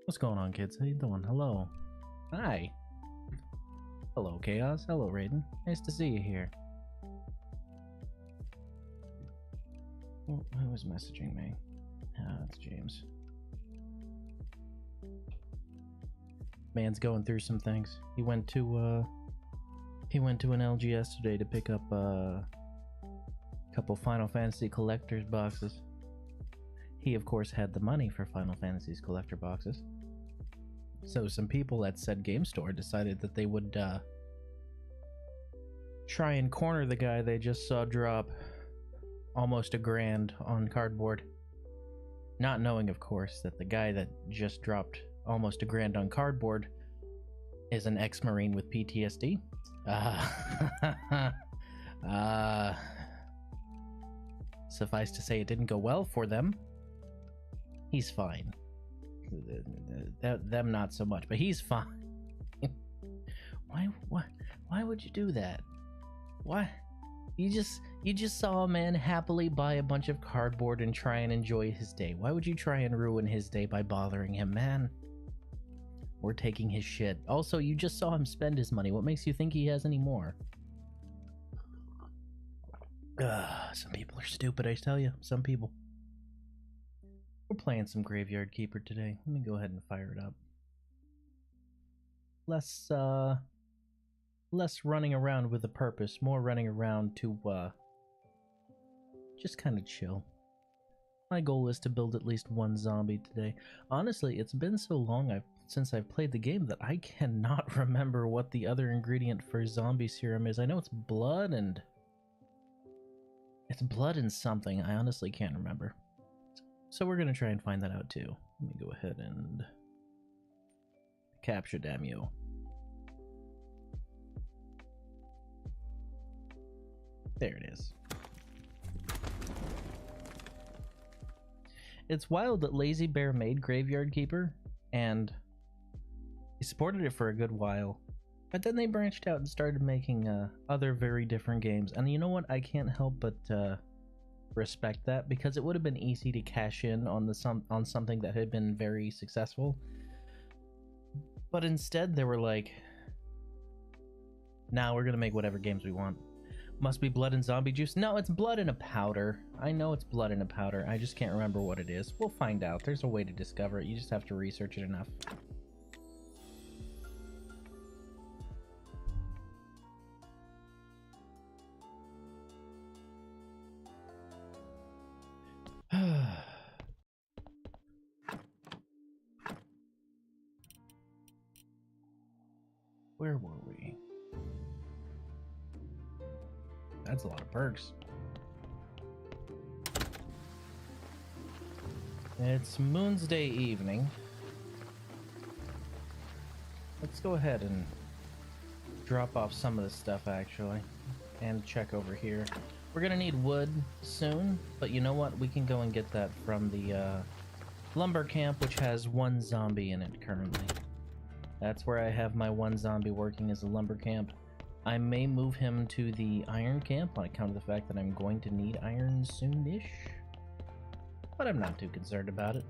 What's going on, kids? How you doing? Hello. Hi. Hello, Chaos. Hello, Raiden. Nice to see you here. Who was messaging me? It's James. Man's going through some things. He went to an LGS today to pick up a couple Final Fantasy collector's boxes. He, of course, had the money for Final Fantasy's collector boxes. So some people at said game store decided that they would try and corner the guy they just saw drop almost $1,000 on cardboard. Not knowing, of course, that the guy that just dropped almost $1,000 on cardboard is an ex-Marine with PTSD. Suffice to say, it didn't go well for them. He's fine. Them not so much, but he's fine. Why would you do that? Why? You just saw a man happily buy a bunch of cardboard and try and enjoy his day. Why would you try and ruin his day by bothering him, man? We're taking his shit. Also, you just saw him spend his money. What makes you think he has any more? Some people are stupid, I tell you. Some people. We're playing some Graveyard Keeper today. Let me go ahead and fire it up. Less running around with a purpose, more running around to just kind of chill. My goal is to build at least one zombie today. Honestly, it's been so long since I've played the game that I cannot remember what the other ingredient for zombie serum is. I know it's blood and something. I honestly can't remember. So we're gonna try and find that out too. Let me go ahead and capture damn you. There it is. It's wild that Lazy Bear made Graveyard Keeper, and he supported it for a good while, but then they branched out and started making other very different games. And you know what? I can't help but respect that, because it would have been easy to cash in on something that had been very successful. But instead, they were like, "Nah, we're gonna make whatever games we want." Must be blood and zombie juice. No, it's blood in a powder. I know it's blood in a powder. I just can't remember what it is. We'll find out. There's a way to discover it. You just have to research it enough. Where were we? That's a lot of perks. It's Moon's Day evening. Let's go ahead and drop off some of this stuff, actually, and check over here. We're gonna need wood soon, but you know what? We can go and get that from the lumber camp, which has one zombie in it currently. That's where I have my one zombie working as a lumber camp. I may move him to the iron camp on account of the fact that I'm going to need iron soon-ish, but I'm not too concerned about it.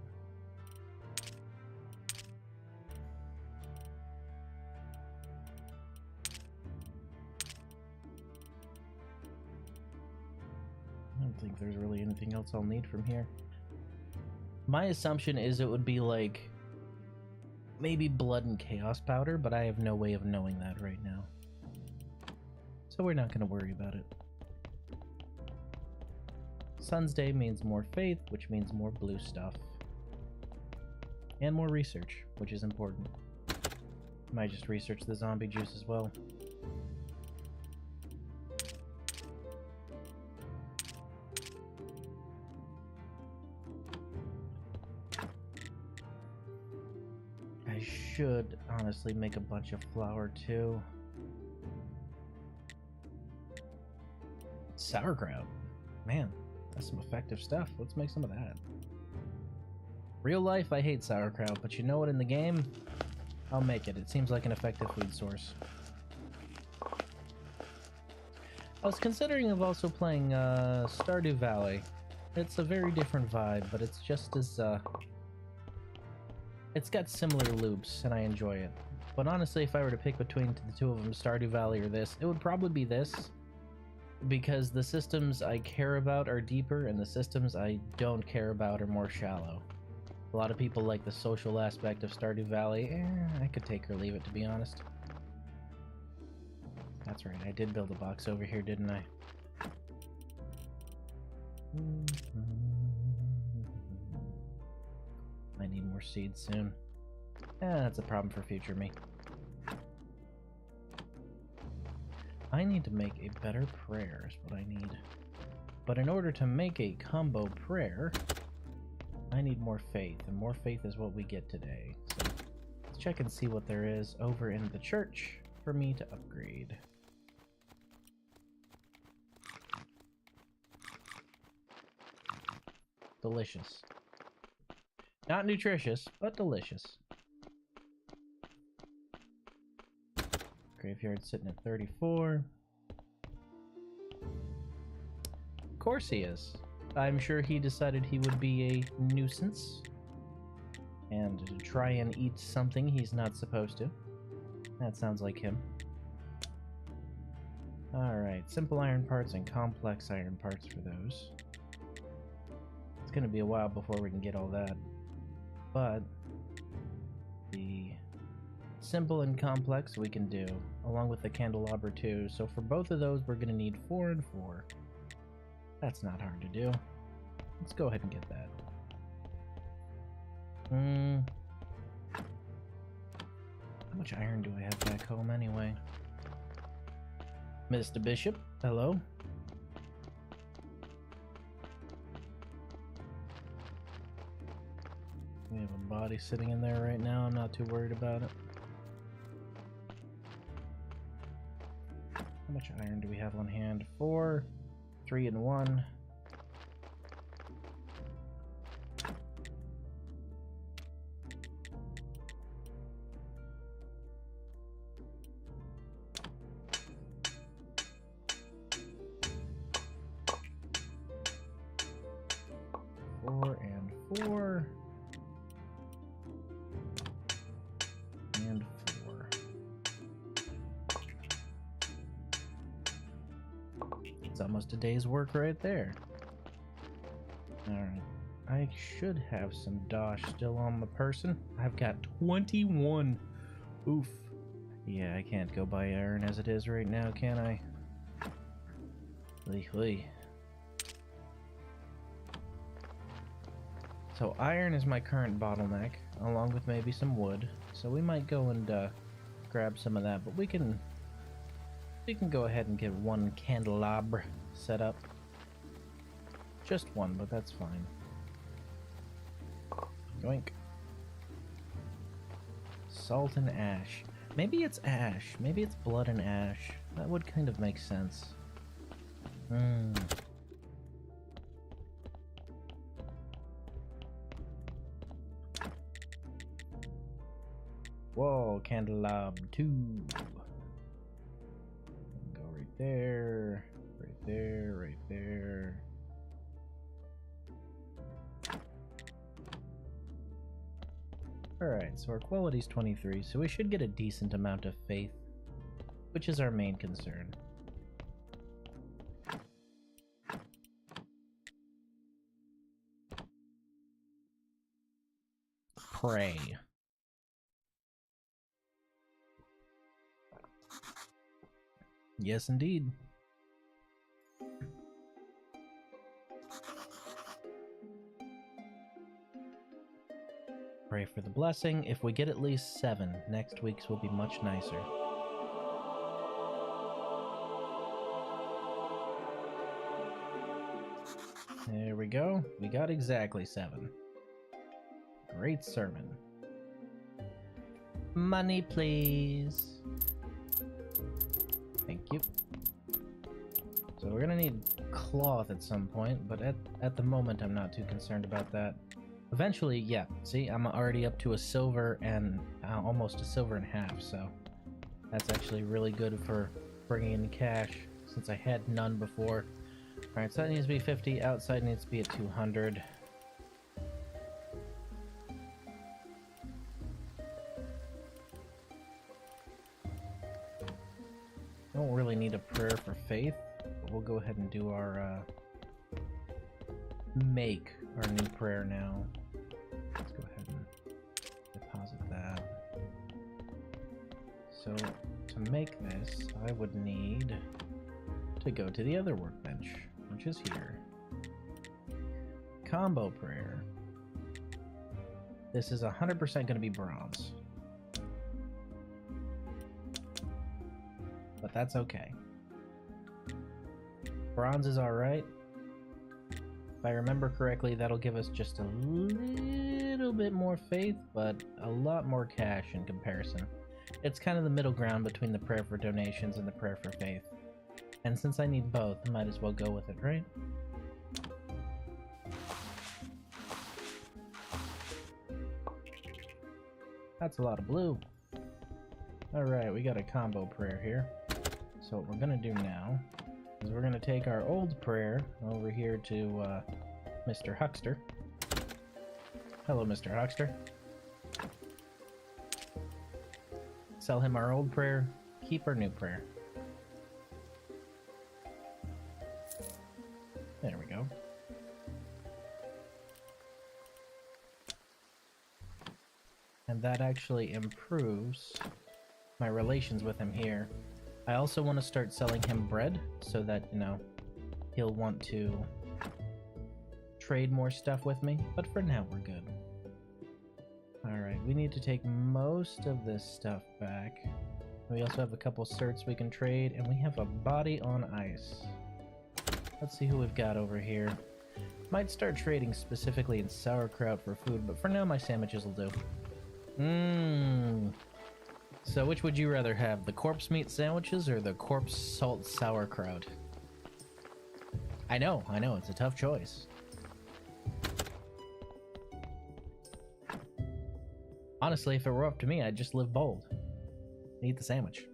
I don't think there's really anything else I'll need from here. My assumption is it would be like maybe blood and chaos powder, but I have no way of knowing that right now. So we're not going to worry about it. Sun's Day means more faith, which means more blue stuff. And more research, which is important. Might just research the zombie juice as well. I should honestly make a bunch of flour too. Sauerkraut. Man, that's some effective stuff. Let's make some of that. Real life, I hate sauerkraut, but you know what? In the game, I'll make it. It seems like an effective food source. I was considering of also playing Stardew Valley. It's a very different vibe, but it's just as It's got similar loops, and I enjoy it. But honestly, if I were to pick between the two of them, Stardew Valley or this, it would probably be this. Because the systems I care about are deeper, and the systems I don't care about are more shallow. A lot of people like the social aspect of Stardew Valley. I could take or leave it, to be honest. That's right, I did build a box over here, didn't I? I need more seeds soon. That's a problem for future me. I need to make a better prayer is what I need. But in order to make a combo prayer, I need more faith, and more faith is what we get today. So let's check and see what there is over in the church for me to upgrade. Delicious. Not nutritious, but delicious. Graveyard sitting at 34. Of course he is. I'm sure he decided he would be a nuisance and to try and eat something he's not supposed to. That sounds like him. Alright, simple iron parts and complex iron parts for those. It's gonna be a while before we can get all that. But the simple and complex we can do, along with the candelabra too. So for both of those, we're gonna need 4 and 4. That's not hard to do. Let's go ahead and get that. How much iron do I have back home anyway? Mr. Bishop, hello. We have a body sitting in there right now. I'm not too worried about it. How much iron do we have on hand? 4, 3 and 1. Almost a day's work right there. Alright. I should have some dosh still on my person. I've got 21. Oof. Yeah, I can't go buy iron as it is right now, can I? Oi. So iron is my current bottleneck, along with maybe some wood. So we might go and grab some of that, but we can go ahead and get one candelabra set up. Just one, but that's fine. Yoink. Salt and ash. Maybe it's ash. Maybe it's blood and ash. That would kind of make sense. Whoa, candelabra 2. Go right there. Right there, right there. Alright, so our quality's 23, so we should get a decent amount of faith, which is our main concern. Pray. Yes, indeed. Pray for the blessing. If we get at least 7, next week's will be much nicer. There we go. We got exactly 7. Great sermon. Money, please. Thank you. So we're gonna need cloth at some point, but at the moment I'm not too concerned about that. Eventually, yeah, see, I'm already up to a silver and almost a silver and a half, so that's actually really good for bringing in cash, since I had none before. Alright, so that needs to be 50, outside needs to be at 200. necessarily need a prayer for faith, but we'll go ahead and do our, make our new prayer now. Let's go ahead and deposit that. So, to make this, I would need to go to the other workbench, which is here. Combo prayer. This is 100% going to be bronze. But that's okay. Bronze is alright. If I remember correctly, that'll give us just a little bit more faith, but a lot more cash in comparison. It's kind of the middle ground between the prayer for donations and the prayer for faith. And since I need both, I might as well go with it, right? That's a lot of blue. Alright, we got a combo prayer here. So what we're gonna do now is we're gonna take our old prayer over here to Mr. Huckster. Hello, Mr. Huckster. Sell him our old prayer, keep our new prayer. There we go. And that actually improves my relations with him here. I also want to start selling him bread so that, you know, he'll want to trade more stuff with me, but for now we're good. Alright, we need to take most of this stuff back. We also have a couple certs we can trade, and we have a body on ice. Let's see who we've got over here. Might start trading specifically in sauerkraut for food, but for now my sandwiches will do. So which would you rather have, the corpse meat sandwiches or the corpse salt sauerkraut? I know, it's a tough choice. Honestly, if it were up to me, I'd just live bold. Eat the sandwich.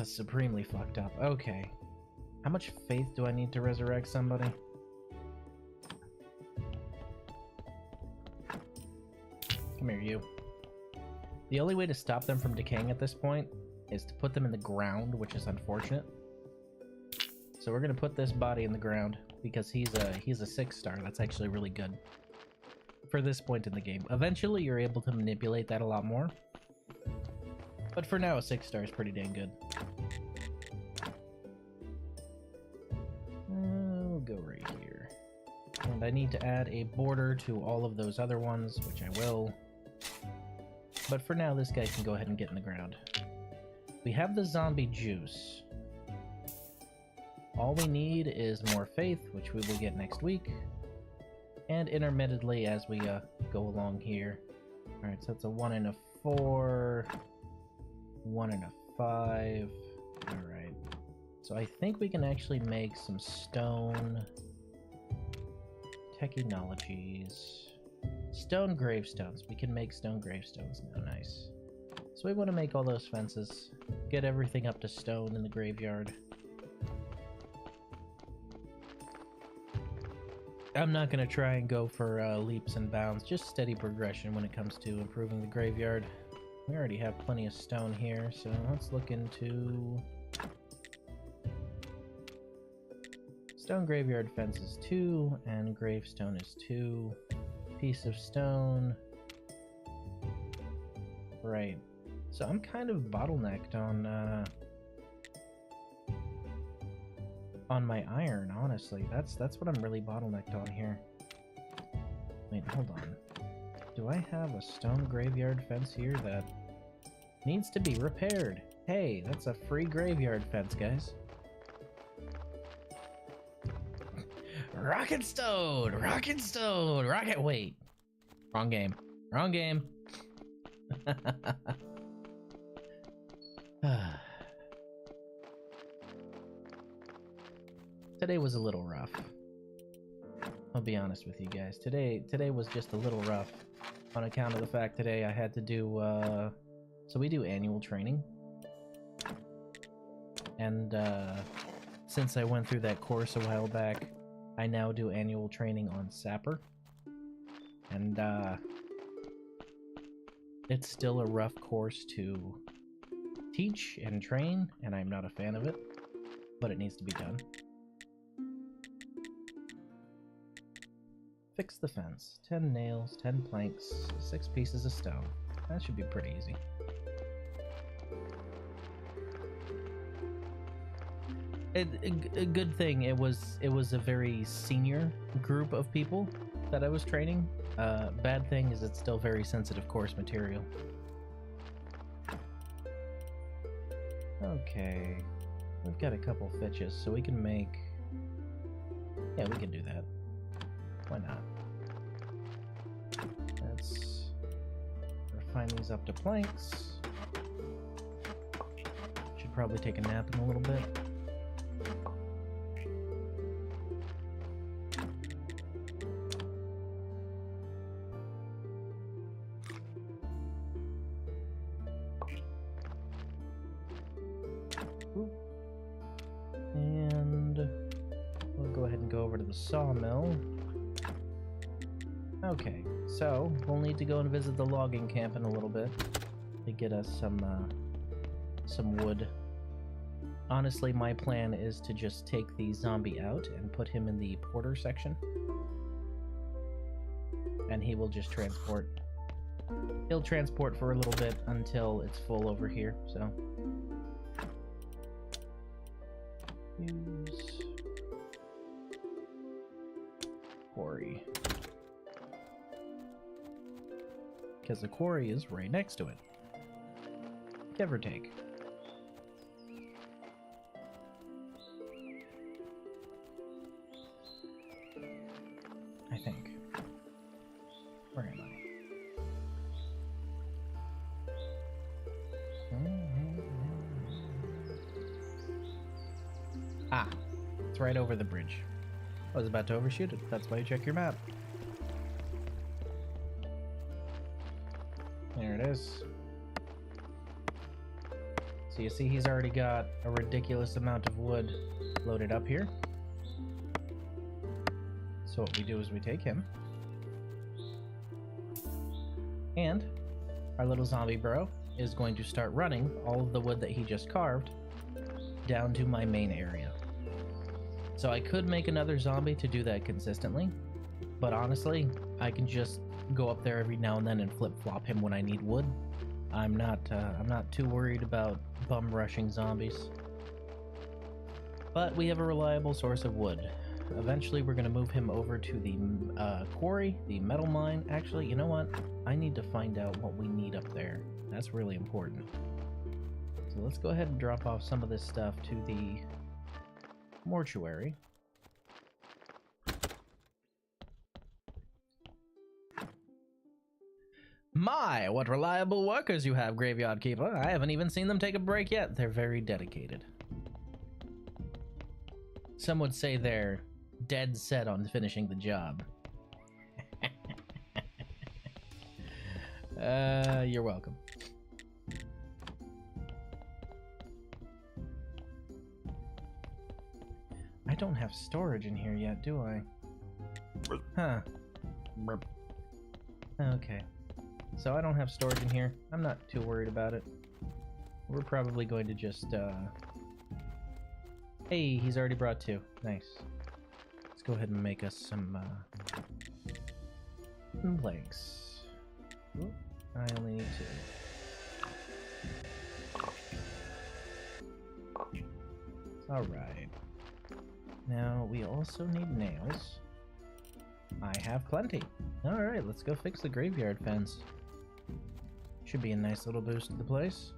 Supremely fucked up. Okay. How much faith do I need to resurrect somebody? Come here, you. The only way to stop them from decaying at this point is to put them in the ground, which is unfortunate. So we're gonna put this body in the ground because he's a 6-star. That's actually really good for this point in the game. Eventually, you're able to manipulate that a lot more. But for now, a 6-star is pretty dang good. We'll go right here. And I need to add a border to all of those other ones, which I will. But for now, this guy can go ahead and get in the ground. We have the zombie juice. All we need is more faith, which we will get next week. And intermittently as we go along here. Alright, so it's a 1 and a 4. 1 and a 5. Alright. So I think we can actually make some stone technologies. Stone gravestones. We can make stone gravestones now. Nice. So we want to make all those fences. Get everything up to stone in the graveyard. I'm not going to try and go for leaps and bounds. Just steady progression when it comes to improving the graveyard. We already have plenty of stone here, so let's look into... Stone graveyard fence is 2, and gravestone is 2. Piece of stone. Right. So I'm kind of bottlenecked on my iron, honestly. That's what I'm really bottlenecked on here. Wait, hold on. Do I have a stone graveyard fence here that needs to be repaired? Hey, that's a free graveyard fence, guys. Rocket stone! Rocket stone! Rocket... Wait. Wrong game. Wrong game. Today was a little rough. I'll be honest with you guys. Today was just a little rough on account of the fact today I had to do, so we do annual training. And, since I went through that course a while back, I now do annual training on Sapper. And, it's still a rough course to teach and train, and I'm not a fan of it, but it needs to be done. Fix the fence. 10 nails, 10 planks, 6 pieces of stone. That should be pretty easy. A good thing, it was a very senior group of people that I was training. Bad thing is it's still very sensitive course material. Okay, we've got a couple fetches, so we can make... Yeah, we can do that. Why not? Let's refine these up to planks. Should probably take a nap in a little bit. And we'll go ahead and go over to the sawmill. Okay, so we'll need to go and visit the logging camp in a little bit to get us some wood. Honestly, my plan is to just take the zombie out and put him in the porter section. And he will just transport. He'll transport for a little bit until it's full over here, so... Use... quarry. Because the quarry is right next to it. Give or take. I think. Where am I? Ah, it's right over the bridge. I was about to overshoot it. That's why you check your map. There it is. So you see he's already got a ridiculous amount of wood loaded up here. So what we do is we take him. And our little zombie bro is going to start running all of the wood that he just carved down to my main area. So I could make another zombie to do that consistently, but honestly, I can just go up there every now and then and flip-flop him when I need wood. I'm not too worried about bum rushing zombies. But we have a reliable source of wood. Eventually we're going to move him over to the quarry, the metal mine. Actually, you know what? I need to find out what we need up there. That's really important. So let's go ahead and drop off some of this stuff to the mortuary. My, what reliable workers you have, Graveyard Keeper. I haven't even seen them take a break yet. They're very dedicated. Some would say they're dead set on finishing the job. You're welcome. I don't have storage in here yet, do I? Huh. Okay. So I don't have storage in here. I'm not too worried about it. We're probably going to just, Hey, he's already brought 2. Nice. Let's go ahead and make us some planks. Ooh, I only need 2. Alright. Now, we also need nails. I have plenty. Alright, let's go fix the graveyard fence. Should be a nice little boost to the place.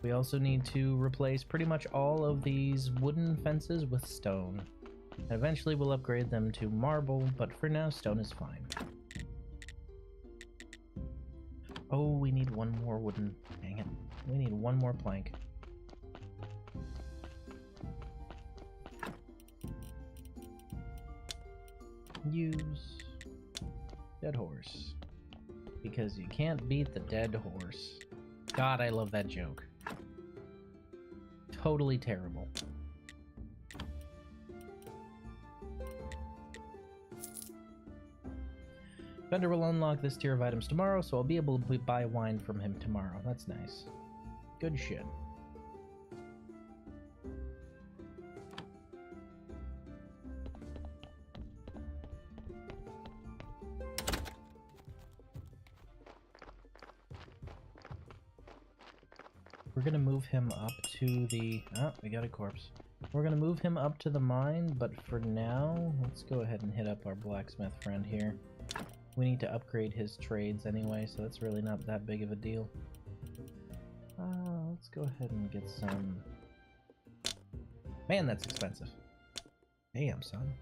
We also need to replace pretty much all of these wooden fences with stone. Eventually we'll upgrade them to marble, but for now stone is fine. Oh, we need one more wooden... Dang it. We need one more plank. Use dead horse. Because you can't beat the dead horse. God, I love that joke. Totally terrible. Vendor will unlock this tier of items tomorrow, so I'll be able to buy wine from him tomorrow. That's nice. Good shit. We're gonna move him up to the... Oh, we got a corpse. We're gonna move him up to the mine, but for now, let's go ahead and hit up our blacksmith friend here. We need to upgrade his trades anyway, so that's really not that big of a deal. Let's go ahead and get some... Man, that's expensive. Damn, son.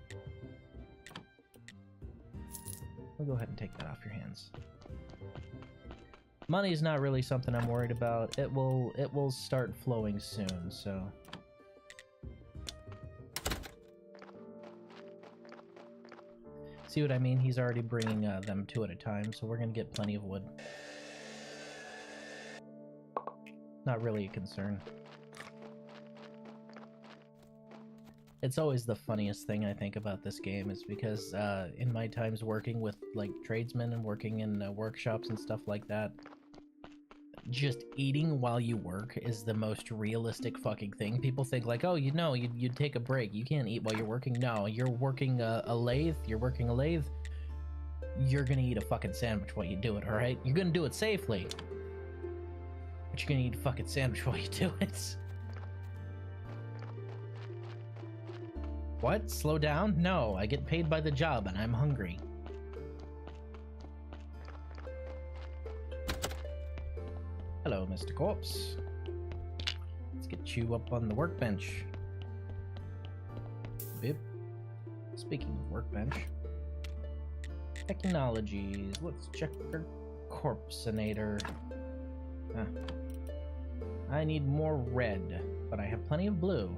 We'll go ahead and take that off your hands. Money's not really something I'm worried about. It will start flowing soon, so... See what I mean? He's already bringing them 2 at a time, so we're gonna get plenty of wood. Not really a concern. It's always the funniest thing I think about this game is because in my times working with like tradesmen and working in workshops and stuff like that, just eating while you work is the most realistic fucking thing. People think like, oh, you know, you'd take a break. You can't eat while you're working. No, you're working a lathe. You're working a lathe. You're gonna eat a fucking sandwich while you do it, alright? You're gonna do it safely. But you're gonna eat a fucking sandwich while you do it. What? Slow down? No, I get paid by the job and I'm hungry. Hello, Mr. Corpse. Let's get you up on the workbench. Bip. Speaking of workbench. Technologies. Let's check our corpsenator. I need more red, but I have plenty of blue.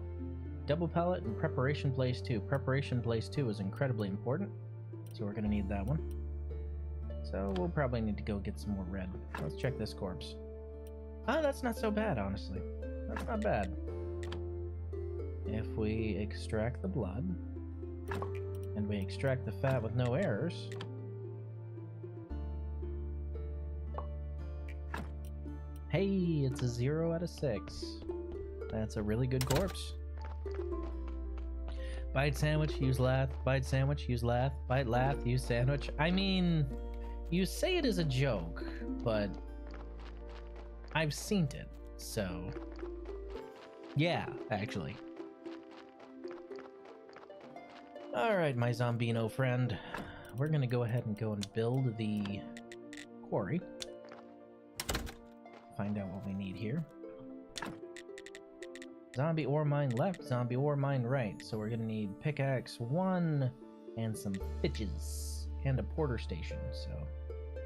Double pallet and preparation place 2. Preparation place 2 is incredibly important, so we're gonna need that one. So we'll probably need to go get some more red. Let's check this corpse. Ah, that's not so bad, honestly. That's not bad. If we extract the blood, and we extract the fat with no errors... Hey, it's a 0 out of 6. That's a really good corpse. Bite sandwich, use lath. Bite sandwich, use lath. Bite lath, use sandwich. I mean, you say it as a joke, but... I've seen it, so... Yeah, actually. Alright, my Zombino friend. We're gonna go ahead and build the quarry. Find out what we need here. Zombie ore mine left, zombie ore mine right. So we're gonna need pickaxe 1 and some fitches and a porter station, so...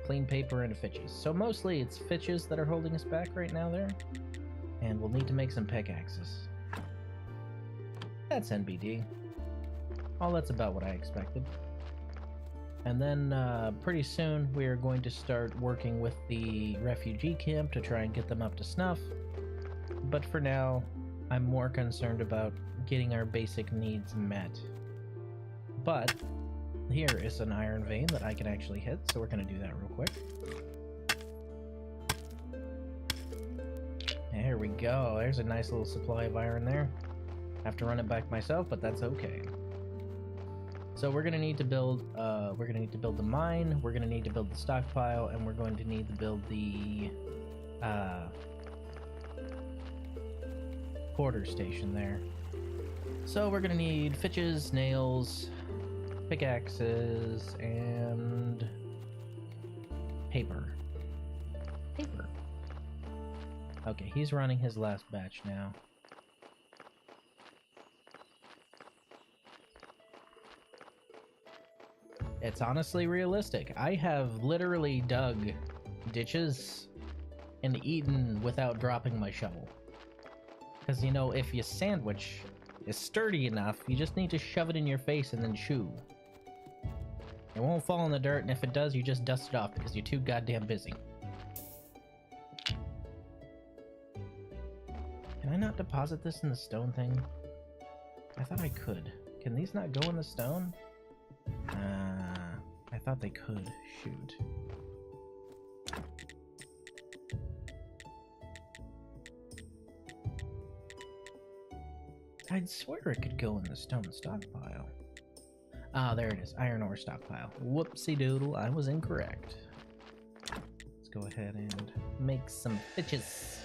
Clean paper and fitches. So mostly it's fitches that are holding us back right now there. And we'll need to make some pickaxes. That's NBD. Oh, that's about what I expected. And then pretty soon we are going to start working with the refugee camp to try and get them up to snuff. But for now, I'm more concerned about getting our basic needs met. But here is an iron vein that I can actually hit, so we're going to do that real quick. There we go. There's a nice little supply of iron there. I have to run it back myself, but that's okay. So we're going to need to build the mine, we're going to need to build the stockpile, and we're going to need to build the quarter station there. So we're going to need fitches, nails, pickaxes, and paper. Paper. Okay, he's running his last batch now. It's honestly realistic. I have literally dug ditches and eaten without dropping my shovel. Because, you know, if your sandwich is sturdy enough, you just need to shove it in your face and then chew. It won't fall in the dirt, and if it does, you just dust it off because you're too goddamn busy. Can I not deposit this in the stone thing? I thought I could. Can these not go in the stone? I thought they could. Shoot. I'd swear it could go in the stone stockpile. Ah, there it is. Iron ore stockpile. Whoopsie doodle, I was incorrect. Let's go ahead and make some bitches.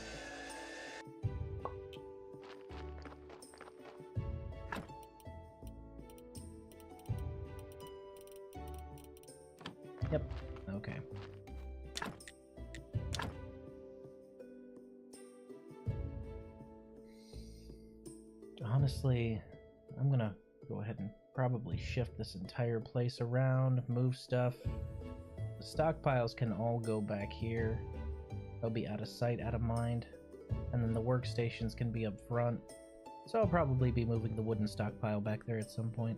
Yep, okay. Honestly, I'm gonna go ahead and probably shift this entire place around, move stuff. The stockpiles can all go back here. They'll be out of sight, out of mind. And then the workstations can be up front. So I'll probably be moving the wooden stockpile back there at some point.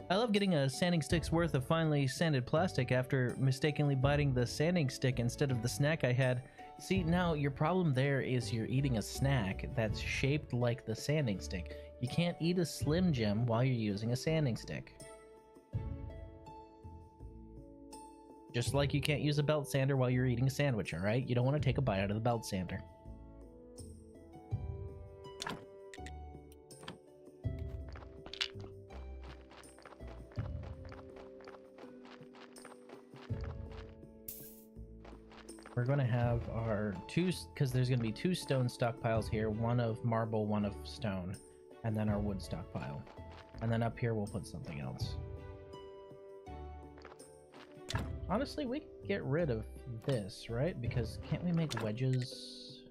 I love getting a sanding stick's worth of finely sanded plastic after mistakenly biting the sanding stick instead of the snack I had. See, now your problem there is you're eating a snack that's shaped like the sanding stick. You can't eat a Slim Jim while you're using a sanding stick. Just like you can't use a belt sander while you're eating a sandwich, alright? You don't want to take a bite out of the belt sander. We're going to have our two, because there's going to be two stone stockpiles here, one of marble, one of stone, and then our wood stockpile. And then up here we'll put something else. Honestly, we can get rid of this, right? Because can't we make wedges?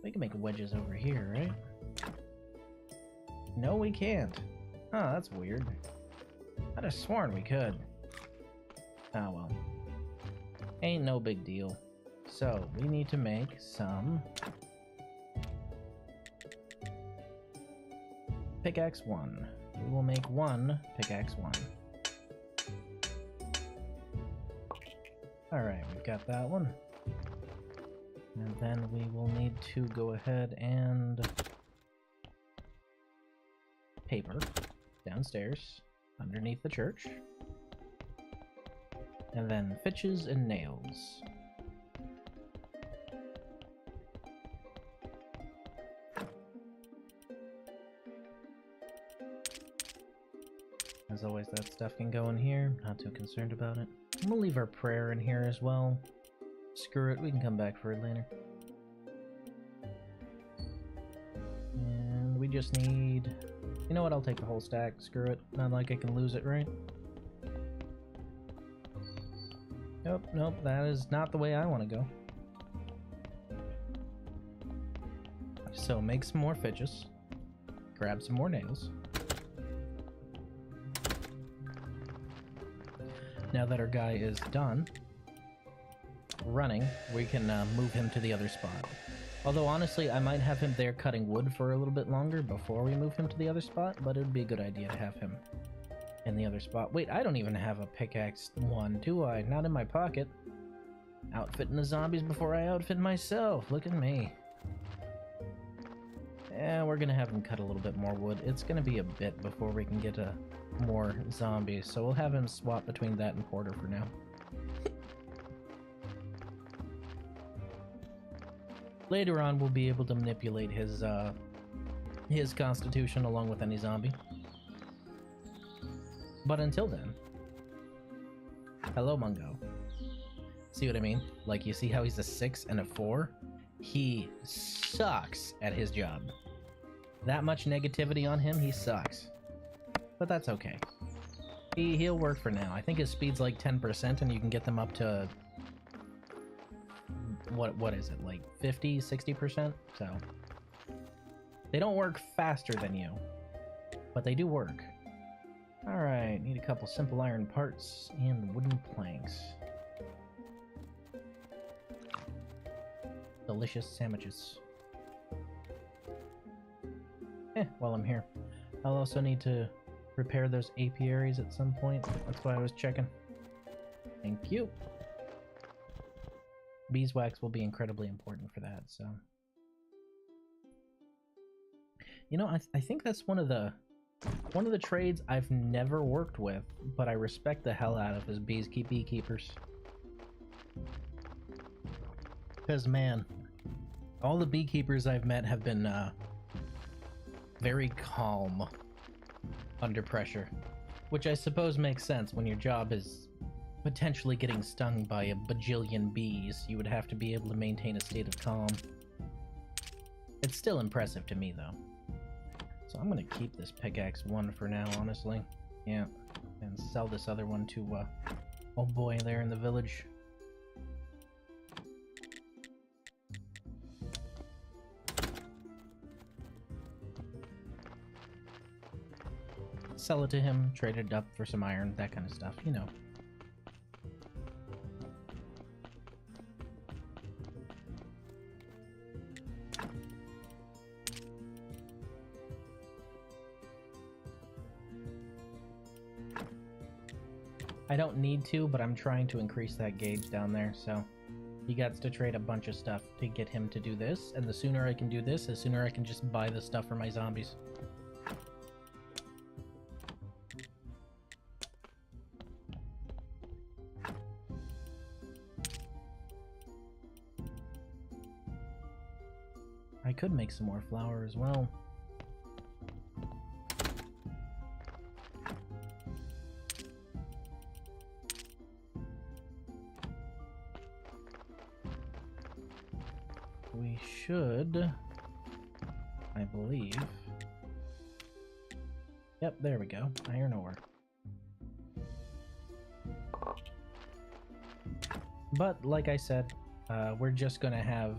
We can make wedges over here, right? No, we can't. Oh, that's weird. I'd have sworn we could. Oh well. Ain't no big deal. So, we need to make some pickaxe 1. We will make one pickaxe 1. Alright, we've got that one. And then we will need to go ahead and paper downstairs underneath the church. And then fitches and nails. As always, that stuff can go in here. Not too concerned about it. We'll leave our prayer in here as well. Screw it, we can come back for it later. And we just need... You know what, I'll take the whole stack. Screw it. Not like I can lose it, right? Nope, nope, that is not the way I want to go. So make some more fidgets. Grab some more nails. Now that our guy is done running, we can move him to the other spot. Although honestly, I might have him there cutting wood for a little bit longer before we move him to the other spot, but it would be a good idea to have him in the other spot. Wait, I don't even have a pickaxe 1, do I? Not in my pocket. Outfitting the zombies before I outfit myself. Look at me. Yeah, we're gonna have him cut a little bit more wood. It's gonna be a bit before we can get more zombies, so we'll have him swap between that and Porter for now. Later on, we'll be able to manipulate his constitution along with any zombie. But until then, hello, Mungo. See what I mean? Like, you see how he's a 6 and a 4? He sucks at his job. That much negativity on him, he sucks. But that's okay. He'll work for now. I think his speed's like 10%, and you can get them up to... What is it? Like 50, 60%? So... They don't work faster than you. But they do work. Alright, need a couple simple iron parts and wooden planks. Delicious sandwiches. While I'm here. I'll also need to repair those apiaries at some point. That's why I was checking. Thank you. Beeswax will be incredibly important for that, so... You know, I think that's one of the One of the trades I've never worked with, but I respect the hell out of is beekeepers. Because, man, all the beekeepers I've met have been very calm under pressure. Which I suppose makes sense when your job is potentially getting stung by a bajillion bees. You would have to be able to maintain a state of calm. It's still impressive to me, though. So I'm gonna keep this pickaxe one for now, honestly. Yeah, and sell this other one to old boy there in the village. Sell it to him, trade it up for some iron, that kind of stuff, you know. I don't need to, but I'm trying to increase that gauge down there, so he gets to trade a bunch of stuff to get him to do this, and the sooner I can do this, the sooner I can just buy the stuff for my zombies. I could make some more flour as well. We should, I believe. Yep, there we go. Iron ore. But, like I said, we're just gonna have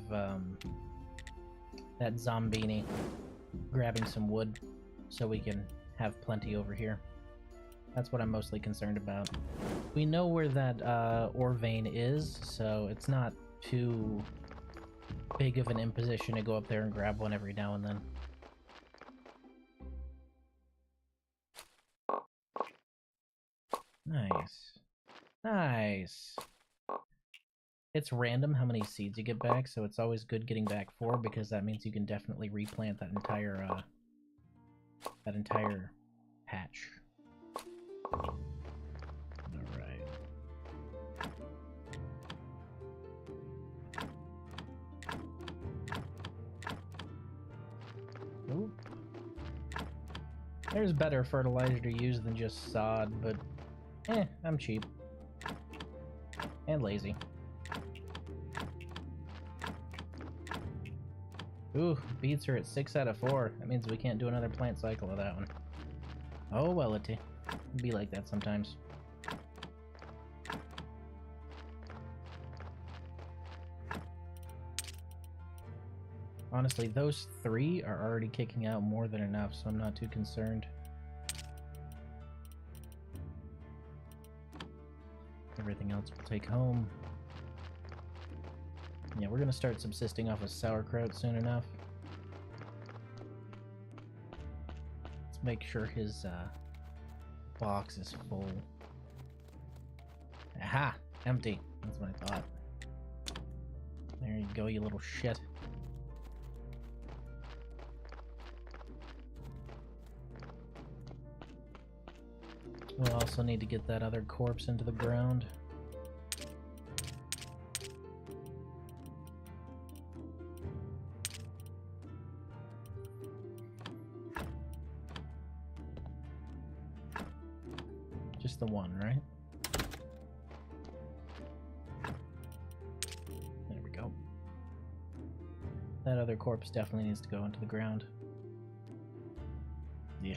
that zombini grabbing some wood so we can have plenty over here. That's what I'm mostly concerned about. We know where that ore vein is, so it's not too big of an imposition to go up there and grab one every now and then. Nice. Nice. It's random how many seeds you get back, so it's always good getting back 4 because that means you can definitely replant that entire patch. Alright. Oop. There's better fertilizer to use than just sod, but I'm cheap. And lazy. Ooh, beets are at 6 out of 4. That means we can't do another plant cycle of that one. Oh, well, it'd be like that sometimes. Honestly, those 3 are already kicking out more than enough, so I'm not too concerned. Everything else we'll take home. Yeah, we're gonna start subsisting off of sauerkraut soon enough. Let's make sure his box is full. Aha! Empty. That's what I thought. There you go, you little shit. We'll also need to get that other corpse into the ground. Just the one, right? There we go. That other corpse definitely needs to go into the ground. Yeah.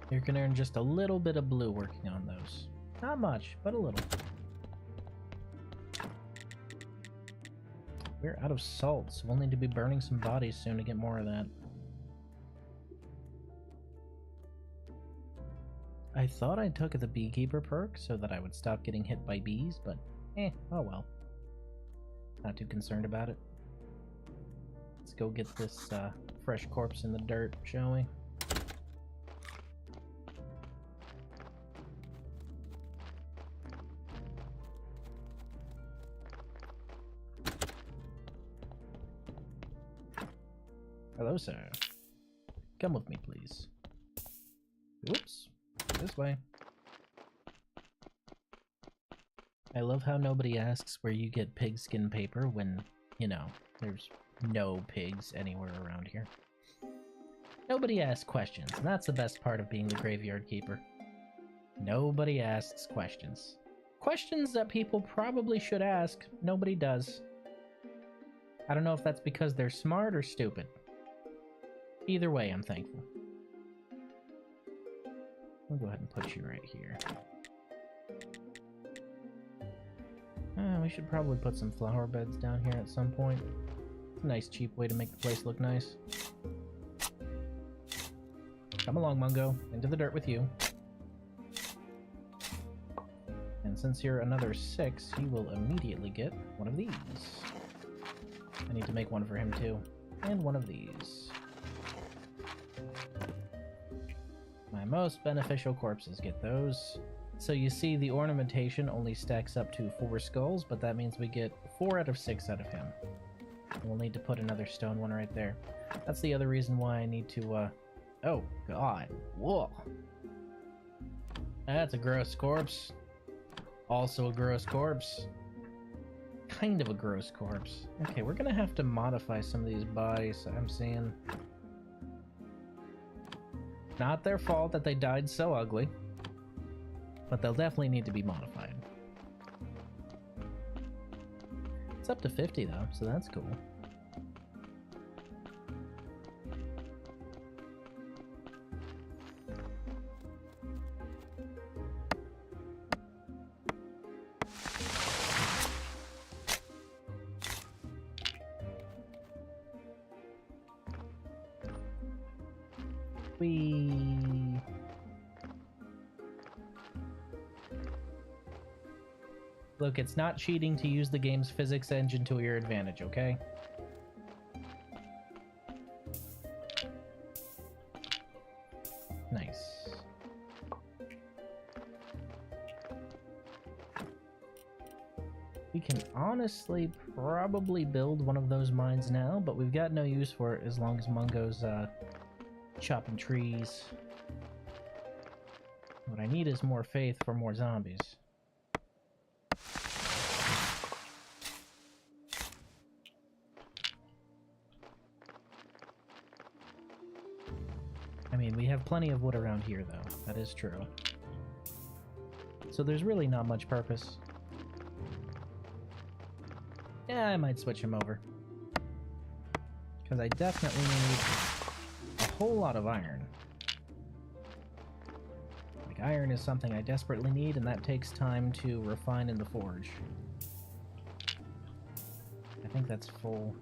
You can earn just a little bit of blue working on those. Not much, but a little. We're out of salt, so we'll need to be burning some bodies soon to get more of that. I thought I took the beekeeper perk so that I would stop getting hit by bees, but oh well. Not too concerned about it. Let's go get this fresh corpse in the dirt, shall we? Hello, sir. Come with me, please. Oops. This way. I love how nobody asks where you get pigskin paper when, you know, there's no pigs anywhere around here. Nobody asks questions, and that's the best part of being the graveyard keeper. Nobody asks questions. Questions that people probably should ask, nobody does. I don't know if that's because they're smart or stupid. Either way, I'm thankful. I'll go ahead and put you right here. We should probably put some flower beds down here at some point. It's a nice, cheap way to make the place look nice. Come along, Mungo. Into the dirt with you. And since you're another 6, he will immediately get one of these. I need to make one for him, too. And one of these. My most beneficial corpses get those. So you see the ornamentation only stacks up to 4 skulls, but that means we get 4 out of 6 out of him. And we'll need to put another stone one right there. That's the other reason why I need to, oh, God. Whoa. That's a gross corpse. Also a gross corpse. Kind of a gross corpse. Okay, we're gonna have to modify some of these bodies I'm seeing. Not their fault that they died so ugly, but they'll definitely need to be modified. It's up to 50 though, so that's cool. Look, it's not cheating to use the game's physics engine to your advantage, okay? Nice. We can honestly probably build one of those mines now, but we've got no use for it as long as Mungo's chopping trees. What I need is more faith for more zombies. I mean, we have plenty of wood around here, though. That is true. So there's really not much purpose. Yeah, I might switch him over. Because I definitely need a whole lot of iron. Like, iron is something I desperately need, and that takes time to refine in the forge. I think that's full.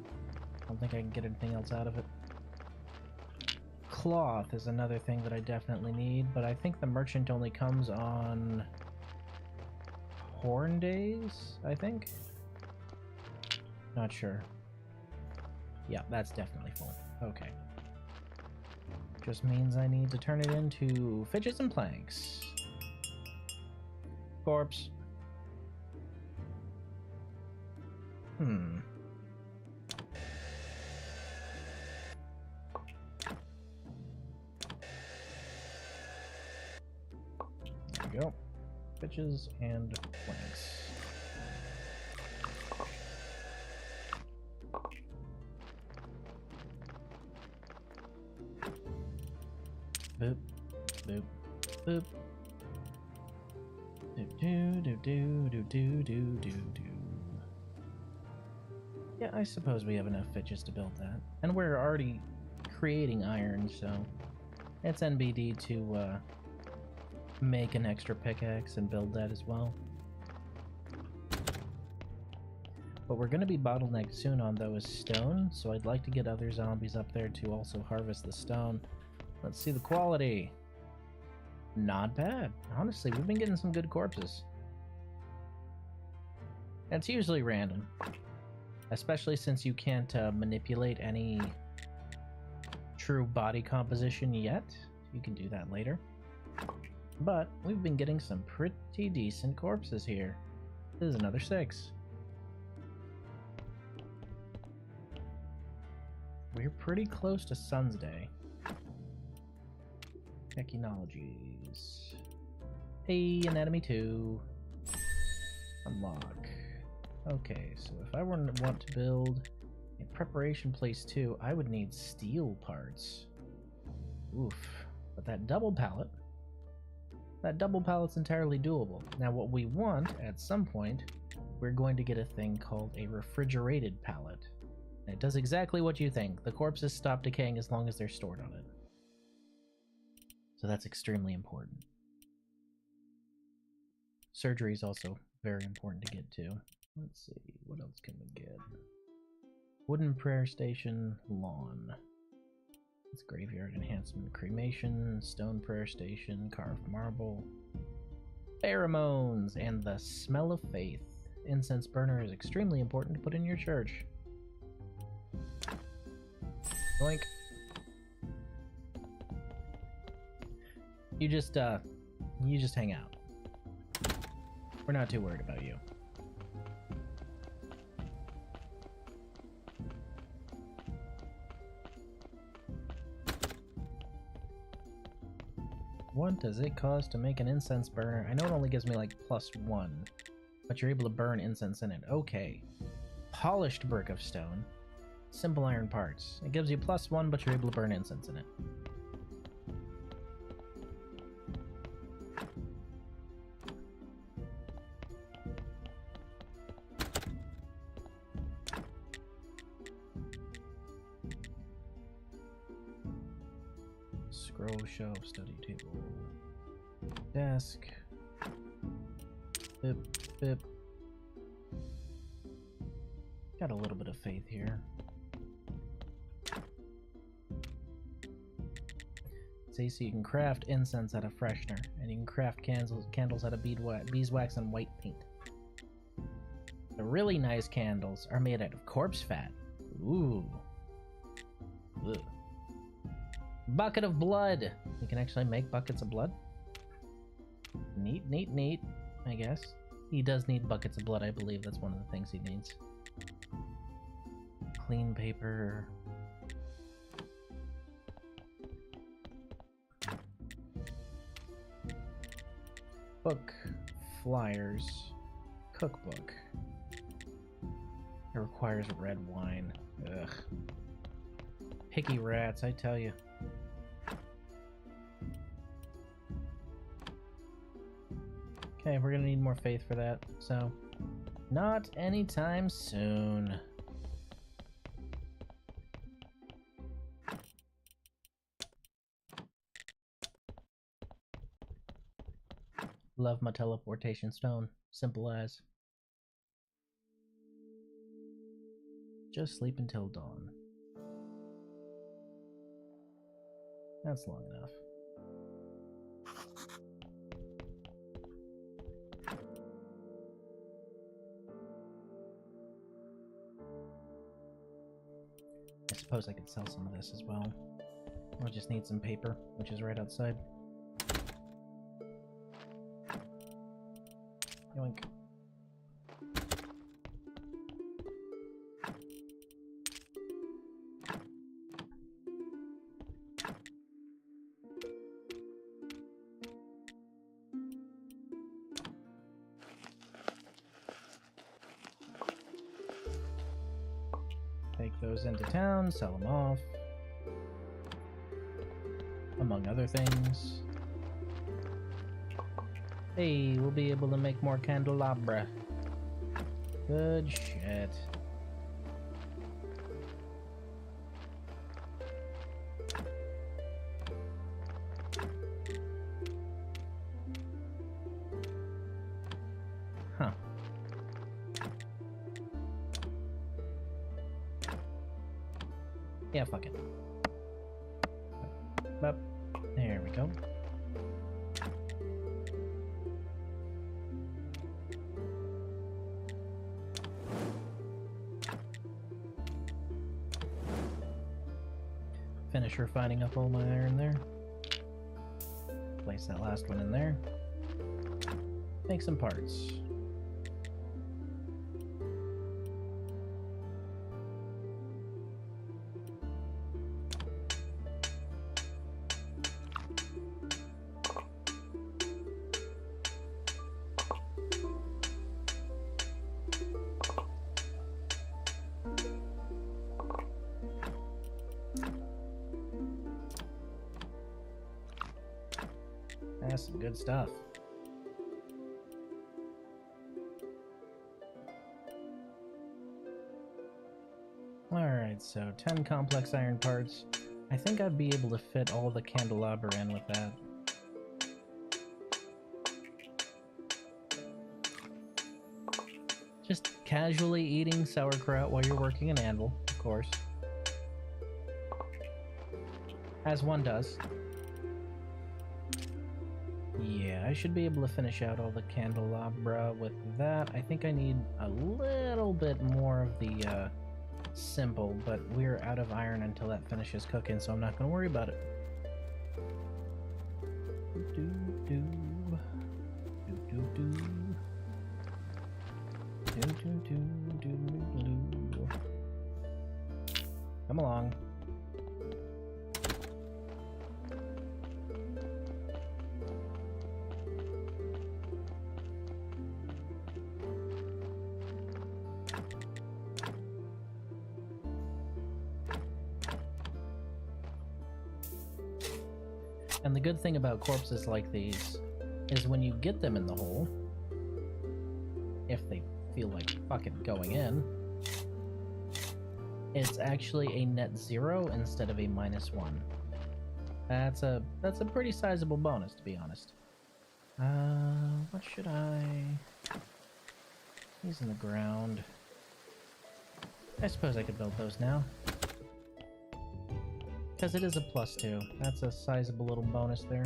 I don't think I can get anything else out of it. Cloth is another thing that I definitely need, but I think the merchant only comes on Horn days, I think? Not sure. Yeah, that's definitely full. Okay. Just means I need to turn it into fidgets and planks. Corpse. There we go. Fidgets and planks. Boop, boop, boop. Do do do do do do do do. Yeah, I suppose we have enough fidgets to build that, and we're already creating iron, so it's NBD to make an extra pickaxe and build that as well. What we're going to be bottlenecked soon on, though, is stone, so I'd like to get other zombies up there to also harvest the stone. Let's see the quality. Not bad. Honestly, we've been getting some good corpses. It's usually random. especially since you can't manipulate any true body composition yet. You can do that later. But we've been getting some pretty decent corpses here. This is another 6. We're pretty close to Sun's Day. Technologies. Hey, Anatomy 2. Unlock. Okay, so if I want to build a preparation place 2, I would need steel parts. Oof. But that double pallet's entirely doable. Now what we want, at some point, we're going to get a thing called a refrigerated pallet. And it does exactly what you think. The corpses stop decaying as long as they're stored on it. So that's extremely important. Surgery is also very important to get to. Let's see, what else can we get? Wooden prayer station, lawn. It's graveyard enhancement, cremation, stone prayer station, carved marble, pheromones, and the smell of faith. Incense burner is extremely important to put in your church. Boink. You just hang out. We're not too worried about you. What does it cost to make an incense burner? I know it only gives me like +1, but you're able to burn incense in it. Okay. Polished brick of stone. Simple iron parts. It gives you +1, but you're able to burn incense in it. Scroll shelf, study table, desk. Bip, bip. Got a little bit of faith here. See, so you can craft incense out of freshener, and you can craft candles out of beeswax and white paint. The really nice candles are made out of corpse fat. Ooh. Ugh. Bucket of blood. You can actually make buckets of blood. Neat, neat, neat, I guess. He does need buckets of blood, I believe. That's one of the things he needs. Clean paper. Book. Flyers. Cookbook. It requires red wine. Ugh. Picky rats, I tell you. Okay, we're gonna need more faith for that, so not anytime soon. Love my teleportation stone. Simple as. Just sleep until dawn. That's long enough. I suppose I could sell some of this as well. I'll just need some paper, which is right outside. Yoink. Take those into town, sell them off. Among other things. Hey, we'll be able to make more candelabra. Good shit. Huh. Yeah, fuck it. Up. There we go. finish refining up all my iron there. Place that last one in there. Make some parts. That's some good stuff. Alright, so 10 complex iron parts. I think I'd be able to fit all the candelabra in with that. Just casually eating sauerkraut while you're working an anvil, of course. As one does. Yeah, I should be able to finish out all the candelabra with that. I think I need a little bit more of the simple, but we're out of iron until that finishes cooking, so I'm not going to worry about it. Come along. And the good thing about corpses like these is when you get them in the hole, if they feel like fucking going in, it's actually a net 0 instead of a -1. That's a pretty sizable bonus, to be honest. What should I... He's in the ground. I suppose I could build those now. Because it is a +2. That's a sizable little bonus there.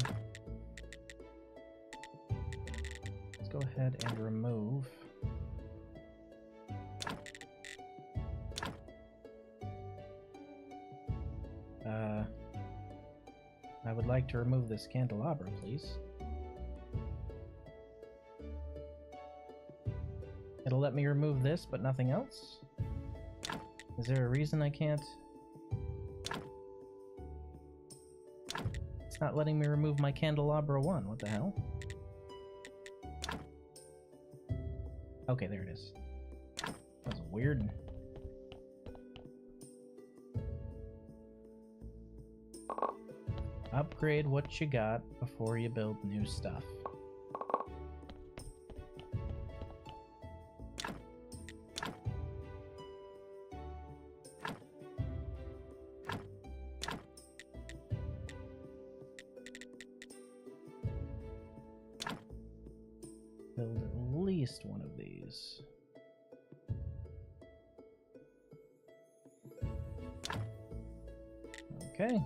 Let's go ahead and remove. I would like to remove this candelabra, please. It'll let me remove this, but nothing else? Is there a reason I can't? It's not letting me remove my candelabra 1. What the hell? Okay, there it is. That's weird. Upgrade what you got before you build new stuff. Build at least one of these. Okay.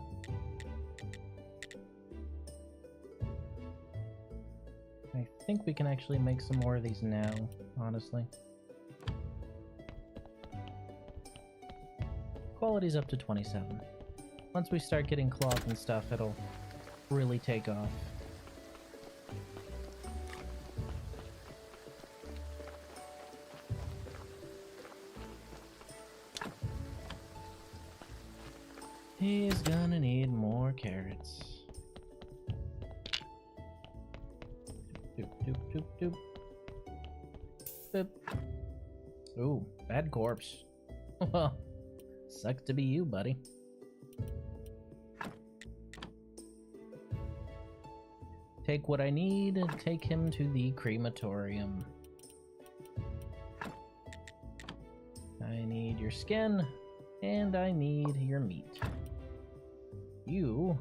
I think we can actually make some more of these now, honestly. Quality's up to 27. Once we start getting cloth and stuff, it'll really take off. He's gonna need more carrots. Doop, doop, doop, doop. Boop. Ooh, bad corpse. Well, sucks to be you, buddy. Take what I need and take him to the crematorium. I need your skin, and I need your meat. You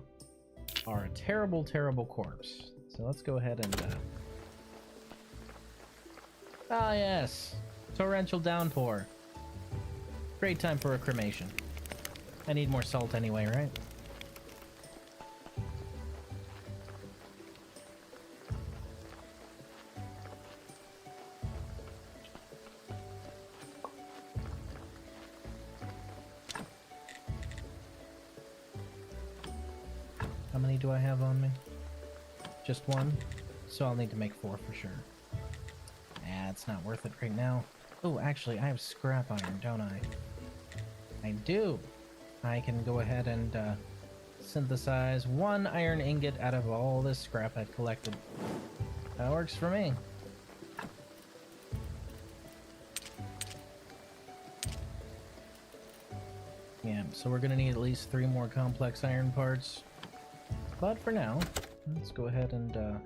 are a terrible, terrible corpse. So let's go ahead and... Ah, yes. Torrential downpour. Great time for a cremation. I need more salt anyway, right? many do I have on me? Just one? So I'll need to make 4 for sure. Ah, it's not worth it right now. Oh, actually, I have scrap iron, don't I? I do! I can go ahead and synthesize 1 iron ingot out of all this scrap I've collected. That works for me. Yeah, so we're gonna need at least 3 more complex iron parts. But for now, let's go ahead and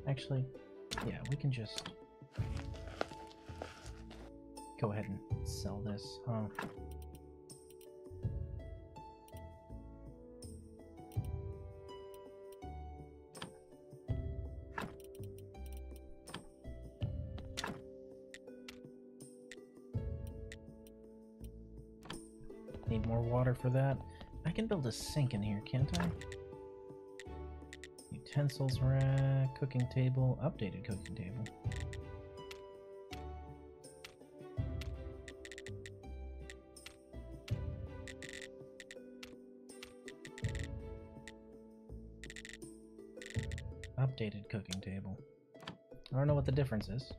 actually, yeah, we can just go ahead and sell this, huh? Need more water for that. I can build a sink in here, can't I? Utensils rack, cooking table, updated cooking table. Updated cooking table. I don't know what the difference is.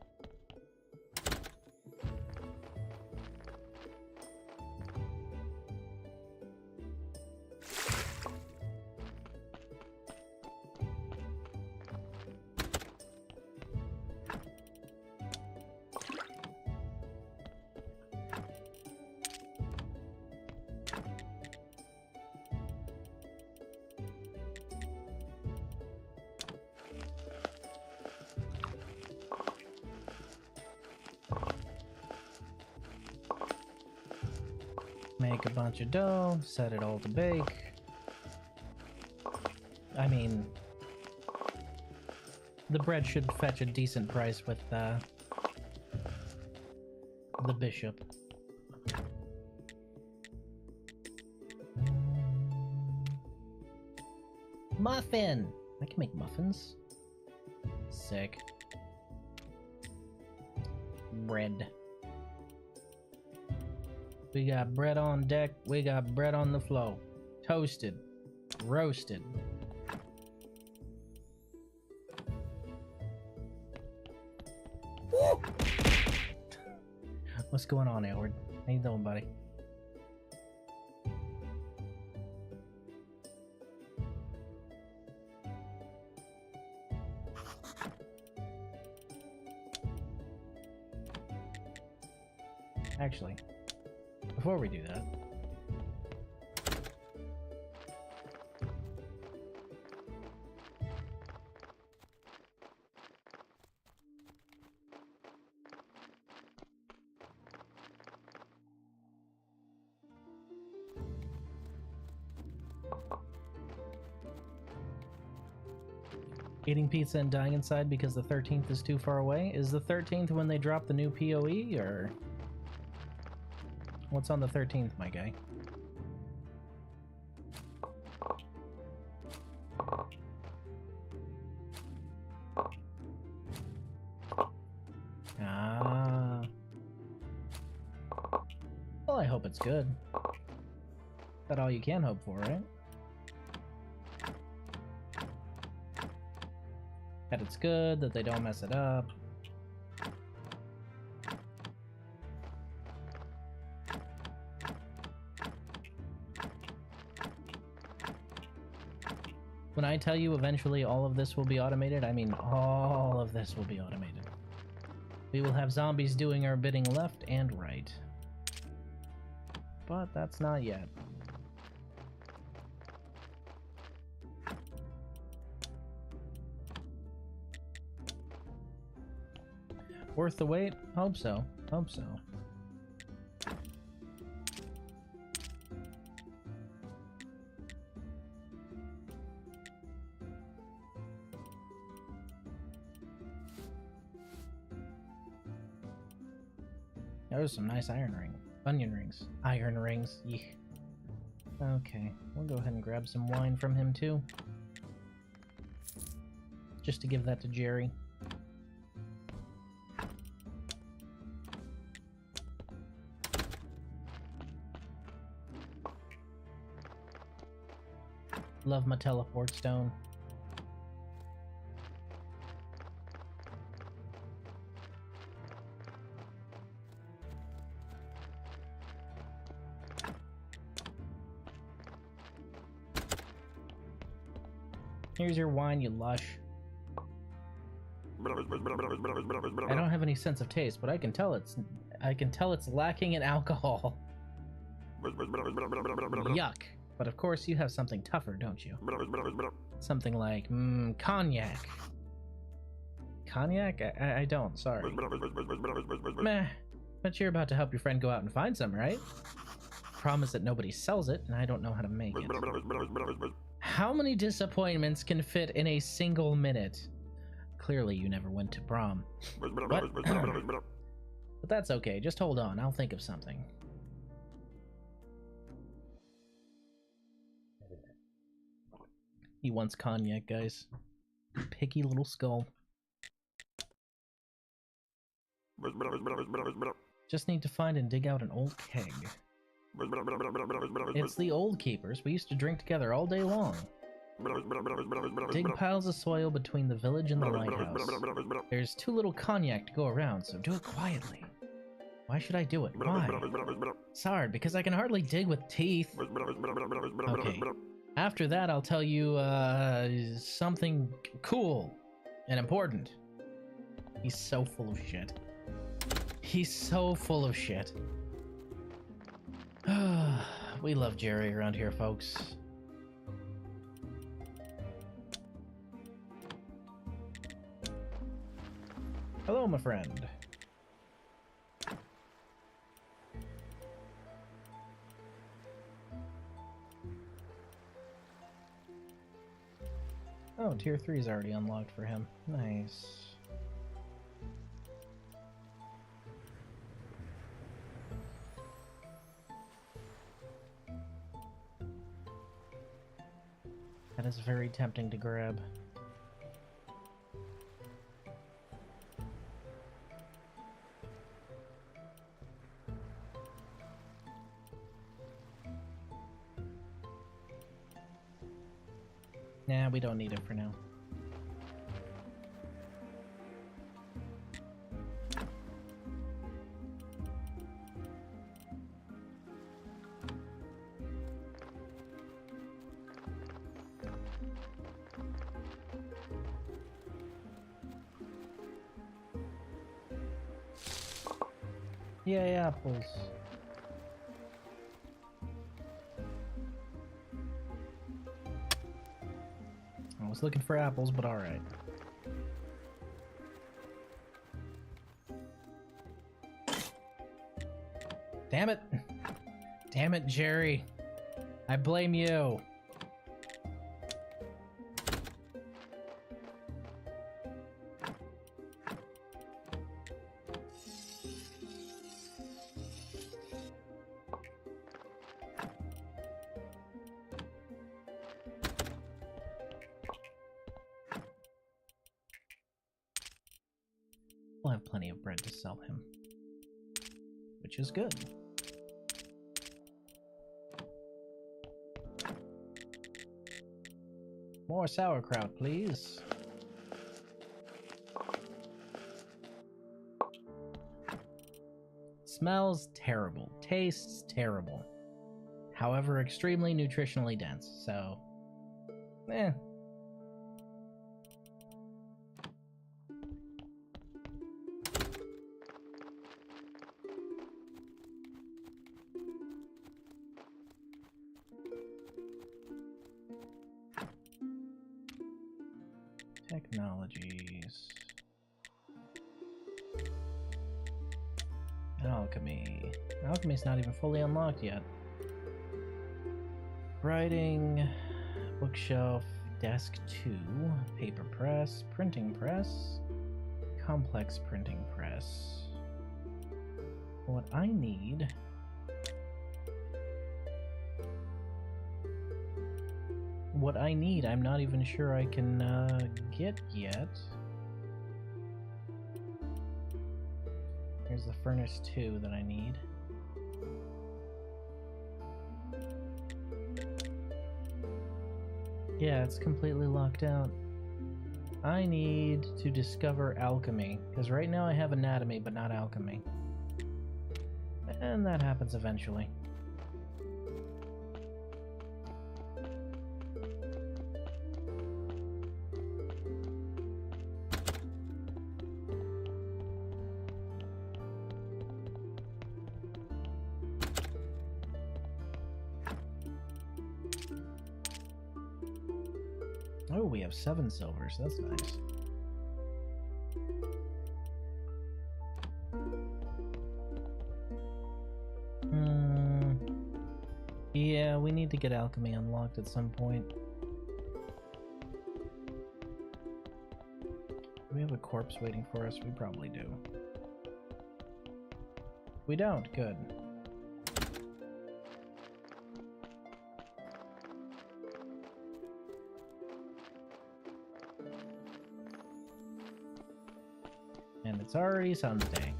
Make a bunch of dough, set it all to bake. I mean, the bread should fetch a decent price with the bishop. Muffin! I can make muffins. Sick. Bread. We got bread on deck, we got bread on the floor. Toasted. Roasted. Woo! What's going on, Edward? How you doing, buddy? Actually, before we do that, eating pizza and dying inside because the 13th is too far away? Is the 13th when they drop the new PoE, or what's on the 13th, my guy? Ah. Well, I hope it's good. That's all you can hope for, right? That it's good, that they don't mess it up. When I tell you eventually all of this will be automated, I mean all of this will be automated. We will have zombies doing our bidding left and right. But that's not yet. Worth the wait? Hope so. Hope so. Those are some nice onion rings. Iron rings. Yeah. Okay, we'll go ahead and grab some wine from him too. Just to give that to Jerry. Love my teleport stone. Here's your wine, you lush. I don't have any sense of taste, but I can tell it's lacking in alcohol. Yuck. But of course you have something tougher, don't you? Something like, cognac. Cognac? I don't, sorry. Meh. But you're about to help your friend go out and find some, right? Problem is that nobody sells it, and I don't know how to make it. How many disappointments can fit in a single minute? Clearly you never went to prom. What? But that's okay, just hold on, I'll think of something. He wants cognac, guys. Picky little skull. Just need to find and dig out an old keg. It's the Old Keepers. We used to drink together all day long. Dig piles of soil between the village and the lighthouse. There's too little cognac to go around, so do it quietly. Why should I do it? Why? It's hard, because I can hardly dig with teeth. Okay. After that, I'll tell you, something cool and important. He's so full of shit. He's so full of shit. We love Jerry around here, folks. Hello, my friend. Oh, tier 3 is already unlocked for him. Nice. That is very tempting to grab. Nah, we don't need it for now. Yay, apples. I was looking for apples, but alright. Damn it! Damn it, Jerry. I blame you. We'll have plenty of bread to sell him, which is good. More sauerkraut, please. Smells terrible. Tastes terrible. However, extremely nutritionally dense, so... eh. Technologies. Alchemy. Alchemy's not even fully unlocked yet. Writing, bookshelf, desk 2, paper press, printing press, complex printing press. What I need... I'm not even sure I can get yet. Here's the furnace 2 that I need. Yeah, it's completely locked out. I need to discover alchemy, because right now I have anatomy, but not alchemy. And that happens eventually. Oh, we have 7 silvers. That's nice. Yeah, we need to get alchemy unlocked at some point. Do we have a corpse waiting for us? We probably do. We don't. Good. And it's already Sunday.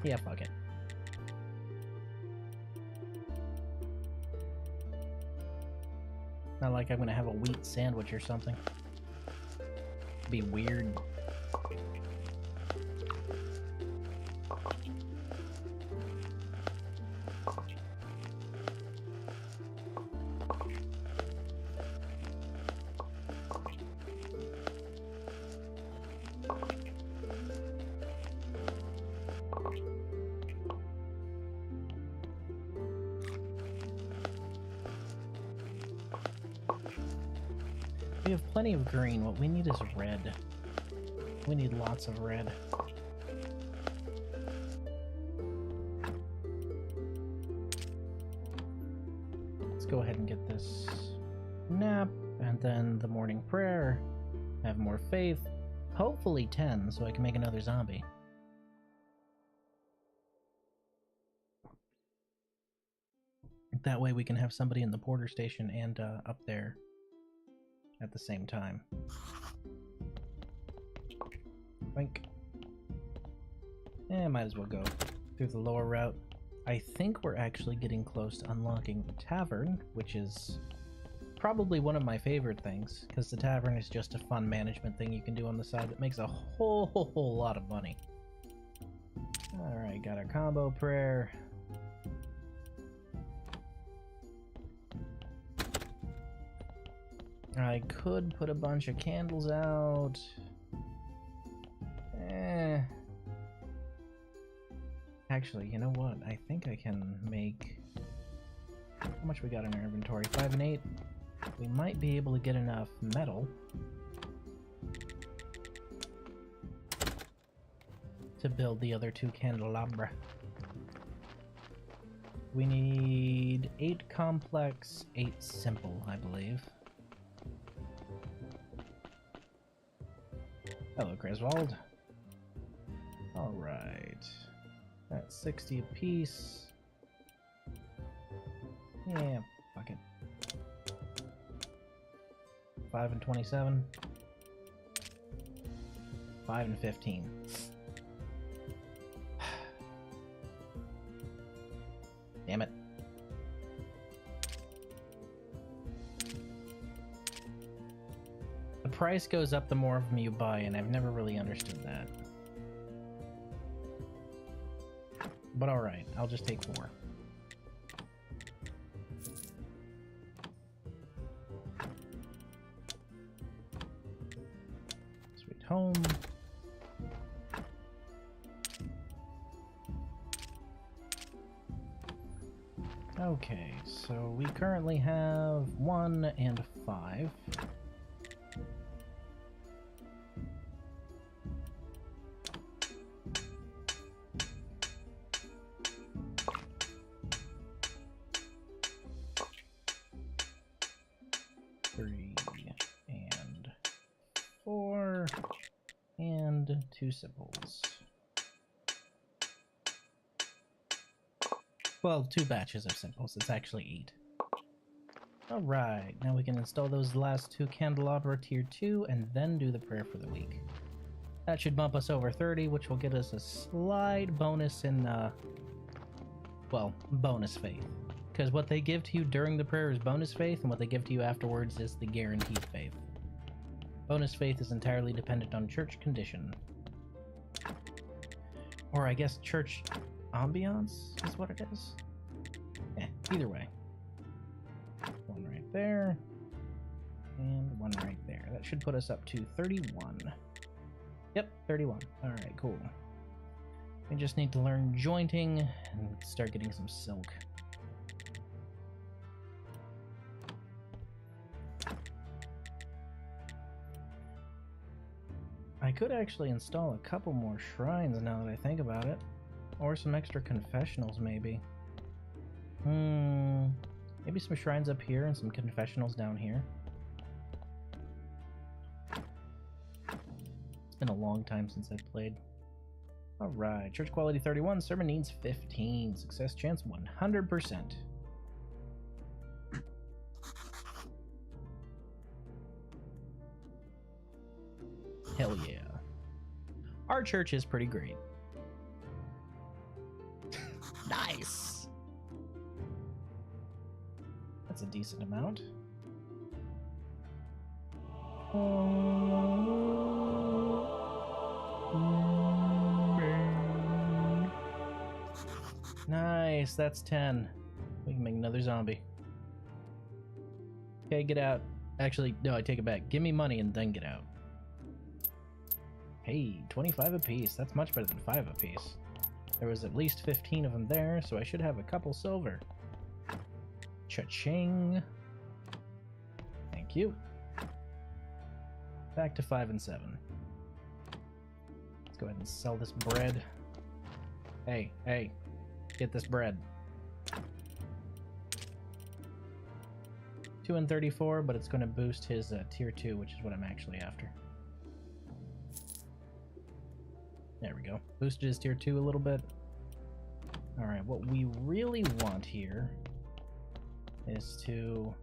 Yeah, fuck it. Not like I'm gonna have a wheat sandwich or something. Be weird. We have plenty of green. What we need is red. We need lots of red. Let's go ahead and get this nap, and then the morning prayer. Have more faith. Hopefully 10, so I can make another zombie. That way we can have somebody in the porter station and up there at the same time. Think. Might as well go through the lower route. I think we're actually getting close to unlocking the tavern, which is probably one of my favorite things, because the tavern is just a fun management thing you can do on the side that makes a whole lot of money. Alright, got our combo prayer. I could put a bunch of candles out. Actually, you know what? I think I can make... How much we got in our inventory? 5 and 8. We might be able to get enough metal to build the other 2 candelabra. We need 8 complex, 8 simple, I believe. Hello, Griswold. Alright. That's 60 apiece. Yeah, fuck it. 5 and 27. 5 and 15. Damn it. The price goes up the more of them you buy, and I've never really understood that. But alright, I'll just take 4. Sweet home. Okay, so we currently have 1 and 5. And 4 and 2 simples. Well, 2 batches of simples. It's actually 8. Alright, now we can install those last 2 candelabra tier 2 and then do the prayer for the week. That should bump us over 30, which will get us a slight bonus in, well, bonus faith. Because what they give to you during the prayer is bonus faith, and what they give to you afterwards is the guaranteed faith. Bonus faith is entirely dependent on church condition. Or I guess church ambiance is what it is. Either way. One right there. And one right there. That should put us up to 31. Yep, 31. Alright, cool. We just need to learn jointing and start getting some silk. I could actually install a couple more shrines now that I think about it. Or some extra confessionals, maybe. Maybe some shrines up here and some confessionals down here. It's been a long time since I've played. Alright, church quality 31, sermon needs 15, success chance 100%. Hell yeah. Our church is pretty great. Nice! That's a decent amount. Nice, that's 10. We can make another zombie. Okay, get out. Actually, no, I take it back. Give me money and then get out. Hey, 25 apiece. That's much better than 5 apiece. There was at least 15 of them there, so I should have a couple silver. Cha-ching. Thank you. Back to 5 and 7. Let's go ahead and sell this bread. Hey, get this bread. 2 and 34, but it's going to boost his tier 2, which is what I'm actually after. There we go. Boosted his tier 2 a little bit. Alright, what we really want here is to...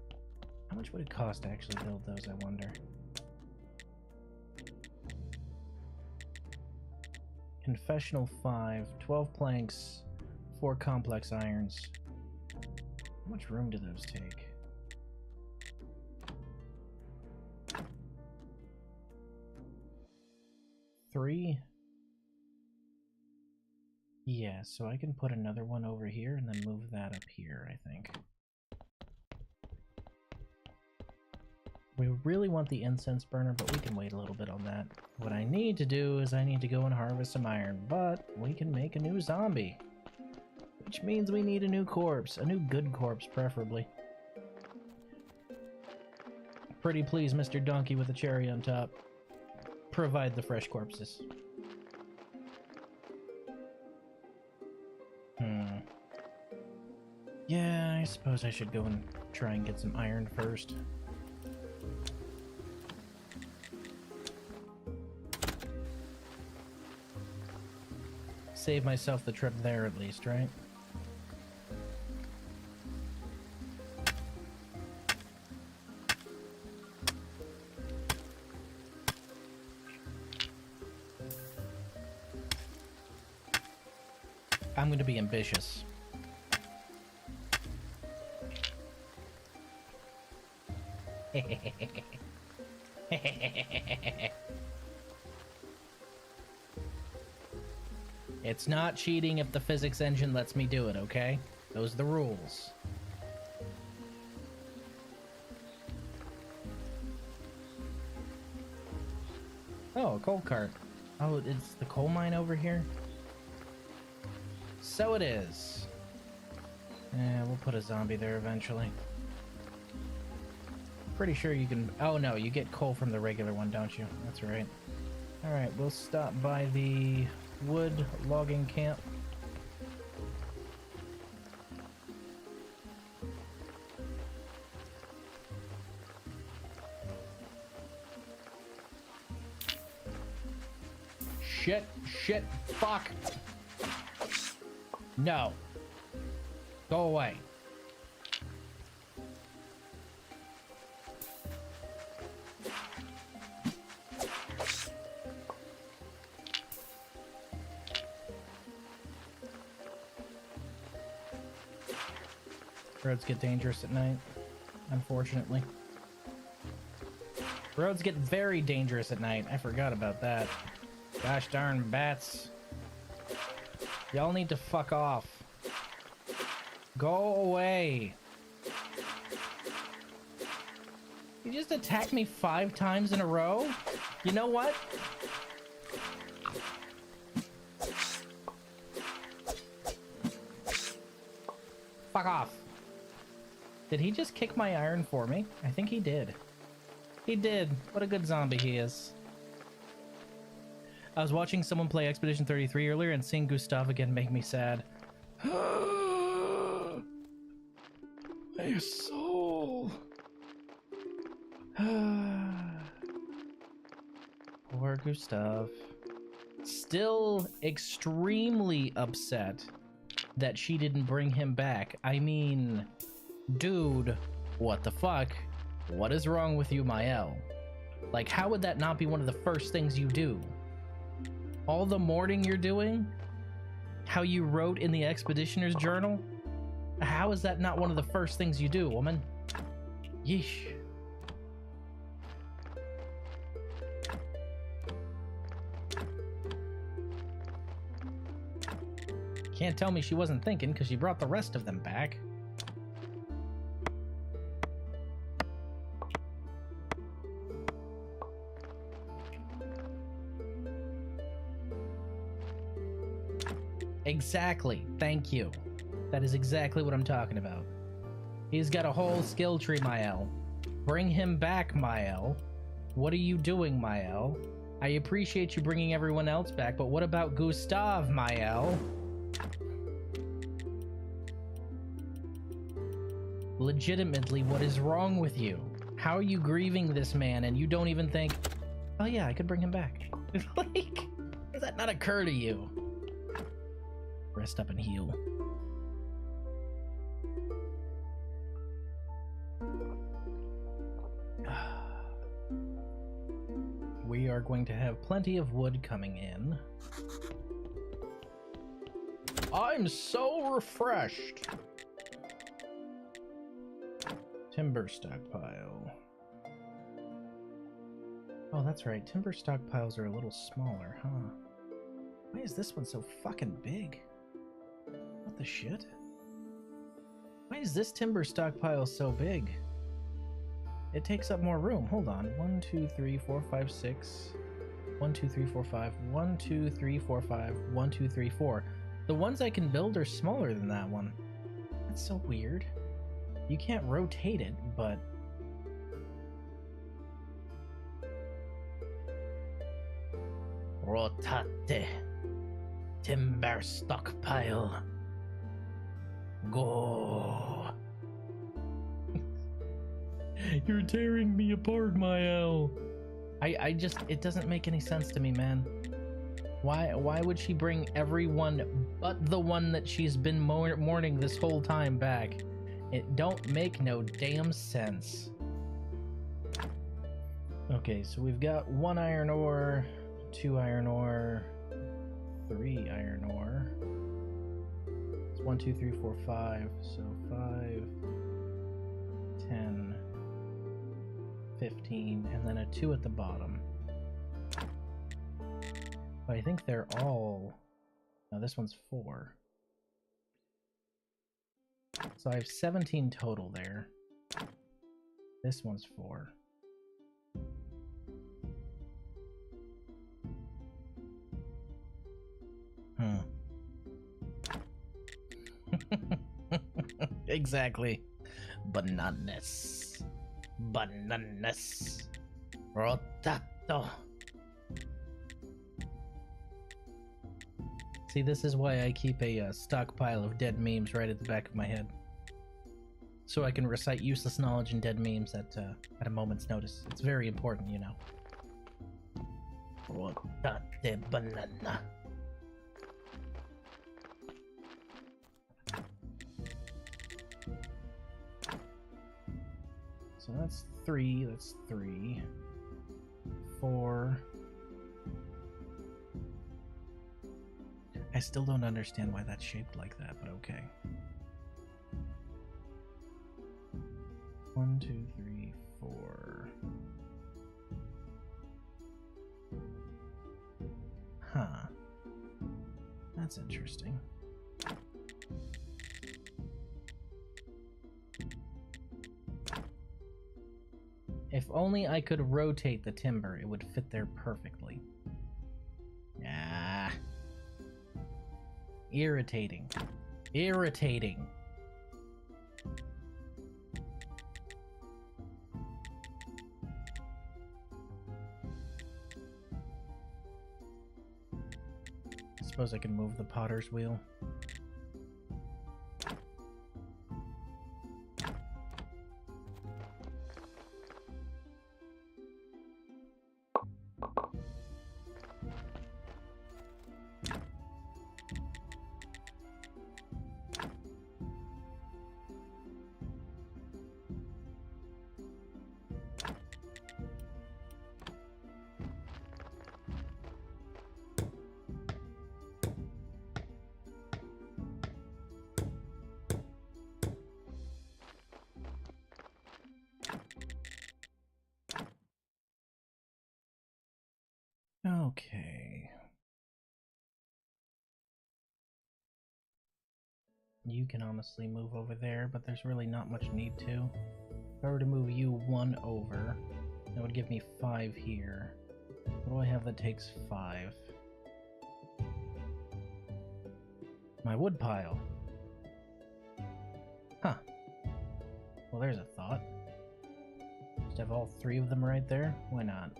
How much would it cost to actually build those, I wonder? Confessional 5, 12 planks, 4 complex irons. How much room do those take? Three? Yeah, so I can put another one over here and then move that up here, I think. We really want the incense burner, but we can wait a little bit on that. What I need to do is I need to go and harvest some iron, but we can make a new zombie. Which means we need a new corpse. A new good corpse, preferably. Pretty please, Mr. Donkey with a cherry on top. Provide the fresh corpses. Yeah, I suppose I should go and try and get some iron first. Save myself the trip there at least, right? I'm going to be ambitious. It's not cheating if the physics engine lets me do it, okay? Those are the rules. Oh, a coal cart. Oh, it's the coal mine over here? So it is. Yeah, we'll put a zombie there eventually. Pretty sure you can... Oh no, you get coal from the regular one, don't you? That's right. Alright, we'll stop by the wood logging camp. Shit, fuck! No. Go away. Roads get dangerous at night, unfortunately. Roads get very dangerous at night. I forgot about that. Gosh darn bats. Y'all need to fuck off. Go away. You just attacked me 5 times in a row? You know what? Fuck off. Did he just kick my iron for me? I think he did. He did. What a good zombie he is. I was watching someone play Expedition 33 earlier, and seeing Gustav again make me sad. My soul. Poor Gustav. Still extremely upset that she didn't bring him back. I mean, dude, what the fuck? What is wrong with you, Mael? Like, how would that not be one of the first things you do? All the mourning you're doing? How you wrote in the Expeditioner's Journal? How is that not one of the first things you do, woman? Yeesh. Can't tell me she wasn't thinking, because she brought the rest of them back. Exactly. Thank you. That is exactly what I'm talking about. He's got a whole skill tree, Mael. Bring him back, Mael. What are you doing, Mael? I appreciate you bringing everyone else back, but what about Gustav, Mael? Legitimately, what is wrong with you? How are you grieving this man and you don't even think, oh yeah, I could bring him back? Like, does that not occur to you? Rest up and heal. We are going to have plenty of wood coming in. I'm so refreshed. Timber stockpile. Oh, that's right. Timber stockpiles are a little smaller, huh? Why is this one so fucking big? What the shit? Why is this timber stockpile so big? It takes up more room. Hold on. 1, 2, 3, 4, 5, 6. 1, 2, 3, 4, 5. 1, 2, 3, 4, 5. 1, 2, 3, 4. The ones I can build are smaller than that one. That's so weird. You can't rotate it, but... Rotate. Timber stockpile. Go. You're tearing me apart, Mael. I just, it doesn't make any sense to me, man. Why would she bring everyone but the one that she's been mourning this whole time back? It don't make no damn sense. Okay, so we've got 1 iron ore, 2 iron ore, 3 iron ore. It's 1, 2, 3, 4, 5. So 5, 10, 15, and then a 2 at the bottom. But I think they're all... No, this one's 4. So I have 17 total there. This one's 4. Exactly. Bananas. Bananas. Rotato. See, this is why I keep a stockpile of dead memes right at the back of my head. So I can recite useless knowledge and dead memes at a moment's notice. It's very important, you know. Rotate banana. So that's 3, that's 3. 4. I still don't understand why that's shaped like that, but okay. 1, 2, 3, 4. Huh. That's interesting. If only I could rotate the timber, it would fit there perfectly. Ah. Irritating. Irritating. I suppose I can move the potter's wheel. Okay. You can honestly move over there, but there's really not much need to. If I were to move you 1 over, that would give me 5 here. What do I have that takes 5? My wood pile. Huh. Well, there's a thought. Just have all 3 of them right there? Why not?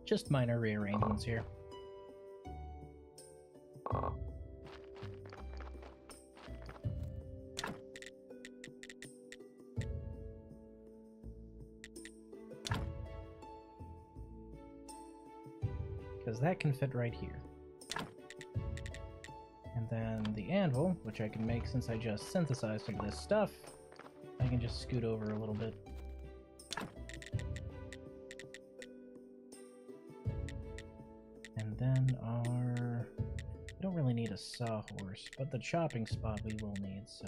Just minor rearrangements here. Because that can fit right here. And then the anvil, which I can make since I just synthesized some of this stuff, I can just scoot over a little bit. And then our... I don't really need a sawhorse, but the chopping spot we will need, so...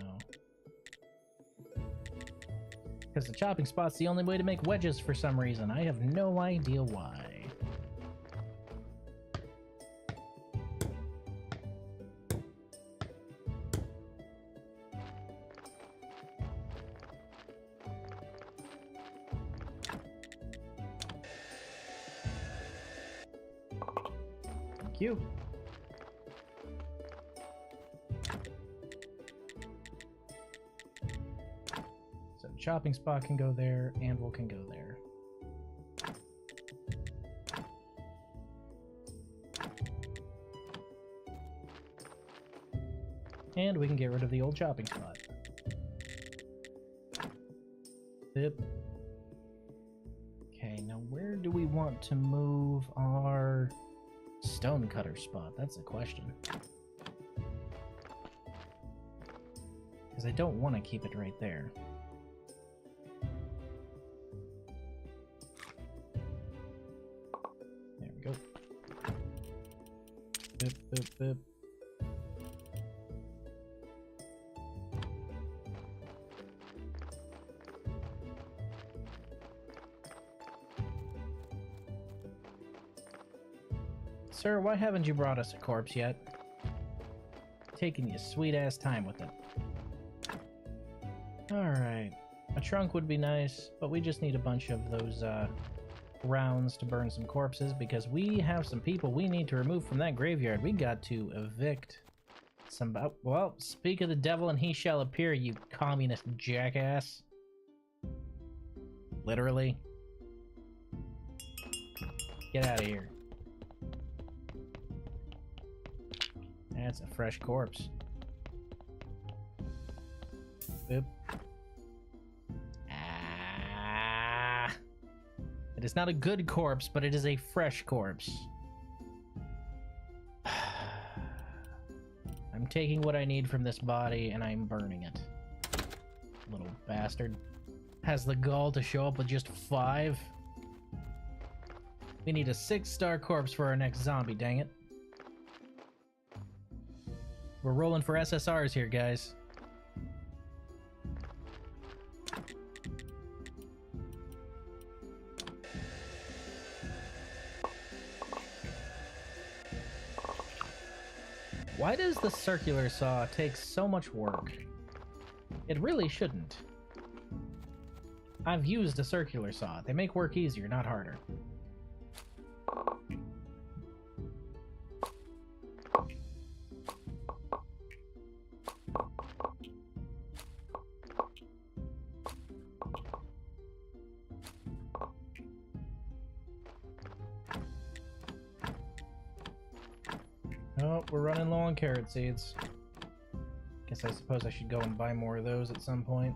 Because the chopping spot's the only way to make wedges for some reason. I have no idea why. Thank you. So chopping spot can go there, anvil can go there. And we can get rid of the old chopping spot. Yep. Okay, now where do we want to move our stone cutter spot? That's the question. Because I don't want to keep it right there. There we go. Boop, boop, boop. Sir, why haven't you brought us a corpse yet? Taking your sweet-ass time with it. Alright. A trunk would be nice, but we just need a bunch of those, rounds to burn some corpses, because we have some people we need to remove from that graveyard. We got to evict some... well, speak of the devil and he shall appear, you communist jackass. Literally. Get out of here. That's a fresh corpse. Boop. Ah. It is not a good corpse, but it is a fresh corpse. I'm taking what I need from this body and I'm burning it. Little bastard. Has the gall to show up with just 5. We need a 6-star corpse for our next zombie, dang it. We're rolling for SSRs here, guys. Why does the circular saw take so much work? It really shouldn't. I've used a circular saw. They make work easier, not harder. Oh, we're running low on carrot seeds. Guess I suppose I should go and buy more of those at some point.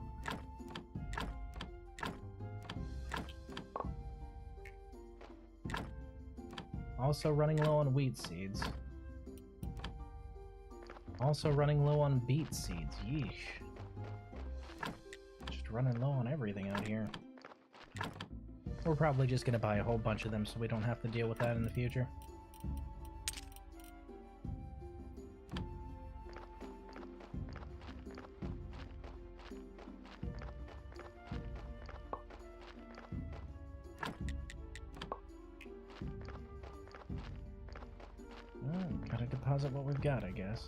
Also running low on wheat seeds. Also running low on beet seeds. Yeesh. Just running low on everything out here. We're probably just gonna buy a whole bunch of them so we don't have to deal with that in the future. Gotta deposit what we've got, I guess.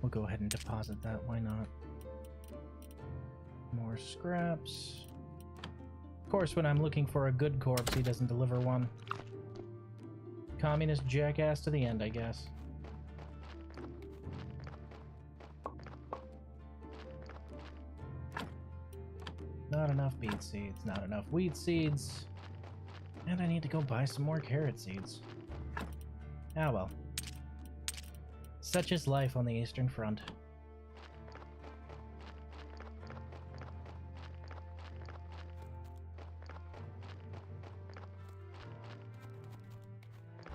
We'll go ahead and deposit that, why not? More scraps. Of course, when I'm looking for a good corpse, he doesn't deliver one. Communist jackass to the end, I guess. Not enough beet seeds, not enough wheat seeds. And I need to go buy some more carrot seeds. Ah well. Such is life on the Eastern Front.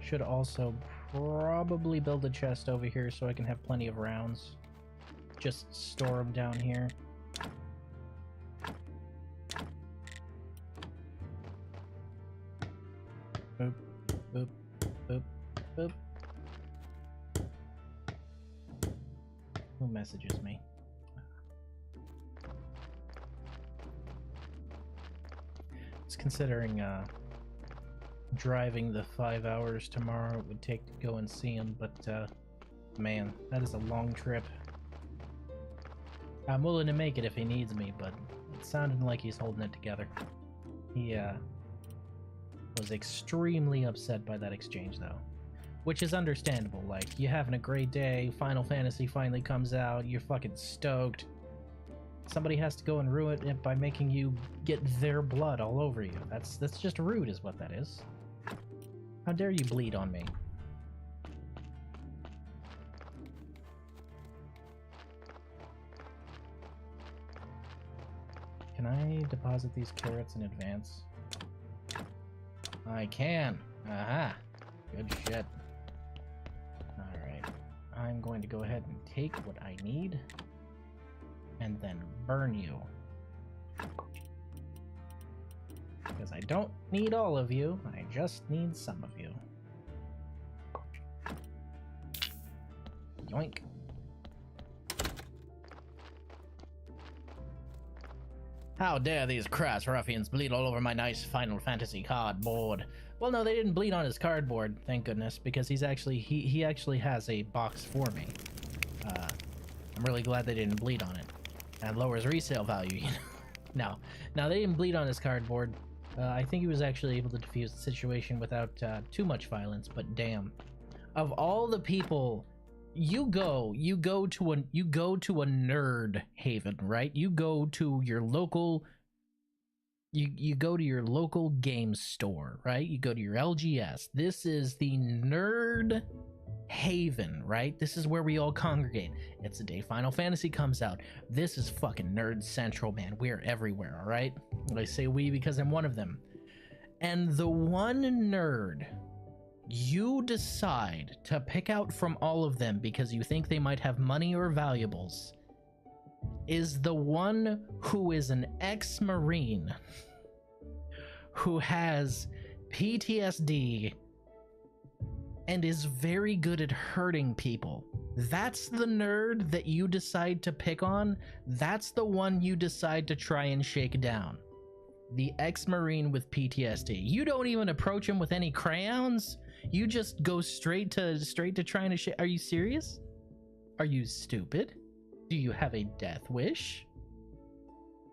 Should also probably build a chest over here so I can have plenty of rounds. Just store them down here. Boop, boop, boop, boop. Who messages me? It's considering driving the 5 hours tomorrow it would take to go and see him, but man, that is a long trip. I'm willing to make it if he needs me, but it sounded like he's holding it together. He was extremely upset by that exchange though, which is understandable. Like, you're having a great day, Final Fantasy finally comes out, you're fucking stoked. Somebody has to go and ruin it by making you get their blood all over you. That's just rude is what that is. How dare you bleed on me? Can I deposit these carrots in advance? I can. Aha. Good shit. Alright. I'm going to go ahead and take what I need and then burn you. Because I don't need all of you, I just need some of you. Yoink. How dare these crass ruffians bleed all over my nice Final Fantasy cardboard. Well, no, they didn't bleed on his cardboard, thank goodness, because he actually has a box for me. I'm really glad they didn't bleed on it. That lowers resale value, you know. No, they didn't bleed on his cardboard. I think he was actually able to defuse the situation without too much violence, but damn. Of all the people, you go to a nerd haven, right? You go to your local You go to your local game store, right? You go to your LGS. This is the nerd haven, right? This is where we all congregate. It's the day Final Fantasy comes out. This is fucking nerd central, man. We're everywhere, all right? I say we because I'm one of them. And the one nerd you decide to pick out from all of them because you think they might have money or valuables is the one who is an ex-Marine who has PTSD and is very good at hurting people. That's the nerd that you decide to pick on. That's the one you decide to try and shake down. The ex-Marine with PTSD. You don't even approach him with any crayons. You just go straight to trying to shake. Are you serious? Are you stupid? Do you have a death wish?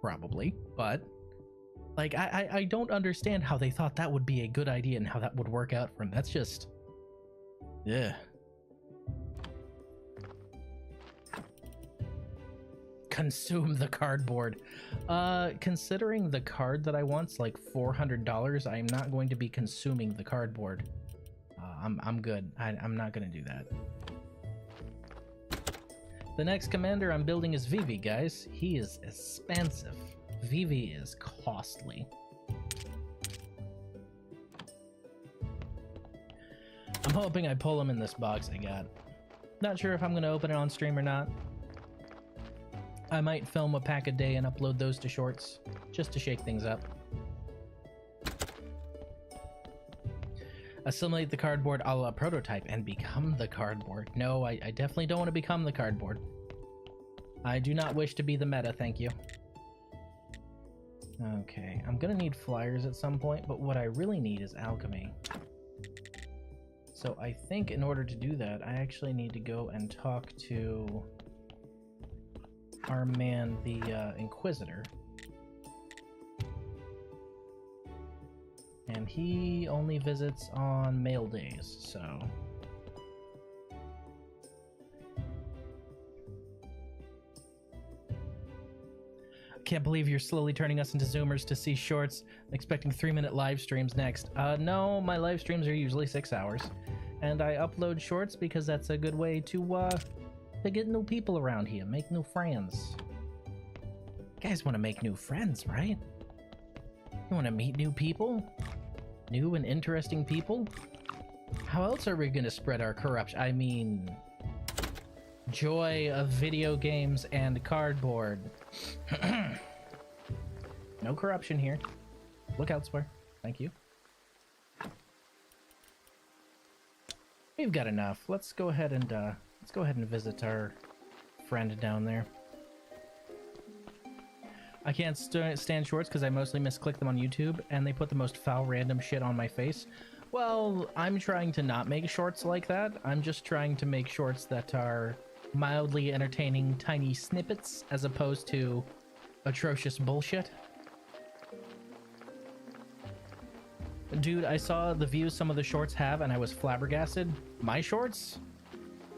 Probably, but like I don't understand how they thought that would be a good idea and how that would work out for him. That's just, yeah. Consume the cardboard. Considering the card that I want's like $400, I'm not going to be consuming the cardboard. I'm good. I'm not gonna do that. The next commander I'm building is Vivi, guys. He is expensive. Vivi is costly. I'm hoping I pull him in this box I got. Not sure if I'm gonna open it on stream or not. I might film a pack a day and upload those to shorts, just to shake things up. Assimilate the cardboard a la prototype and become the cardboard. No, I definitely don't want to become the cardboard. I do not wish to be the meta, thank you. Okay, I'm gonna need flyers at some point, but what I really need is alchemy. So I think in order to do that, I actually need to go and talk to our man, the Inquisitor. And he only visits on mail days, so... Can't believe you're slowly turning us into Zoomers to see shorts. I'm expecting 3-minute live streams next. No, my live streams are usually 6 hours. And I upload shorts because that's a good way to get new people around here, make new friends. You guys want to make new friends, right? You want to meet new people? New and interesting people? How else are we going to spread our corruption? I mean, joy of video games and cardboard. No corruption here. Look elsewhere. Thank you. We've got enough. Let's go ahead and visit our friend down there. I can't stand shorts because I mostly misclick them on YouTube, and they put the most foul random shit on my face. Well, I'm trying to not make shorts like that. I'm just trying to make shorts that are mildly entertaining tiny snippets as opposed to atrocious bullshit. Dude, I saw the views some of the shorts have and I was flabbergasted. My shorts?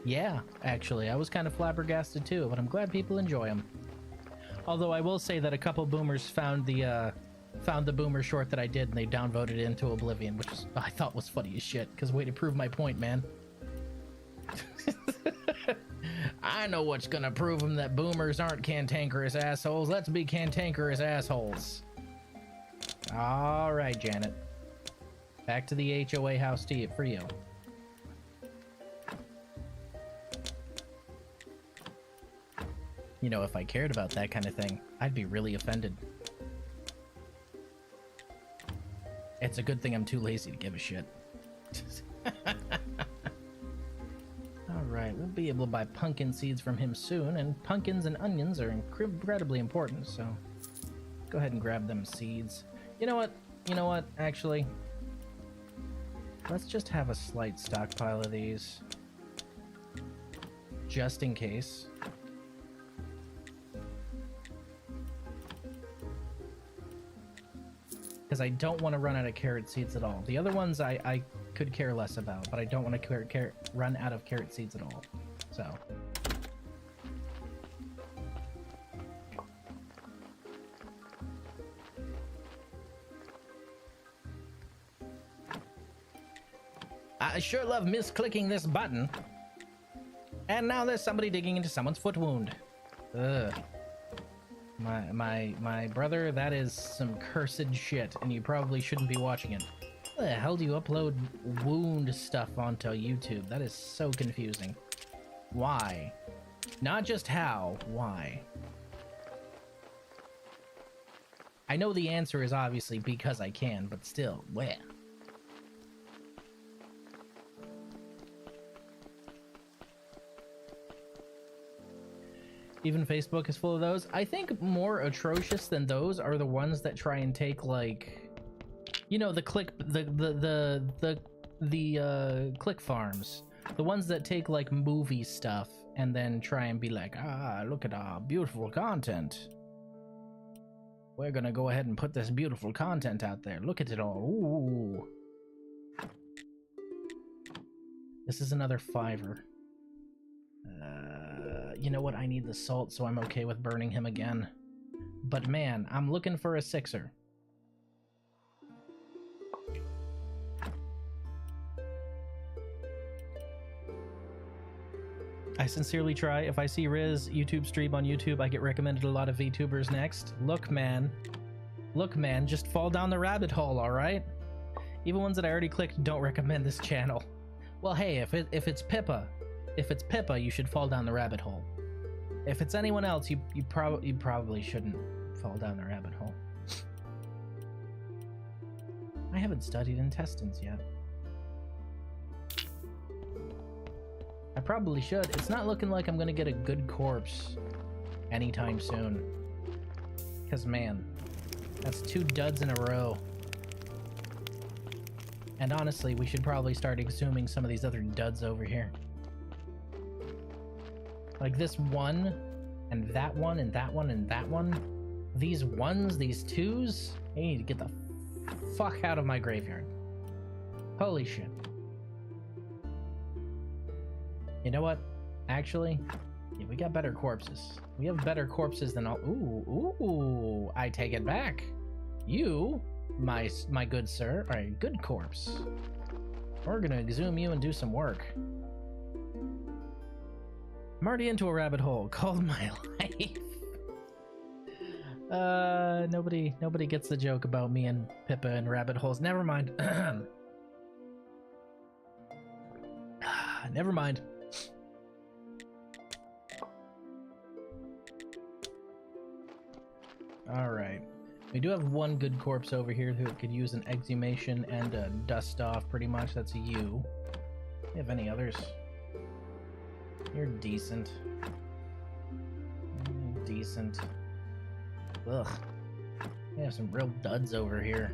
Yeah, actually, I was kind of flabbergasted too, but I'm glad people enjoy them. Although I will say that a couple boomers found the boomer short that I did and they downvoted it into oblivion, which is, I thought was funny as shit, because way to prove my point, man. I know what's gonna prove them that boomers aren't cantankerous assholes. Let's be cantankerous assholes. Alright, Janet. Back to the HOA house to you, for you. You know, if I cared about that kind of thing, I'd be really offended. It's a good thing I'm too lazy to give a shit. Alright, we'll be able to buy pumpkin seeds from him soon, and pumpkins and onions are incredibly important, so go ahead and grab them seeds. You know what? Actually, let's just have a slight stockpile of these. Just in case. Because I don't want to run out of carrot seeds at all. The other ones I could care less about, but I don't want to run out of carrot seeds at all. So. I sure love misclicking this button. And now there's somebody digging into someone's foot wound. Ugh. My brother, that is some cursed shit, and you probably shouldn't be watching it. How the hell do you upload wound stuff onto YouTube? That is so confusing. Why? Not just how, why? I know the answer is obviously because I can, but still, where? Even Facebook is full of those. I think more atrocious than those are the ones that try and take, like, you know, the click farms, the ones that take like movie stuff and then try and be like, ah, look at our beautiful content. We're gonna go ahead and put this beautiful content out there. Look at it all. Ooh. This is another $5. You know what? I need the salt, so I'm okay with burning him again. But man, I'm looking for a $6. I sincerely try. If I see Riz YouTube stream on YouTube, I get recommended a lot of VTubers next. Look, man. Look, man, just fall down the rabbit hole, alright? Even ones that I already clicked don't recommend this channel. Well, hey, if it's Pippa, you should fall down the rabbit hole. If it's anyone else, you probably shouldn't fall down the rabbit hole. I haven't studied intestines yet. I probably should. It's not looking like I'm gonna get a good corpse anytime soon. Because, man, that's 2 duds in a row. And honestly, we should probably start exhuming some of these other duds over here. Like this one, and that one, and that one, and that one. These ones, these 2s, they need to get the fuck out of my graveyard. Holy shit. You know what? Actually, yeah, we got better corpses. We have better corpses than all. Ooh, I take it back. You, my good sir, are a good corpse. We're gonna exhume you and do some work. I'm already into a rabbit hole called my life. Nobody gets the joke about me and Pippa and rabbit holes. Never mind. Never mind. Alright. We do have one good corpse over here who could use an exhumation and a dust off, pretty much. That's you. Do you have any others? You're decent. Decent. Ugh. We have some real duds over here.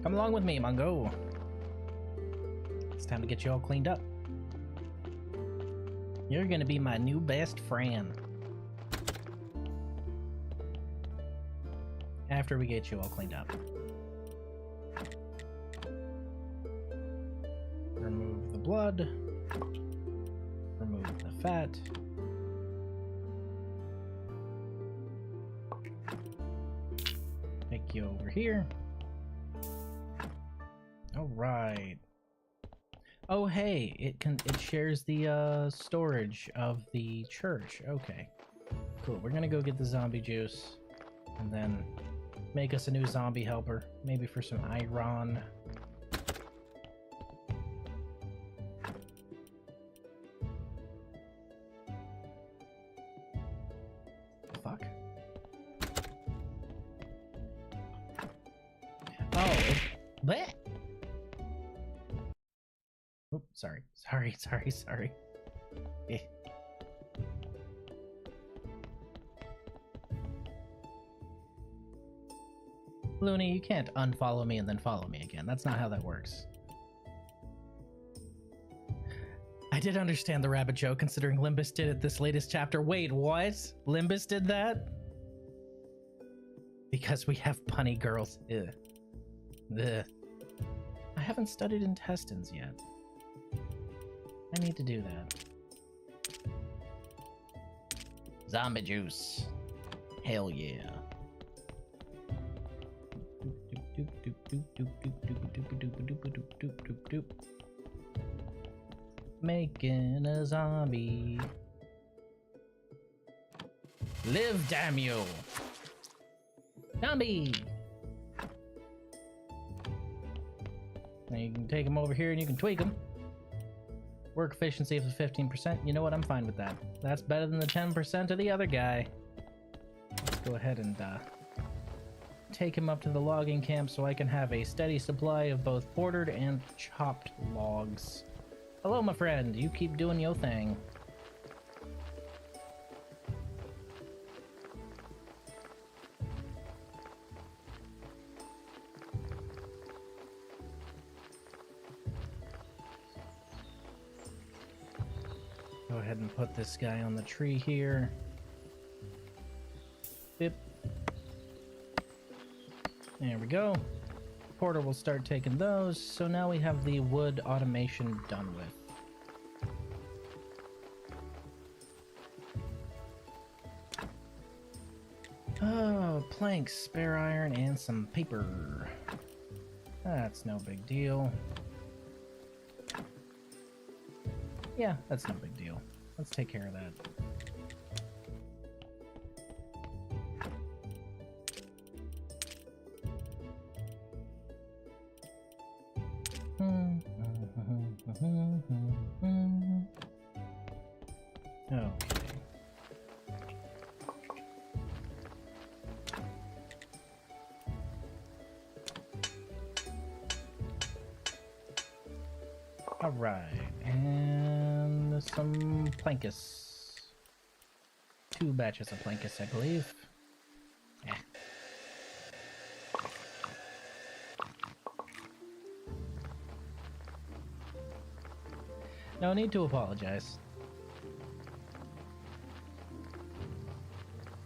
Come along with me, Mungo. It's time to get you all cleaned up. You're gonna be my new best friend. After we get you all cleaned up. Remove the blood. Remove the fat. Take you over here. All right. Oh, hey, it shares the storage of the church. Okay, cool. We're gonna go get the zombie juice and then make us a new zombie helper, maybe for some iron. Fuck. Oh, bleh. Oops, sorry. Eh. Looney, you can't unfollow me and then follow me again. That's not how that works. I did understand the rabbit joke, considering Limbus did it this latest chapter. Wait, what? Limbus did that? Because we have punny girls. Ugh. Ugh. I haven't studied intestines yet. I need to do that. Zombie juice. Hell yeah. Making a zombie. Live, damn you! Zombie! Now you can take them over here and you can tweak them. Work efficiency of 15%. You know what? I'm fine with that. That's better than the 10% of the other guy. Let's go ahead and take him up to the logging camp so I can have a steady supply of both quartered and chopped logs. Hello, my friend. You keep doing your thing. Go ahead and put this guy on the tree here. Bip. There we go. Porter will start taking those, so now we have the wood automation done with. Oh, planks, spare iron, and some paper. That's no big deal. Yeah, that's no big deal. Let's take care of that. Okay. All right, and some plankus. 2 batches of plankus, I believe. Yeah. No need to apologize.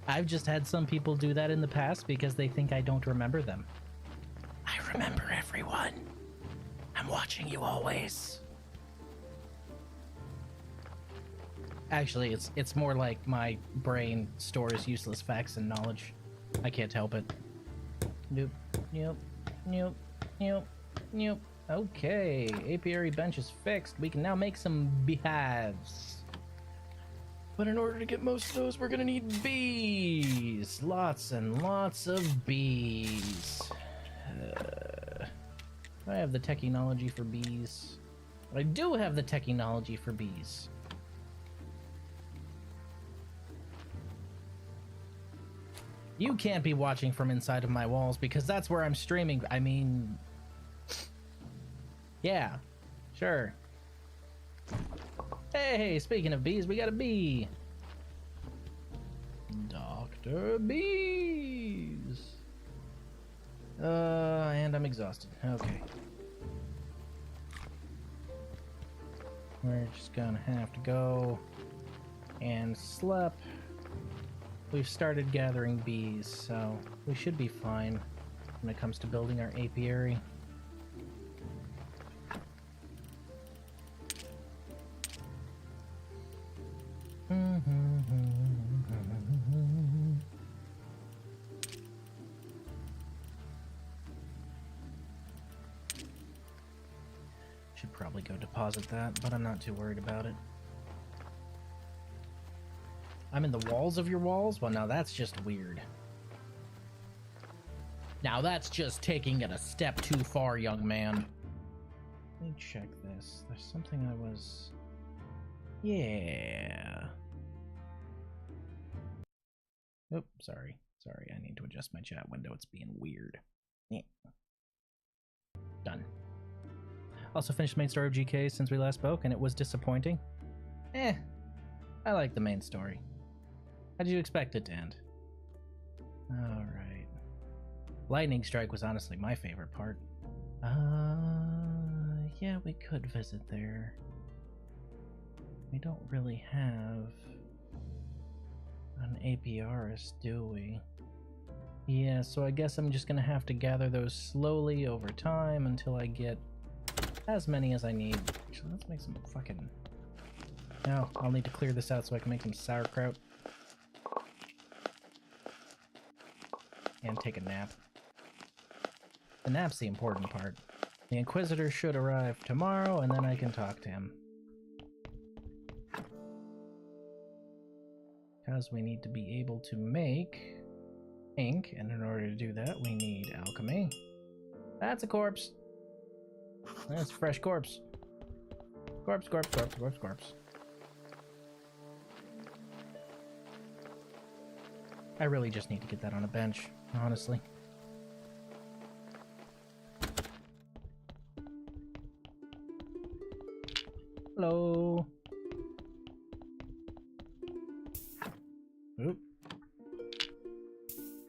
I've just had some people do that in the past because they think I don't remember them. I remember everyone. I'm watching you always. Actually, it's more like my brain stores useless facts and knowledge. I can't help it. Nope, nope, nope, nope, nope. Okay, apiary bench is fixed. We can now make some beehives. But in order to get most of those, we're gonna need bees. Lots and lots of bees. I have the technology for bees. I do have the technology for bees. You can't be watching from inside of my walls because that's where I'm streaming. I mean, yeah, sure. Hey, speaking of bees, we got a bee. Dr. Bees. And I'm exhausted. Okay. We're just gonna have to go and sleep. We've started gathering bees, so we should be fine when it comes to building our apiary. Should probably go deposit that, but I'm not too worried about it. I'm in the walls of your walls? Well, now that's just weird. Now that's just taking it a step too far, young man. Let me check this. There's something I was... Yeah. Oop, sorry. Sorry, I need to adjust my chat window. It's being weird. Yeah. Done. Also finished the main story of GK since we last spoke, and it was disappointing. I like the main story. How did you expect it to end? Alright. Lightning Strike was honestly my favorite part. Yeah, we could visit there. We don't really have an apiarist, do we? Yeah, so I guess I'm just gonna have to gather those slowly over time until I get as many as I need. Actually, let's make some fucking... No, I'll need to clear this out so I can make some sauerkraut. And take a nap. The nap's the important part. The Inquisitor should arrive tomorrow, and then I can talk to him. Because we need to be able to make ink, and in order to do that, we need alchemy. That's a corpse. That's a fresh corpse. Corpse, corpse, corpse, corpse, corpse. I really just need to get that on a bench, honestly. Hello. Oop.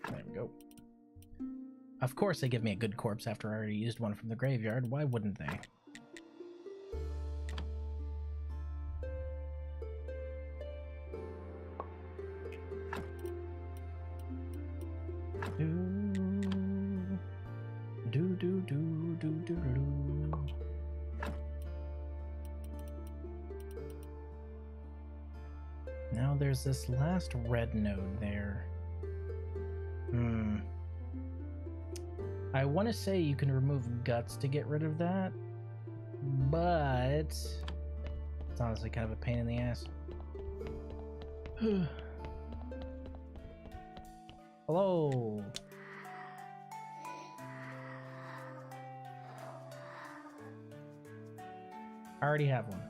There we go. Of course they give me a good corpse after I already used one from the graveyard. Why wouldn't they? Now there's this last red node there. I want to say you can remove guts to get rid of that, but it's honestly kind of a pain in the ass. Hello. I already have one.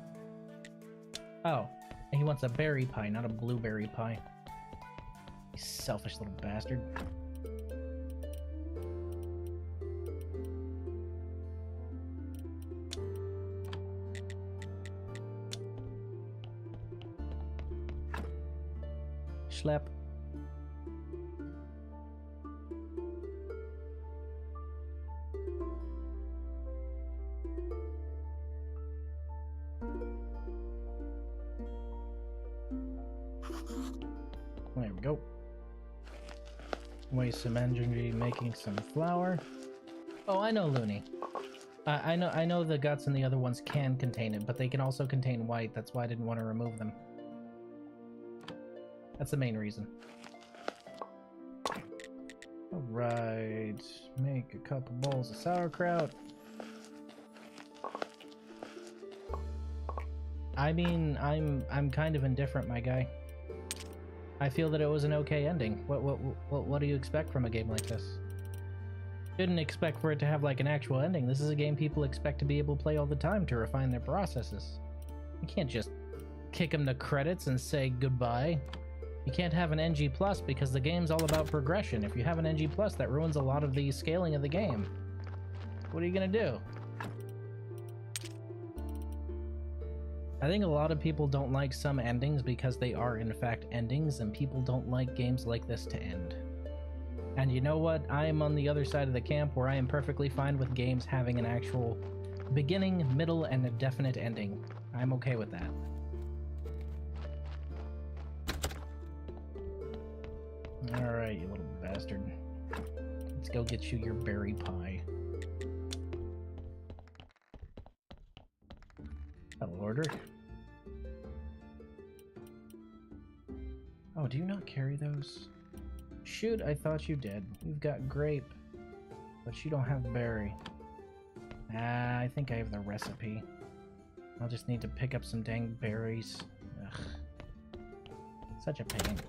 Oh, he wants a berry pie, not a blueberry pie. You selfish little bastard. Schlep. There we go. Waste some energy making some flour. Oh, I know, Looney. I know the guts and the other ones can contain it, but they can also contain white. That's why I didn't want to remove them. That's the main reason. Alright, make a couple bowls of sauerkraut. I mean, I'm kind of indifferent, my guy. I feel that it was an okay ending. What do you expect from a game like this? Didn't expect for it to have like an actual ending. This is a game people expect to be able to play all the time to refine their processes. You can't just kick them to credits and say goodbye. You can't have an NG plus because the game's all about progression. If you have an NG plus, that ruins a lot of the scaling of the game. What are you gonna do? I think a lot of people don't like some endings because they are in fact endings, and people don't like games like this to end. And you know what? I am on the other side of the camp where I am perfectly fine with games having an actual beginning, middle, and a definite ending. I'm okay with that. Alright, you little bastard. Let's go get you your berry pie. Hello, order. Oh, do you not carry those? Shoot, I thought you did. You've got grape, but you don't have berry. Ah, I think I have the recipe. I'll just need to pick up some dang berries. Ugh. Such a pain.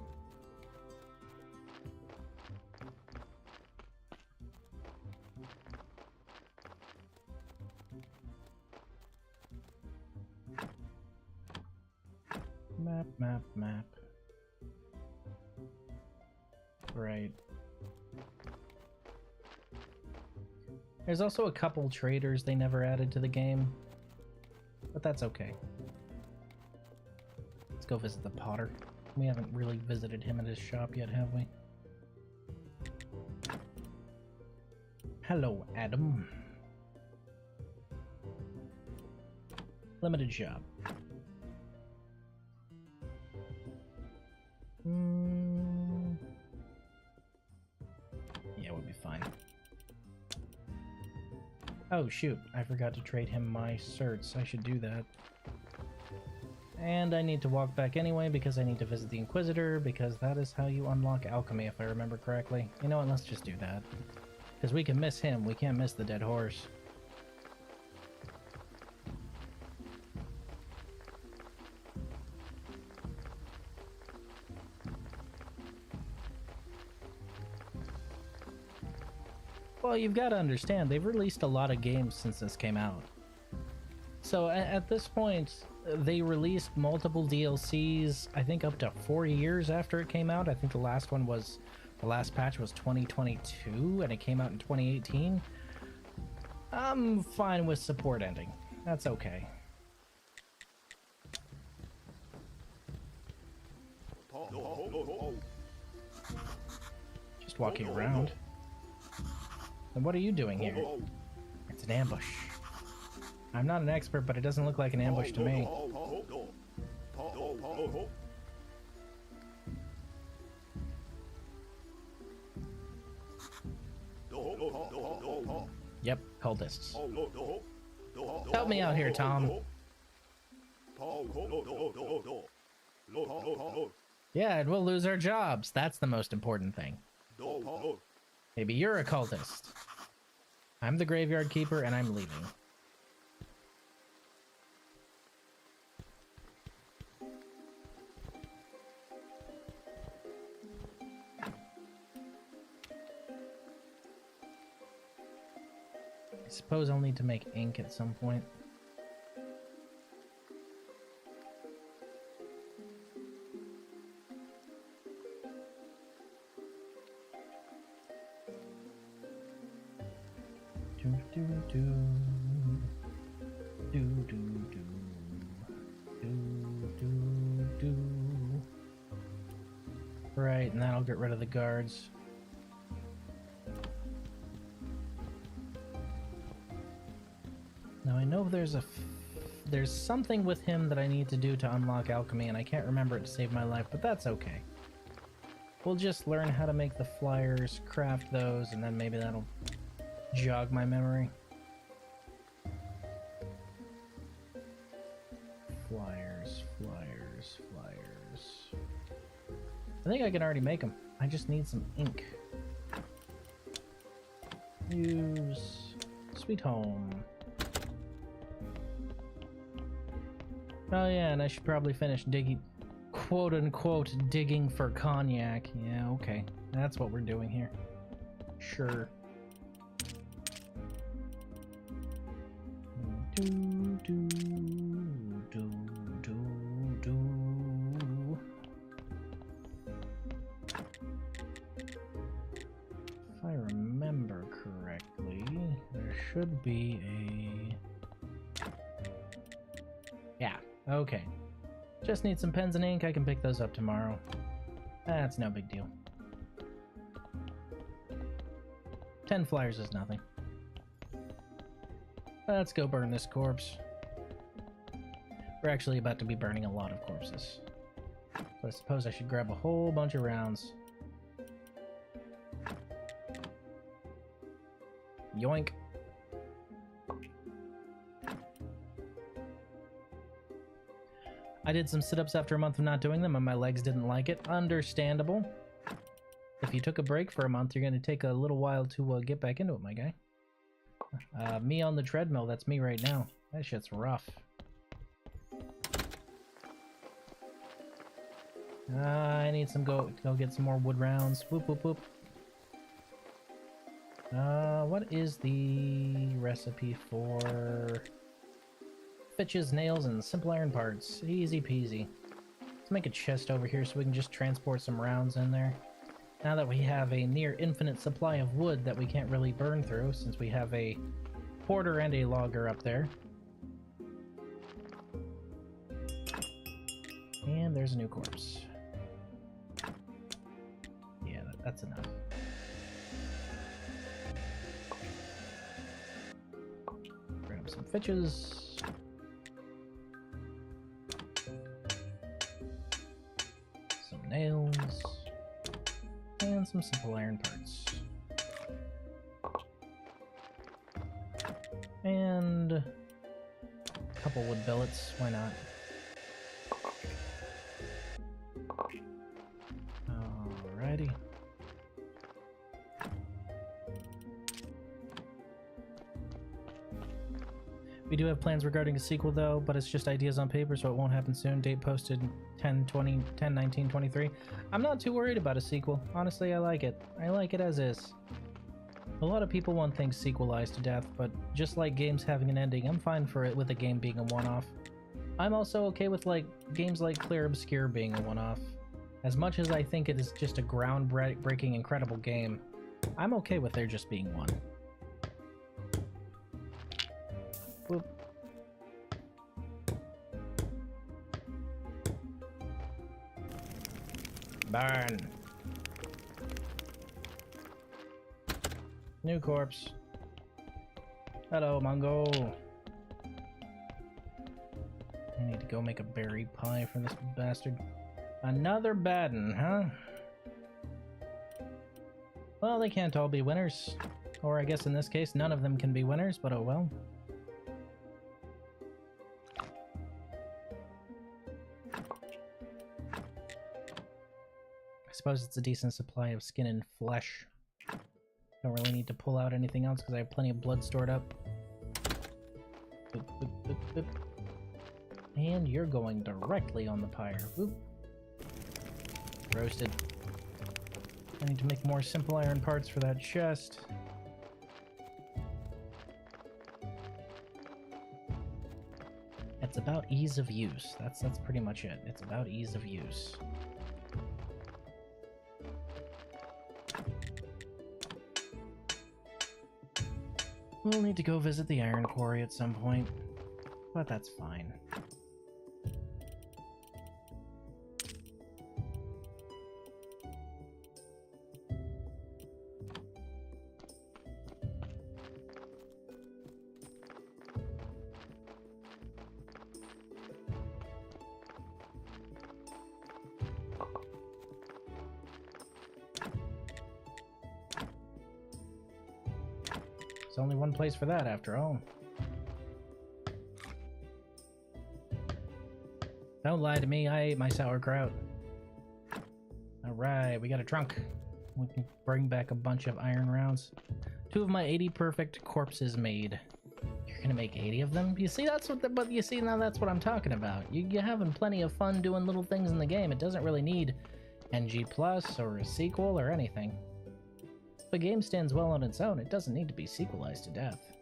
Map. Right. There's also a couple traders they never added to the game, but that's okay. Let's go visit the Potter. We haven't really visited him at his shop yet, have we? Hello, Adam. Limited shop. fine. Oh shoot, I forgot to trade him my certs. I should do that. And I need to walk back anyway because I need to visit the Inquisitor, because that is how you unlock alchemy, if I remember correctly. You know what, let's just do that. Because we can miss him, we can't miss the dead horse. Well, you've got to understand, they've released a lot of games since this came out. So at this point, they released multiple DLCs, I think up to 4 years after it came out. I think the last patch was 2022, and it came out in 2018. I'm fine with support ending. That's okay. Just walking around. And what are you doing here? It's an ambush. I'm not an expert, but it doesn't look like an ambush to me. Yep, cultists. Help me out here, Tom. Yeah, and we'll lose our jobs. That's the most important thing. Maybe you're a cultist. I'm the graveyard keeper, and I'm leaving. I suppose I'll need to make ink at some point. Right, and that'll get rid of the guards. Now I know there's something with him that I need to do to unlock alchemy, and I can't remember it to save my life, but that's okay. We'll just learn how to make the flyers, craft those, and then maybe that'll jog my memory. Flyers. I think I can already make them. I just need some ink. Use Sweet Home. Oh yeah, and I should probably finish digging, quote-unquote, digging for cognac. Yeah, okay. That's what we're doing here. Sure. If I remember correctly, there should be a... Yeah, okay. Just need some pens and ink. I can pick those up tomorrow. That's no big deal. 10 flyers is nothing. Let's go burn this corpse. We're actually about to be burning a lot of corpses. So I suppose I should grab a whole bunch of rounds. Yoink. I did some sit-ups after a month of not doing them and my legs didn't like it. Understandable. If you took a break for a month, you're going to take a little while to get back into it, my guy. Me on the treadmill, that's me right now. That shit's rough. I need some go get some more wood rounds. Whoop whoop whoop. What is the recipe for fitches, nails, and simple iron parts? Easy peasy. Let's make a chest over here so we can just transport some rounds in there. Now that we have a near infinite supply of wood that we can't really burn through, since we have a porter and a logger up there. And there's a new corpse. Yeah, that's enough. Grab some fitches. Some nails. And some simple iron parts. And a couple wood billets, why not? Alrighty. We do have plans regarding a sequel though, but it's just ideas on paper, so it won't happen soon. Date posted 10/19/23. I'm not too worried about a sequel. Honestly, I like it. I like it as is. A lot of people want things sequelized to death, but just like games having an ending, I'm fine for it with a game being a one-off. I'm also okay with games like Clear Obscure being a one-off. As much as I think it is just a groundbreaking, incredible game, I'm okay with there just being one. Whoop. Burn. New corpse. Hello, Mungo. I need to go make a berry pie for this bastard. Another bad one, huh? Well, they can't all be winners. Or I guess in this case, none of them can be winners, but oh well. I suppose it's a decent supply of skin and flesh. Don't really need to pull out anything else because I have plenty of blood stored up. Boop, boop, boop, boop. And you're going directly on the pyre. Boop. Roasted. I need to make more simple iron parts for that chest. It's about ease of use. That's pretty much it. It's about ease of use. We'll need to go visit the iron quarry at some point, but that's fine. There's only one place for that, after all. Don't lie to me, I ate my sauerkraut. Alright, we got a trunk. We can bring back a bunch of iron rounds. 2 of my 80 perfect corpses made. You're gonna make 80 of them? You see, that's what but you see, now that's what I'm talking about. You're having plenty of fun doing little things in the game. It doesn't really need NG Plus or a sequel or anything. If a game stands well on its own, it doesn't need to be sequelized to death.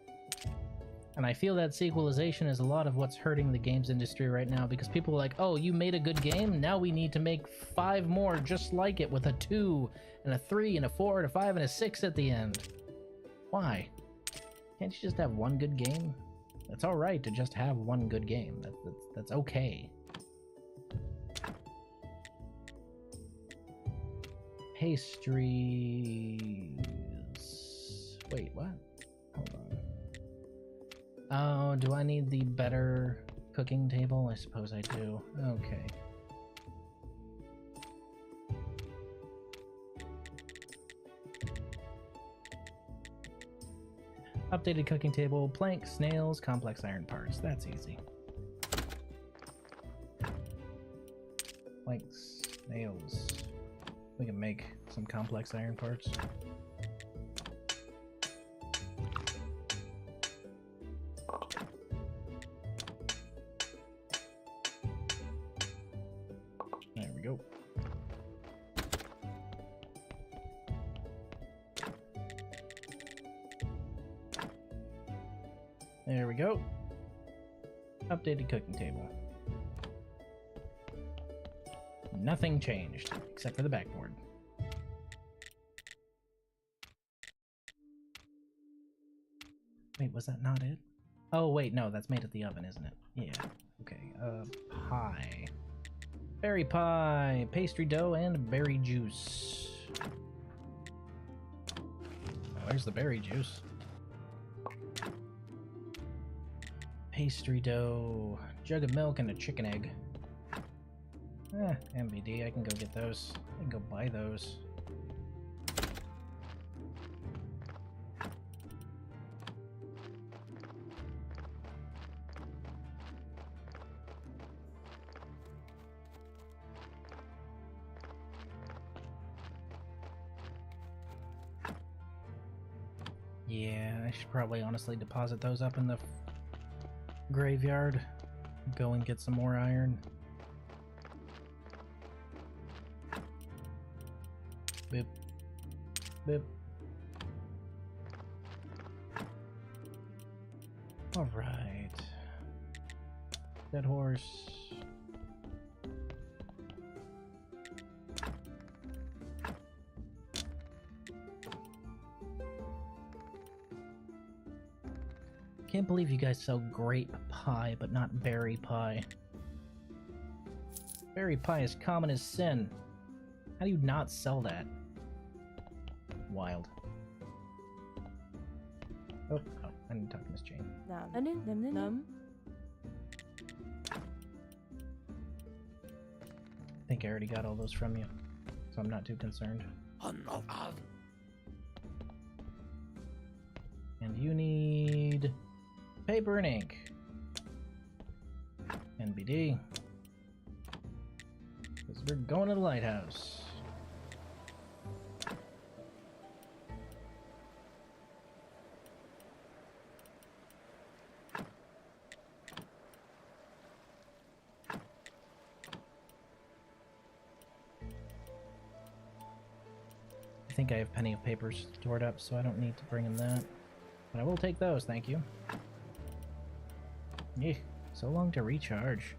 And I feel that sequelization is a lot of what's hurting the games industry right now, because people are like, oh, you made a good game, now we need to make 5 more just like it with a 2 and a 3 and a 4 and a 5 and a 6 at the end. Why? Can't you just have one good game? It's alright to just have one good game. That's okay. Pastries. Wait, what? Hold on. Oh, do I need the better cooking table? I suppose I do. Okay. Updated cooking table, planks, nails, complex iron parts. That's easy. Planks, nails. We can make some complex iron parts. There we go. There we go. Updated cooking table. Nothing changed, except for the backboard. Wait, was that not it? Oh, wait, no, that's made at the oven, isn't it? Yeah. Okay, pie. Berry pie, pastry dough, and berry juice. Oh, there's the berry juice. Pastry dough, jug of milk, and a chicken egg. MVD, I can go get those. I can go buy those. Yeah, I should probably honestly deposit those up in the graveyard. Go and get some more iron. Boop. Boop. Alright. Dead horse. Can't believe you guys sell grape pie, but not berry pie. Berry pie is common as sin. How do you not sell that? Wild. Oh, I didn't talk to Miss Jane. I think I already got all those from you, so I'm not too concerned. And you need paper and ink. NBD. Because we're going to the lighthouse. I think I have plenty of papers stored up, so I don't need to bring him that. But I will take those, thank you. Yeah, so long to recharge.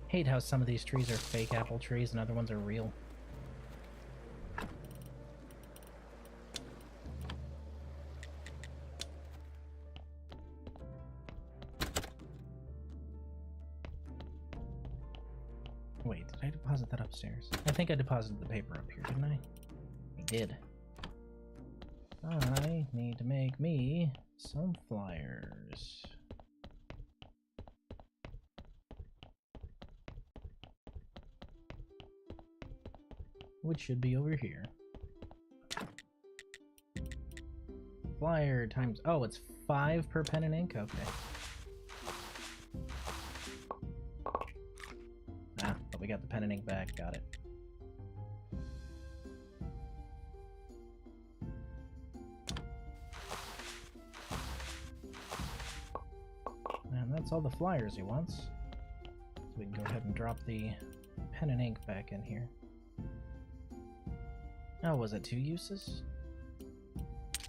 Hate how some of these trees are fake apple trees and other ones are real. Wait, did I deposit that upstairs? I think I deposited the paper up here, didn't I? I did. I need to make me some flyers. Which should be over here. Flyer times... Oh, it's 5 per pen and ink? Okay. Ah, but we got the pen and ink back. Got it. And that's all the flyers he wants. So we can go ahead and drop the pen and ink back in here. Oh, was it 2 uses?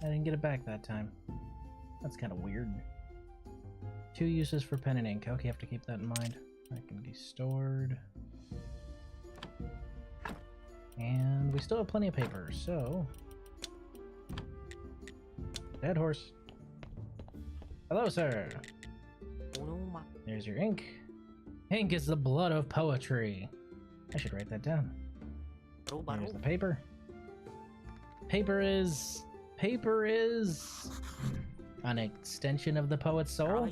I didn't get it back that time. That's kind of weird. 2 uses for pen and ink. Okay, you have to keep that in mind. That can be stored. And we still have plenty of paper, so... Dead horse. Hello, sir. There's your ink. Ink is the blood of poetry. I should write that down. There's the paper. Paper is an extension of the poet's soul.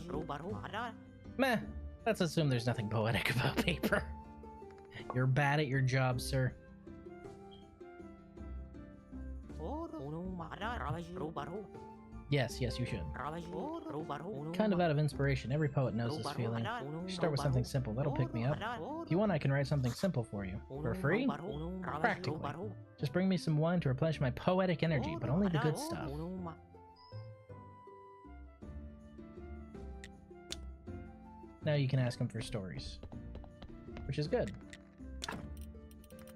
Meh, let's assume there's nothing poetic about paper. You're bad at your job, sir. Yes, you should. Kind of out of inspiration. Every poet knows this feeling. You should start with something simple. That'll pick me up. If you want, I can write something simple for you. For free? Practically. Just bring me some wine to replenish my poetic energy, but only the good stuff. Now you can ask him for stories. Which is good.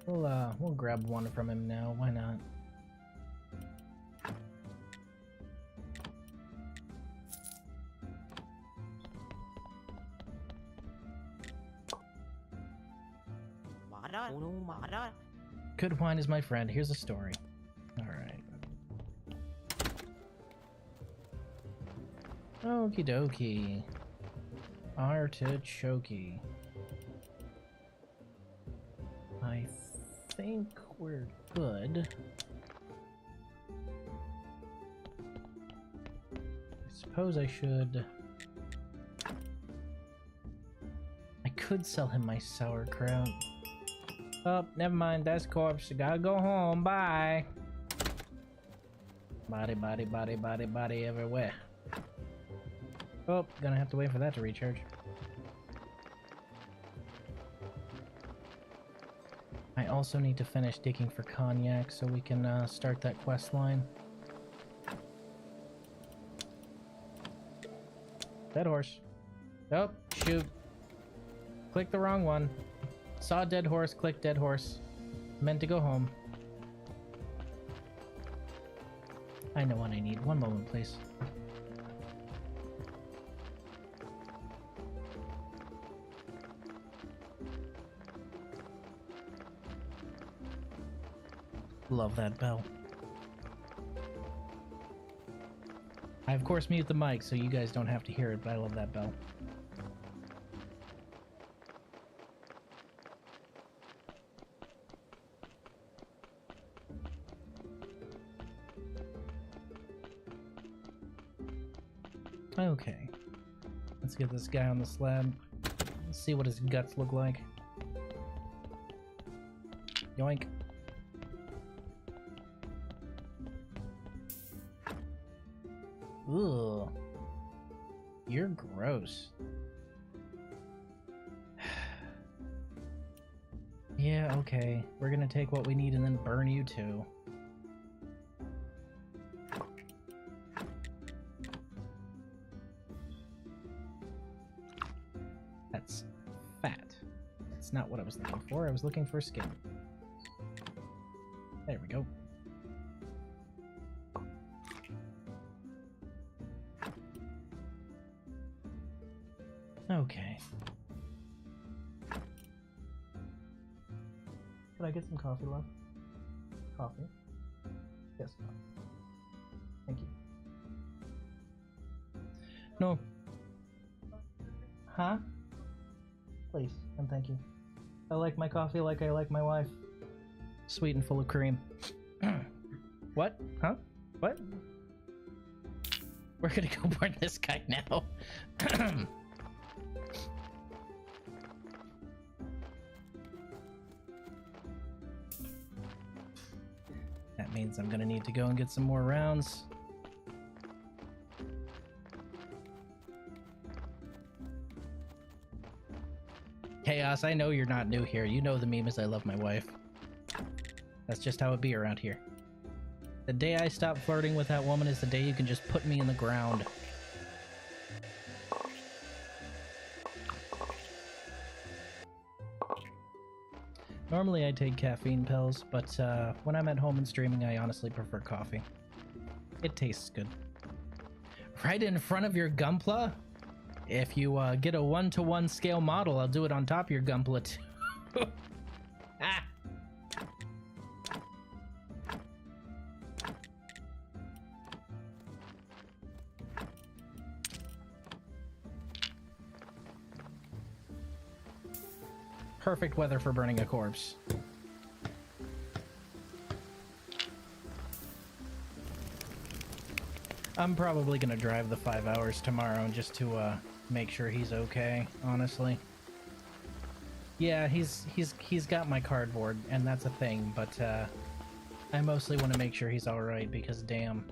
We'll grab one from him now. Why not? Good wine is my friend. Here's a story. Alright. Okie dokie. Artichoke. I think we're good. I suppose I should... I could sell him my sauerkraut. Oh, never mind, that's corpse. Gotta go home, bye. Body everywhere. Oh, gonna have to wait for that to recharge. I also need to finish digging for cognac so we can start that quest line. Dead horse. Oh, shoot. Click the wrong one. Saw dead horse, click dead horse. Meant to go home. I know what I need. One moment, please. Love that bell. I of course mute the mic so you guys don't have to hear it, but I love that bell. Okay. Let's get this guy on the slab. Let's see what his guts look like. Yoink. Ugh. You're gross. Yeah, okay. We're gonna take what we need and then burn you too. That's fat. That's not what I was looking for. I was looking for skin. There we go. Okay. Could I get some coffee, love? Coffee? Yes. Thank you. No. Huh? Please, and thank you. I like my coffee like I like my wife. Sweet and full of cream. What? Huh? What? We're gonna go burn this guy now. That means I'm gonna need to go and get some more rounds. Chaos, I know you're not new here. You know the meme is I love my wife. That's just how it be around here. The day I stop flirting with that woman is the day you can just put me in the ground. Normally I take caffeine pills, but when I'm at home and streaming, I honestly prefer coffee. It tastes good. Right in front of your Gunpla? If you get a 1-to-1 scale model, I'll do it on top of your Gunpla too. Ah! Perfect weather for burning a corpse. I'm probably gonna drive the 5 hours tomorrow just to make sure he's okay, honestly. Yeah, he's got my cardboard, and that's a thing, but I mostly want to make sure he's alright because damn,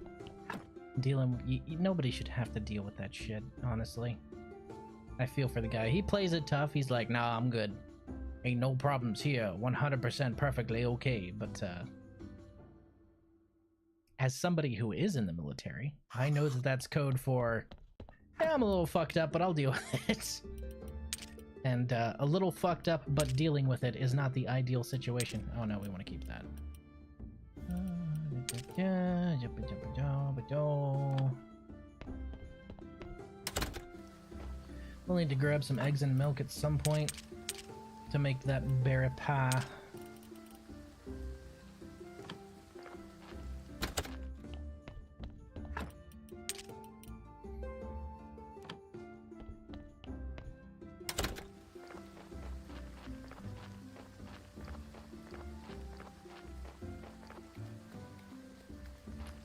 nobody should have to deal with that shit, honestly. I feel for the guy. He plays it tough. He's like, nah, I'm good. Ain't no problems here. 100% perfectly okay. But as somebody who is in the military, I know that that's code for, yeah, I'm a little fucked up, but I'll deal with it. And a little fucked up, but dealing with it is not the ideal situation. Oh no, we want to keep that. We'll need to grab some eggs and milk at some point to make that berry pie.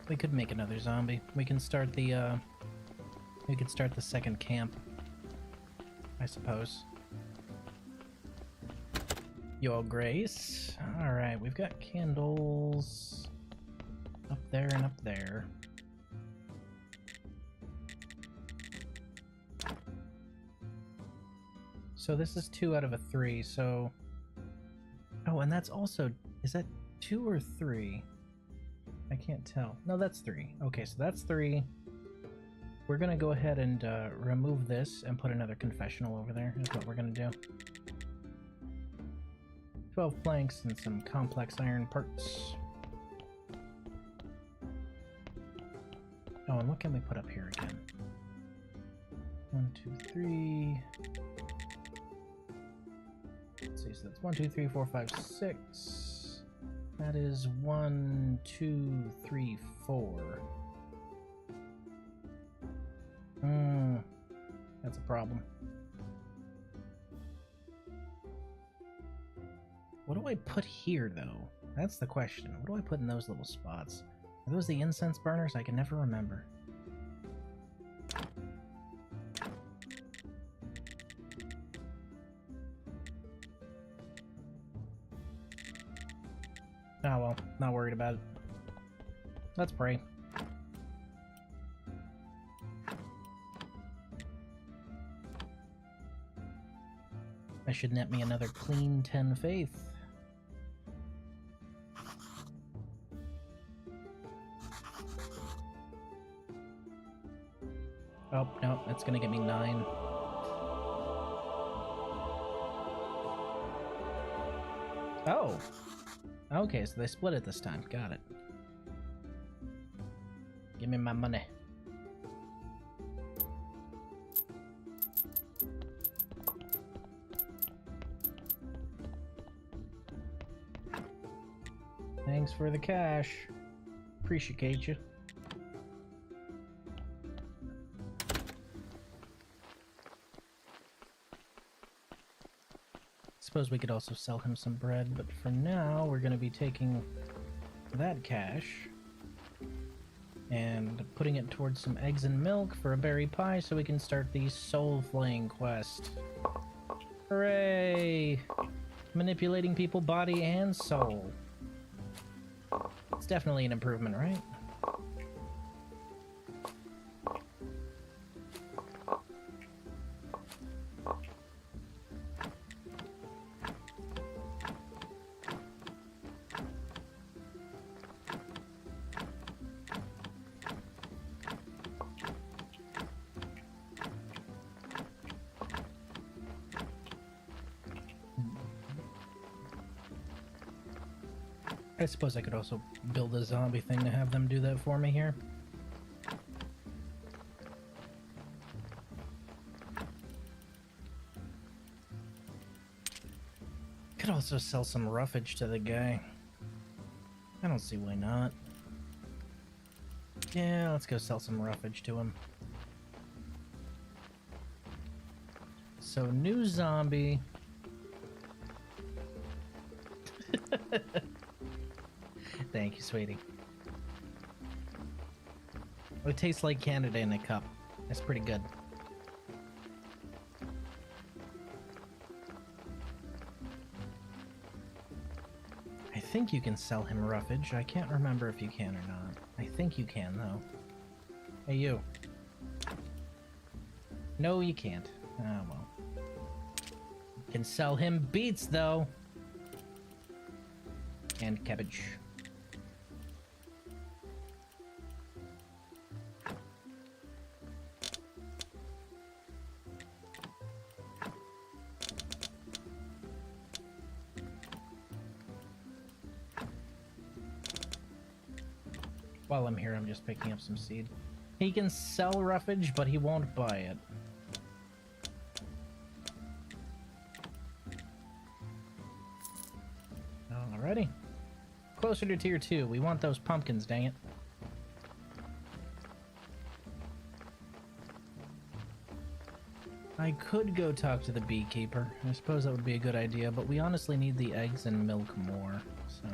We could make another zombie. We can start the second camp, I suppose. Your Grace. Alright, we've got candles up there and up there. So this is 2 out of 3, so... Oh, Oh, and that's also... Is that 2 or 3? I can't tell. No, that's 3. Okay, so that's 3. We're gonna go ahead and remove this and put another confessional over there, is what we're gonna do. 12 planks and some complex iron parts. Oh, and what can we put up here again? 1, 2, 3... Let's see, so that's 1, 2, 3, 4, 5, 6. That is 1, 2, 3, 4. That's a problem. What do I put here, though? That's the question. What do I put in those little spots? Are those the incense burners? I can never remember. Oh well, not worried about it. Let's pray. I should net me another clean 10 faith. Oh, no, that's gonna get me 9. Oh! Okay, so they split it this time. Got it. Give me my money. Thanks for the cash. Appreciate you. Suppose we could also sell him some bread, but for now we're going to be taking that cash and putting it towards some eggs and milk for a berry pie so we can start the soul flaying quest. Hooray! Manipulating people body and soul. It's definitely an improvement, right? I suppose I could also build a zombie thing to have them do that for me here. Could also sell some roughage to the guy. I don't see why not. Yeah, let's go sell some roughage to him. So, new zombie. Thank you, sweetie. Oh, it tastes like Canada in a cup. That's pretty good. I think you can sell him roughage. I can't remember if you can or not. I think you can, though. Hey, you. No, you can't. Oh, well. You can sell him beets, though. And cabbage. While I'm here, I'm just picking up some seed. He can sell roughage, but he won't buy it. Alrighty. Closer to tier 2. We want those pumpkins, dang it. I could go talk to the beekeeper. I suppose that would be a good idea, but we honestly need the eggs and milk more, so...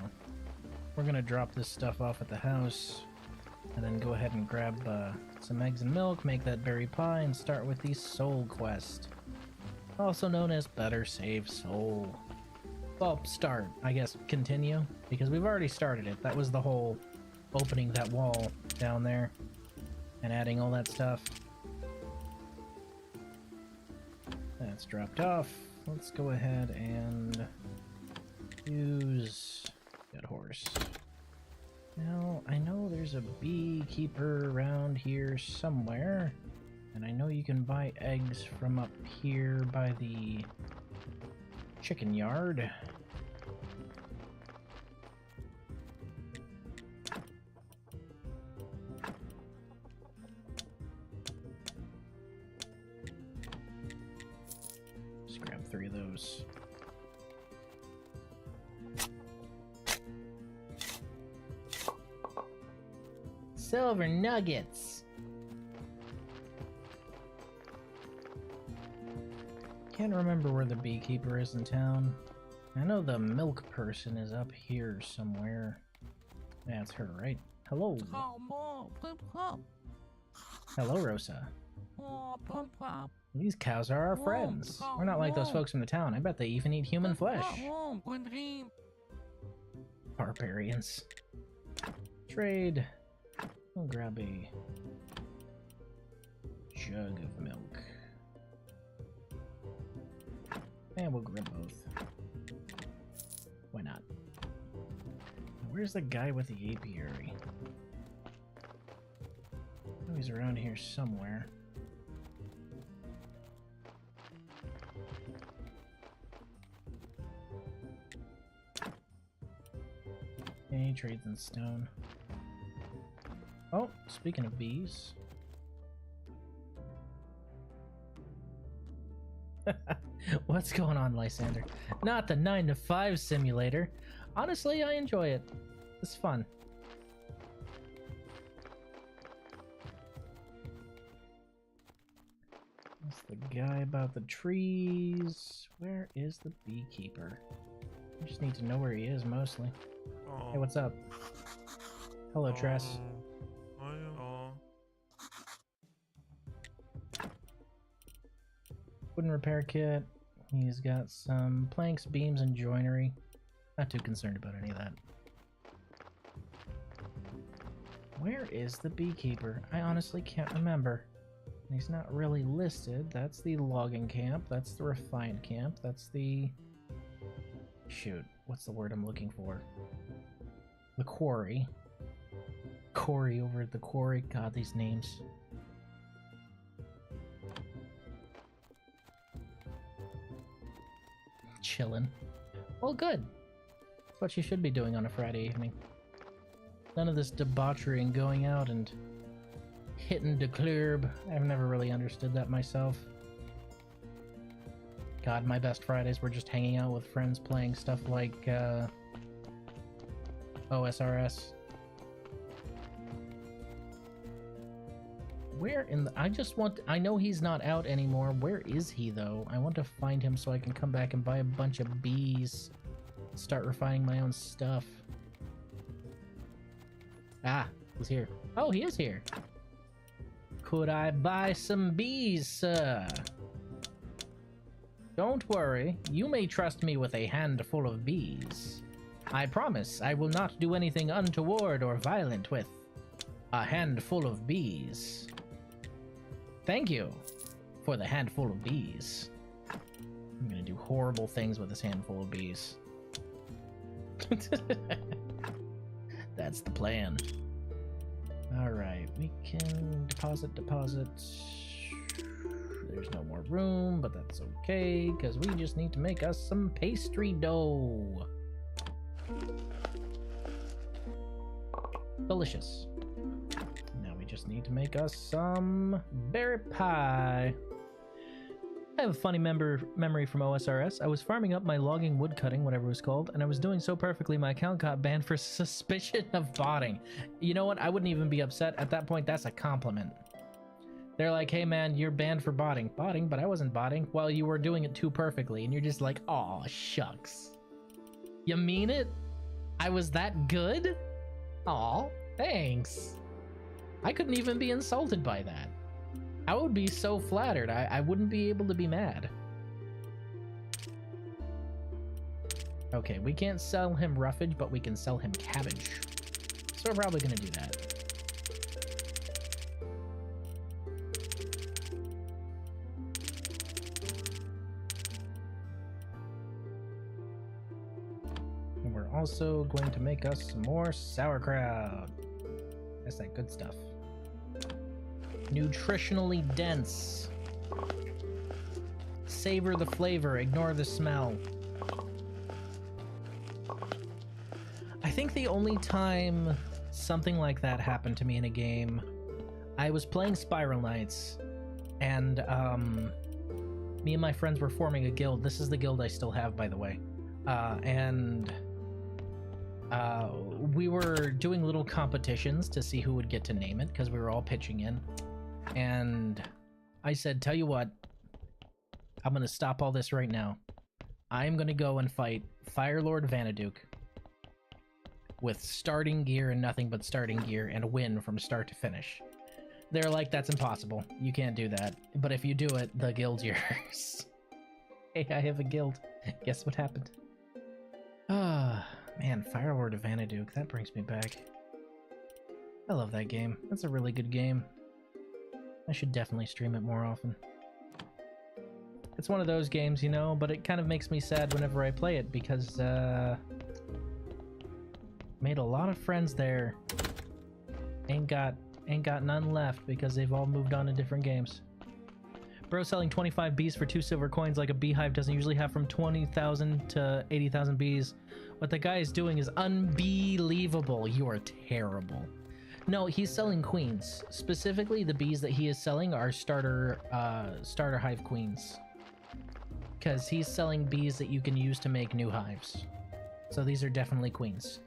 We're gonna drop this stuff off at the house, and then go ahead and grab some eggs and milk, make that berry pie, and start with the soul quest. Also known as Better Save Soul. Well, start. I guess continue, because we've already started it. That was the whole opening that wall down there, and adding all that stuff. That's dropped off. Let's go ahead and Use dead horse. Now, I know there's a beekeeper around here somewhere, and I know you can buy eggs from up here by the chicken yard. Just grab 3 of those. Silver nuggets. Can't remember where the beekeeper is in town. I know the milk person is up here somewhere. That's her, right? Hello. Hello, Rosa. These cows are our friends. We're not like those folks from the town. I bet they even eat human flesh. Barbarians. Trade. I'll grab a jug of milk. And we'll grab both. Why not? Where's the guy with the apiary? Oh, he's around here somewhere. Okay, trades in stone. Oh, speaking of bees. What's going on, Lysander? Not the 9 to 5 simulator. Honestly, I enjoy it. It's fun. That's the guy about the trees. Where is the beekeeper? I just need to know where he is, mostly. Hey, what's up? Hello, Tress. Wooden repair kit. He's got some planks, beams, and joinery. Not too concerned about any of that. Where is the beekeeper? I honestly can't remember. He's not really listed. That's the logging camp. That's the refined camp. That's the... Shoot, what's the word I'm looking for? The quarry. Quarry over at the quarry. God, these names. Chillin'. Well, good. That's what you should be doing on a Friday evening. None of this debauchery and going out and hitting the club. I've never really understood that myself. God, my best Fridays were just hanging out with friends playing stuff like OSRS. Where in the... I know he's not out anymore. Where is he, though? I want to find him so I can come back and buy a bunch of bees. Start refining my own stuff. Ah, he's here. Oh, he is here. Could I buy some bees, sir? Don't worry. You may trust me with a handful of bees. I promise I will not do anything untoward or violent with a handful of bees. Thank you for the handful of bees. I'm gonna do horrible things with this handful of bees. That's the plan. Alright, we can deposit. There's no more room, but that's okay, because we just need to make us some pastry dough. Delicious. Now we just need to make us some berry pie. I have a funny memory from OSRS. I was farming up my logging, wood cutting, whatever it was called, and I was doing so perfectly my account got banned for suspicion of botting. You know what? I wouldn't even be upset. At that point, that's a compliment. They're like, hey man, you're banned for botting. Botting? But I wasn't botting. Well, you were doing it too perfectly, and you're just like, aw, shucks. You mean it? I was that good? Aw, thanks. I couldn't even be insulted by that. I would be so flattered, I wouldn't be able to be mad. Okay, we can't sell him roughage, but we can sell him cabbage. So we're probably gonna do that. also going to make us some more sauerkraut. That's that good stuff. Nutritionally dense. Savor the flavor, ignore the smell. I think the only time something like that happened to me in a game, I was playing Spiral Knights, and me and my friends were forming a guild. This is the guild I still have, by the way. We were doing little competitions to see who would get to name it, because we were all pitching in. And I said, tell you what, I'm going to stop all this right now. I'm going to go and fight Firelord Vanaduke with starting gear and nothing but starting gear and win from start to finish. They're like, that's impossible. You can't do that. But if you do it, the guild's yours. Hey, I have a guild. Guess what happened? Ah, man, Firelord of Vanaduke. That brings me back. I love that game. That's a really good game. I should definitely stream it more often. It's one of those games, you know, but it kind of makes me sad whenever I play it because, made a lot of friends there. Ain't got none left because they've all moved on to different games. Bro selling 25 bees for 2 silver coins like a beehive doesn't usually have from 20,000 to 80,000 bees. What the guy is doing is unbelievable. You are terrible. No, he's selling queens. Specifically, the bees that he is selling are starter hive queens. Because he's selling bees that you can use to make new hives. So these are definitely queens.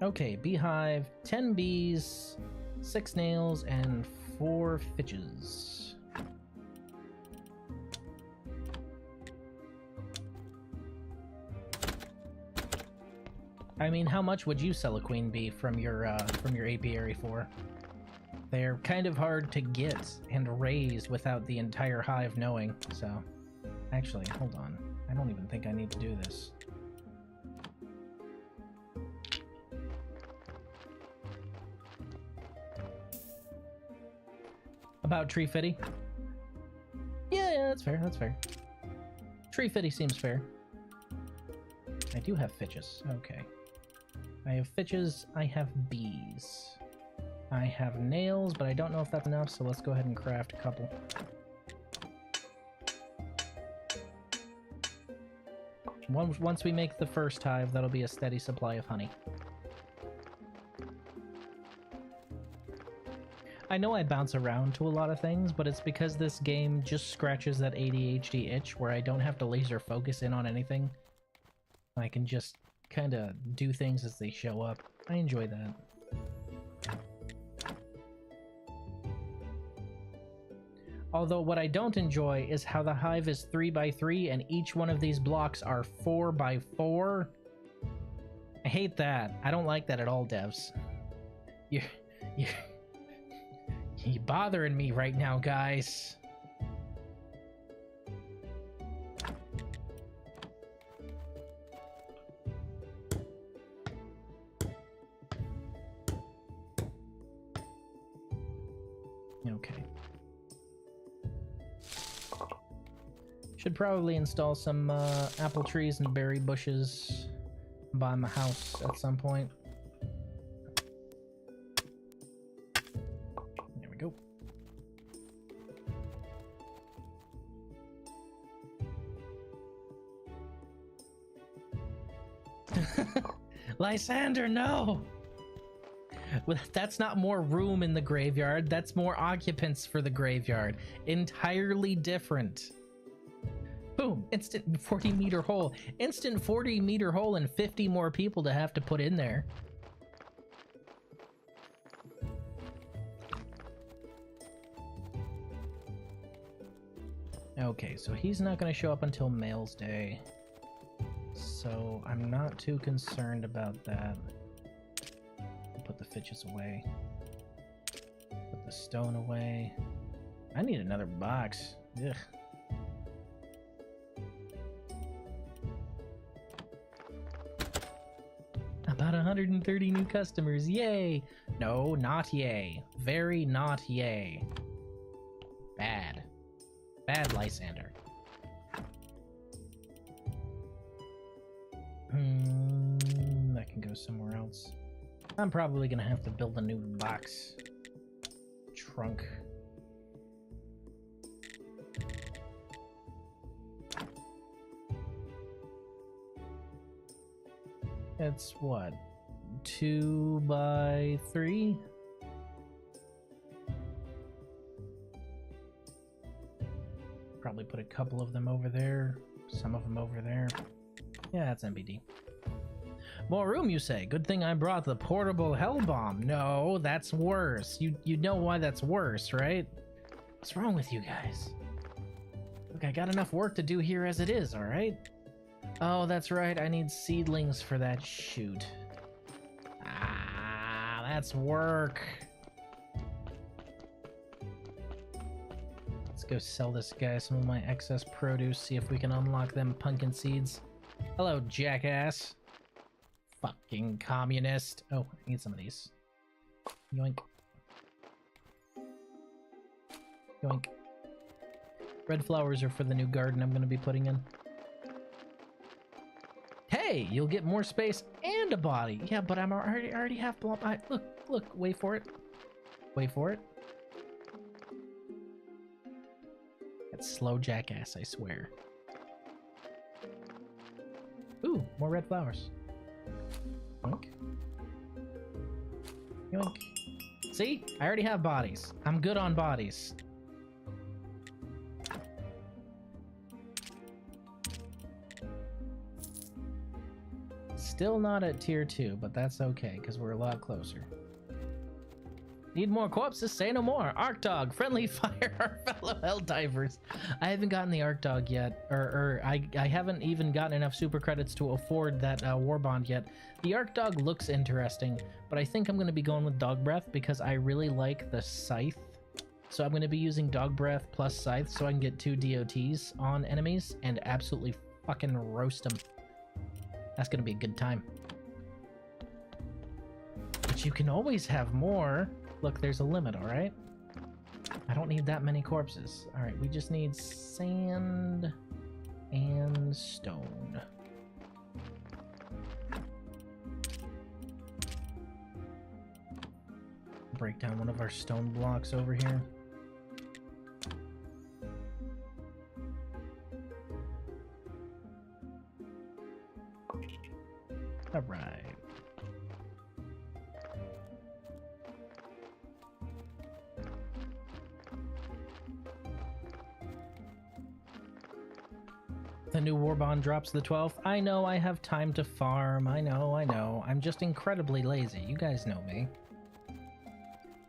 Okay, beehive, 10 bees, 6 snails, and 4 fitches. I mean, how much would you sell a queen bee from your apiary for? They're kind of hard to get and raise without the entire hive knowing, so... Actually, hold on. I don't even think I need to do this. About tree fitty? Yeah, that's fair, that's fair. Tree fitty seems fair. I do have fitches, okay. I have fitches, I have bees. I have nails, but I don't know if that's enough, so let's go ahead and craft a couple. Once we make the first hive, that'll be a steady supply of honey. I know I bounce around to a lot of things, but it's because this game just scratches that ADHD itch where I don't have to laser focus in on anything. I can just kind of do things as they show up. I enjoy that. Although what I don't enjoy is how the hive is 3x3 and each one of these blocks are 4x4. I hate that. I don't like that at all, devs. You're bothering me right now, guys. Okay. Should probably install some apple trees and berry bushes by my house at some point. There we go. Lysander, no! That's not more room in the graveyard, that's more occupants for the graveyard. Entirely different. Boom, instant 40-meter hole. Instant 40-meter hole and 50 more people to have to put in there. Okay, so he's not going to show up until Mail's Day. So I'm not too concerned about that. Put the fitches away. Put the stone away. I need another box. Ugh. About 130 new customers. Yay! No, not yay. Very not yay. Bad. Bad Lysander. That can go somewhere else. I'm probably gonna have to build a new box. Trunk. It's what? 2 by 3? Probably put a couple of them over there, some of them over there. Yeah, that's NBD. More room, you say? Good thing I brought the portable hell bomb. No, that's worse. You know why that's worse, right? What's wrong with you guys? Look, I got enough work to do here as it is, alright? Oh, that's right, I need seedlings for that shoot. Ah, that's work. Let's go sell this guy some of my excess produce, see if we can unlock them pumpkin seeds. Hello, jackass. Fucking communist. Oh, I need some of these. Yoink. Yoink. Red flowers are for the new garden I'm going to be putting in. Hey, you'll get more space and a body. Yeah, but I already have look, wait for it. Wait for it. That's slow jackass, I swear. Ooh, more red flowers. Yoink. Yoink. See? I already have bodies. I'm good on bodies. Still not at tier 2, but that's okay, because we're a lot closer. Need more corpses? Say no more. Arc Dog, friendly fire our fellow Helldivers. I haven't gotten the Arc Dog yet, or I haven't even gotten enough super credits to afford that war bond yet. The Arc Dog looks interesting, but I think I'm going to be going with Dog Breath because I really like the Scythe. So I'm going to be using Dog Breath plus Scythe so I can get 2 DOTs on enemies and absolutely fucking roast them. That's going to be a good time. But you can always have more. Look, there's a limit, alright? I don't need that many corpses. Alright, we just need sand and stone. Break down one of our stone blocks over here. Alright. The new war bond drops the 12th. I know I have time to farm. I know. I'm just incredibly lazy. You guys know me.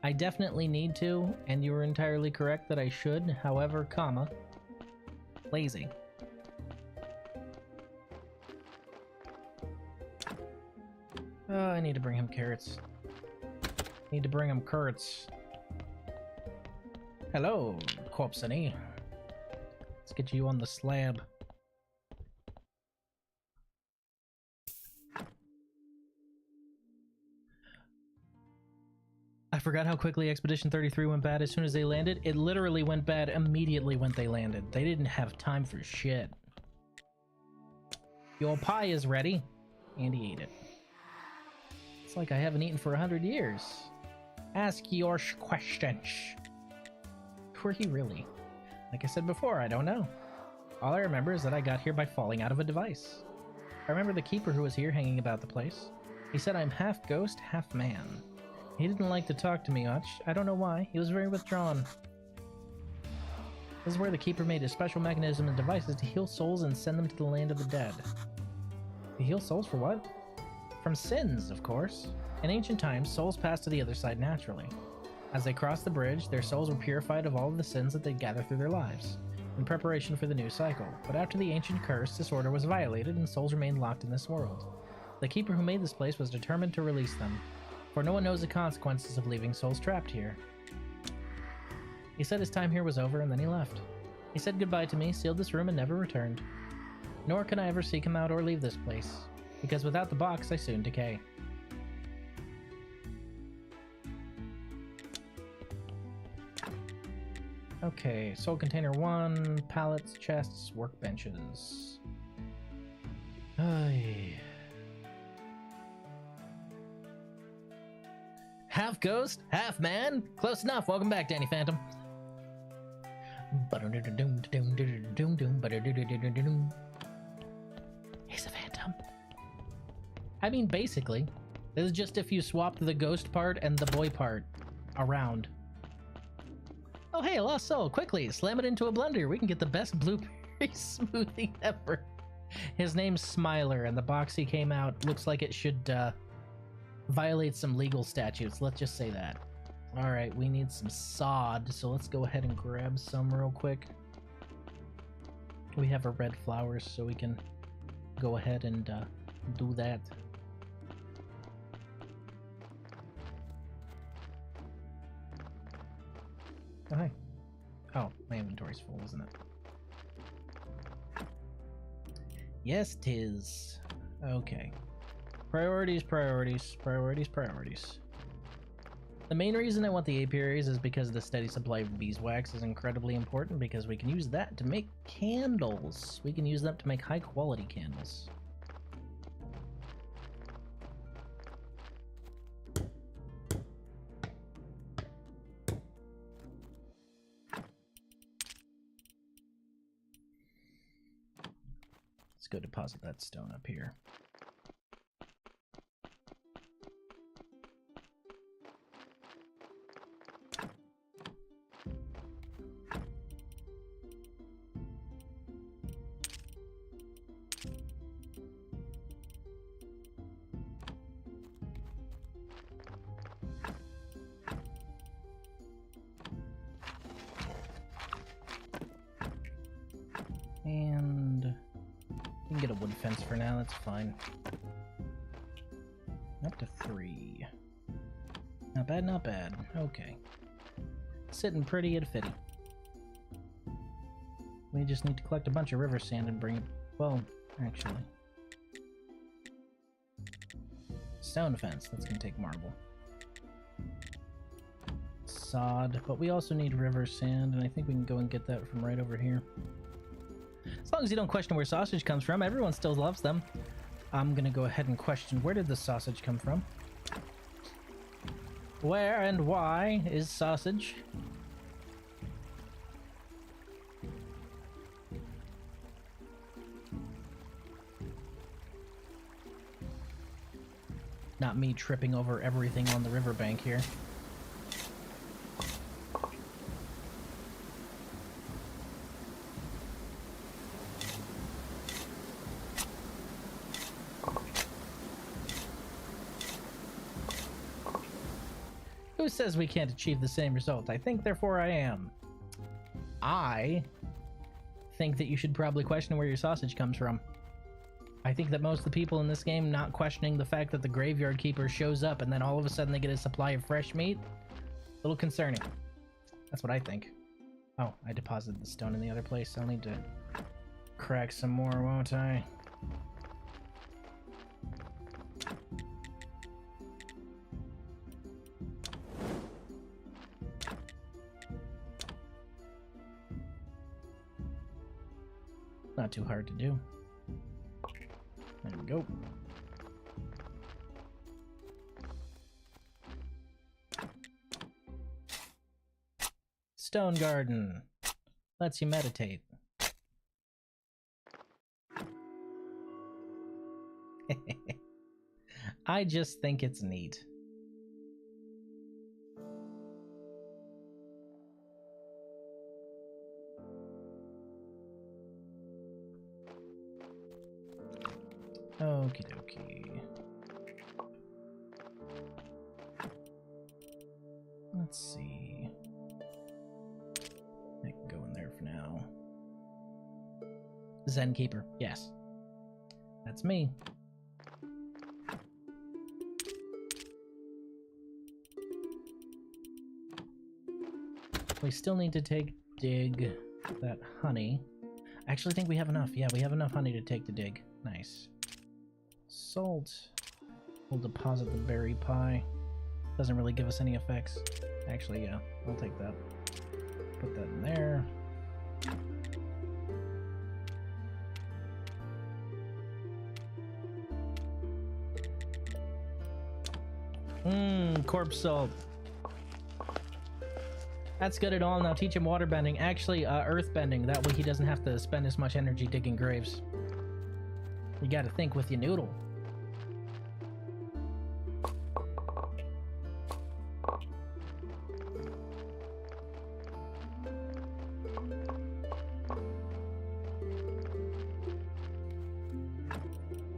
I definitely need to, and you were entirely correct that I should. However, comma, lazy. Oh, I need to bring him carrots. Need to bring him carrots. Hello, Corpsony. Let's get you on the slab. I forgot how quickly Expedition 33 went bad as soon as they landed. It literally went bad immediately when they landed. They didn't have time for shit. Your pie is ready. And he ate it. It's like I haven't eaten for 100 years. Ask your questions. Were you really? Like I said before, I don't know. All I remember is that I got here by falling out of a device. I remember the keeper who was here hanging about the place. He said I'm half ghost, half man. He didn't like to talk to me much. I don't know why. He was very withdrawn. This is where the Keeper made a special mechanism and devices to heal souls and send them to the land of the dead. To heal souls for what? From sins, of course. In ancient times, souls passed to the other side naturally. As they crossed the bridge, their souls were purified of all of the sins that they'd gathered through their lives, in preparation for the new cycle. But after the ancient curse, this order was violated and souls remained locked in this world. The Keeper who made this place was determined to release them, for no one knows the consequences of leaving souls trapped here. He said his time here was over, and then he left. He said goodbye to me, sealed this room, and never returned. Nor can I ever seek him out or leave this place, because without the box I soon decay. Okay, soul container 1, pallets, chests, workbenches. Ay. Half ghost, half man? Close enough. Welcome back, Danny Phantom. He's a phantom. I mean, basically, this is just if you swapped the ghost part and the boy part around. Oh, hey, a lost soul. Quickly, slam it into a blender. We can get the best blueberry smoothie ever. His name's Smiler, and the box he came out looks like it should violate some legal statutes. Let's just say that. All right, we need some sod, so let's go ahead and grab some real quick. We have our red flowers, so we can go ahead and do that. Oh, hi. Oh, my inventory's full, isn't it? Yes, 'tis. Okay. Priorities, priorities, priorities, priorities. The main reason I want the apiaries is because the steady supply of beeswax is incredibly important, because we can use that to make candles. We can use them to make high quality candles. Let's go deposit that stone up here. And we can get a wood fence for now, that's fine. Up to 3. Not bad, not bad. Okay. Sitting pretty and fitty. We just need to collect a bunch of river sand and bring it... Well, actually. Stone fence, that's gonna take marble. Sod, but we also need river sand, and I think we can go and get that from right over here. As long as you don't question where sausage comes from, everyone still loves them. I'm gonna go ahead and question, where did the sausage come from? Where and why is sausage? Not me tripping over everything on the riverbank here. Who says we can't achieve the same result? I think, therefore I am. I think that you should probably question where your sausage comes from. I think that most of the people in this game not questioning the fact that the graveyard keeper shows up and then all of a sudden they get a supply of fresh meat, a little concerning. That's what I think. Oh, I deposited the stone in the other place. I'll need to crack some more, won't I? Not too hard to do. There we go. Stone garden. Lets you meditate. I just think it's neat. Okie dokie. Let's see. I can go in there for now. Zen Keeper, yes. That's me. We still need to dig that honey. I actually think we have enough. Yeah, we have enough honey to take the dig. Nice. Salt. We'll deposit the berry pie. Doesn't really give us any effects. Actually, yeah, I'll take that. Put that in there. Corpse salt. That's good at all. Now teach him water bending. Actually, earth bending. That way he doesn't have to spend as much energy digging graves. You gotta think with your noodle.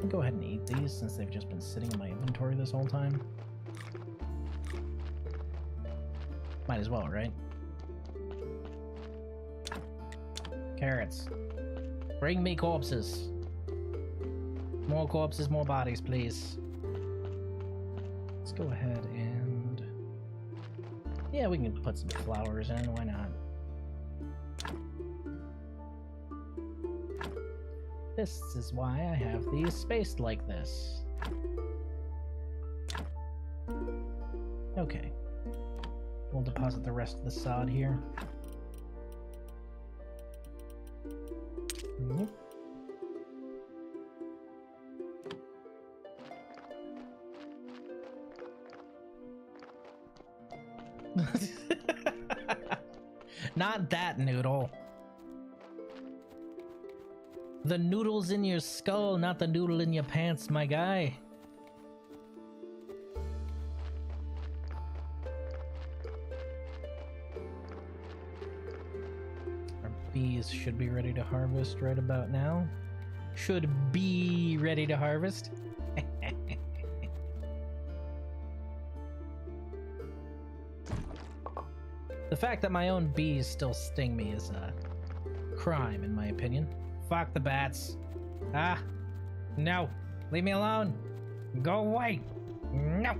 I'll go ahead and eat these since they've just been sitting in my inventory this whole time. Might as well, right? Carrots. Bring me corpses. More corpses, more bodies, please. Let's go ahead and... yeah, we can put some flowers in, why not? This is why I have these spaced like this. Okay. We'll deposit the rest of the sod here. Yep. Not that noodle. The noodle's in your skull, not the noodle in your pants, my guy. Our bees should be ready to harvest right about now. Should be ready to harvest. The fact that my own bees still sting me is a crime, in my opinion. Fuck the bats. Ah, no. Leave me alone. Go away. No.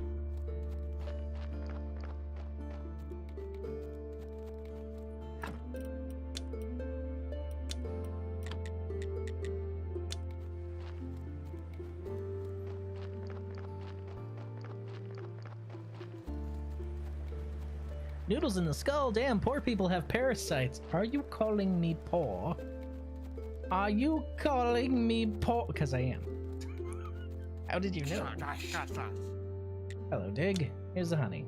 Noodles in the skull? Damn, poor people have parasites. Are you calling me poor? Are you calling me poor? Because I am. How did you know? Hello, Dig. Here's the honey.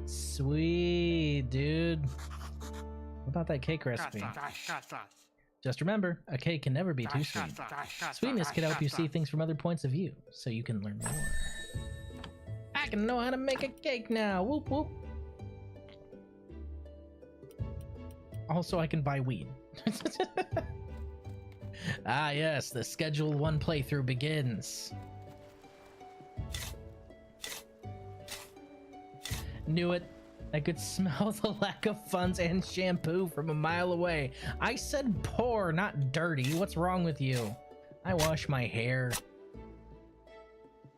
Sweet, dude. What about that cake recipe? Just remember, a cake can never be too sweet. Sweetness can help you see things from other points of view, so you can learn more. I can know how to make a cake now. Whoop whoop. Also, I can buy weed. Ah, yes, the Schedule 1 playthrough begins. Knew it. I could smell the lack of funds and shampoo from a mile away. I said poor, not dirty. What's wrong with you? I wash my hair.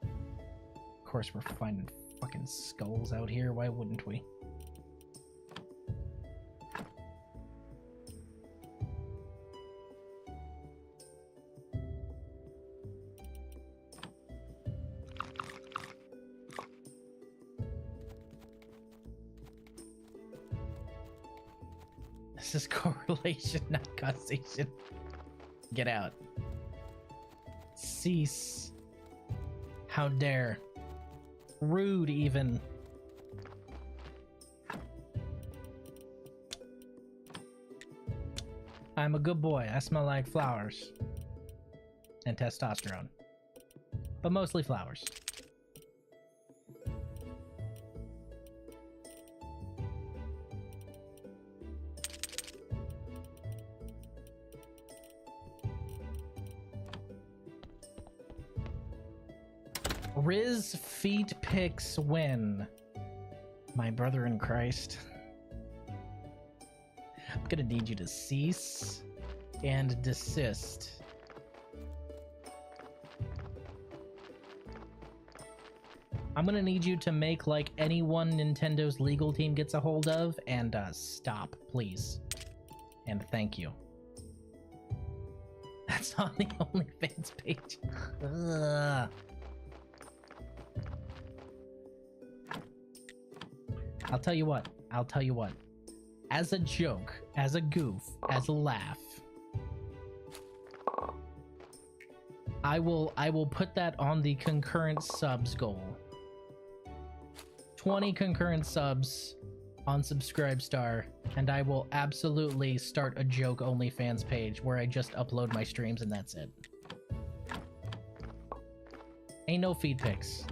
Of course, we're finding fucking skulls out here. Why wouldn't we? This is correlation, not causation. Get out. Cease. How dare. Rude, even. I'm a good boy. I smell like flowers. And testosterone. But mostly flowers. Riz feet picks win. My brother in Christ. I'm gonna need you to cease and desist. I'm gonna need you to make like anyone Nintendo's legal team gets a hold of and stop, please. And thank you. That's on the OnlyFans page. Ugh. I'll tell you what. as a joke, as a goof, as a laugh, I will put that on the concurrent subs goal. 20 concurrent subs on Subscribestar, and I will absolutely start a joke OnlyFans page where I just upload my streams and that's it. Ain't no feed pics.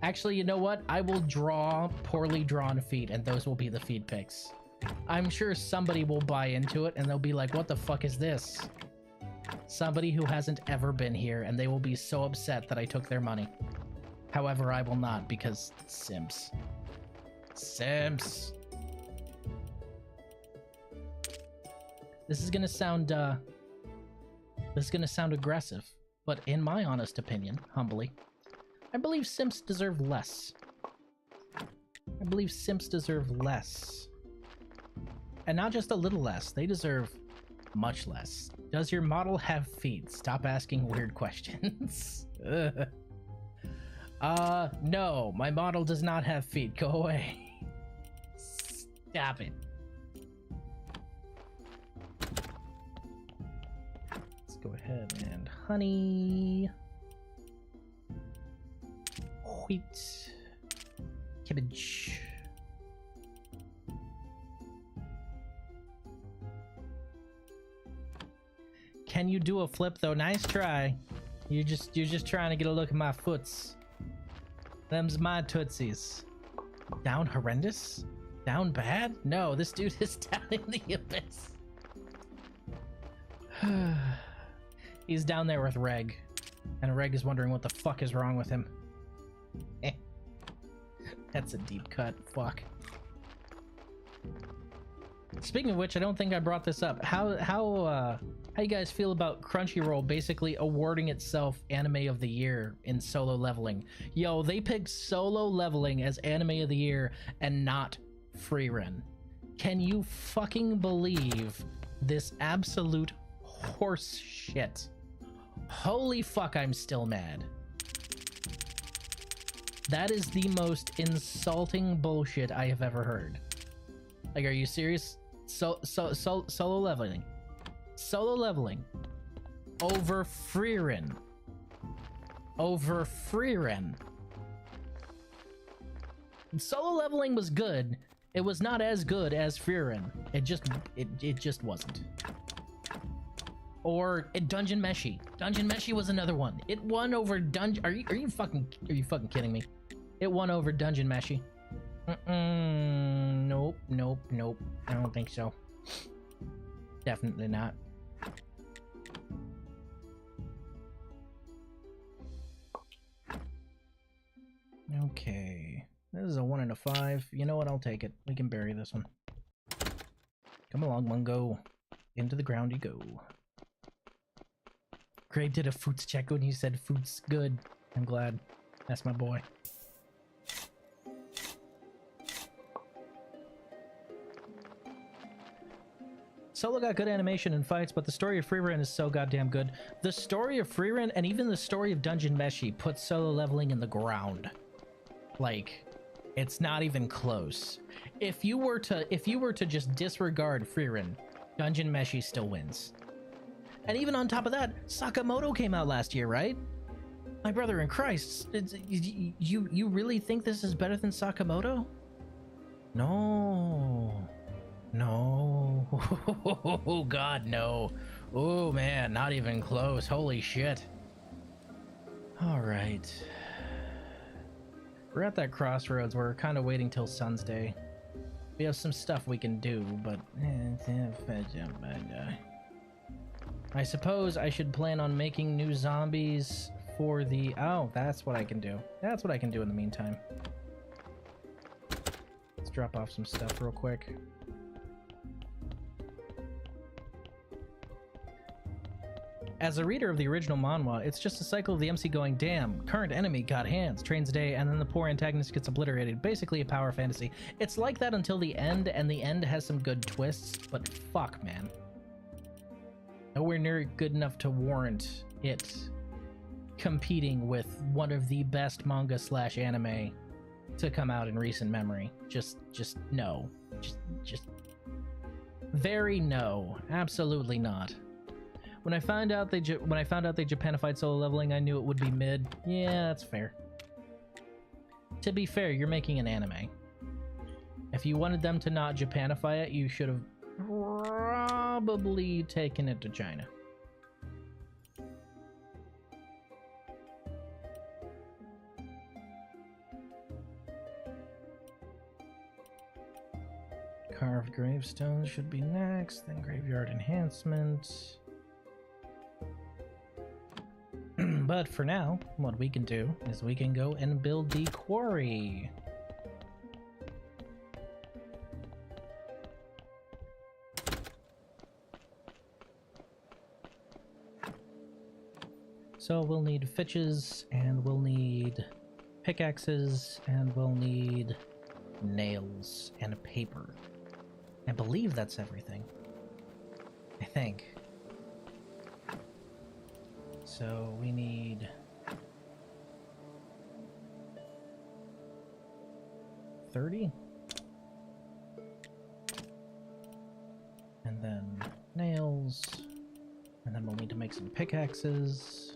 Actually, you know what? I will draw poorly drawn feet, and those will be the feed pics. I'm sure somebody will buy into it, and they'll be like, what the fuck is this? Somebody who hasn't ever been here, and they will be so upset that I took their money. However, I will not, because simps. Simps. This is gonna sound aggressive, but in my honest opinion, humbly, I believe simps deserve less. I believe simps deserve less. And not just a little less, they deserve much less. Does your model have feet? Stop asking weird questions. No, my model does not have feet. Go away. Stop it. Let's go ahead and honey. Wheat. Cabbage. Can you do a flip though? Nice try. You're just trying to get a look at my foots. Them's my tootsies. Down horrendous? Down bad? No, this dude is down in the abyss. He's down there with Reg. And Reg is wondering what the fuck is wrong with him. That's a deep cut. Fuck. Speaking of which, I don't think I brought this up. How you guys feel about Crunchyroll basically awarding itself Anime of the Year in Solo Leveling? Yo, they picked Solo Leveling as Anime of the Year and not Frieren. Can you fucking believe this absolute horse shit? Holy fuck, I'm still mad. That is the most insulting bullshit I have ever heard. Like, are you serious? Solo Leveling. Solo Leveling. Over Frieren. Over Frieren. Solo Leveling was good. It was not as good as Frieren. It just wasn't. Or Dungeon Meshi. Dungeon Meshi was another one. It won over Dungeon. Are you fucking kidding me? It won over Dungeon Meshi. Nope. I don't think so. Definitely not. Okay. This is a 1 and a 5. You know what? I'll take it. We can bury this one. Come along, Mungo. Into the ground you go. Craig did a foots check when you said food's good. I'm glad. That's my boy. Solo got good animation and fights, but the story of Frieren is so goddamn good. The story of Frieren and even the story of Dungeon Meshi put Solo Leveling in the ground. Like, it's not even close. If you were to just disregard Frieren, Dungeon Meshi still wins. And even on top of that, Sakamoto came out last year, right? My brother in Christ, you really think this is better than Sakamoto? No. No. Oh god, no. Oh man, not even close. Holy shit. All right. We're at that crossroads where we're kind of waiting till Sun's Day. We have some stuff we can do, but I suppose I should plan on making new zombies for the... Oh, that's what I can do. That's what I can do in the meantime. Let's drop off some stuff real quick. As a reader of the original manhwa, it's just a cycle of the MC going, damn, current enemy got hands, trains a day, and then the poor antagonist gets obliterated. Basically a power fantasy. It's like that until the end, and the end has some good twists, but fuck, man. Nowhere near good enough to warrant it competing with one of the best manga / anime to come out in recent memory. Just no. Just Very no. Absolutely not. When I found out they Japanified solo leveling, I knew it would be mid. Yeah, that's fair. To be fair, you're making an anime. If you wanted them to not Japanify it, you should have probably taken it to China. Carved gravestones should be next, then graveyard enhancement. But for now, what we can do is we can go and build the quarry. So we'll need fitches, and we'll need pickaxes, and we'll need nails and paper. I believe that's everything. I think. So we need 30. And then nails. And then we'll need to make some pickaxes.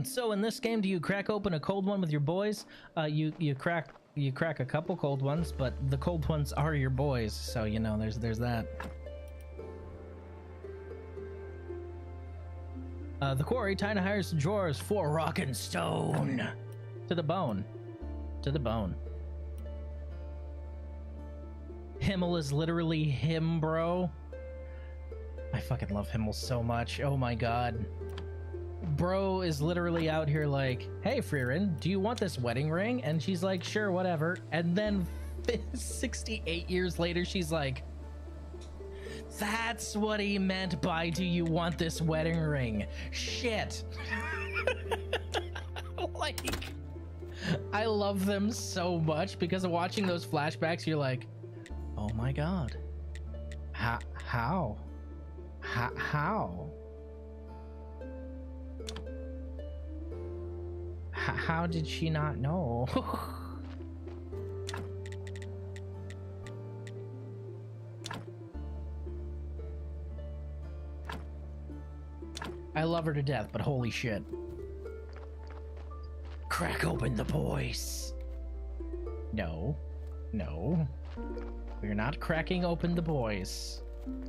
So in this game, do you crack open a cold one with your boys? You crack a couple cold ones, but the cold ones are your boys, so you know there's that. The quarry time to hire some drawers for rock and stone. To the bone. To the bone. Himmel is literally him, bro. I fucking love Himmel so much. Oh my god. Bro is literally out here like, hey Frieren, do you want this wedding ring? And she's like, sure, whatever. And then 68 years later, she's like, that's what he meant by do you want this wedding ring? Shit. Like, I love them so much because of watching those flashbacks. You're like, oh my god. How? How did she not know? I love her to death, but holy shit. Crack open the boys. No. No. We're not cracking open the boys.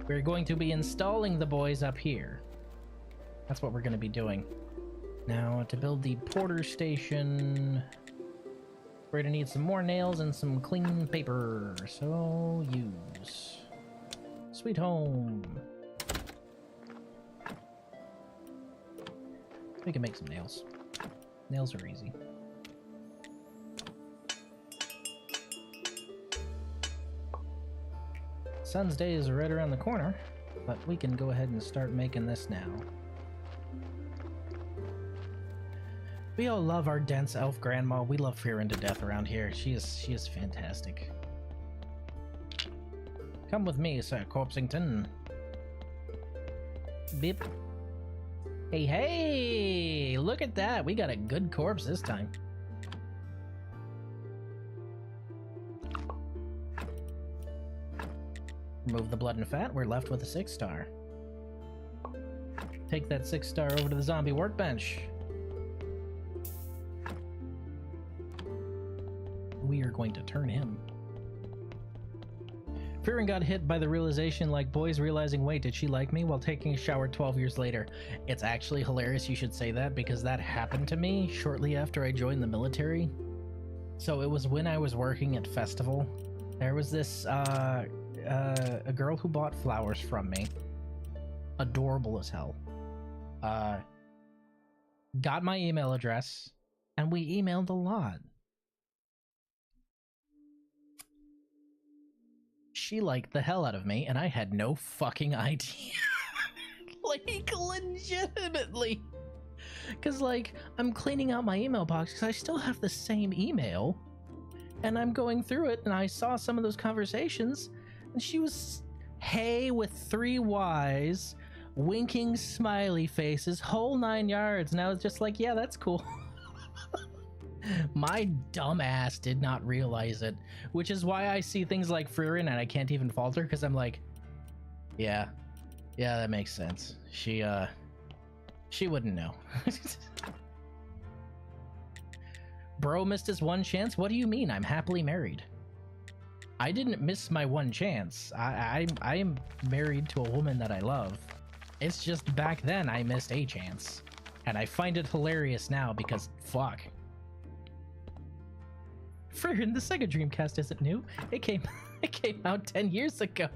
We're going to be installing the boys up here. That's what we're going to be doing. Now, to build the porter station, we're gonna need some more nails and some clean paper. So, use. Sweet home. We can make some nails. Nails are easy. Sun's day is right around the corner, but we can go ahead and start making this now. We all love our dense elf grandma. We love Frieren to death around here. She is fantastic. Come with me, Sir Corpsington. Beep. Hey, hey! Look at that. We got a good corpse this time. Remove the blood and fat. We're left with a 6-star. Take that 6-star over to the zombie workbench. We are going to turn him. Frieren got hit by the realization, like boys realizing, wait, did she like me, while taking a shower 12 years later. It's actually hilarious you should say that, because that happened to me shortly after I joined the military. So it was when I was working at Festival. There was this a girl who bought flowers from me. Adorable as hell. Got my email address, and we emailed a lot. She liked the hell out of me, and I had no fucking idea. Like, legitimately. Because, like, I'm cleaning out my email box because I still have the same email. And I'm going through it, and I saw some of those conversations, and she was, hey, with 3 Ys, winking smiley faces, whole 9 yards. And I was just like, yeah, that's cool. My dumb ass did not realize it, which is why I see things like Frieren and I can't even falter, because I'm like, yeah, that makes sense. She wouldn't know. Bro missed his one chance? What do you mean? I'm happily married. I didn't miss my one chance. I am married to a woman that I love. It's just back then I missed a chance. And I find it hilarious now because fuck. Friggin', the Sega Dreamcast isn't new. It came out 10 years ago.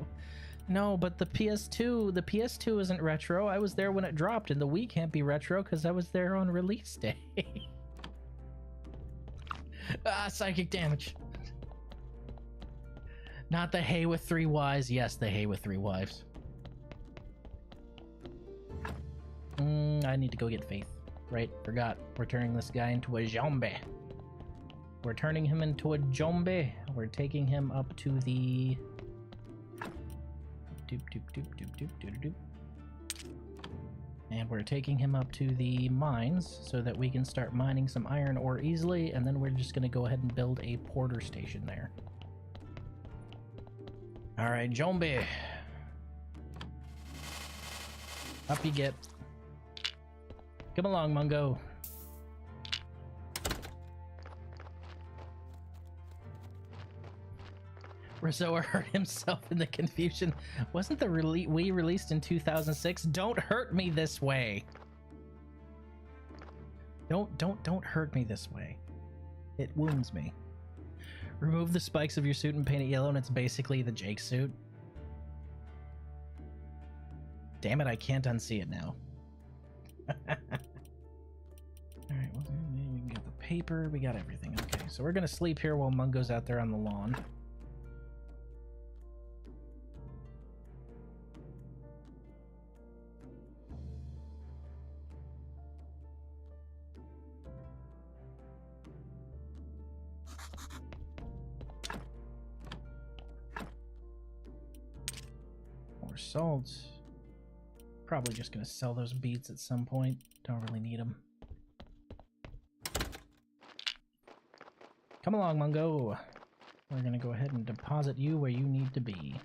No, but the PS2 isn't retro. I was there when it dropped, and the Wii can't be retro because I was there on release day. Psychic damage. Not the hay with 3 Ys. Yes, the hay with 3 wives. I need to go get Faith. Right, forgot. We're turning this guy into a zombie. We're turning him into a zombie. We're taking him up to the... And we're taking him up to the mines so that we can start mining some iron ore easily, and then we're just going to go ahead and build a porter station there. Alright, zombie. Up you get. Come along, Mungo. Rizzoa hurt himself in the confusion. Wasn't the Wii released in 2006? Don't hurt me this way. Don't hurt me this way. It wounds me. Remove the spikes of your suit and paint it yellow, and it's basically the Jake suit. Damn it, I can't unsee it now. Alright, well, we can get the paper, we got everything. Okay, so we're gonna sleep here while Mungo's out there on the lawn. More salt. Probably just gonna sell those beets at some point. Don't really need them. Come along, Mungo. We're gonna go ahead and deposit you where you need to be.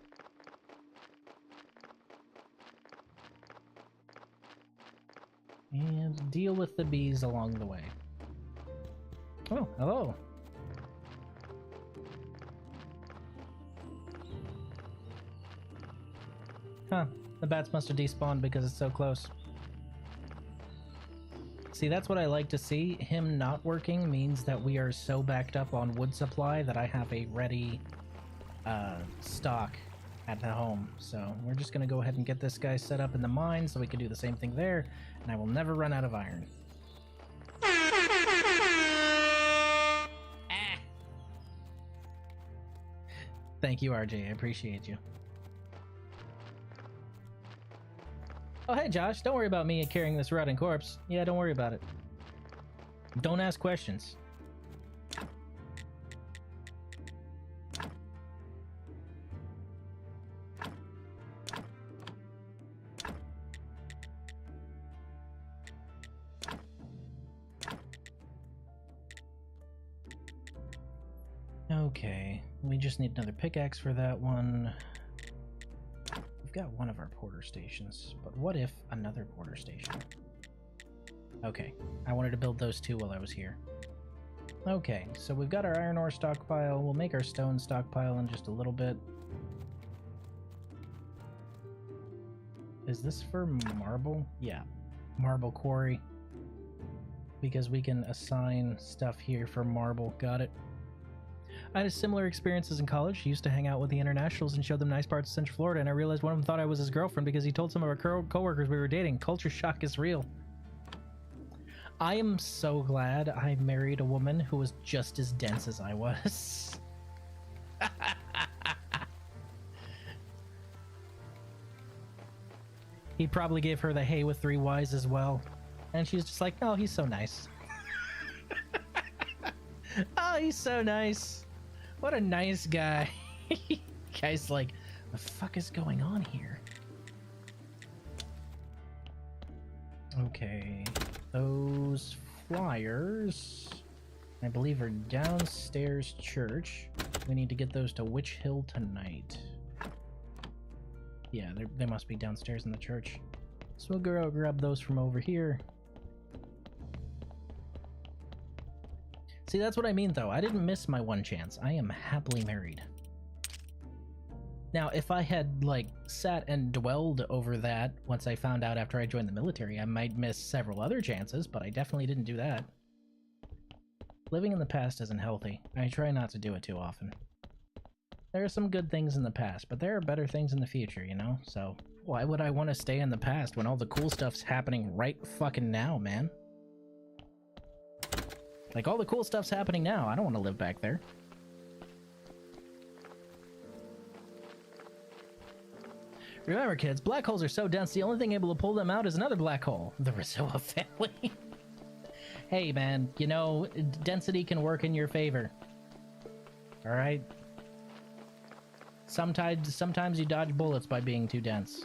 And deal with the bees along the way. Oh, hello. Huh. The bats must have despawned because it's so close. See, that's what I like to see. Him not working means that we are so backed up on wood supply that I have a ready stock at the home. So we're just going to go ahead and get this guy set up in the mine so we can do the same thing there, and I will never run out of iron. Thank you, RJ. I appreciate you. Oh, hey, Josh. Don't worry about me carrying this rotting corpse. Yeah, don't worry about it. Don't ask questions. Okay, we just need another pickaxe for that one. We've got one of our porter stations, but what if another porter station? Okay, I wanted to build those two while I was here. Okay, so we've got our iron ore stockpile. We'll make our stone stockpile in just a little bit. Is this for marble? Yeah, marble quarry. Because we can assign stuff here for marble. Got it. I had similar experiences in college. I used to hang out with the internationals and show them nice parts of Central Florida, and I realized one of them thought I was his girlfriend because he told some of our co-workers we were dating. Culture shock is real. I am so glad I married a woman who was just as dense as I was. He probably gave her the hay with 3 Ys as well. And she's just like, oh, he's so nice. Oh, he's so nice. What a nice guy. Guy's like, the fuck is going on here? Okay, those flyers. I believe are downstairs church. We need to get those to Witch Hill tonight. Yeah, they must be downstairs in the church. So we'll go grab those from over here. See, that's what I mean, though. I didn't miss my one chance. I am happily married. Now, if I had, like, sat and dwelled over that once I found out after I joined the military, I might miss several other chances, but I definitely didn't do that. Living in the past isn't healthy. I try not to do it too often. There are some good things in the past, but there are better things in the future, you know? So, why would I want to stay in the past when all the cool stuff's happening right fucking now, man? Like, all the cool stuff's happening now. I don't want to live back there. Remember, kids, black holes are so dense, the only thing able to pull them out is another black hole. The Rizzoa family. Hey, man, you know, density can work in your favor. Alright? Sometimes you dodge bullets by being too dense.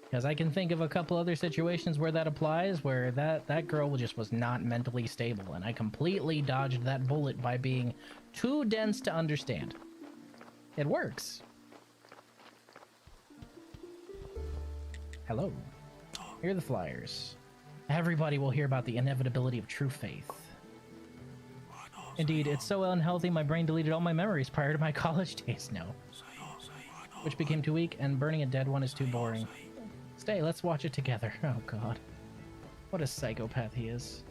Because I can think of a couple other situations where that applies, where that girl just was not mentally stable, and I completely dodged that bullet by being too dense to understand. It works. Hello. Here are the flyers. Everybody will hear about the inevitability of true faith. Indeed, it's so unhealthy my brain deleted all my memories prior to my college days. No. Which became too weak, and burning a dead one is too boring. Stay, let's watch it together. Oh god. What a psychopath he is.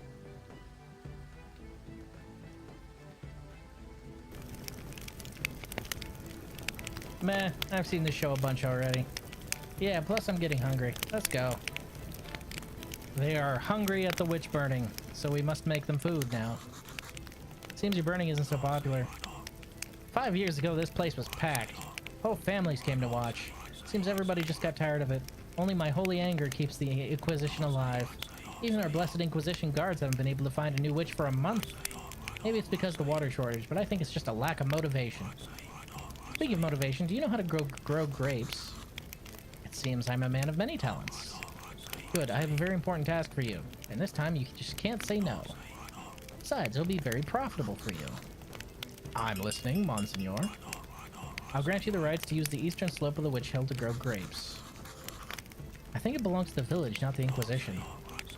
Meh, I've seen this show a bunch already. Yeah, plus I'm getting hungry. Let's go. They are hungry at the witch burning, so we must make them food now. Seems your burning isn't so popular. 5 years ago, this place was packed. Whole families came to watch. Seems everybody just got tired of it. Only my holy anger keeps the Inquisition alive. Even our blessed Inquisition guards haven't been able to find a new witch for a month. Maybe it's because of the water shortage, but I think it's just a lack of motivation. Speaking of motivation, do you know how to grow grapes? It seems I'm a man of many talents. Good, I have a very important task for you, and this time you just can't say no. Besides, it'll be very profitable for you. I'm listening, Monsignor. I'll grant you the rights to use the eastern slope of the Witch Hill to grow grapes. I think it belongs to the village, not the Inquisition.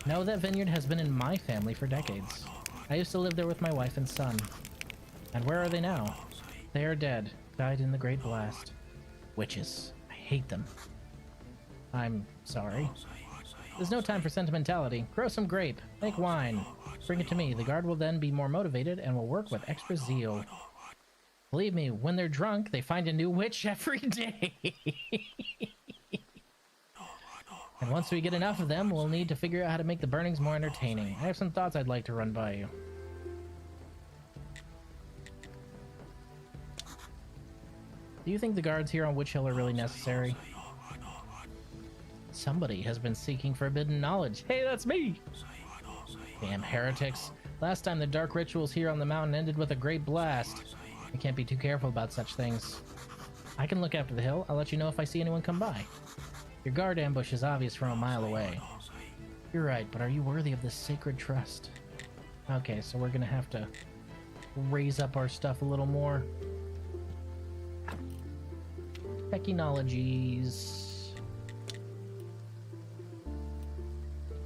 No, that vineyard has been in my family for decades. I used to live there with my wife and son. And where are they now? They are dead, died in the Great Blast. Witches. I hate them. I'm sorry. There's no time for sentimentality. Grow some grape. Make wine. Bring it to me. The guard will then be more motivated and will work with extra zeal. Believe me, when they're drunk, they find a new witch every day. And once we get enough of them, we'll need to figure out how to make the burnings more entertaining. I have some thoughts I'd like to run by you. Do you think the guards here on Witch Hill are really necessary? Somebody has been seeking forbidden knowledge. Hey, that's me! Damn heretics. Last time the dark rituals here on the mountain ended with a great blast. I can't be too careful about such things. I can look after the hill. I'll let you know if I see anyone come by. Your guard ambush is obvious from a mile away. You're right, but are you worthy of this sacred trust? Okay, so we're gonna have to raise up our stuff a little more. Technologies.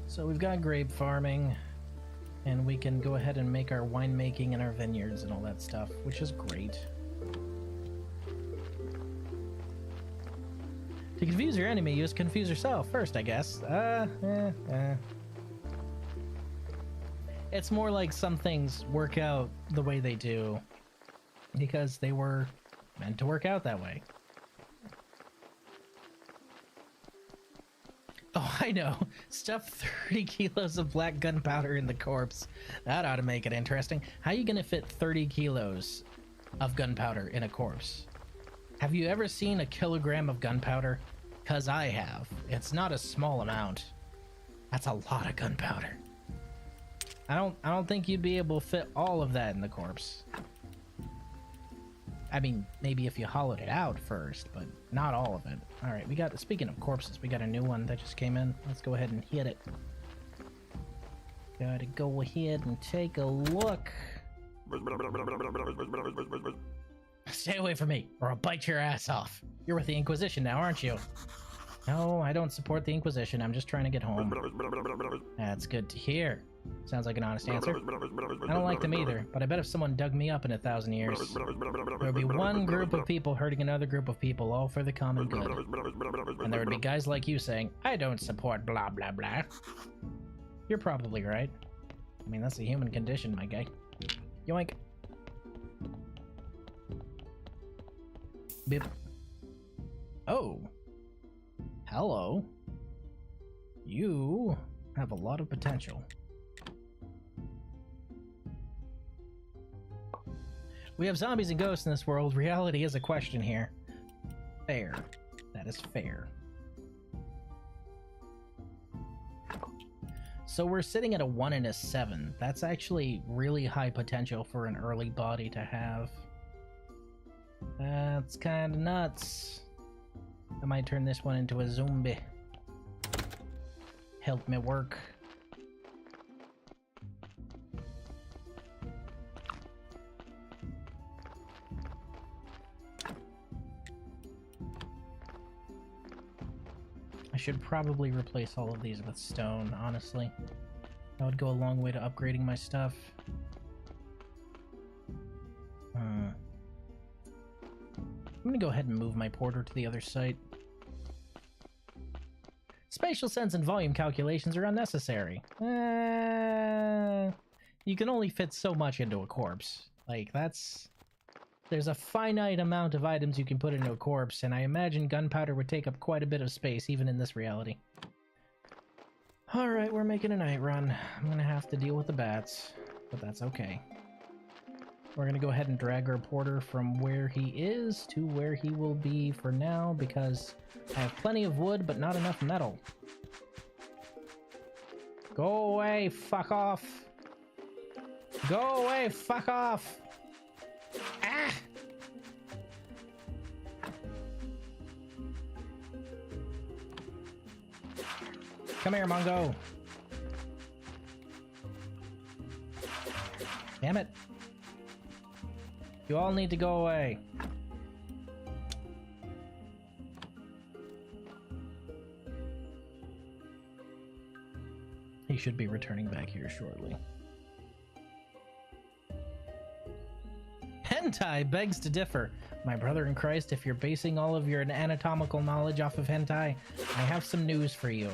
So we've got grape farming, and we can go ahead and make our winemaking and our vineyards and all that stuff, which is great. To confuse your enemy, you just confuse yourself first, I guess. It's more like some things work out the way they do because they were meant to work out that way. Oh, I know. Stuff 30 kilos of black gunpowder in the corpse. That ought to make it interesting. How are you going to fit 30 kilos of gunpowder in a corpse? Have you ever seen a kilogram of gunpowder? Because I have. It's not a small amount. That's a lot of gunpowder. I don't think you'd be able to fit all of that in the corpse. I mean, maybe if you hollowed it out first, but not all of it. All right, we got, speaking of corpses, we got a new one that just came in. Let's go ahead and hit it. Gotta go ahead and take a look. Stay away from me, or I'll bite your ass off. You're with the Inquisition now, aren't you? No, I don't support the Inquisition. I'm just trying to get home. That's good to hear. Sounds like an honest answer. I don't like them either, but I bet if someone dug me up in 1,000 years, there would be one group of people hurting another group of people, all for the common good. And there would be guys like you saying, I don't support blah blah blah. You're probably right. I mean, that's the human condition, my guy. Yoink. Bip. Oh. Hello. You have a lot of potential. We have zombies and ghosts in this world. Reality is a question here. Fair. That is fair. So we're sitting at a 1 and a 7. That's actually really high potential for an early body to have. That's kind of nuts. I might turn this one into a zombie. Help me work. I should probably replace all of these with stone, honestly. That would go a long way to upgrading my stuff. I'm gonna go ahead and move my porter to the other site. Spatial sense and volume calculations are unnecessary. You can only fit so much into a corpse. Like, that's... There's a finite amount of items you can put into a corpse, and I imagine gunpowder would take up quite a bit of space, even in this reality. Alright, we're making a night run. I'm gonna have to deal with the bats, but that's okay. We're gonna go ahead and drag our porter from where he is to where he will be for now, because I have plenty of wood, but not enough metal. Go away, fuck off! Go away, fuck off! Ah! Come here, Mongo! Damn it! You all need to go away. He should be returning back here shortly. Hentai begs to differ. My brother in Christ, if you're basing all of your anatomical knowledge off of hentai, I have some news for you.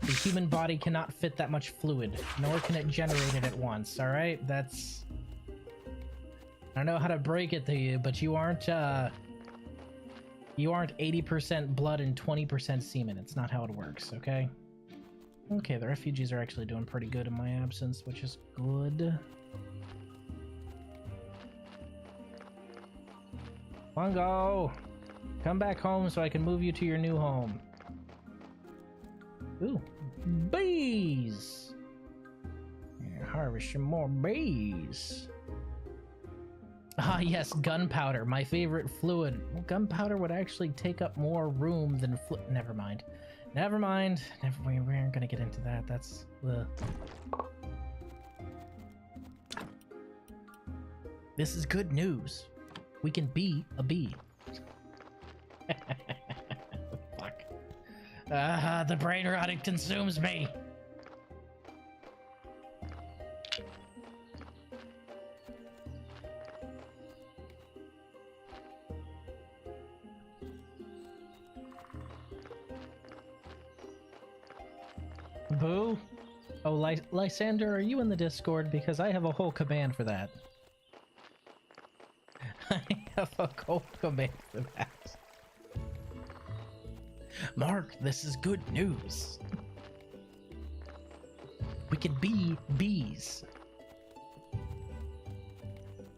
The human body cannot fit that much fluid, nor can it generate it at once, alright? That's... I don't know how to break it to you, but you aren't 80% blood and 20% semen. It's not how it works, okay? Okay, the refugees are actually doing pretty good in my absence, which is good. Mongo! Come back home so I can move you to your new home. Ooh, bees! Yeah, harvest some more bees. Ah, yes, gunpowder, my favorite fluid. Well, gunpowder would actually take up more room than never mind. Never mind. We aren't gonna get into that. That's... This is good news. We can be a bee. Fuck. The brain rotting consumes me. Boo? Oh, Lysander, are you in the Discord? Because I have a whole command for that. I have a whole command for that. Mark, this is good news. We can be bees.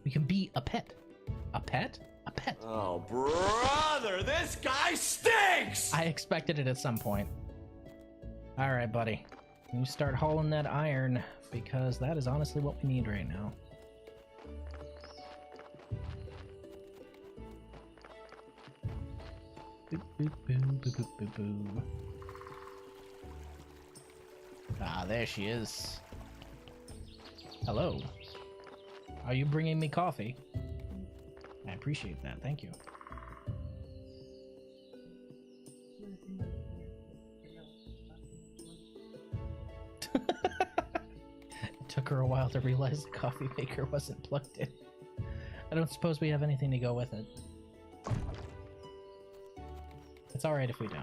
We can be a pet. A pet? A pet. Oh, brother, this guy stinks! I expected it at some point. Alright, buddy. You start hauling that iron, because that is honestly what we need right now. Boop, boop, boop, boop, boop, boop, boop. Ah, there she is. Hello. Are you bringing me coffee? I appreciate that. Thank you. It took her a while to realize the coffee maker wasn't plugged in. I don't suppose we have anything to go with it. It's alright if we don't.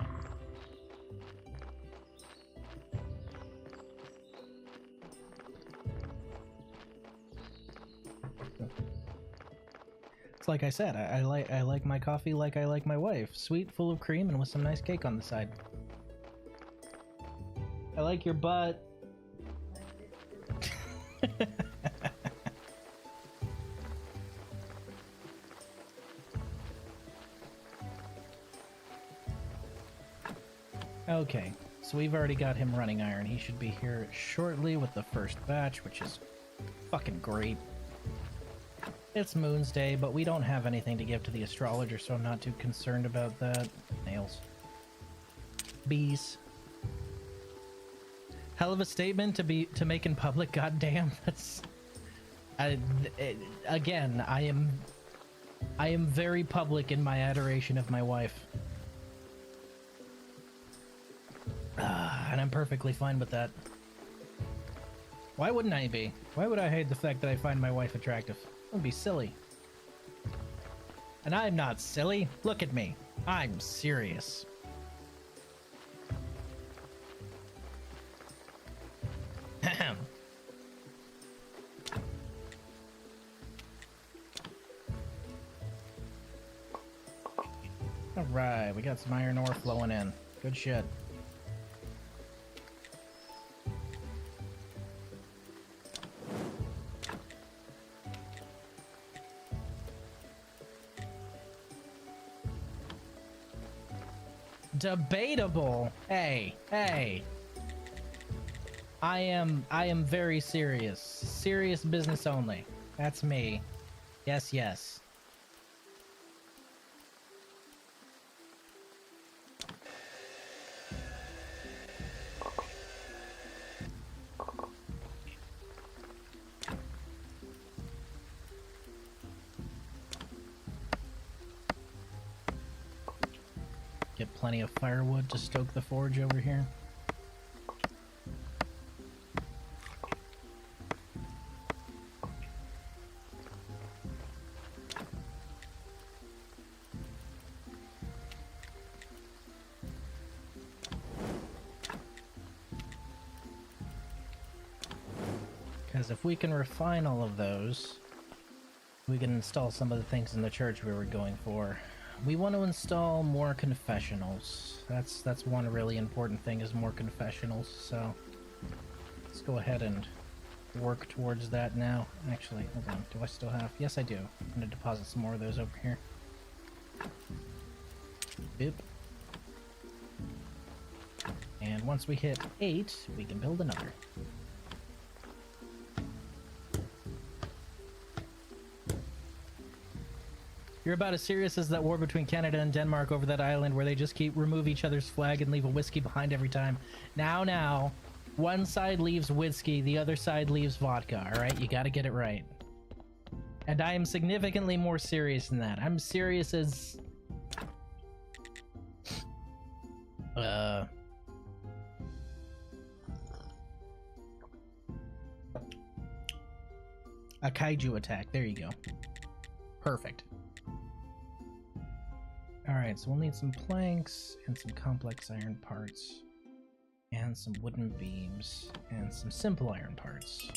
It's like I said, I like my coffee like I like my wife. Sweet, full of cream, and with some nice cake on the side. I like your butt. Okay, so we've already got him running iron. He should be here shortly with the first batch, which is fucking great. It's Moon's Day, but we don't have anything to give to the astrologer, so I'm not too concerned about that. Nails. Bees. Hell of a statement to make in public, goddamn. That's... again, I am very public in my adoration of my wife. And I'm perfectly fine with that. Why wouldn't I be? Why would I hide the fact that I find my wife attractive? It would be silly. And I'm not silly. Look at me. I'm serious. Ahem. Alright, we got some iron ore flowing in. Good shit. Debatable. Hey, hey. I am very serious. Serious business only. That's me. Yes, yes. Get plenty of firewood to stoke the forge over here. Because if we can refine all of those, we can install some of the things in the church we were going for. We want to install more confessionals. That's one really important thing, is more confessionals. So let's go ahead and work towards that now. Actually, hold on. Do I still have? Yes, I do. I'm gonna deposit some more of those over here. Boop. And once we hit 8, we can build another. You're about as serious as that war between Canada and Denmark over that island where they just remove each other's flag and leave a whiskey behind every time. Now, one side leaves whiskey, the other side leaves vodka, alright? You gotta get it right. And I am significantly more serious than that. I'm serious as... A kaiju attack. There you go. Perfect. Alright, so we'll need some planks and some complex iron parts and some wooden beams and some simple iron parts.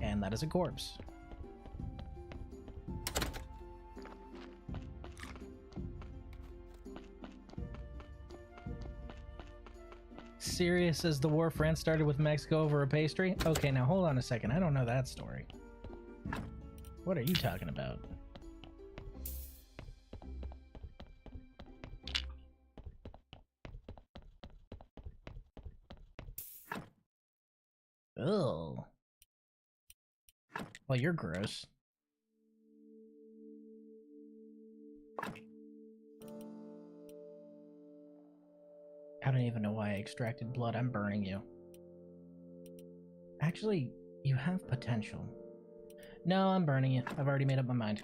And that is a corpse. Serious as the war France started with Mexico over a pastry? Okay, now hold on a second. I don't know that story. What are you talking about? Ugh. Well, you're gross. I don't even know why I extracted blood. I'm burning you. Actually, you have potential. No, I'm burning it. I've already made up my mind.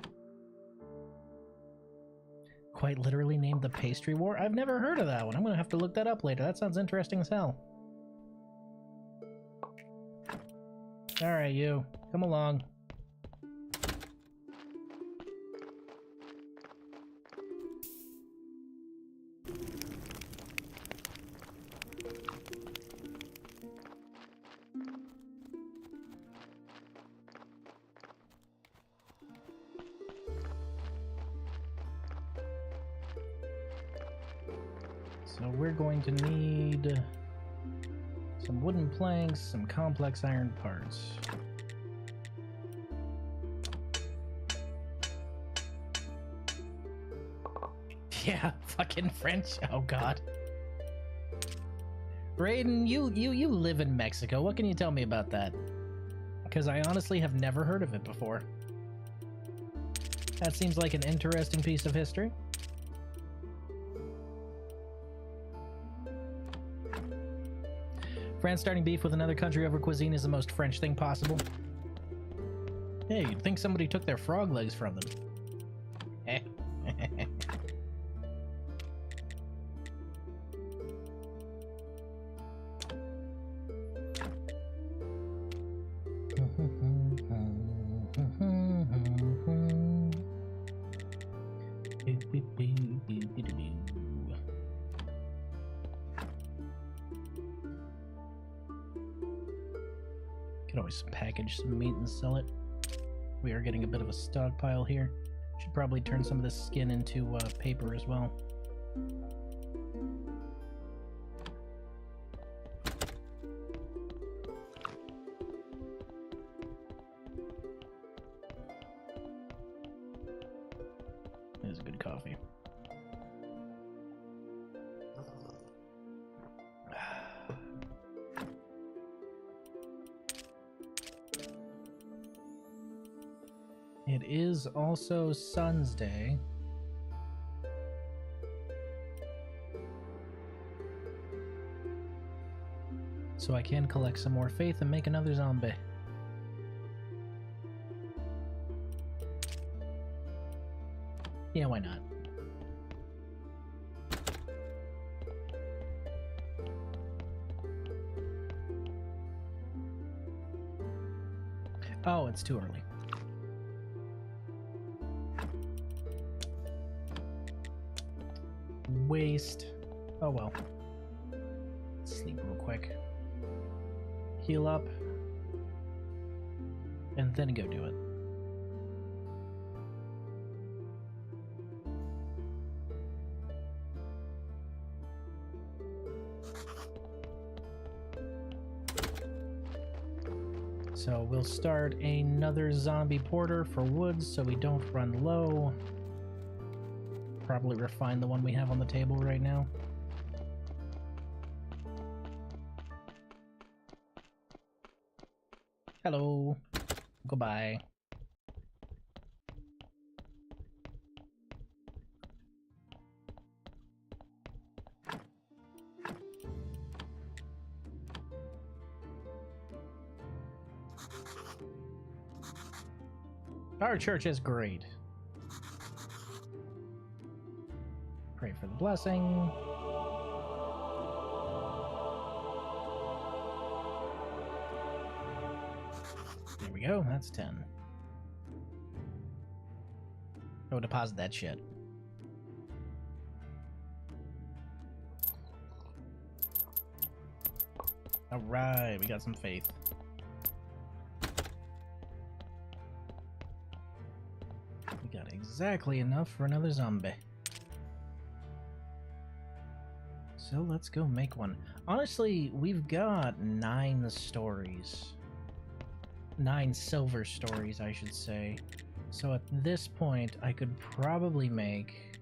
Quite literally named the Pastry War? I've never heard of that one. I'm gonna have to look that up later. That sounds interesting as hell. Alright, you. Come along. So we're going to need some wooden planks, some complex iron parts. Yeah, fucking French. Oh god. Raiden, you live in Mexico. What can you tell me about that? Because I honestly have never heard of it before. That seems like an interesting piece of history. France starting beef with another country over cuisine is the most French thing possible. Hey, you'd think somebody took their frog legs from them. Eh. Could always package some meat and sell it. We are getting a bit of a stockpile here. Should probably turn some of this skin into paper as well. This is good coffee. It is also Sun's Day. So I can collect some more faith and make another zombie. Yeah, why not? Oh, it's too early. Waste. Oh well. Sleep real quick. Heal up. And then go do it. So we'll start another zombie porter for wood so we don't run low. Probably refine the one we have on the table right now. Hello. Goodbye. Our church is great. Pray for the blessing. There we go, that's 10. Go deposit that shit. Alright, we got some faith. We got exactly enough for another zombie. So let's go make one. Honestly, we've got 9 stories. 9 silver stories, I should say. So at this point, I could probably make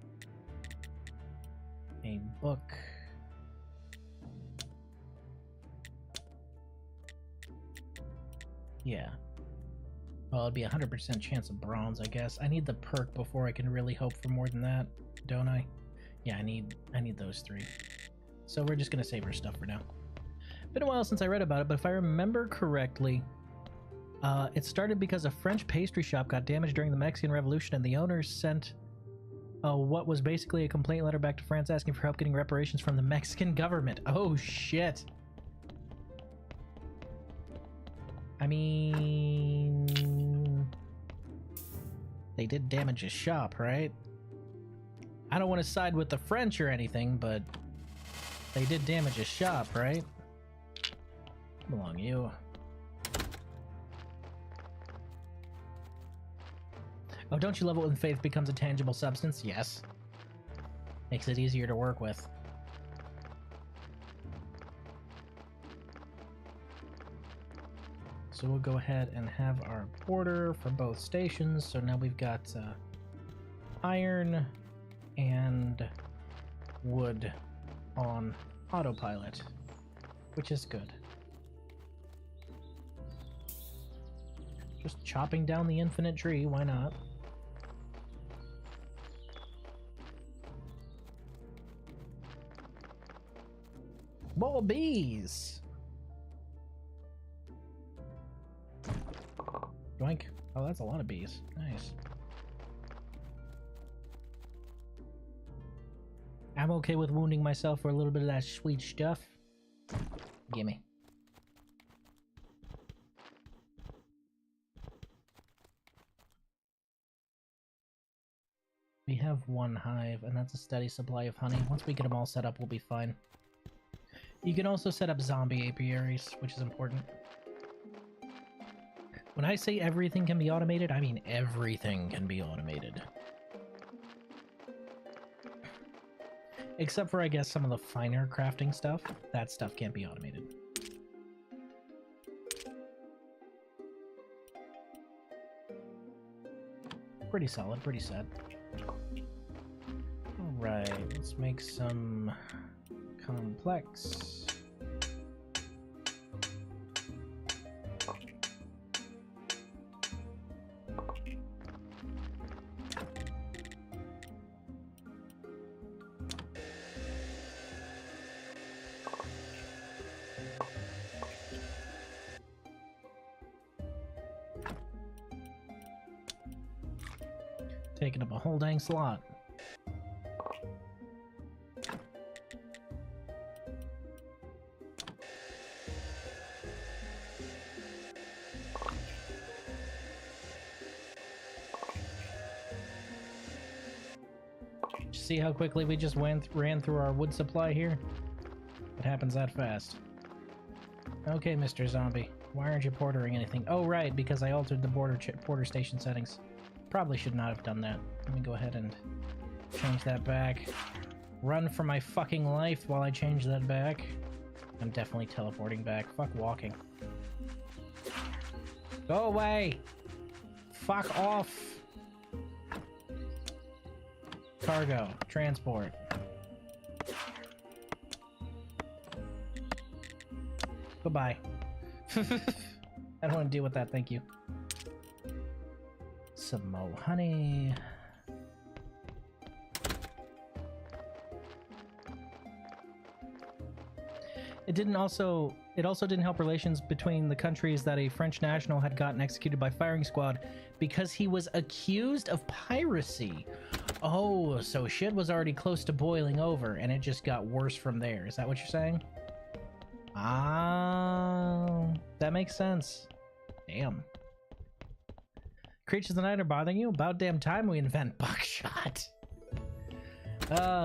a book. Yeah. Well, it'd be a 100% chance of bronze, I guess. I need the perk before I can really hope for more than that, don't I? Yeah, I need those 3. So we're just gonna save our stuff for now. Been a while since I read about it, but if I remember correctly, It started because a French pastry shop got damaged during the Mexican Revolution, and the owners sent what was basically a complaint letter back to France asking for help getting reparations from the Mexican government. Oh, shit. I mean... They did damage a shop, right? I don't want to side with the French or anything, but they did damage a shop, right? Come along, you. Oh, don't you love it when faith becomes a tangible substance? Yes. Makes it easier to work with. So we'll go ahead and have our border for both stations. So now we've got iron and wood on autopilot, which is good. Just chopping down the infinite tree, why not? More bees! Doink. Oh, that's a lot of bees. Nice. I'm okay with wounding myself for a little bit of that sweet stuff. Gimme. We have one hive, and that's a steady supply of honey. Once we get them all set up, we'll be fine. You can also set up zombie apiaries, which is important. When I say everything can be automated, I mean everything can be automated. Except for, I guess, some of the finer crafting stuff. That stuff can't be automated. Pretty solid, pretty sad. Alright, let's make some complex. Taking up a whole dang slot. See how quickly we just ran through our wood supply here? It happens that fast. Okay, Mr. Zombie. Why aren't you portering anything? Oh, right, because I altered the porter station settings. Probably should not have done that. Let me go ahead and change that back. Run for my fucking life while I change that back. I'm definitely teleporting back. Fuck walking. Go away! Fuck off! Cargo. Transport. Goodbye. I don't want to deal with that, thank you. Some more honey. It also didn't help relations between the countries that a French national had gotten executed by firing squad because he was accused of piracy. Oh, so shit was already close to boiling over and it just got worse from there. Is that what you're saying? Ah, that makes sense. Damn. Creatures of the night are bothering you? About damn time we invent buckshot.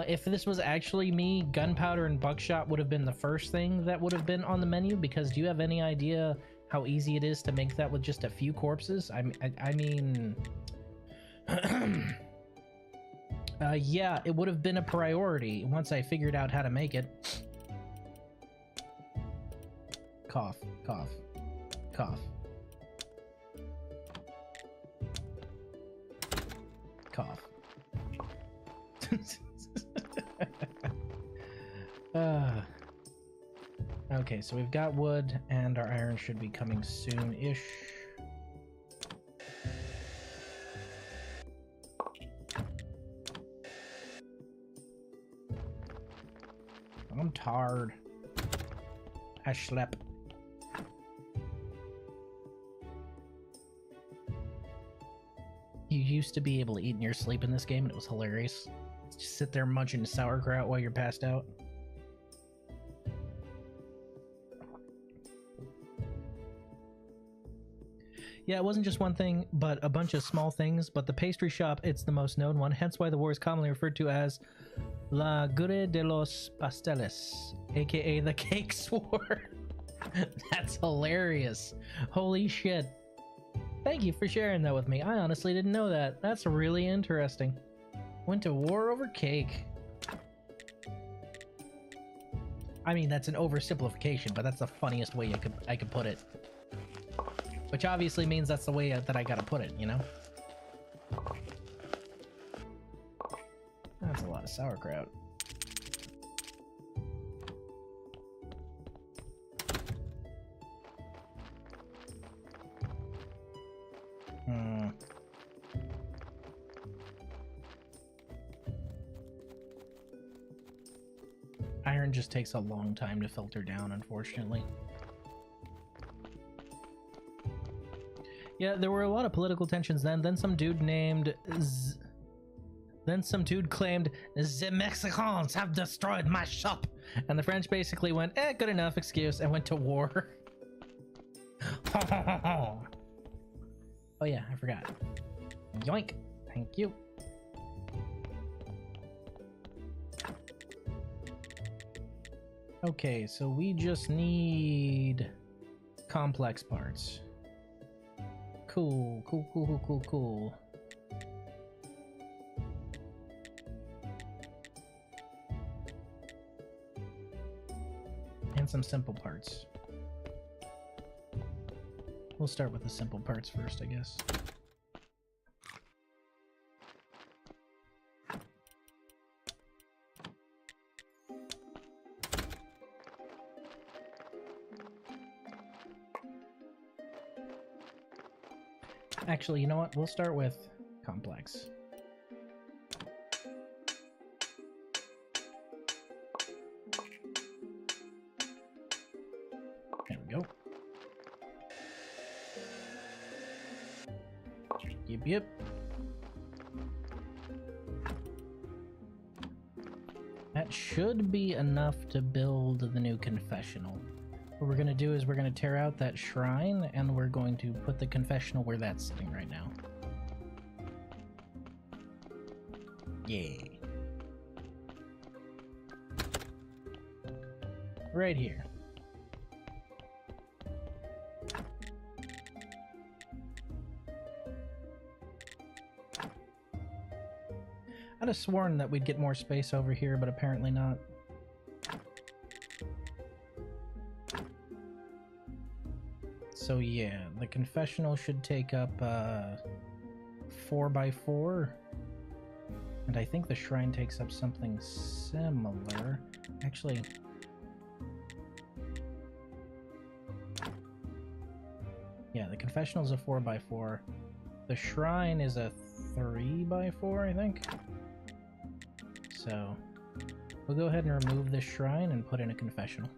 If this was actually me, gunpowder and buckshot would have been the first thing that would have been on the menu, because do you have any idea how easy it is to make that with just a few corpses? I mean... yeah, it would have been a priority once I figured out how to make it. Cough, cough, cough. Cough. Okay, so we've got wood, and our iron should be coming soon-ish. I'm tired. I slept. You used to be able to eat in your sleep in this game, and it was hilarious. Just sit there munching sauerkraut while you're passed out. Yeah, it wasn't just one thing, but a bunch of small things. But the pastry shop, it's the most known one, hence why the war is commonly referred to as La Guerra de los Pasteles, aka the Cakes War. That's hilarious. Holy shit. Thank you for sharing that with me. I honestly didn't know that. That's really interesting. Went to war over cake. I mean, that's an oversimplification, but that's the funniest way I could put it. Which obviously means that's the way that I gotta put it, you know? That's a lot of sauerkraut. Iron just takes a long time to filter down, unfortunately. Yeah, there were a lot of political tensions then. Then some dude claimed, "The Mexicans have destroyed my shop," and the French basically went, good enough excuse, and went to war. Oh yeah, I forgot. Yoink. Thank you. Okay, so we just need complex parts. Cool. And some simple parts. We'll start with the simple parts first, I guess. Actually, you know what? We'll start with complex. There we go. Yep. That should be enough to build the new confessional. What we're going to do is we're going to tear out that shrine, and we're going to put the confessional where that's sitting right now. Yay. Right here. I'd have sworn that we'd get more space over here, but apparently not. So yeah, the confessional should take up 4x4, and I think the shrine takes up something similar. Actually, yeah, the confessional is a 4x4. The shrine is a 3x4, I think. So we'll go ahead and remove this shrine and put in a confessional.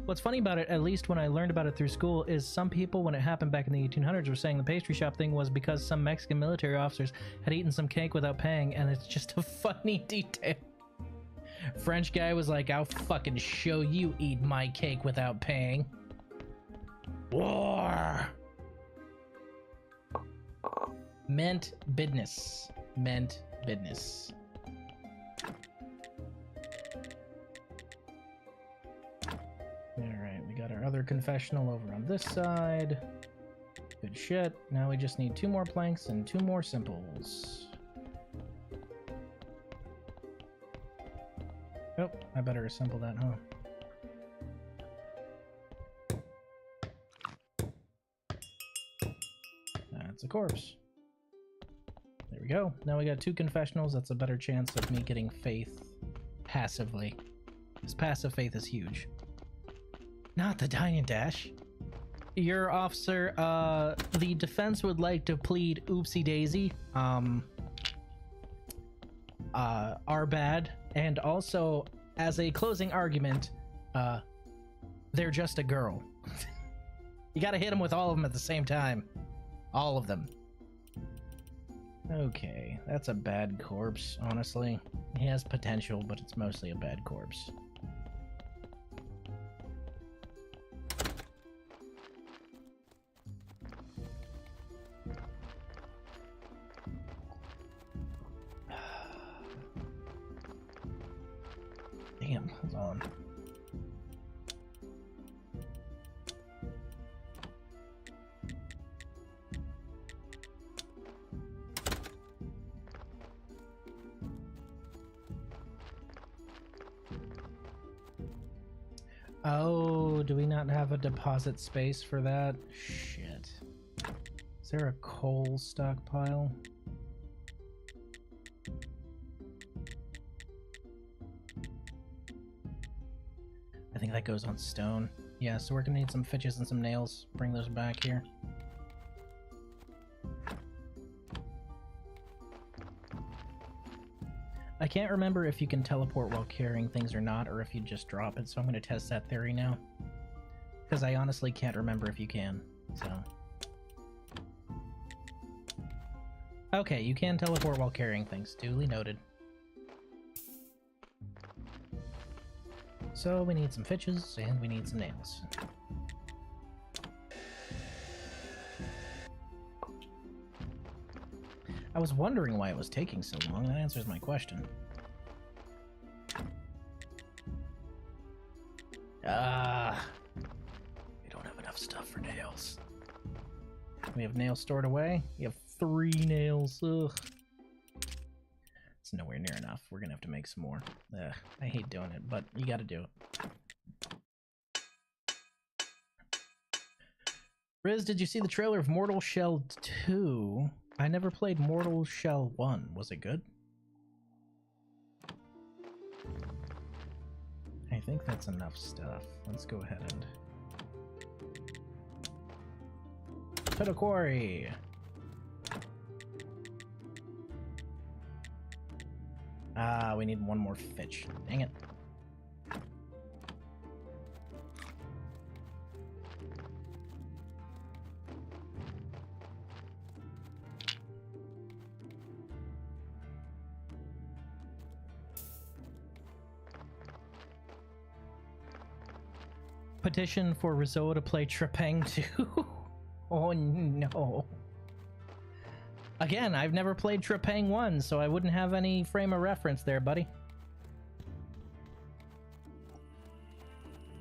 What's funny about it, at least when I learned about it through school, is some people, when it happened back in the 1800s, were saying the pastry shop thing was because some Mexican military officers had eaten some cake without paying, and it's just a funny detail. French guy was like, "I'll fucking show you eat my cake without paying." War! Meant business. Meant business. Alright, we got our other confessional over on this side. Good shit. Now we just need 2 more planks and 2 more simples. Oh, I better assemble that, huh? That's a corpse. There we go. Now we got 2 confessionals. That's a better chance of me getting faith passively. This passive faith is huge. Not the dine and dash. Your officer, the defense would like to plead oopsie daisy. Are bad. And also, as a closing argument, they're just a girl. You gotta hit them with all of them at the same time. All of them. Okay, that's a bad corpse, honestly. He has potential, but it's mostly a bad corpse. Damn, hold on. Oh, do we not have a deposit space for that? Shit. Is there a coal stockpile? I think that goes on stone. Yeah, so we're gonna need some fitches and some nails. Bring those back here. I can't remember if you can teleport while carrying things or not, or if you just drop it, so I'm gonna test that theory now. Because I honestly can't remember if you can, so... Okay, you can teleport while carrying things. Duly noted. So we need some fitches, and we need some nails. I was wondering why it was taking so long. That answers my question. We don't have enough stuff for nails. We have nails stored away. We have 3 nails. Ugh. It's nowhere near enough. We're gonna have to make some more. Ugh, I hate doing it, but you gotta do it. Riz, did you see the trailer of Mortal Shell 2? I never played Mortal Shell 1. Was it good? I think that's enough stuff. Let's go ahead and... to the quarry! Ah, we need one more fitch. Dang it. Petition for Rizzo to play Trepang 2. Oh no. Again, I've never played Trepang 1, so I wouldn't have any frame of reference there, buddy.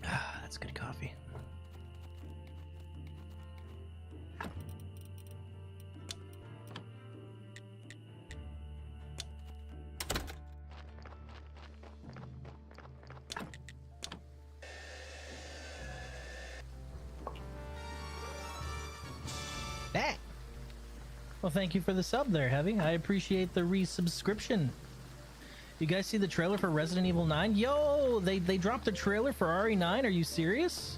Ah, that's good coffee. That. Well, thank you for the sub there, Heavy. I appreciate the resubscription. You guys see the trailer for Resident Evil 9? Yo, they dropped the trailer for RE9. Are you serious?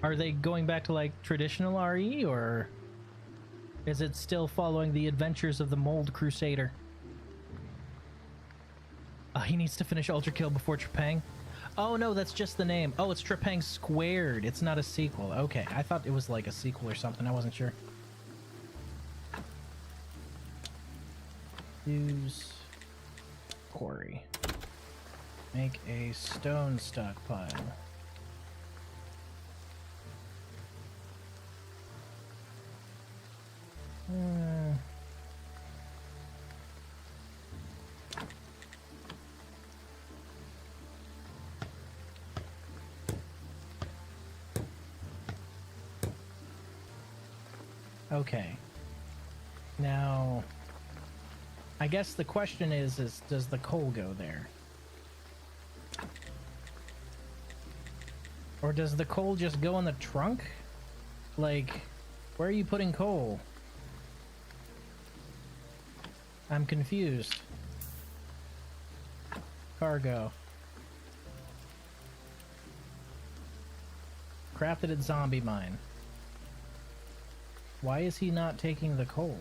Are they going back to like traditional RE, or is it still following the adventures of the Mold Crusader? He needs to finish Ultra Kill before Trepang. Oh no, that's just the name. Oh, it's Trepang Squared. It's not a sequel. Okay, I thought it was like a sequel or something. I wasn't sure. Use quarry. Make a stone stockpile. Okay. Now, I guess the question is does the coal go there? Or does the coal just go in the trunk? Like, where are you putting coal? I'm confused. Cargo. Crafted at zombie mine. Why is he not taking the coal?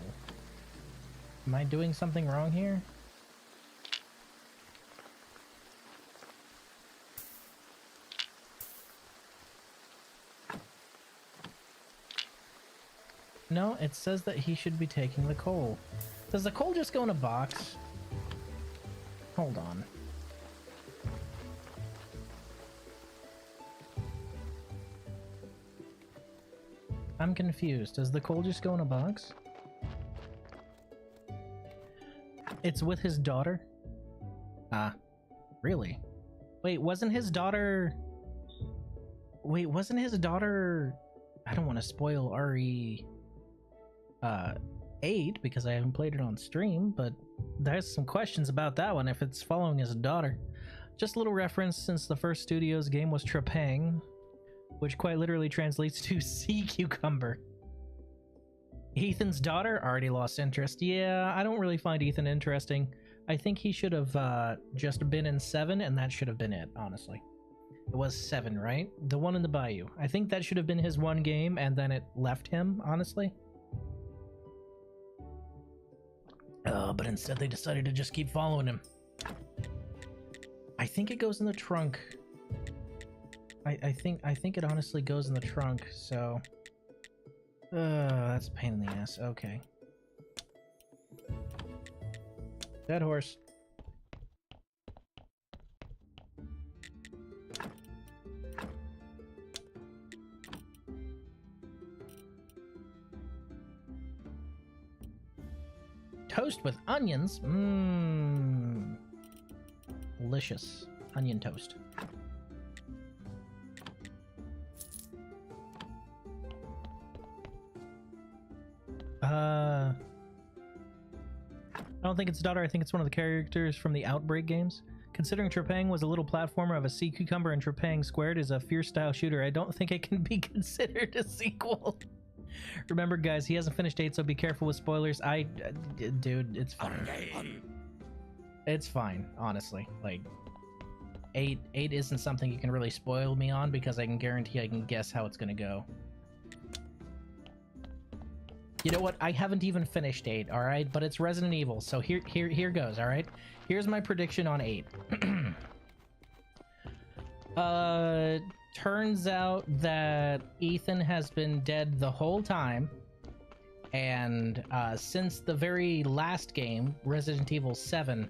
Am I doing something wrong here? No, it says that he should be taking the coal. Does the coal just go in a box? Hold on. I'm confused. Does the coal just go in a box? It's with his daughter? Ah, really? Wait, wasn't his daughter... Wait, wasn't his daughter... I don't want to spoil RE... 8, because I haven't played it on stream, but there's some questions about that one, if it's following his daughter. Just a little reference, since the first studio's game was Trepang, which quite literally translates to sea cucumber. Ethan's daughter already lost interest. Yeah, I don't really find Ethan interesting. I think he should have just been in 7, and that should have been it, honestly. It was 7, right? The one in the bayou. I think that should have been his one game, and then it left him, honestly. But instead they decided to just keep following him. I think it goes in the trunk. I think it honestly goes in the trunk, so... that's a pain in the ass. Okay. Dead horse. Toast with onions? Mmm. Delicious. Onion toast. I don't think it's daughter. I think it's one of the characters from the Outbreak games. Considering Trepang was a little platformer of a sea cucumber and Trepang Squared is a fierce-style shooter, I don't think it can be considered a sequel. Remember, guys, he hasn't finished 8, so be careful with spoilers. Dude, it's fine. It's fine, honestly. Like, 8 isn't something you can really spoil me on because I can guarantee I can guess how it's gonna go. You know what? I haven't even finished 8, alright? But it's Resident Evil, so here goes, alright? Here's my prediction on 8. Turns out that Ethan has been dead the whole time, and since the very last game, Resident Evil 7,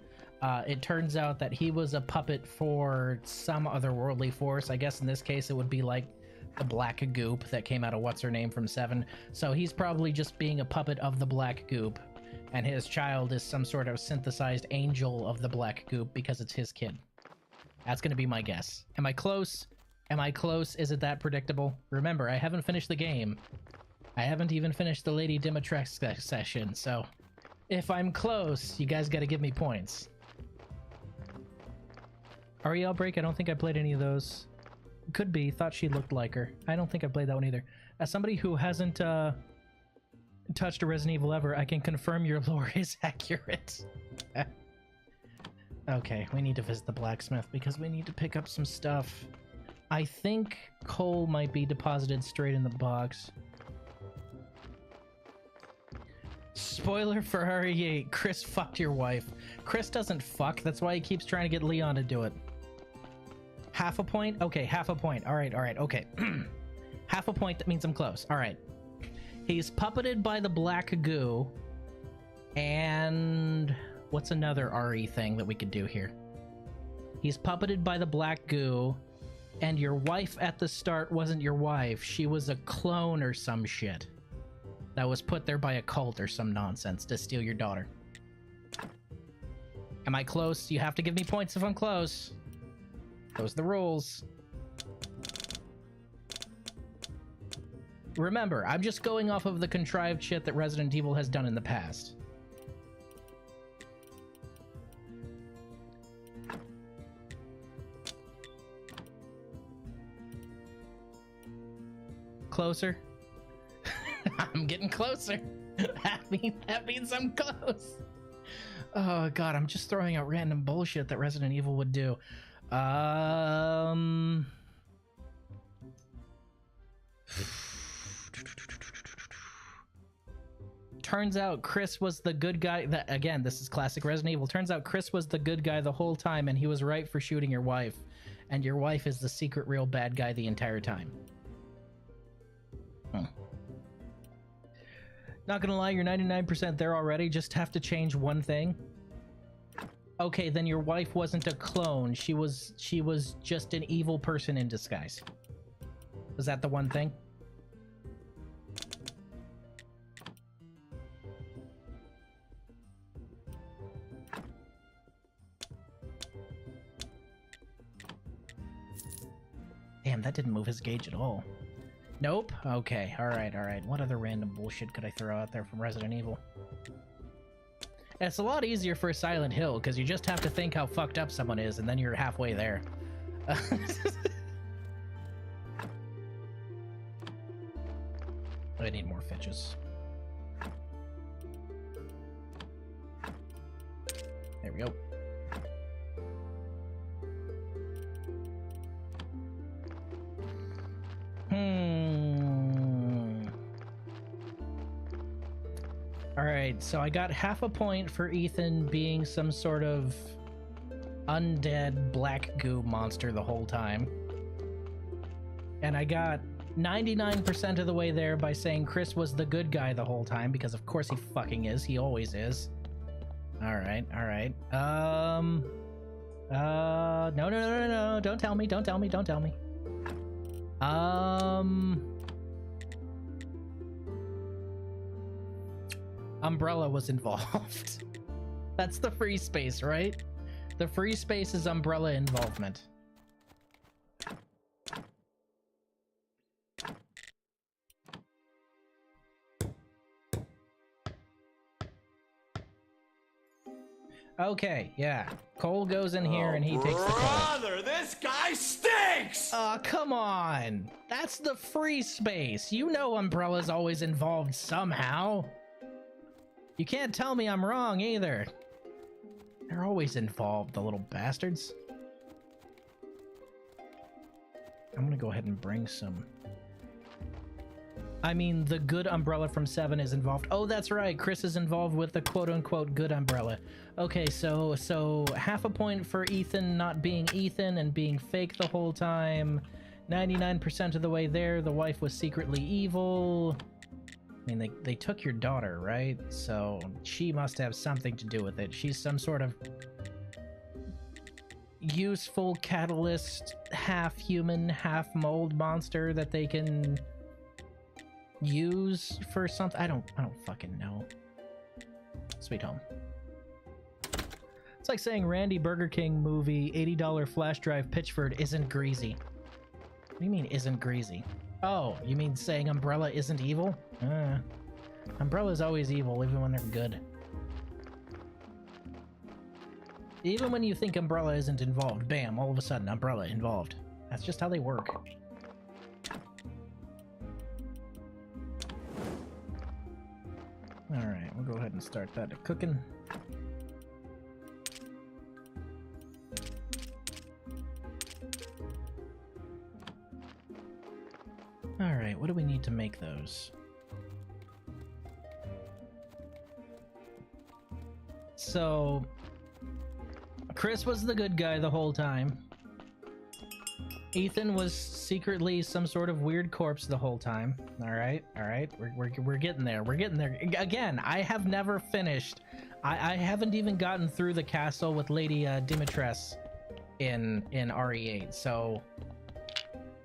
it turns out that he was a puppet for some otherworldly force. I guess in this case it would be like the black goop that came out of what's-her-name from 7. So he's probably just being a puppet of the black goop, and his child is some sort of synthesized angel of the black goop because it's his kid. That's gonna be my guess. Am I close? Am I close? Is it that predictable? Remember, I haven't finished the game. I haven't even finished the Lady Dimitrescu session, so if I'm close, you guys gotta give me points. RE Outbreak, I don't think I played any of those. Could be. Thought she looked like her. I don't think I played that one either. As somebody who hasn't touched a Resident Evil ever, I can confirm your lore is accurate. Okay, we need to visit the blacksmith because we need to pick up some stuff. I think coal might be deposited straight in the box. Spoiler for RE8, Chris fucked your wife. Chris doesn't fuck, that's why he keeps trying to get Leon to do it. Half a point? Okay, half a point. Alright, okay. Half a point, that means I'm close. Alright. He's puppeted by the black goo. And... what's another RE thing that we could do here? He's puppeted by the black goo. And your wife at the start wasn't your wife. She was a clone or some shit. That was put there by a cult or some nonsense to steal your daughter. Am I close? You have to give me points if I'm close. Those are the rules. Remember, I'm just going off of the contrived shit that Resident Evil has done in the past. Closer. I'm getting closer. That means I'm close. Oh god, I'm just throwing out random bullshit that Resident Evil would do. Turns out Chris was the good guy. That, again, this is classic Resident Evil. Turns out Chris was the good guy the whole time, and he was right for shooting your wife. And your wife is the secret real bad guy the entire time. Not gonna lie, you're 99% there already. Just have to change one thing. Okay, then your wife wasn't a clone. She was just an evil person in disguise. Was that the one thing? Damn, that didn't move his gauge at all. Nope. Okay. All right. All right. What other random bullshit could I throw out there from Resident Evil? It's a lot easier for Silent Hill because you just have to think how fucked up someone is, and then you're halfway there. I need more fitches. There we go. Alright, so I got half a point for Ethan being some sort of undead black goo monster the whole time. And I got 99% of the way there by saying Chris was the good guy the whole time, because of course he fucking is. He always is. Alright, alright. No. Don't tell me. Umbrella was involved. That's the free space, right? The free space is Umbrella involvement. Okay, yeah. Cole goes in here and he takes the call. Brother, this guy stinks! Aw, come on. That's the free space. You know Umbrella's always involved somehow. You can't tell me I'm wrong either. They're always involved, the little bastards. I'm gonna go ahead and bring some. I mean, the good Umbrella from 7 is involved. Oh, that's right. Chris is involved with the quote-unquote good Umbrella. Okay, so half a point for Ethan not being Ethan and being fake the whole time. 99% of the way there, the wife was secretly evil. I mean, they took your daughter, right? So she must have something to do with it. She's some sort of useful catalyst, half human, half mold monster that they can use for something. I don't fucking know. Sweet home. It's like saying Randy Burger King movie $80 flash drive Pitchford isn't greasy. What do you mean isn't greasy? Oh, you mean saying Umbrella isn't evil? Umbrella's always evil, even when they're good. Even when you think Umbrella isn't involved, bam, all of a sudden, Umbrella involved. That's just how they work. Alright, we'll go ahead and start that cooking. Alright, what do we need to make those? So, Chris was the good guy the whole time. Ethan was secretly some sort of weird corpse the whole time. Alright, we're getting there. We're getting there. Again, I have never finished. I haven't even gotten through the castle with Lady Dimitress in RE8, so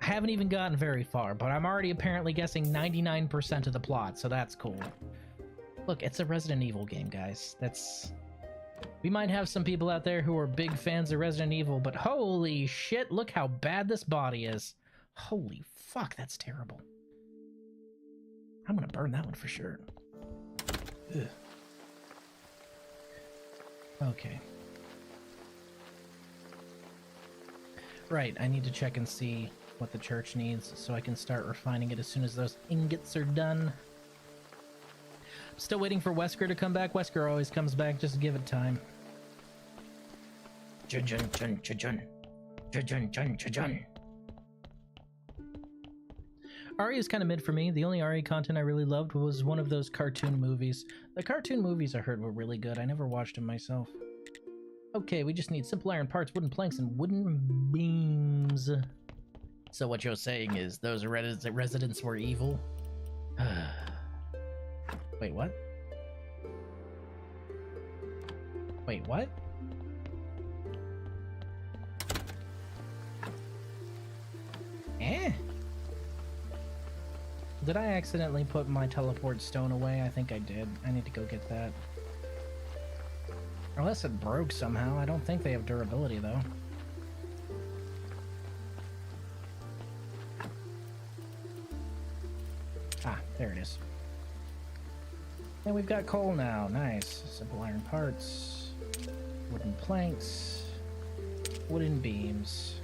I haven't even gotten very far, but I'm already apparently guessing 99% of the plot, so that's cool. Look, it's a Resident Evil game, guys. We might have some people out there who are big fans of Resident Evil, but holy shit, look how bad this body is. Holy fuck, that's terrible. I'm gonna burn that one for sure. Ugh. Okay. Right, I need to check and see what the church needs so I can start refining it as soon as those ingots are done. Still waiting for Wesker to come back. Wesker always comes back, just give it time. Chun-chun, chun-chun-chun. Chun-chun-chun-chun-chun. RE is kind of mid for me. The only RE content I really loved was one of those cartoon movies. The cartoon movies I heard were really good. I never watched them myself. Okay, we just need simple iron parts, wooden planks, and wooden beams. So what you're saying is those residents were evil? Wait, what? Wait, what? Eh? Did I accidentally put my teleport stone away? I think I did. I need to go get that. Unless it broke somehow. I don't think they have durability, though. Ah, there it is. And we've got coal now. Nice. Simple iron parts. Wooden planks. Wooden beams.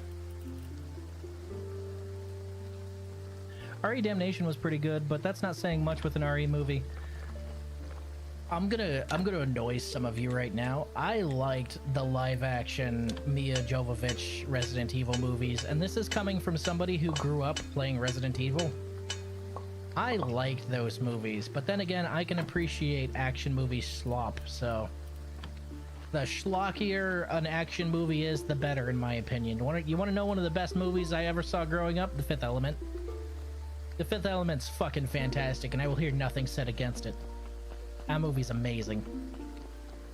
RE Damnation was pretty good, but that's not saying much with an RE movie. I'm gonna annoy some of you right now. I liked the live-action Mia Jovovich Resident Evil movies, and this is coming from somebody who grew up playing Resident Evil. I liked those movies, but then again, I can appreciate action movie slop, so... The schlockier an action movie is, the better, in my opinion. You want to know one of the best movies I ever saw growing up? The Fifth Element. The Fifth Element's fucking fantastic, and I will hear nothing said against it. That movie's amazing.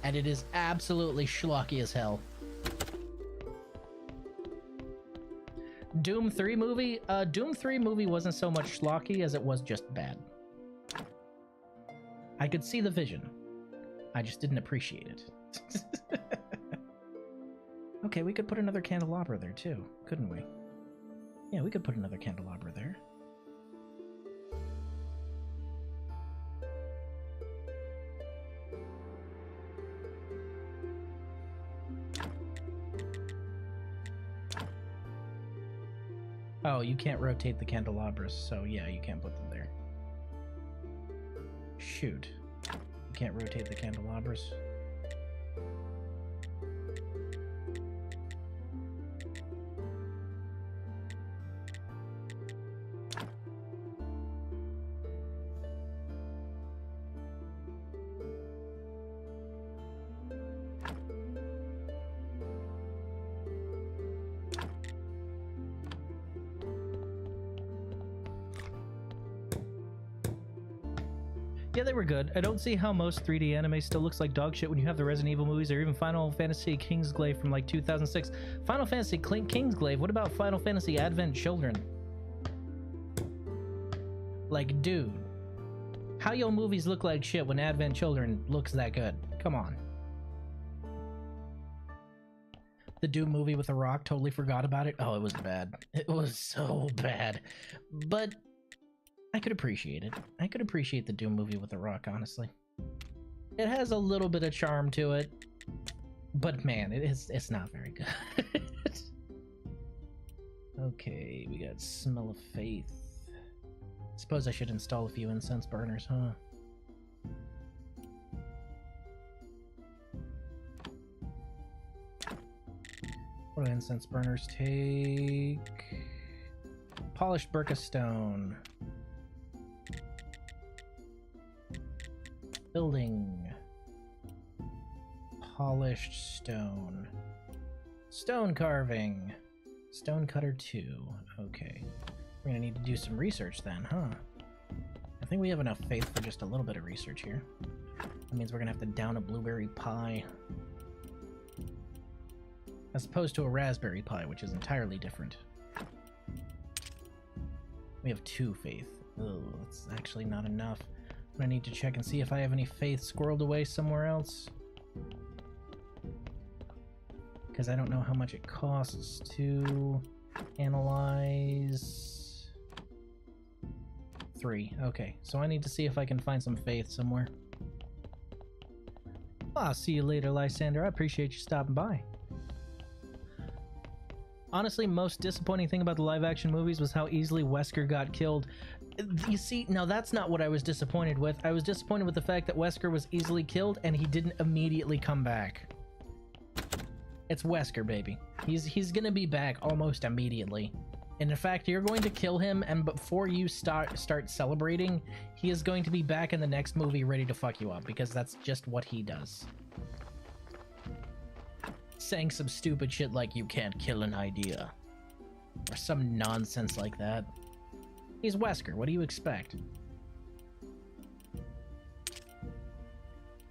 And it is absolutely schlocky as hell. Doom 3 movie? Doom 3 movie wasn't so much schlocky as it was just bad. I could see the vision. I just didn't appreciate it. Okay, we could put another candelabra there too, couldn't we? Yeah, we could put another candelabra there. Oh, you can't rotate the candelabras, so yeah, you can't put them there. Shoot. You can't rotate the candelabras. Yeah, they were good. I don't see how most 3D anime still looks like dog shit when you have the Resident Evil movies or even Final Fantasy Kingsglaive from like 2006. Final Fantasy Kingsglaive? What about Final Fantasy Advent Children? Like, dude. How your movies look like shit when Advent Children looks that good? Come on. The Doom movie with The Rock, totally forgot about it. Oh, it was bad. It was so bad. But... I could appreciate it. I could appreciate the Doom movie with The Rock, honestly. It has a little bit of charm to it, but man, it's not very good. Okay, we got Smell of Faith. Suppose I should install a few incense burners, huh? What do incense burners take? Polished Burka Stone. Building. Polished stone. Stone carving. Stone cutter 2. Okay. We're gonna need to do some research then, huh? I think we have enough faith for just a little bit of research here. That means we're gonna have to down a blueberry pie. As opposed to a raspberry pie, which is entirely different. We have 2 faith. Oh, that's actually not enough. I need to check and see if I have any faith squirreled away somewhere else. Because I don't know how much it costs to analyze. 3. Okay, so I need to see if I can find some faith somewhere. I'll see you later, Lysander. I appreciate you stopping by. Honestly, most disappointing thing about the live-action movies was how easily Wesker got killed. You see, now that's not what I was disappointed with. I was disappointed with the fact that Wesker was easily killed and he didn't immediately come back. It's Wesker, baby. He's gonna be back almost immediately. And in fact, you're going to kill him, and before you start celebrating, he is going to be back in the next movie ready to fuck you up, because that's just what he does. Saying some stupid shit like you can't kill an idea. Or some nonsense like that. He's Wesker, what do you expect?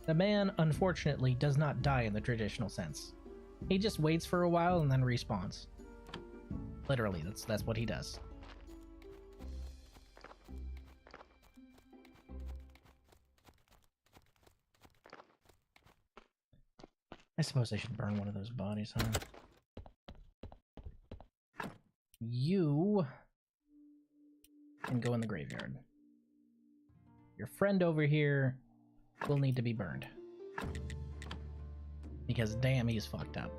The man, unfortunately, does not die in the traditional sense. He just waits for a while and then respawns. Literally, that's what he does. I suppose I should burn one of those bodies, huh? You can go in the graveyard. Your friend over here will need to be burned. Because damn, he's fucked up.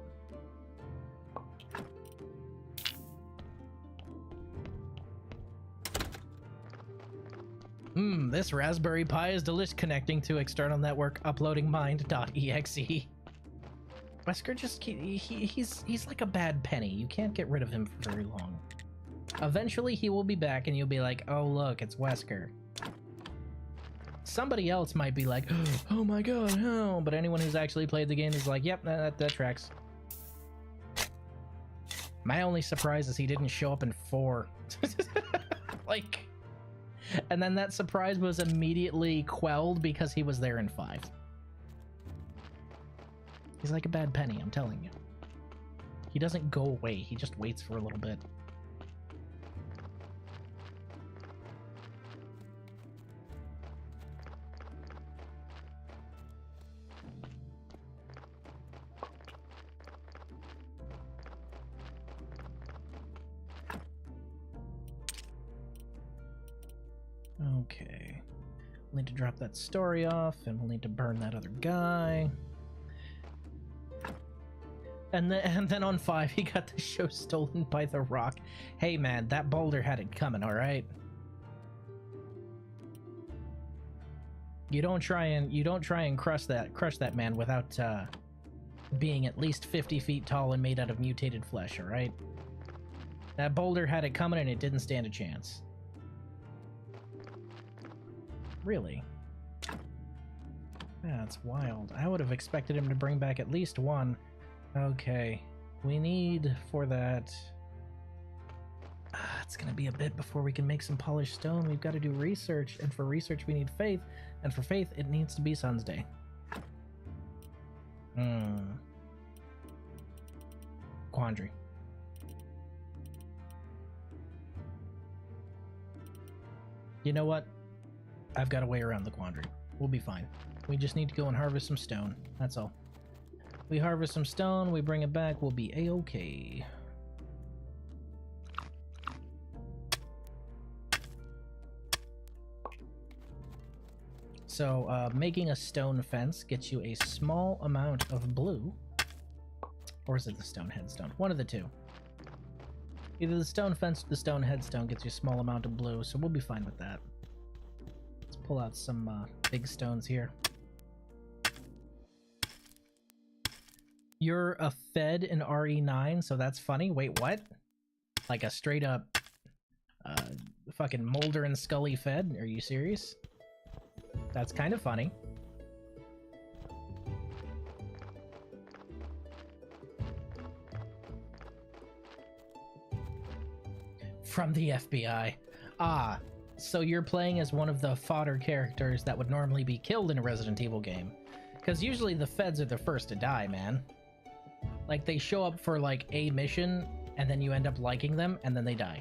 This Raspberry Pi is delicious. Connecting to external network, uploading mind.exe. Wesker just he's like a bad penny. You can't get rid of him for very long. Eventually he will be back and you'll be like, oh look, it's Wesker. Somebody else might be like, oh my god, no. But anyone who's actually played the game is like, yep, that tracks. My only surprise is he didn't show up in 4. Like, and then that surprise was immediately quelled because he was there in 5. He's like a bad penny, I'm telling you. He doesn't go away, he just waits for a little bit. Okay. We'll need to drop that story off, and we'll need to burn that other guy. And then on 5, he got the show stolen by the Rock. Hey man, that boulder had it coming, alright? You don't try and crush that man without being at least 50 feet tall and made out of mutated flesh, alright? That boulder had it coming and it didn't stand a chance. Really? Yeah, it's wild. I would have expected him to bring back at least one. Okay, we need for that... it's gonna be a bit before we can make some polished stone. We've got to do research, and for research we need faith, and for faith it needs to be Sun's Day. Quandary. You know what? I've got a way around the quandary. We'll be fine. We just need to go and harvest some stone. That's all. We harvest some stone, we bring it back, we'll be a-okay. So, making a stone fence gets you a small amount of blue. Or is it the stone headstone? One of the two. Either the stone fence or the stone headstone gets you a small amount of blue, so we'll be fine with that. Let's pull out some big stones here. You're a Fed in RE9, so that's funny. Wait, what? Like a straight up fucking Mulder and Scully Fed? Are you serious? That's kind of funny. From the FBI. Ah, so you're playing as one of the fodder characters that would normally be killed in a Resident Evil game. Because usually the Feds are the first to die, man. Like, they show up for, like, a mission, and then you end up liking them, and then they die.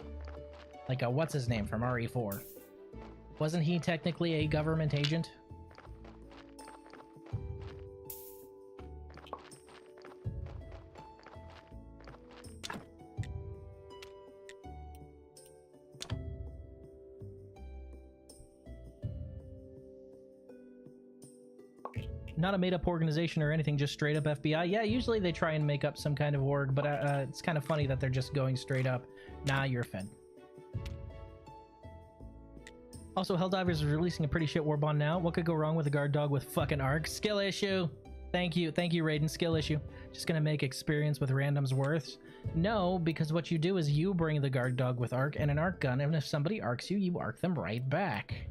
Like, what's his name from RE4? Wasn't he technically a government agent? Not a made-up organization or anything, just straight-up FBI. Yeah, usually they try and make up some kind of org, but it's kind of funny that they're just going straight up. Nah, you're a Fed. Also, Helldivers is releasing a pretty shit war bond now. What could go wrong with a guard dog with fucking arc? Skill issue! Thank you, Raiden. Skill issue. Just gonna make experience with randoms worth? No, because what you do is you bring the guard dog with arc and an arc gun, and if somebody arcs you, you arc them right back.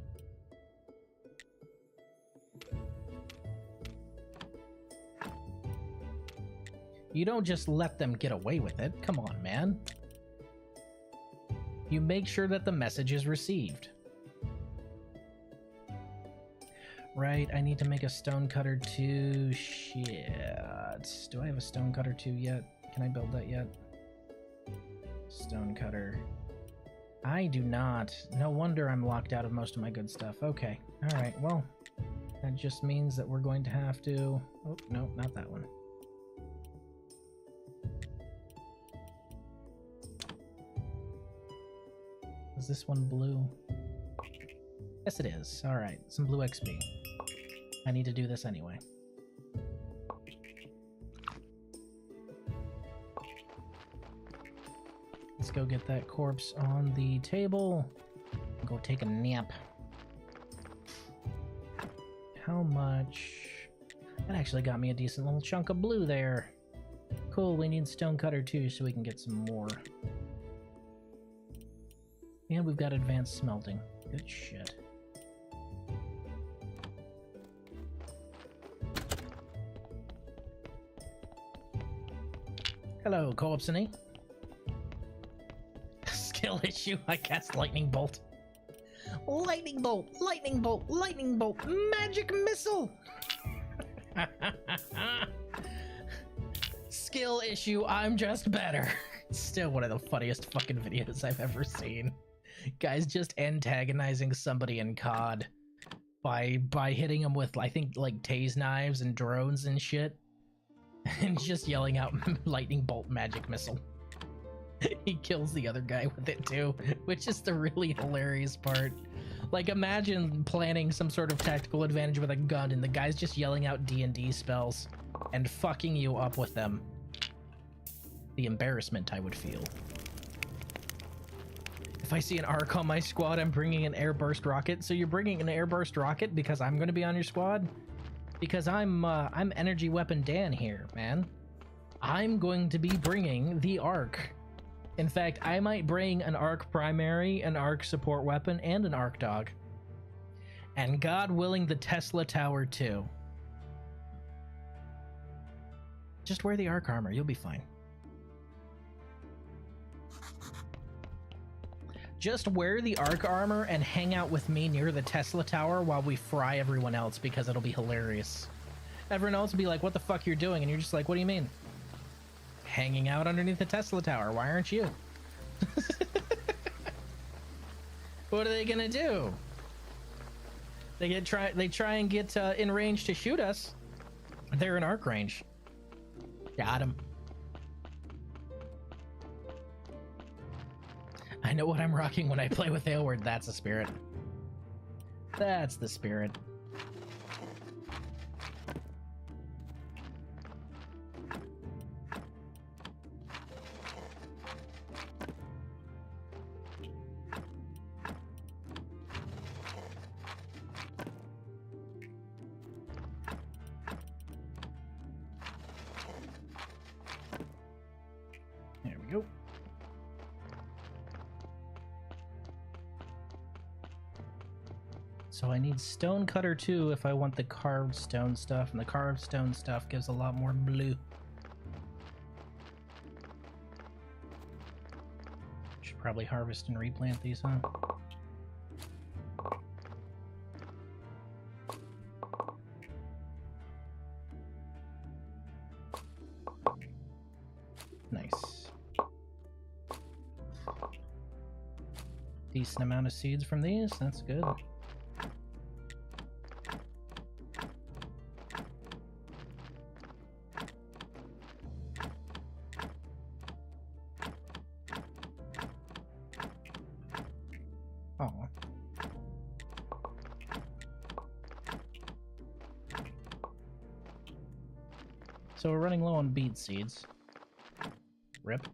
You don't just let them get away with it. Come on, man. You make sure that the message is received. Right, I need to make a stone cutter too. Shit. Do I have a stone cutter too yet? Can I build that yet? Stone cutter. I do not. No wonder I'm locked out of most of my good stuff. Okay. Alright, well, that just means that we're going to have to... Oh, no, not that one. Is this one blue? Yes, it is. Alright, some blue XP. I need to do this anyway. Let's go get that corpse on the table. Go take a nap. How much? That actually got me a decent little chunk of blue there. Cool, we need stonecutter too so we can get some more. And we've got advanced smelting. Good shit. Hello, Corpsony. Skill issue, I cast lightning bolt. Lightning bolt, lightning bolt, lightning bolt, magic missile! Skill issue, I'm just better. Still one of the funniest fucking videos I've ever seen. Guys just antagonizing somebody in COD by hitting them with, I think, like tase knives and drones and shit. And just yelling out lightning bolt magic missile. He kills the other guy with it too, which is the really hilarious part. Like, imagine planning some sort of tactical advantage with a gun and the guy's just yelling out D&D spells and fucking you up with them. The embarrassment I would feel. If I see an ARC on my squad, I'm bringing an airburst rocket. So you're bringing an airburst rocket because I'm going to be on your squad? Because I'm Energy Weapon Dan here, man. I'm going to be bringing the ARC. In fact, I might bring an ARC primary, an ARC support weapon, and an ARC dog. And God willing, the Tesla Tower too. Just wear the ARC armor, you'll be fine. Just wear the ARC armor and hang out with me near the Tesla Tower while we fry everyone else, because it'll be hilarious. Everyone else will be like, what the fuck you're doing? And you're just like, what do you mean? Hanging out underneath the Tesla Tower. Why aren't you? What are they gonna do? They try and get in range to shoot us. They're in arc range. Got him. I know what I'm rocking when I play with Aylward. That's a spirit. That's the spirit. There we go. So I need stonecutter too if I want the carved stone stuff, and the carved stone stuff gives a lot more blue. Should probably harvest and replant these, huh? Nice. Decent amount of seeds from these, that's good. Oh. So we're running low on beet seeds. Rip.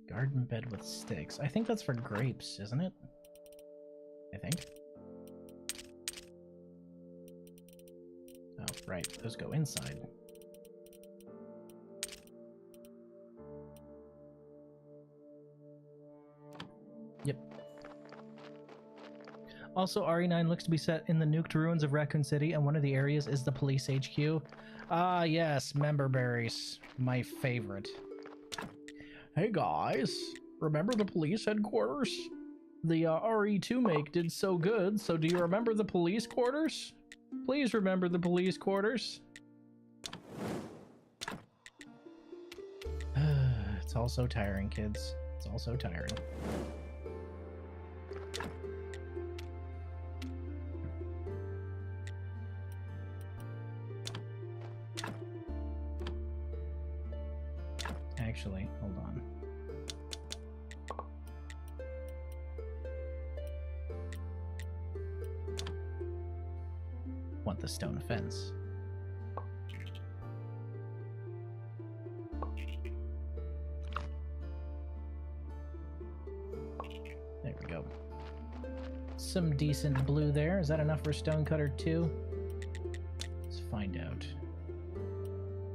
Garden bed with sticks. I think that's for grapes, isn't it? I think. Oh, right. Those go inside. Yep. Also, RE9 looks to be set in the nuked ruins of Raccoon City, and one of the areas is the police HQ. Ah, yes, member berries. My favorite. Hey guys, remember the police headquarters? The RE2 make did so good, so do you remember the police quarters? Please remember the police quarters. It's all so tiring, kids. It's all so tiring. Actually, hold on. Want the stone fence. There we go. Some decent blue there. Is that enough for Stonecutter 2? Let's find out.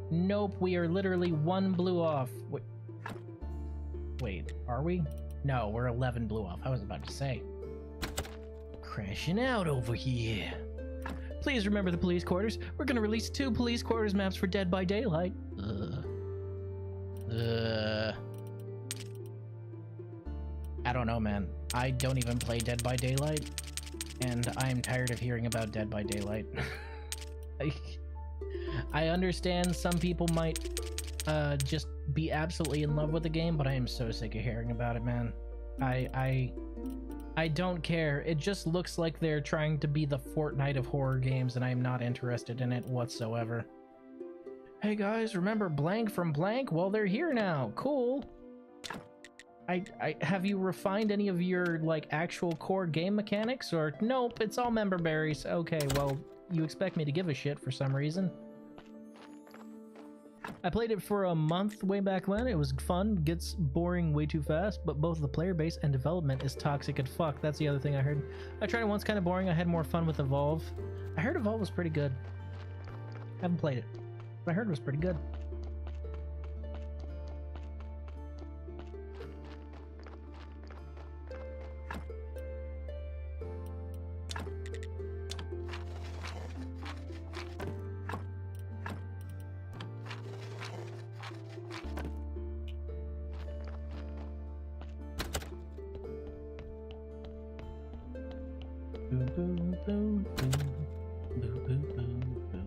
Nope, we are literally 1 blue off. Wait, are we? No, we're 11 blue off. I was about to say. Crashing out over here. Please remember the police quarters. We're gonna release 2 police quarters maps for Dead by Daylight. I don't know, man. I don't even play Dead by Daylight, and I'm tired of hearing about Dead by Daylight. I understand some people might just be absolutely in love with the game, but I am so sick of hearing about it, man. I don't care. It just looks like they're trying to be the Fortnite of horror games, and I'm not interested in it whatsoever. Hey guys, remember blank from blank? Well, they're here now. Cool. I have you refined any of your like actual core game mechanics, or nope, it's all member berries. Okay, well, you expect me to give a shit for some reason. I played it for a month way back when. It was fun, gets boring way too fast, but both the player base and development is toxic as fuck. That's the other thing I heard. I tried it once, kind of boring. I had more fun with Evolve. I heard Evolve was pretty good. Haven't played it, but I heard it was pretty good. Boom, boom, boom, boom. Boom, boom, boom, boom.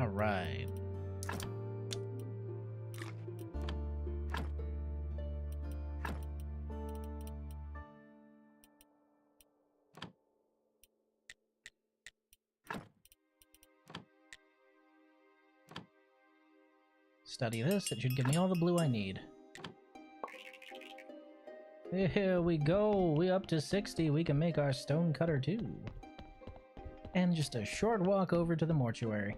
All right. Study this. It should give me all the blue I need. Here we go. We up to 60. We can make our Stonecutter 2. And just a short walk over to the mortuary.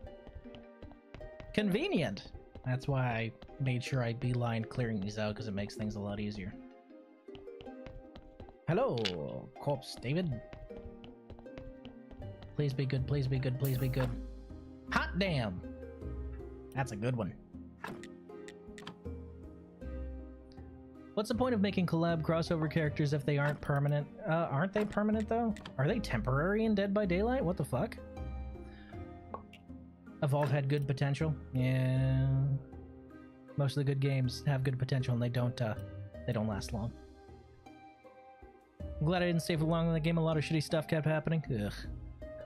Convenient! That's why I made sure I beeline clearing these out, because it makes things a lot easier. Hello, Corpse David. Please be good, please be good, please be good. Hot damn! That's a good one. What's the point of making collab crossover characters if they aren't permanent? Aren't they permanent though? Are they temporary in Dead by Daylight? What the fuck? Evolve had good potential. Yeah. Most of the good games have good potential and they don't last long. I'm glad I didn't stay for long in the game. A lot of shitty stuff kept happening. Ugh.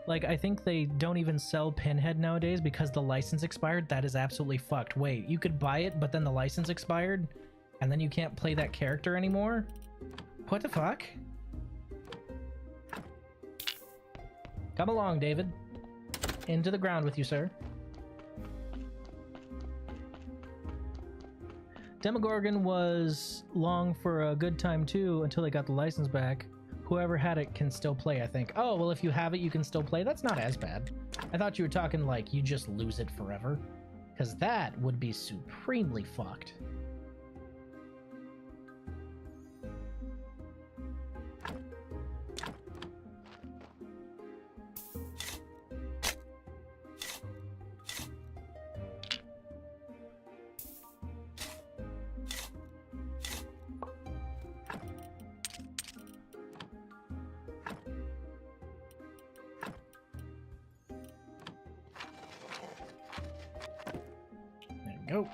Like, I think they don't even sell Pinhead nowadays because the license expired. That is absolutely fucked. Wait, you could buy it, but then the license expired? And then you can't play that character anymore? What the fuck? Come along, David. Into the ground with you, sir. Demogorgon was long for a good time too until they got the license back. Whoever had it can still play, I think. Oh, well, if you have it, you can still play. That's not as bad. I thought you were talking like you just lose it forever. Because that would be supremely fucked. go.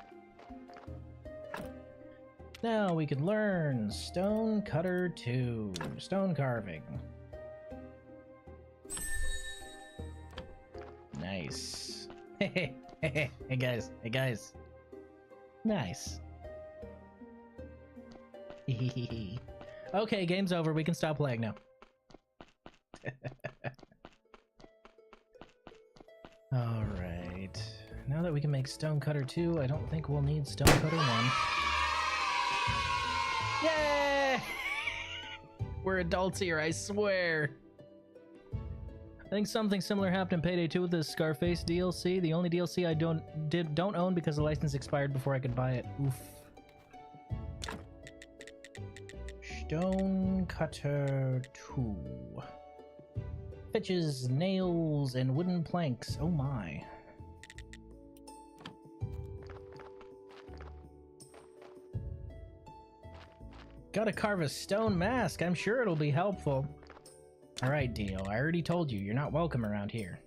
Now we can learn Stone Cutter 2. Stone carving. Nice. Hey guys. Hey guys. Nice. Okay, game's over. We can stop playing now. Alright. Now that we can make Stone Cutter 2, I don't think we'll need Stone Cutter 1. Yay! We're adults here, I swear. I think something similar happened in Payday 2 with the Scarface DLC. The only DLC I don't own because the license expired before I could buy it. Oof. Stone Cutter 2. Fetches, nails, and wooden planks. Oh my. Gotta carve a stone mask. I'm sure it'll be helpful. Alright, Dio. I already told you, you're not welcome around here.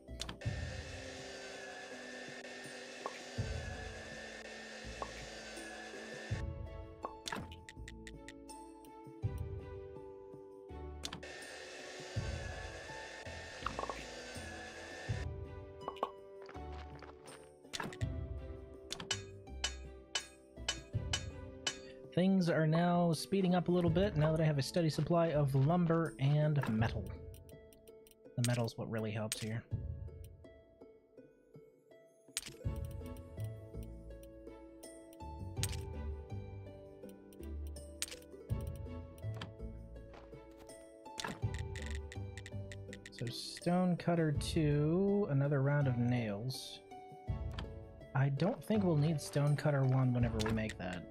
Things are now speeding up a little bit now that I have a steady supply of lumber and metal. The metal's what really helps here. So Stone Cutter 2, another round of nails. I don't think we'll need Stone Cutter 1 whenever we make that.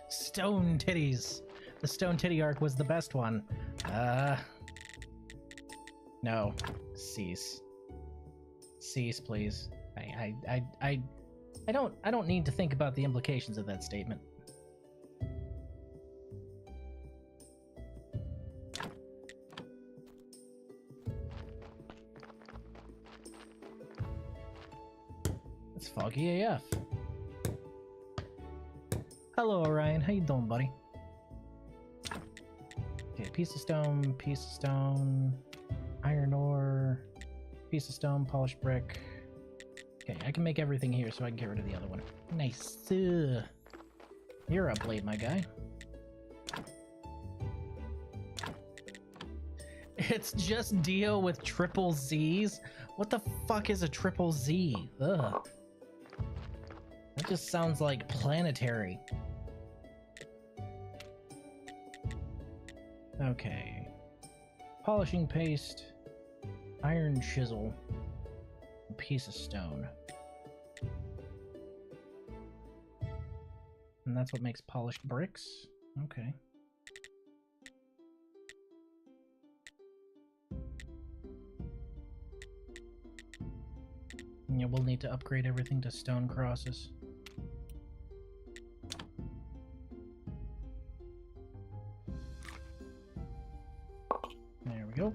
Stone titties. The stone titty arc was the best one. No. Cease. Cease, please. I don't need to think about the implications of that statement. It's foggy AF. Hello, Orion. How you doing, buddy? Okay, piece of stone, iron ore, piece of stone, polished brick. Okay, I can make everything here so I can get rid of the other one. Nice. You're up late, my guy. It's just Dio with triple Z's? What the fuck is a triple Z? Ugh. That just sounds like planetary. Okay. Polishing paste, iron chisel, a piece of stone. And that's what makes polished bricks? Okay. Yeah, we'll need to upgrade everything to stone crosses. There we go.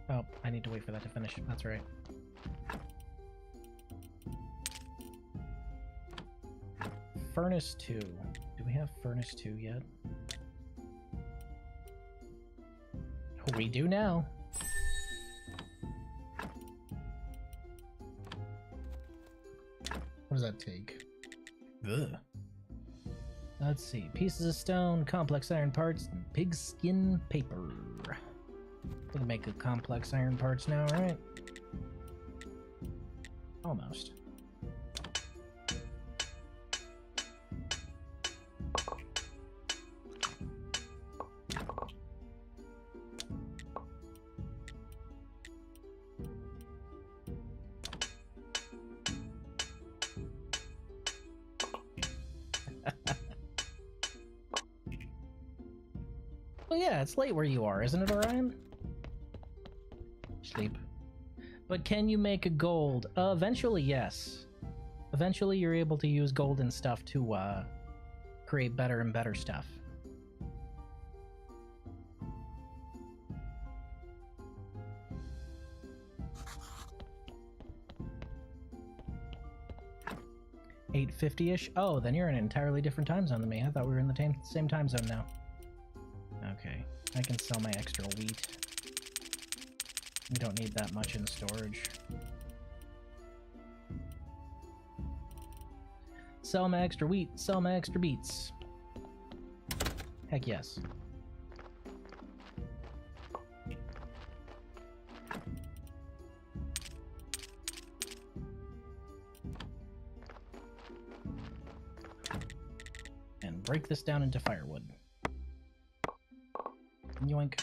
Oh, I need to wait for that to finish. That's right. Furnace 2. Do we have Furnace 2 yet? We do now. What does that take? Ugh. Let's see. Pieces of stone, complex iron parts, and pigskin paper. We can make a complex iron parts now, right? Almost. Well, yeah, it's late where you are, isn't it, Orion? Sleep. But can you make a gold? Eventually, yes. Eventually, you're able to use gold and stuff to create better and better stuff. 8:50-ish? Oh, then you're in an entirely different time zone than me. I thought we were in the same time zone now. Okay, I can sell my extra wheat. We don't need that much in storage. Sell my extra wheat, sell my extra beets. Heck yes. And break this down into firewood. Yoink.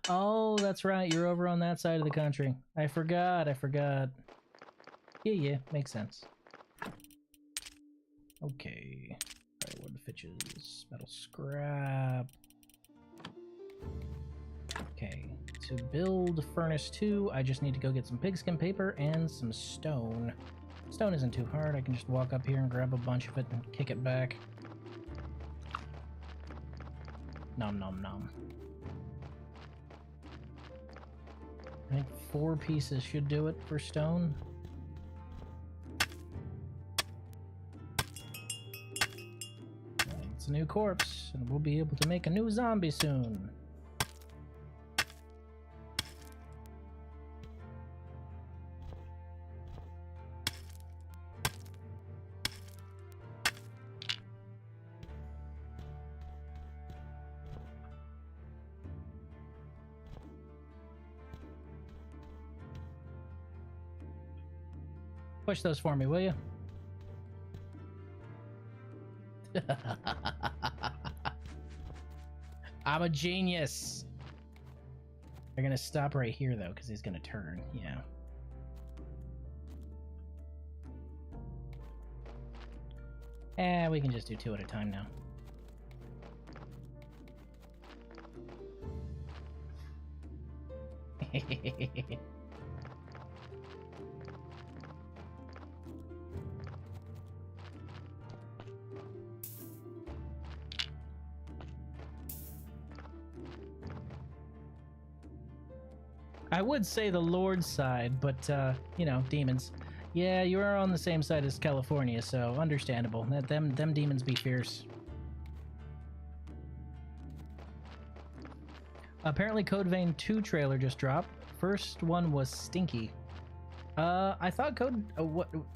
Oh, that's right. You're over on that side of the country. I forgot. Yeah, makes sense. Okay. Firewood, fitches, metal scrap. Okay. To build furnace 2, I just need to go get some pigskin paper and some stone. Stone isn't too hard. I can just walk up here and grab a bunch of it and kick it back. Nom nom nom. I think 4 pieces should do it for stone. It's a new corpse, and we'll be able to make a new zombie soon. Push those for me, will you? I'm a genius. They're gonna stop right here though, because he's gonna turn. Yeah. We can just do 2 at a time now. I would say the Lord's side, but, you know, demons. Yeah, you are on the same side as California, so understandable. Them demons be fierce. Apparently Code Vein 2 trailer just dropped. First one was stinky. I thought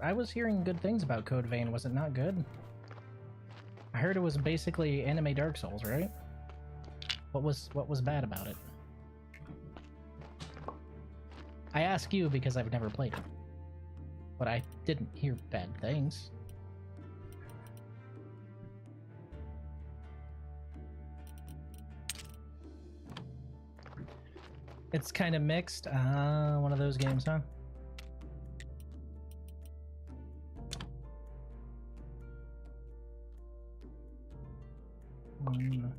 I was hearing good things about Code Vein. Was it not good? I heard it was basically anime Dark Souls, right? What was bad about it? I ask you because I've never played it. But I didn't hear bad things. It's kind of mixed. One of those games, huh? One,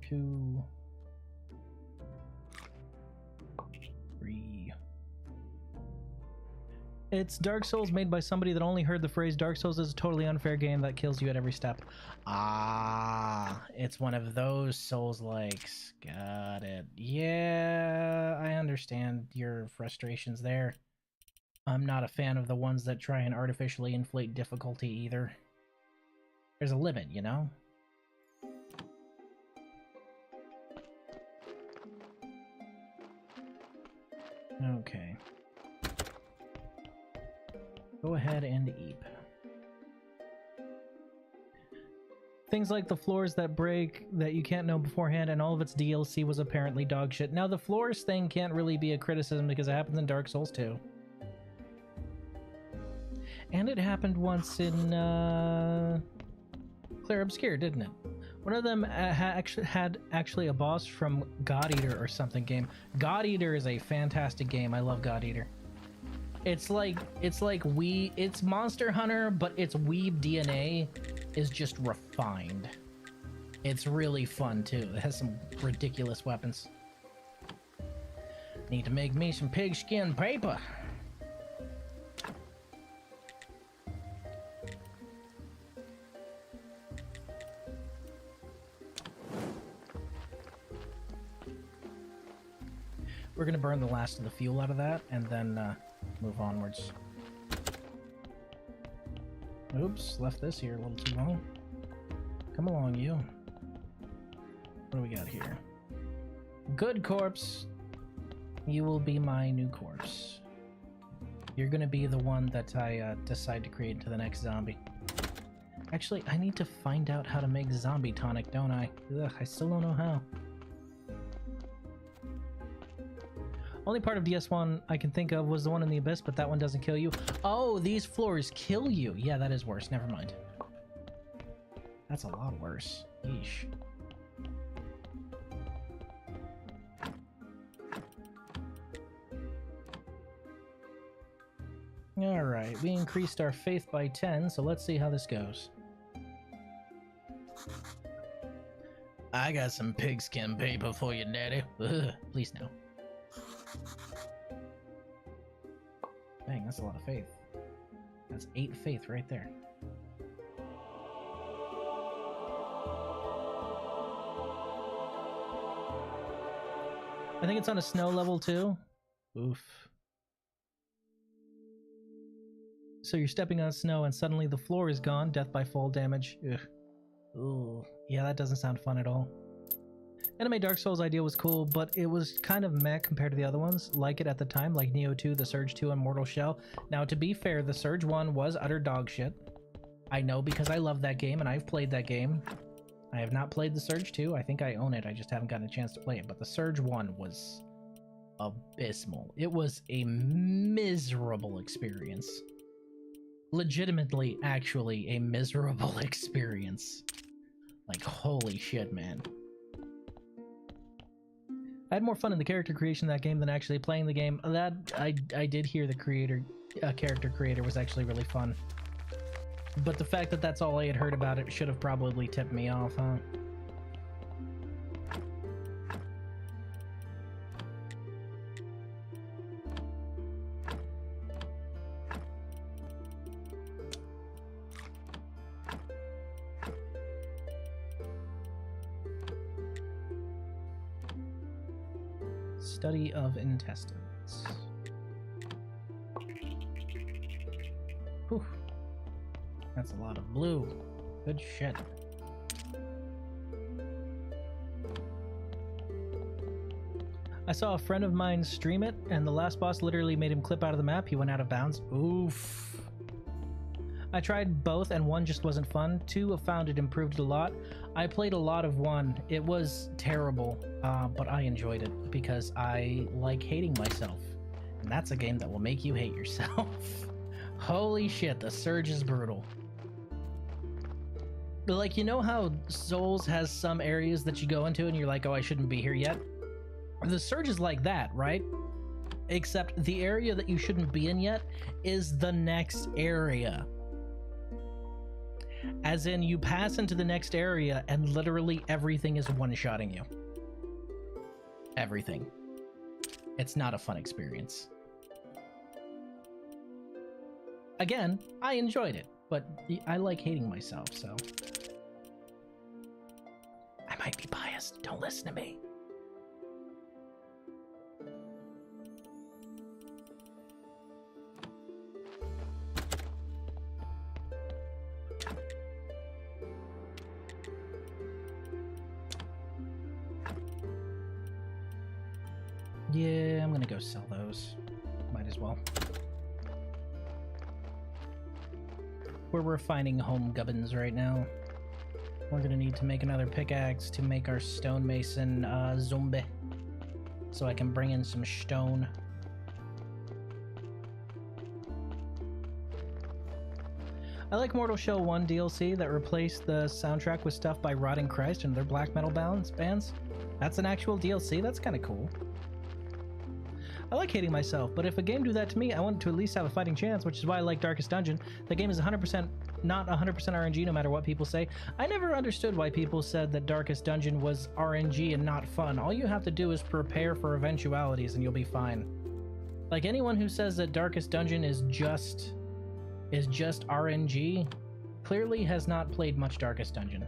2, 3. It's Dark Souls made by somebody that only heard the phrase Dark Souls is a totally unfair game that kills you at every step. Ah, it's one of those Souls-likes. Got it. Yeah, I understand your frustrations there. I'm not a fan of the ones that try and artificially inflate difficulty either. There's a limit, you know? Okay. Go ahead and eat. Things like the floors that break that you can't know beforehand, and all of its DLC was apparently dog shit. Now the floors thing can't really be a criticism because it happens in Dark Souls 2. And it happened once in Clair Obscur, didn't it? One of them had a boss from God Eater or something game. God Eater is a fantastic game. I love God Eater. It's like it's Monster Hunter, but its weeb DNA is just refined. It's really fun too. It has some ridiculous weapons. Need to make me some pigskin paper. We're gonna burn the last of the fuel out of that and then move onwards. Oops, left this here a little too long. Come along, you. What do we got here? Good corpse. You will be my new corpse. You're gonna be the one that I decide to create into the next zombie. Actually, I need to find out how to make zombie tonic, don't I? Ugh, I still don't know how. Only part of DS1 I can think of was the one in the Abyss, but that one doesn't kill you. Oh, these floors kill you. Yeah, that is worse. Never mind. That's a lot worse. Yeesh. Alright, we increased our faith by 10, so let's see how this goes. I got some pigskin paper for you, Daddy. Ugh, please no. Dang, that's a lot of faith. That's 8 faith right there. I think it's on a snow level too. Oof. So you're stepping on snow and suddenly the floor is gone. Death by fall damage. Ugh. Ooh. Yeah, that doesn't sound fun at all. Anime Dark Souls idea was cool, but it was kind of meh compared to the other ones, like it at the time, like Neo 2, The Surge 2, and Mortal Shell. Now, to be fair, The Surge 1 was utter dog shit. I know because I love that game, and I've played that game. I have not played The Surge 2. I think I own it. I just haven't gotten a chance to play it. But The Surge 1 was abysmal. It was a miserable experience. Legitimately, actually, a miserable experience. Like, holy shit, man. I had more fun in the character creation of that game than actually playing the game. That I did hear the character creator was actually really fun. But the fact that that's all I had heard about it should have probably tipped me off, huh? Study of intestines. Whew. That's a lot of blue. Good shit. I saw a friend of mine stream it, and the last boss literally made him clip out of the map. He went out of bounds. Oof. I tried both, and one just wasn't fun. 2, I found it improved a lot. I played a lot of 1. It was terrible, but I enjoyed it because I like hating myself. And that's a game that will make you hate yourself. Holy shit, the Surge is brutal. But like, you know how Souls has some areas that you go into and you're like, oh, I shouldn't be here yet? The Surge is like that, right? Except the area that you shouldn't be in yet is the next area. As in, you pass into the next area and literally everything is one-shotting you. Everything. It's not a fun experience. Again, I enjoyed it, but I like hating myself, so... I might be biased. Don't listen to me. Yeah, I'm gonna go sell those. Might as well. We're refining home gubbins right now. We're gonna need to make another pickaxe to make our stonemason zombie. So I can bring in some stone. I like Mortal Shell 1 DLC that replaced the soundtrack with stuff by Rotting Christ and their black metal bands. That's an actual DLC? That's kind of cool. I like hating myself, but if a game do that to me, I want it to at least have a fighting chance, which is why I like Darkest Dungeon. The game is 100% not 100% RNG, no matter what people say. I never understood why people said that Darkest Dungeon was RNG and not fun. All you have to do is prepare for eventualities and you'll be fine. Like, anyone who says that Darkest Dungeon is just RNG clearly has not played much Darkest Dungeon.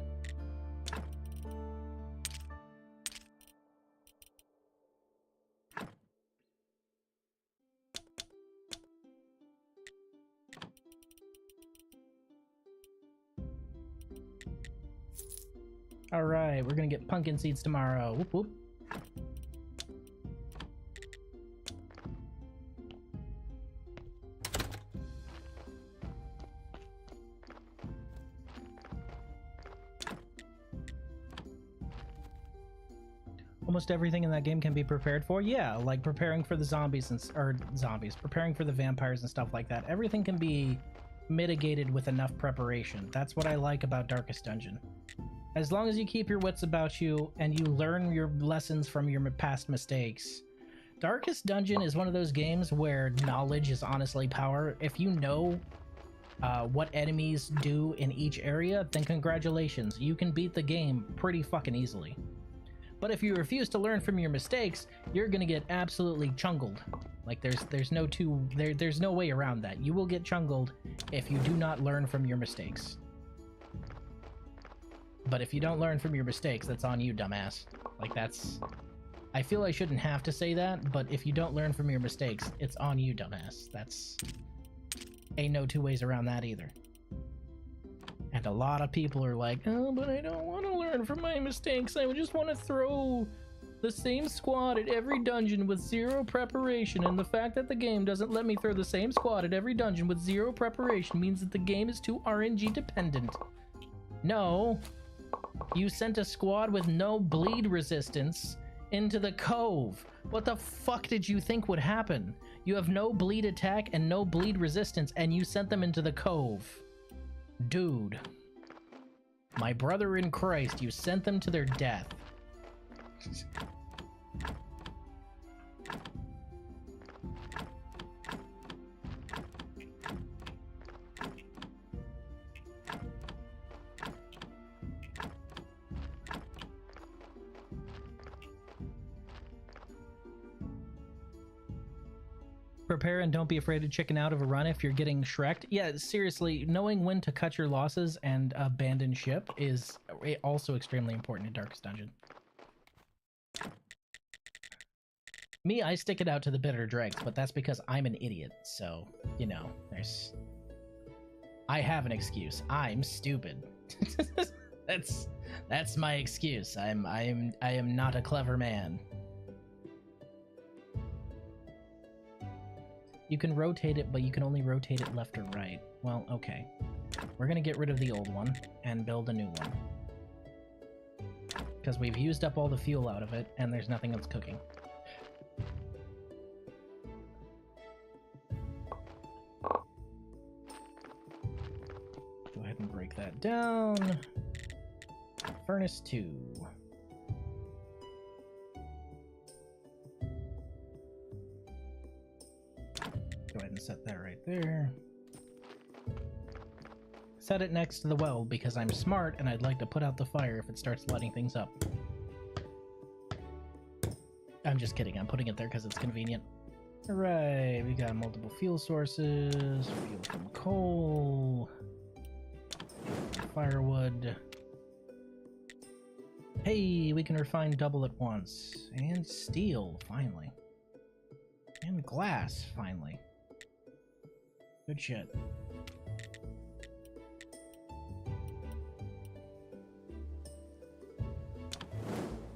All right, we're gonna get pumpkin seeds tomorrow. Whoop whoop. Almost everything in that game can be prepared for. Yeah, like preparing for the zombies preparing for the vampires and stuff like that. Everything can be mitigated with enough preparation. That's what I like about Darkest Dungeon. As long as you keep your wits about you and you learn your lessons from your past mistakes. Darkest Dungeon is one of those games where knowledge is honestly power. If you know what enemies do in each area, then congratulations, you can beat the game pretty fucking easily. But if you refuse to learn from your mistakes, you're gonna get absolutely chungled. Like there's no way around that. You will get chungled if you do not learn from your mistakes. But if you don't learn from your mistakes, that's on you, dumbass. Like that's... I feel I shouldn't have to say that, but if you don't learn from your mistakes, it's on you, dumbass. That's... Ain't no two ways around that either. And a lot of people are like, oh, but I don't want to learn from my mistakes. I just want to throw the same squad at every dungeon with zero preparation. And the fact that the game doesn't let me throw the same squad at every dungeon with zero preparation means that the game is too RNG dependent. No. You sent a squad with no bleed resistance into the cove. What the fuck did you think would happen? You have no bleed attack and no bleed resistance, and you sent them into the cove. Dude. My brother in Christ, you sent them to their death. Prepare and don't be afraid to chicken out of a run if you're getting shreked. Yeah, seriously, knowing when to cut your losses and abandon ship is also extremely important in Darkest Dungeon. Me, I stick it out to the bitter dregs, but that's because I'm an idiot, so, you know, there's... I have an excuse. I'm stupid. That's my excuse. I am not a clever man. You can rotate it, but you can only rotate it left or right. Well, okay. We're gonna get rid of the old one and build a new one. Because we've used up all the fuel out of it, and there's nothing else cooking. Go ahead and break that down. Furnace 2. Go ahead and set that right there. Set it next to the well because I'm smart and I'd like to put out the fire if it starts lighting things up. I'm just kidding. I'm putting it there because it's convenient. Alright, we got multiple fuel sources. Fuel from coal. Firewood. Hey, we can refine double at once. And steel, finally. And glass, finally. Good shit.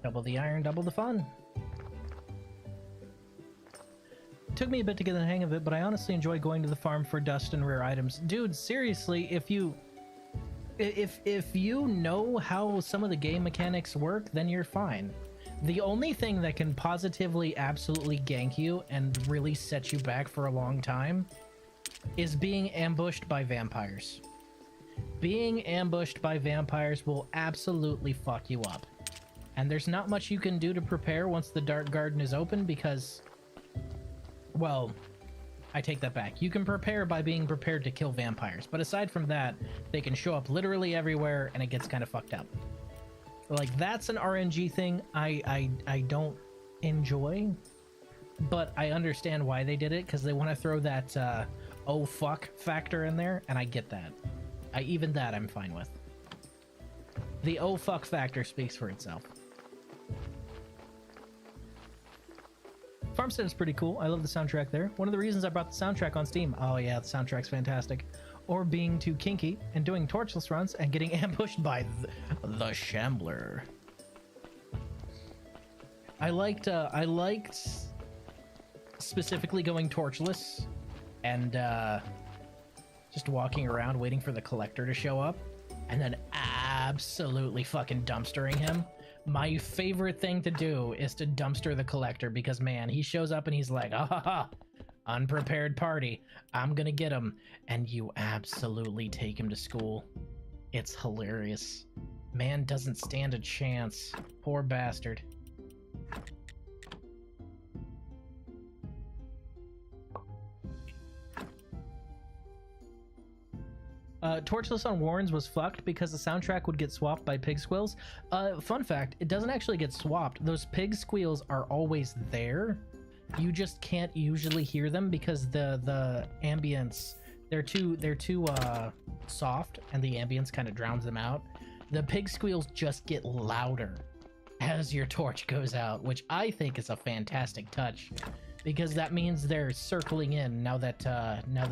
Double the iron, double the fun. It took me a bit to get the hang of it, but I honestly enjoy going to the farm for dust and rare items. Dude, seriously, if you know how some of the game mechanics work, then you're fine. The only thing that can positively absolutely gank you and really set you back for a long time is being ambushed by vampires. Being ambushed by vampires will absolutely fuck you up. And there's not much you can do to prepare once the Dark Garden is open because, well, I take that back. You can prepare by being prepared to kill vampires, but aside from that, they can show up literally everywhere and it gets kind of fucked up. Like, that's an RNG thing I don't enjoy, but I understand why they did it, because they want to throw that oh fuck factor in there, and I get that. Even that I'm fine with. The oh fuck factor speaks for itself. Farmstead is pretty cool. I love the soundtrack there. One of the reasons I brought the soundtrack on Steam, oh yeah, the soundtrack's fantastic. Or being too kinky and doing torchless runs and getting ambushed by the Shambler. I liked specifically going torchless and just walking around waiting for the collector to show up and then absolutely fucking dumpstering him. My favorite thing to do is to dumpster the collector because, man, he shows up and he's like, ah ha ha, unprepared party, I'm gonna get him, and you absolutely take him to school. It's hilarious. Man doesn't stand a chance. Poor bastard. Torchless on Warrens was fucked because the soundtrack would get swapped by pig squeals. Fun fact, it doesn't actually get swapped. Those pig squeals are always there. You just can't usually hear them because the ambience, they're too soft, and the ambience kind of drowns them out. The pig squeals just get louder as your torch goes out, which I think is a fantastic touch because that means they're circling in now that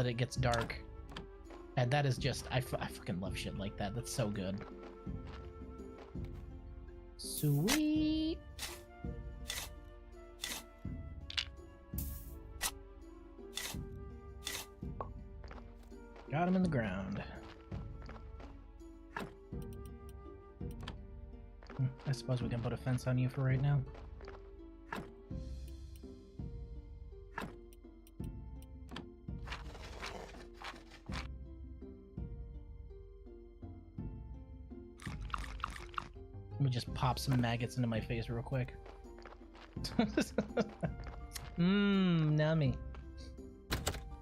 it gets dark. And that is just, I fucking love shit like that. That's so good. Sweet. Got him in the ground. I suppose we can put a fence on you for right now. Let me just pop some maggots into my face real quick. Nummy.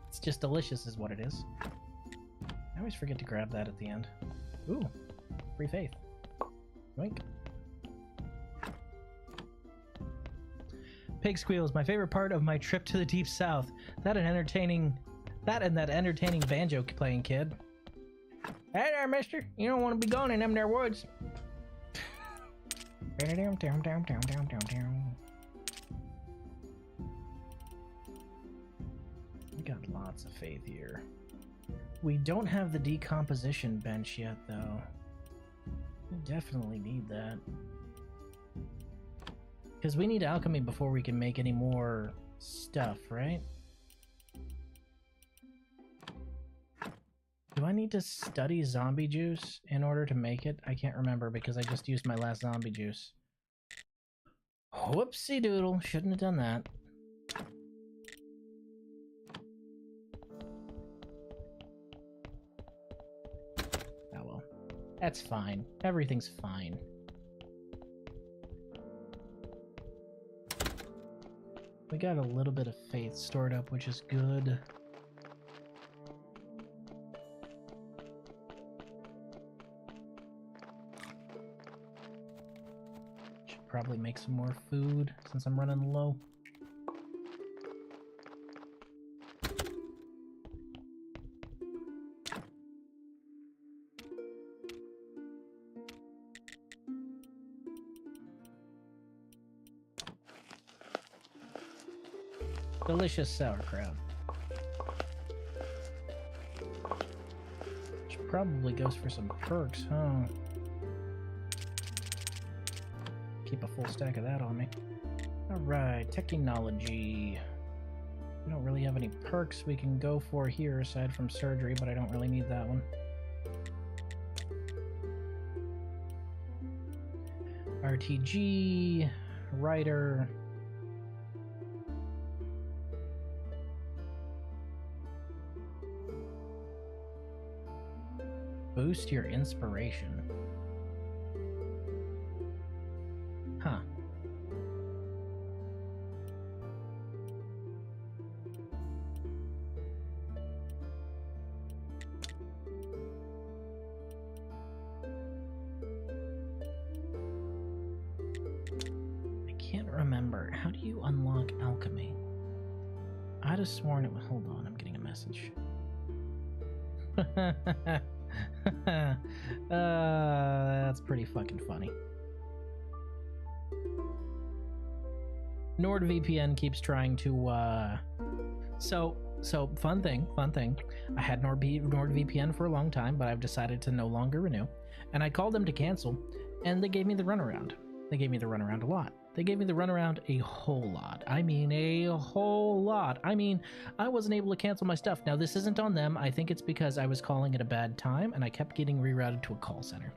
It's just delicious is what it is. I always forget to grab that at the end. Ooh, free faith. Wink. Pig squeals, my favorite part of my trip to the deep south. That and that entertaining banjo playing kid. Hey there, mister. You don't want to be going in them there woods. We got lots of faith here. We don't have the decomposition bench yet, though. We definitely need that. Because we need alchemy before we can make any more stuff, right? Do I need to study zombie juice in order to make it? I can't remember because I just used my last zombie juice. Whoopsie doodle. Shouldn't have done that. Oh well. That's fine. Everything's fine. We got a little bit of faith stored up, which is good. Should probably make some more food since I'm running low. Delicious sauerkraut. Which probably goes for some perks, huh? Keep a full stack of that on me. Alright, technology. We don't really have any perks we can go for here aside from surgery, but I don't really need that one. RTG, writer. Boost your inspiration. Huh. I can't remember. How do you unlock alchemy? I'd have sworn it was... Hold on, I'm getting a message. That's pretty fucking funny. NordVPN keeps trying to, so So, fun thing. I had NordVPN for a long time, but I've decided to no longer renew. And I called them to cancel, and they gave me the runaround. They gave me the runaround a lot. They gave me the runaround a whole lot. I mean, a whole lot. I mean, I wasn't able to cancel my stuff. Now, this isn't on them. I think it's because I was calling at a bad time, and I kept getting rerouted to a call center.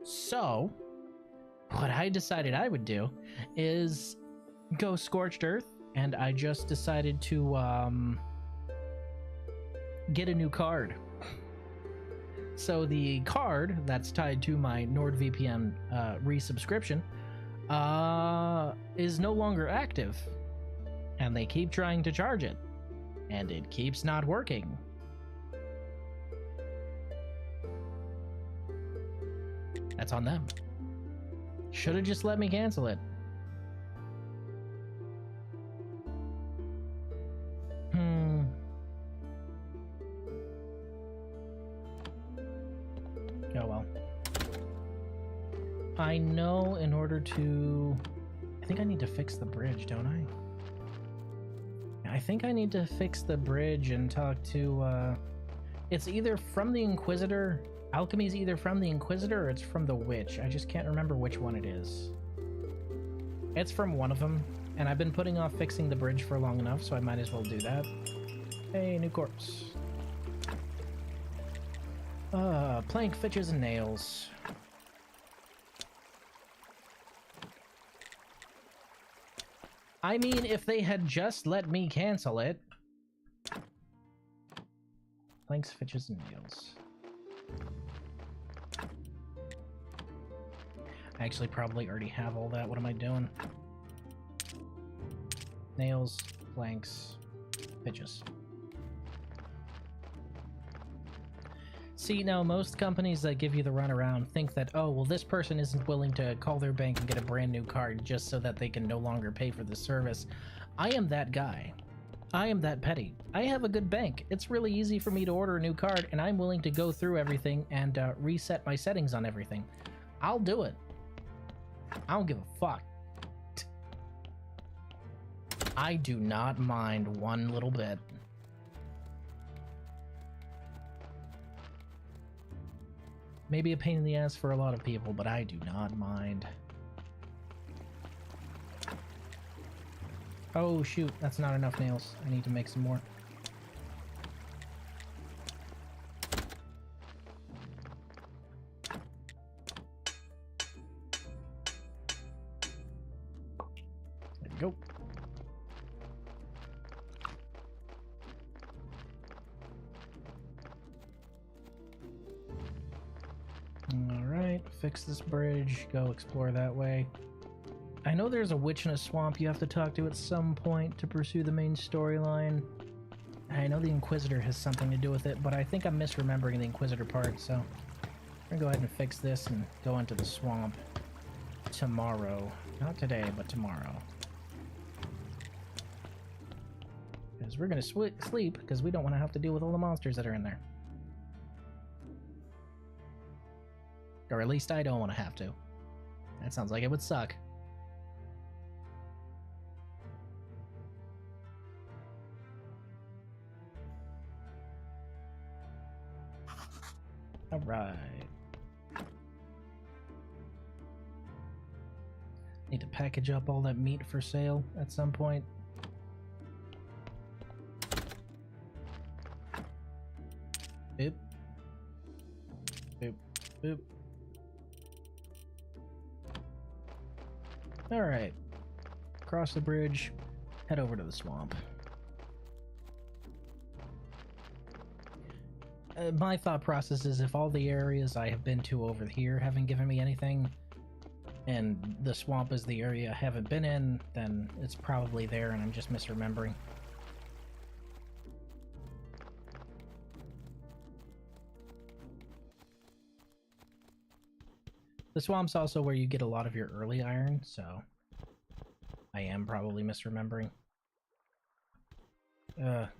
So, what I decided I would do is go scorched earth, and I just decided to get a new card. So the card that's tied to my NordVPN resubscription is no longer active, and they keep trying to charge it, and it keeps not working. That's on them. Should have just let me cancel it. Oh well. I know in order to... I think I need to fix the bridge, don't I? I think I need to fix the bridge and talk to, It's either from the Inquisitor... Alchemy's either from the Inquisitor or it's from the Witch. I just can't remember which one it is. It's from one of them, and I've been putting off fixing the bridge for long enough, so I might as well do that. Hey, new corpse. Plank, fitches, and nails. I mean, if they had just let me cancel it. Planks, fitches, and nails. I actually probably already have all that. What am I doing? Nails, planks, pitches. See, now most companies that give you the runaround think that, oh, well, this person isn't willing to call their bank and get a brand new card just so that they can no longer pay for the service. I am that guy. I am that petty. I have a good bank. It's really easy for me to order a new card, and I'm willing to go through everything and reset my settings on everything. I'll do it. I don't give a fuck. I do not mind one little bit. Maybe a pain in the ass for a lot of people, but I do not mind. Oh shoot, that's not enough nails. I need to make some more. There we go. Alright, fix this bridge, go explore that way. I know there's a witch in a swamp you have to talk to at some point to pursue the main storyline. I know the Inquisitor has something to do with it, but I think I'm misremembering the Inquisitor part, so I'm gonna go ahead and fix this and go into the swamp tomorrow. Not today, but tomorrow. Because we're gonna sleep, because we don't want to have to deal with all the monsters that are in there. Or at least I don't want to have to. That sounds like it would suck. Alright. Need to package up all that meat for sale at some point. Boop. Boop. Boop. Alright. Cross the bridge, head over to the swamp. My thought process is if all the areas I have been to over here haven't given me anything, and the swamp is the area I haven't been in, then it's probably there and I'm just misremembering. The swamp's also where you get a lot of your early iron, so I am probably misremembering.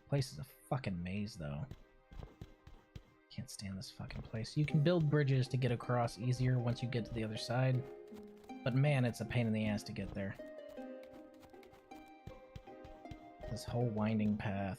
Place is a fucking maze, though. Can't stand this fucking place. You can build bridges to get across easier once you get to the other side, but man, it's a pain in the ass to get there. This whole winding path.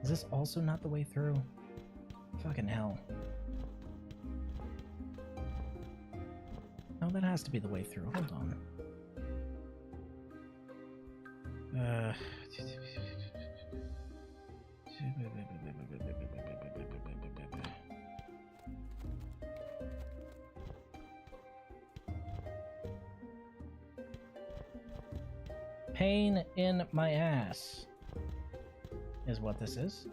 Is this also not the way through? Fucking hell. No, that has to be the way through. Hold on. Pain in my ass is what this is.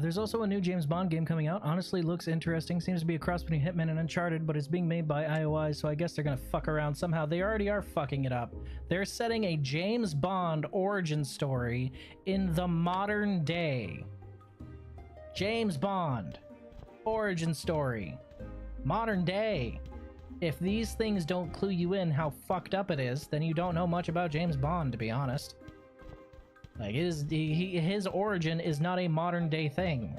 There's also a new James Bond game coming out. Honestly, looks interesting. Seems to be a cross between Hitman and Uncharted, but it's being made by IOI, so I guess they're gonna fuck around somehow. They already are fucking it up. They're setting a James Bond origin story in the modern day. James Bond. Origin story. Modern day. If these things don't clue you in how fucked up it is, then you don't know much about James Bond, to be honest. Like, his origin is not a modern day thing.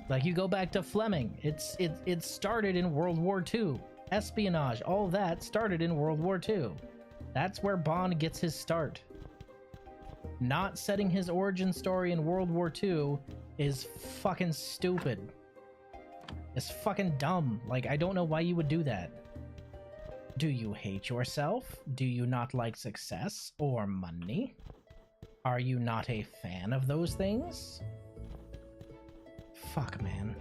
Like, you go back to Fleming. It started in World War II. Espionage, all that started in World War II. That's where Bond gets his start. Not setting his origin story in World War II is fucking stupid. It's fucking dumb. Like, I don't know why you would do that. Do you hate yourself? Do you not like success or money? Are you not a fan of those things? Fuck, man.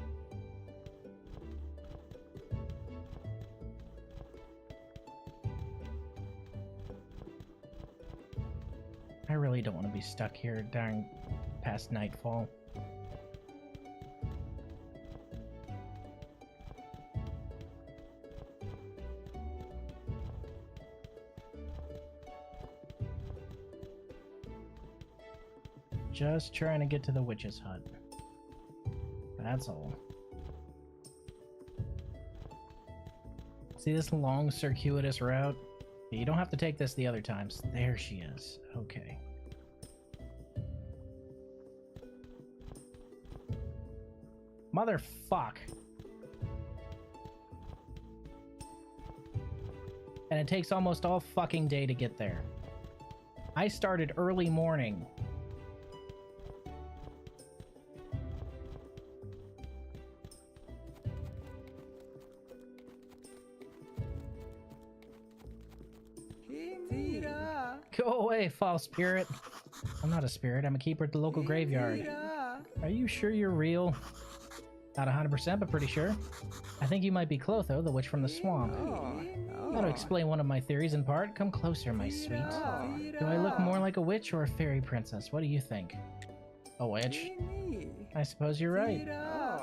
I really don't want to be stuck here during past nightfall. Just trying to get to the witch's hut. That's all. See this long circuitous route? You don't have to take this the other times. There she is. Okay. Motherfuck. And it takes almost all fucking day to get there. I started early morning. Go away, false spirit. I'm not a spirit. I'm a keeper at the local graveyard. Are you sure you're real? Not 100%, but pretty sure. I think you might be Clotho, the witch from the swamp. That'll explain one of my theories in part. Come closer, my sweet. Do I look more like a witch or a fairy princess? What do you think? A witch? I suppose you're right.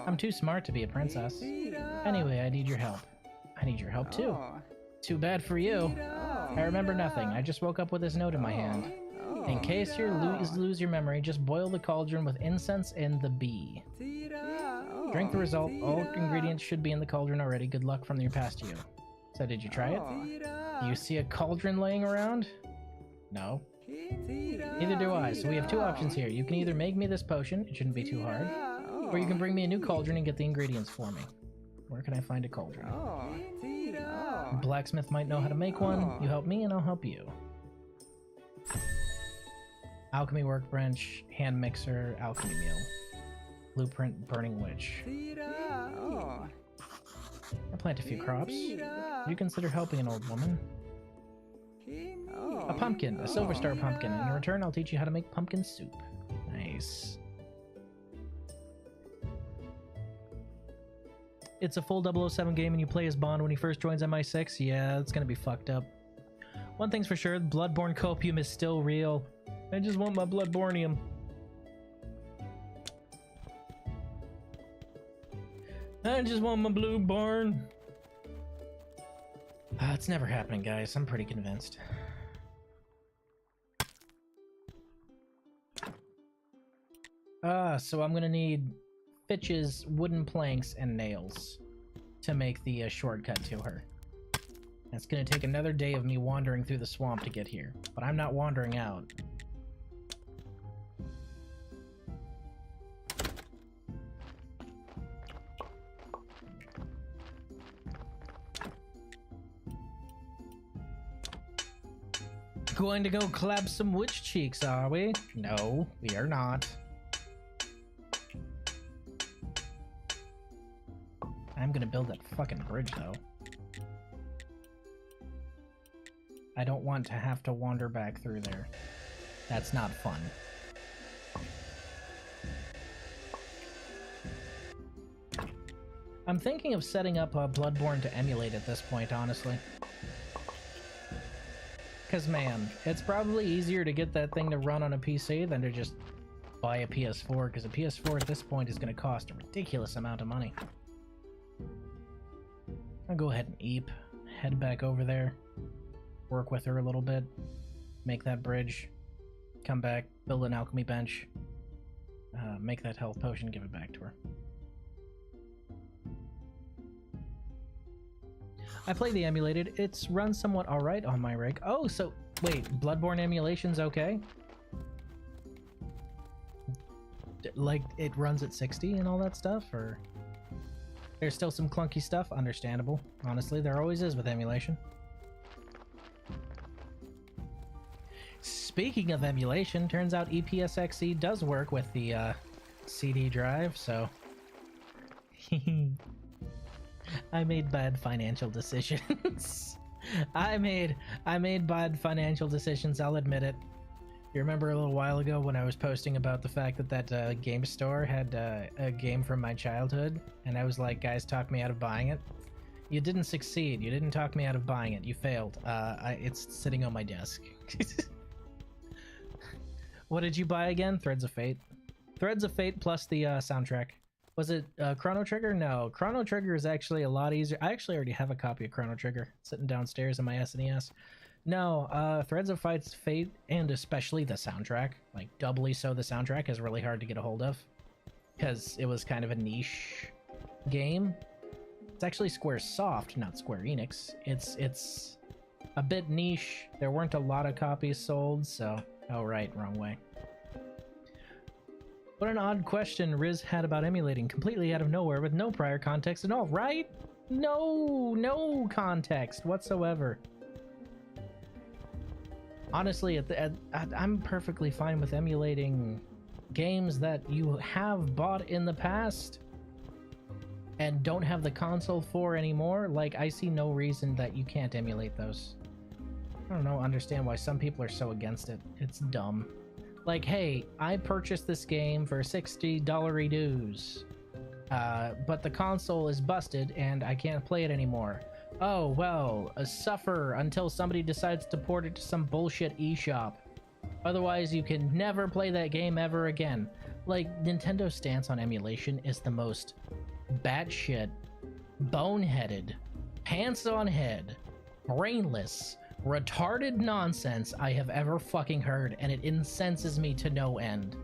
I'm too smart to be a princess. Anyway, I need your help. I need your help too. Too bad for you. I remember nothing. I just woke up with this note in my hand. In case you lose your memory, just boil the cauldron with incense and the bee. Drink the result. All ingredients should be in the cauldron already. Good luck from your past you. So did you try it? Do you see a cauldron laying around? No. Neither do I. So we have two options here. You can either make me this potion, it shouldn't be too hard, or you can bring me a new cauldron and get the ingredients for me. Where can I find a cauldron? Blacksmith might know how to make one. You help me and I'll help you. Alchemy workbench, hand mixer, alchemy meal. Blueprint, burning witch. I plant a few crops. You consider helping an old woman? A pumpkin, a silver star pumpkin, and in return I'll teach you how to make pumpkin soup. Nice. It's a full 007 game and you play as Bond when he first joins MI6? Yeah, it's gonna be fucked up. One thing's for sure, Bloodborne copium is still real. I just want my Bloodbornium. I just want my blue barn. It's never happening, guys. I'm pretty convinced. So I'm gonna need Fitch's wooden planks and nails to make the shortcut to her. It's gonna take another day of me wandering through the swamp to get here, but I'm not wandering out. Going to go clap some witch cheeks, are we? No, we are not. I'm gonna build that fucking bridge, though. I don't want to have to wander back through there. That's not fun. I'm thinking of setting up Bloodborne to emulate at this point, honestly. Because, man, it's probably easier to get that thing to run on a PC than to just buy a PS4, because a PS4 at this point is going to cost a ridiculous amount of money. I'll go ahead and eep, head back over there, work with her a little bit, make that bridge, come back, build an alchemy bench, make that health potion, give it back to her. I play the emulated. It's run somewhat alright on my rig. Oh, so wait, Bloodborne emulation's okay? Like, it runs at 60 and all that stuff, or there's still some clunky stuff? Understandable. Honestly, there always is with emulation. Speaking of emulation, turns out EPSXE does work with the CD drive, so I made bad financial decisions. I made bad financial decisions, I'll admit it. You remember a little while ago when I was posting about the fact that that game store had a game from my childhood, and I was like, guys, talk me out of buying it? You didn't succeed. You didn't talk me out of buying it. You failed. It's sitting on my desk. What did you buy again? Threads of Fate. Threads of Fate plus the soundtrack. Was it Chrono Trigger? No, Chrono Trigger is actually a lot easier. I actually already have a copy of Chrono Trigger sitting downstairs in my SNES. No, Threads of Fate, and especially the soundtrack, like doubly so the soundtrack, is really hard to get a hold of because it was kind of a niche game. It's actually Squaresoft, not Square Enix. It's a bit niche. There weren't a lot of copies sold, so... Oh, right, wrong way. What an odd question Riz had about emulating, completely out of nowhere with no prior context at all, right? No context whatsoever. Honestly, I'm perfectly fine with emulating games that you have bought in the past and don't have the console for anymore. Like, I see no reason that you can't emulate those. I don't know, understand why some people are so against it. It's dumb. Like, hey, I purchased this game for $60 dues, but the console is busted and I can't play it anymore. Oh, well, suffer until somebody decides to port it to some bullshit eShop. Otherwise, you can never play that game ever again. Like, Nintendo's stance on emulation is the most batshit, boneheaded, pants on head, brainless, retarded nonsense I have ever fucking heard, and it incenses me to no end.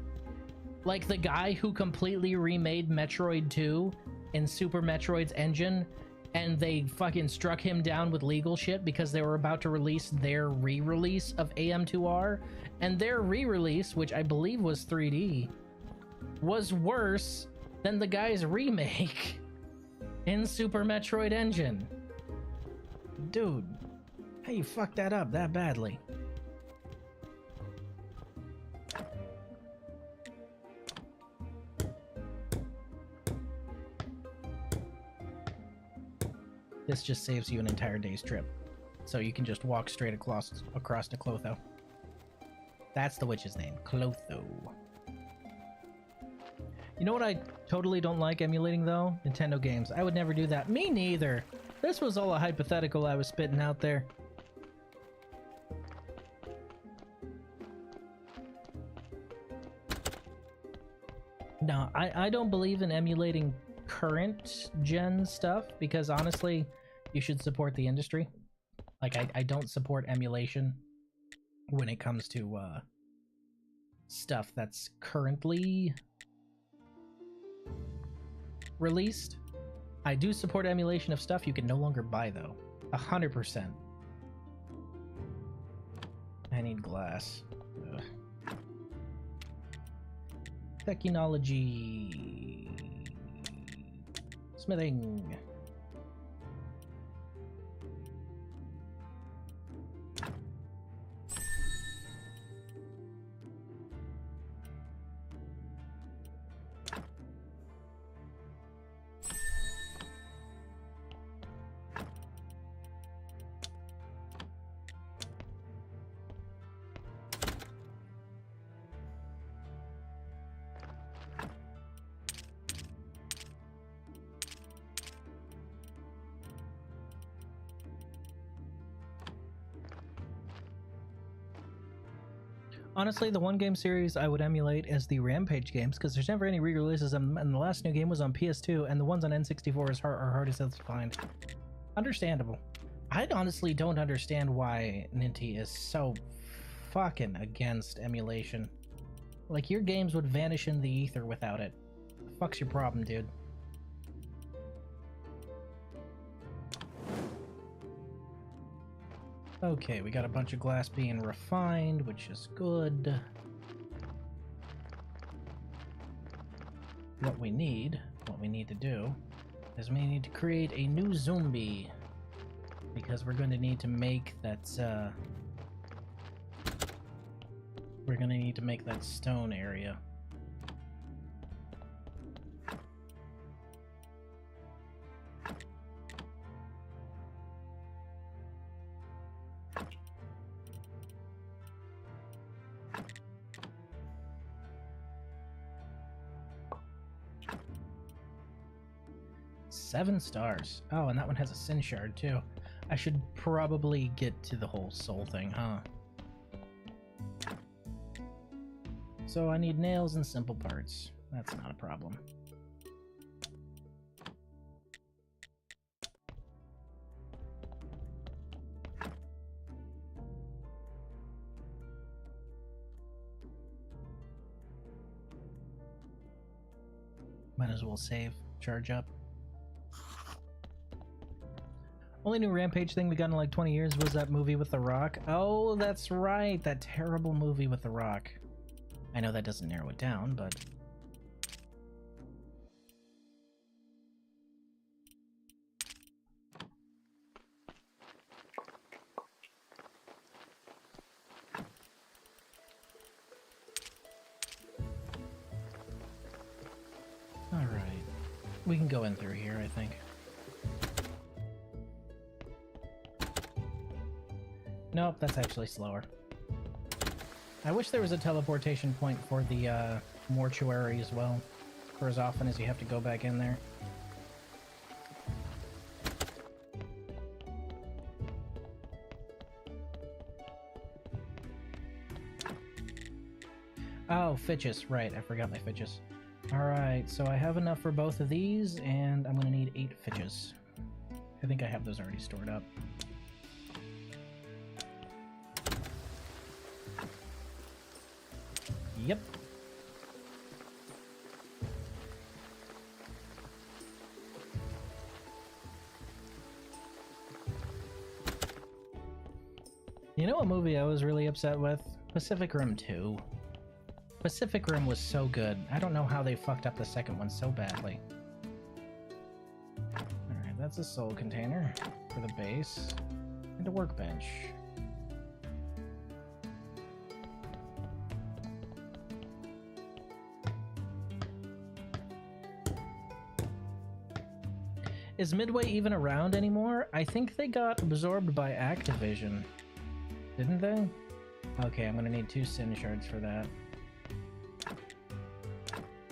Like the guy who completely remade Metroid 2 in Super Metroid's engine, and they fucking struck him down with legal shit because they were about to release their re-release of AM2R, and their re-release, which I believe was 3D, was worse than the guy's remake in Super Metroid engine. Dude, how you fuck that up that badly? This just saves you an entire day's trip, so you can just walk straight across to Clotho. That's the witch's name, Clotho. You know what I totally don't like emulating, though? Nintendo games. I would never do that. Me neither. This was all a hypothetical I was spitting out there. No, I don't believe in emulating current gen stuff because honestly, you should support the industry. Like, I don't support emulation when it comes to stuff that's currently released. I do support emulation of stuff you can no longer buy, though. 100%. I need glass. Ugh. Technology. Smithing. Honestly, the one game series I would emulate is the Rampage games, because there's never any re-releases, and the last new game was on PS2, and the ones on N64 are hard as hell to find. Understandable. I honestly don't understand why Ninty is so fucking against emulation. Like, your games would vanish in the ether without it. The fuck's your problem, dude? Okay, we got a bunch of glass being refined, which is good. What we need to do, is we need to create a new zombie. Because we're going to need to make that, we're going to need to make that stone area. Seven stars. Oh, and that one has a sin shard too. I should probably get to the whole soul thing, huh? So I need nails and simple parts. That's not a problem. Might as well save, charge up. Only new Rampage thing we got in like 20 years was that movie with The Rock. Oh, that's right, that terrible movie with The Rock. I know that doesn't narrow it down, but... Alright. We can go in through here, I think. Nope, that's actually slower. I wish there was a teleportation point for the mortuary as well, for as often as you have to go back in there. Oh, fitches. Right, I forgot my fitches. Alright, so I have enough for both of these, and I'm gonna need 8 fitches. I think I have those already stored up. Yep. You know what movie I was really upset with? Pacific Rim 2. Pacific Rim was so good. I don't know how they fucked up the second one so badly. Alright, that's a soul container for the base. And a workbench. Is Midway even around anymore? I think they got absorbed by Activision. Didn't they? Okay, I'm gonna need 2 sin shards for that.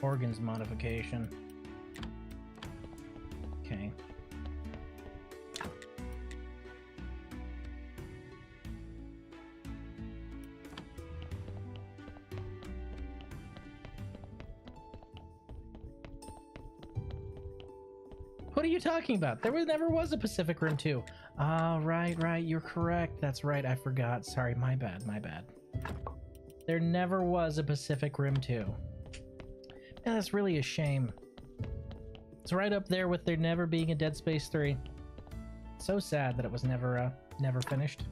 Organs modification. Okay. What are you talking about? There never was a Pacific Rim 2. Ah, right, you're correct. That's right, I forgot. Sorry, my bad. There never was a Pacific Rim 2. Man, that's really a shame. It's right up there with there never being a Dead Space 3. So sad that it was never finished.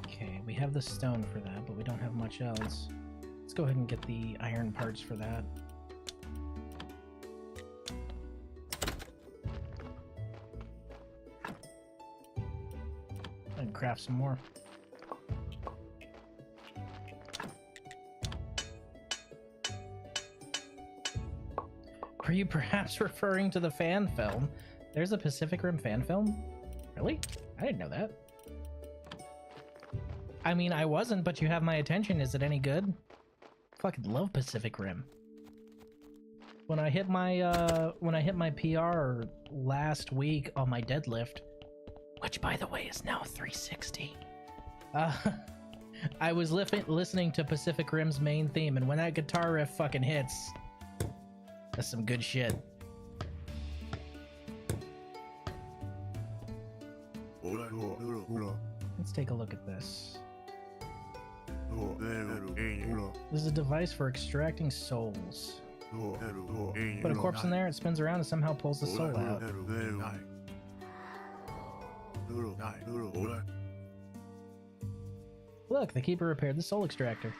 Okay, we have the stone for that, but we don't have much else. Let's go ahead and get the iron parts for that. And craft some more. Were you perhaps referring to the fan film? There's a Pacific Rim fan film? Really? I didn't know that. I mean, I wasn't, but you have my attention. Is it any good? Fucking love Pacific Rim. When I hit my PR last week on my deadlift, which by the way is now 360, I was listening to Pacific Rim's main theme, and when that guitar riff fucking hits, that's some good shit. Let's take a look at this. This is a device for extracting souls. Put a corpse in there, it spins around and somehow pulls the soul out. Look, the keeper repaired the soul extractor.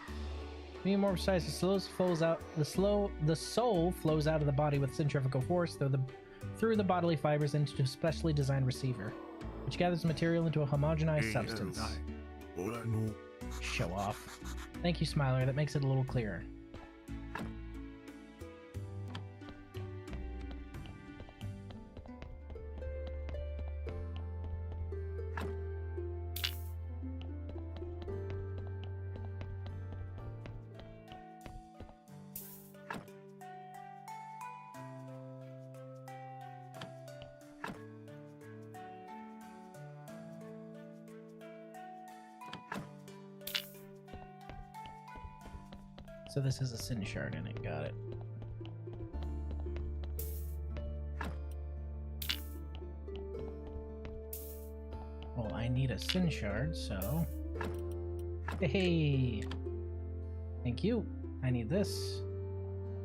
Being more precise, the soul flows out of the body with centrifugal force through the bodily fibers into a specially designed receiver, which gathers material into a homogenized substance. Show off. Thank you, Smiler. That makes it a little clearer. So this has a sin shard in it, got it. Well, I need a sin shard, so... Hey! Thank you. I need this.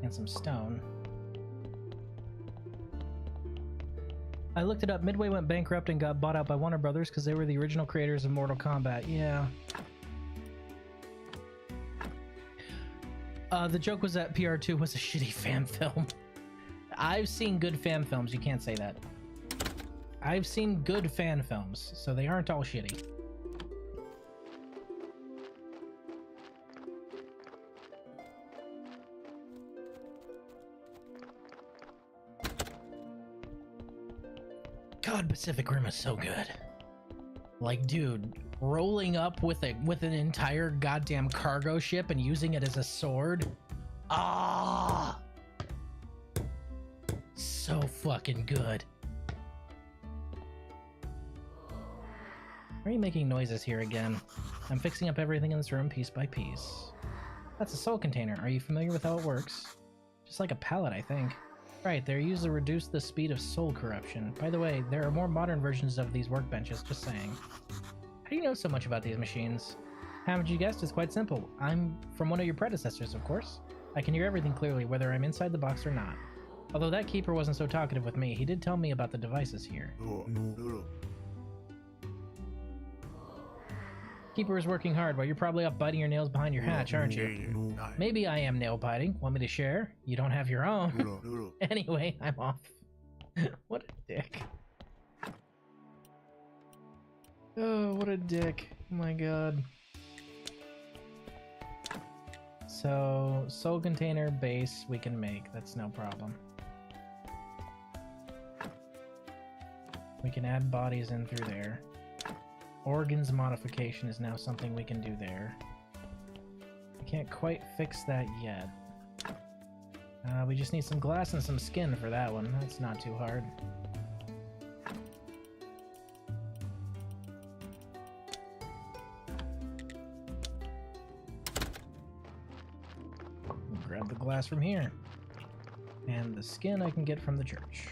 And some stone. I looked it up. Midway went bankrupt and got bought out by Warner Brothers because they were the original creators of Mortal Kombat. Yeah. The joke was that PR2 was a shitty fan film. I've seen good fan films, you can't say that. I've seen good fan films, so they aren't all shitty. God, Pacific Rim is so good. Like, dude, rolling up with an entire goddamn cargo ship and using it as a sword. Ah, so fucking good. Why are you making noises here again? I'm fixing up everything in this room piece by piece. That's a soul container. Are you familiar with how it works? Just like a pallet, I think. Right, they're used to reduce the speed of soul corruption. By the way, there are more modern versions of these workbenches, just saying. How do you know so much about these machines? Haven't you guessed? It's quite simple. I'm from one of your predecessors, of course. I can hear everything clearly, whether I'm inside the box or not. Although that keeper wasn't so talkative with me, he did tell me about the devices here. Keeper is working hard, but you're probably up biting your nails behind your hatch, aren't you? Maybe I am nail biting. Want me to share? You don't have your own. Anyway, I'm off. What a dick. Oh, what a dick. Oh my god. So, soul container base we can make. That's no problem. We can add bodies in through there. Organs modification is now something we can do there. We can't quite fix that yet. We just need some glass and some skin for that one. That's not too hard. Grab the glass from here. And the skin I can get from the church.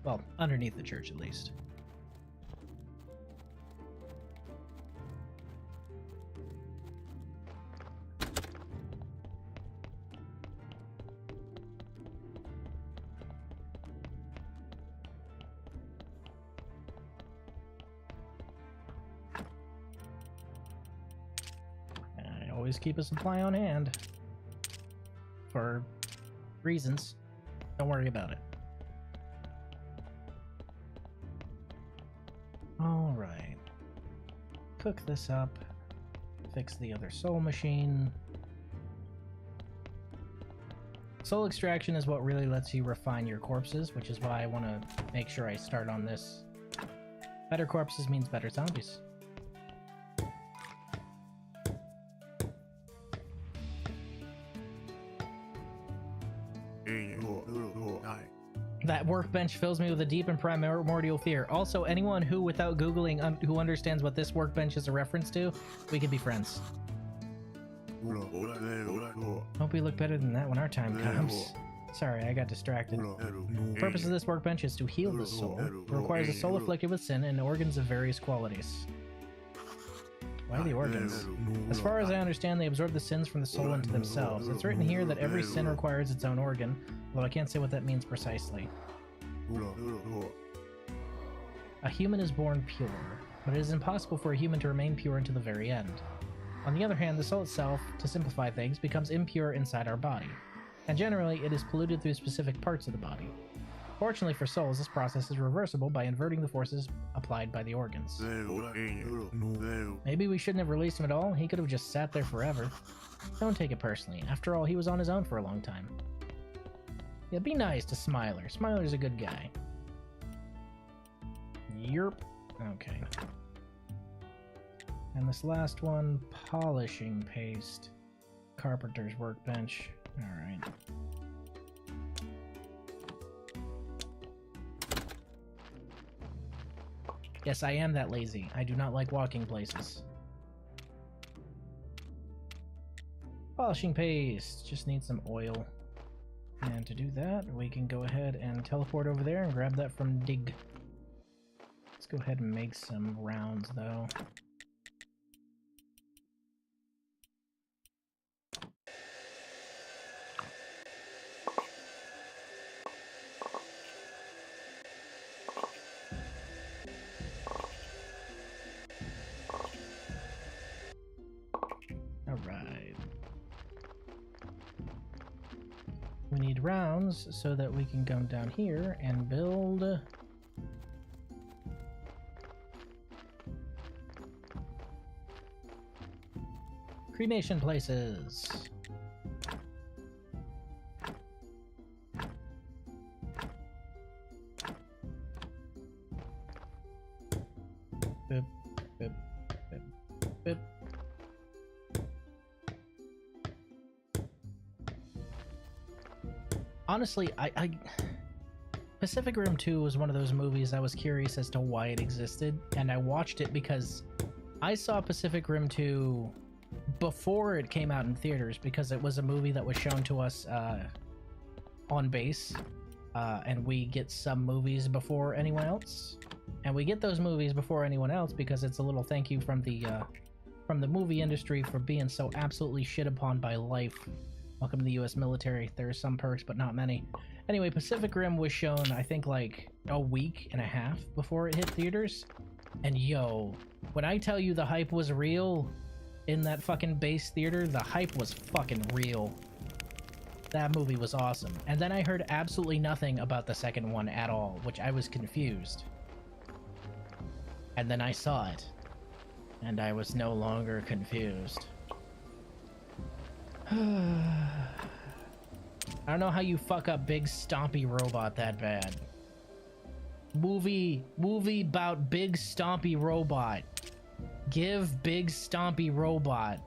Well, underneath the church at least. always keep a supply on hand. For reasons. Don't worry about it. Alright. Cook this up. Fix the other soul machine. Soul extraction is what really lets you refine your corpses, which is why I want to make sure I start on this. Better corpses means better zombies. That workbench fills me with a deep and primordial fear. Also, anyone who, without Googling, who understands what this workbench is a reference to, we could be friends. Hope we look better than that when our time comes. Sorry, I got distracted. The purpose of this workbench is to heal the soul. It requires a soul afflicted with sin and organs of various qualities. Why the organs? As far as I understand, they absorb the sins from the soul into themselves. It's written here that every sin requires its own organ, although I can't say what that means precisely. A human is born pure, but it is impossible for a human to remain pure until the very end. On the other hand, the soul itself, to simplify things, becomes impure inside our body, and generally it is polluted through specific parts of the body. Fortunately for souls, this process is reversible by inverting the forces applied by the organs. Maybe we shouldn't have released him at all. He could have just sat there forever. Don't take it personally. After all, he was on his own for a long time. Yeah, be nice to Smiler. Smiler's a good guy. Yerp. Okay. And this last one, polishing paste. Carpenter's workbench. Alright. Yes, I am that lazy. I do not like walking places. Polishing paste. Just need some oil. And to do that, we can go ahead and teleport over there and grab that from Dig. Let's go ahead and make some rounds, though. Alright. We need rounds so that we can come down here and build cremation places. Boop, boop, boop, boop. Honestly, I Pacific Rim 2 was one of those movies I was curious as to why it existed, and I watched it because I saw Pacific Rim 2 before it came out in theaters, because it was a movie that was shown to us on base, and we get some movies before anyone else, and we get those movies before anyone else because it's a little thank you from the movie industry for being so absolutely shit upon by life. Welcome to the US military. There are some perks, but not many. Anyway, Pacific Rim was shown, I think, like a week and a half before it hit theaters. And yo, when I tell you the hype was real in that fucking base theater, the hype was fucking real. That movie was awesome. And then I heard absolutely nothing about the second one at all, which I was confused. And then I saw it, and I was no longer confused. I don't know how you fuck up Big Stompy Robot that bad. Movie about Big Stompy Robot. Give Big Stompy Robot.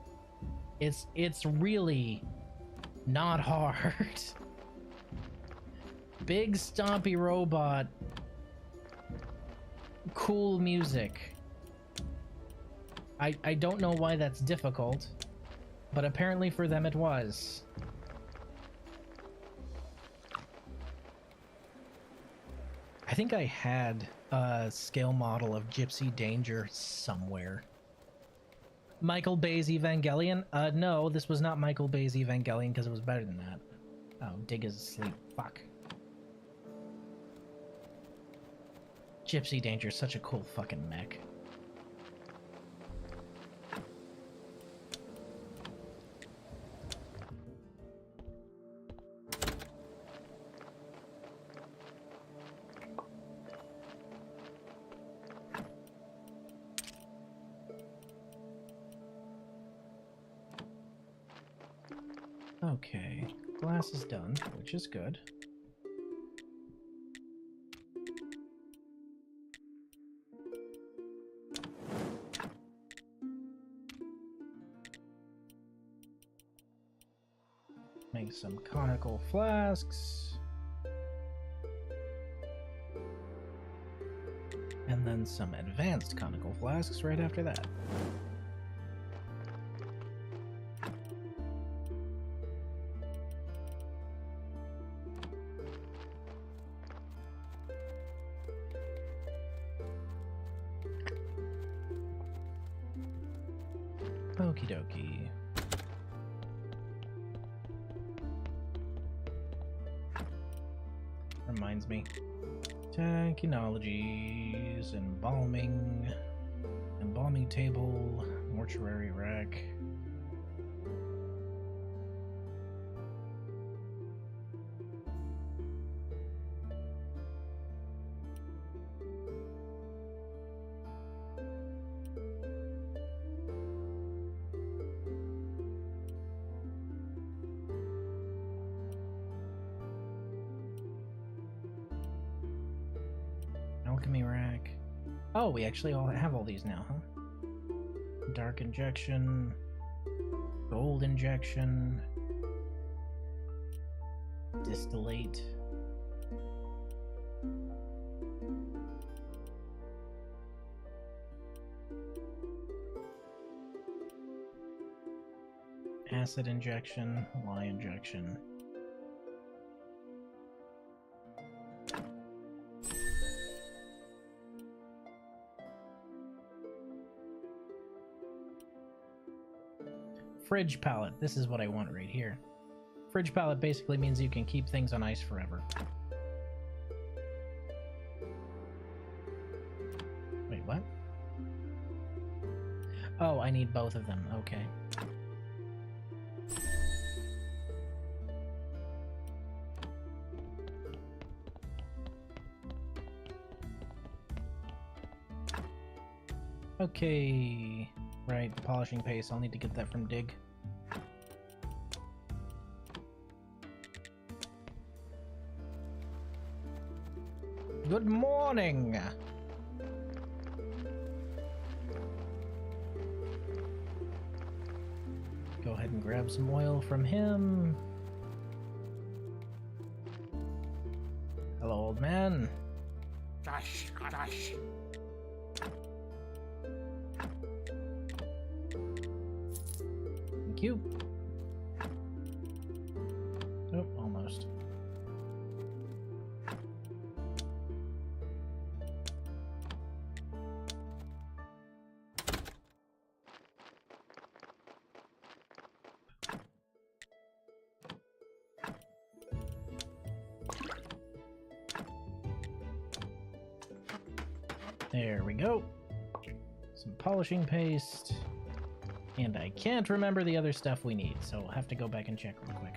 It's really not hard. Big Stompy Robot. Cool music. I don't know why that's difficult, but apparently for them it was. I think I had a scale model of Gypsy Danger somewhere. Michael Bay's Evangelion? No, this was not Michael Bay's Evangelion because it was better than that. Oh, Dig is asleep. Fuck. Gypsy Danger is such a cool fucking mech. Okay, glass is done, which is good. Make some conical flasks. And then some advanced conical flasks right after that. Okie dokie. Reminds me. Technologies, embalming table, mortuary rack. Alchemy rack. Oh, we actually all have all these now, huh? Dark injection, gold injection, distillate. Acid injection, lye injection. Fridge pallet. This is what I want right here. Fridge pallet basically means you can keep things on ice forever. Wait, what? Oh, I need both of them. Okay. Okay. Right, the polishing paste. I'll need to get that from Dig. Good morning! Go ahead and grab some oil from him. Hello, old man. Gosh, gosh. Thank you. Oh, almost. There we go. Some polishing paste. And I can't remember the other stuff we need, so I'll have to go back and check real quick.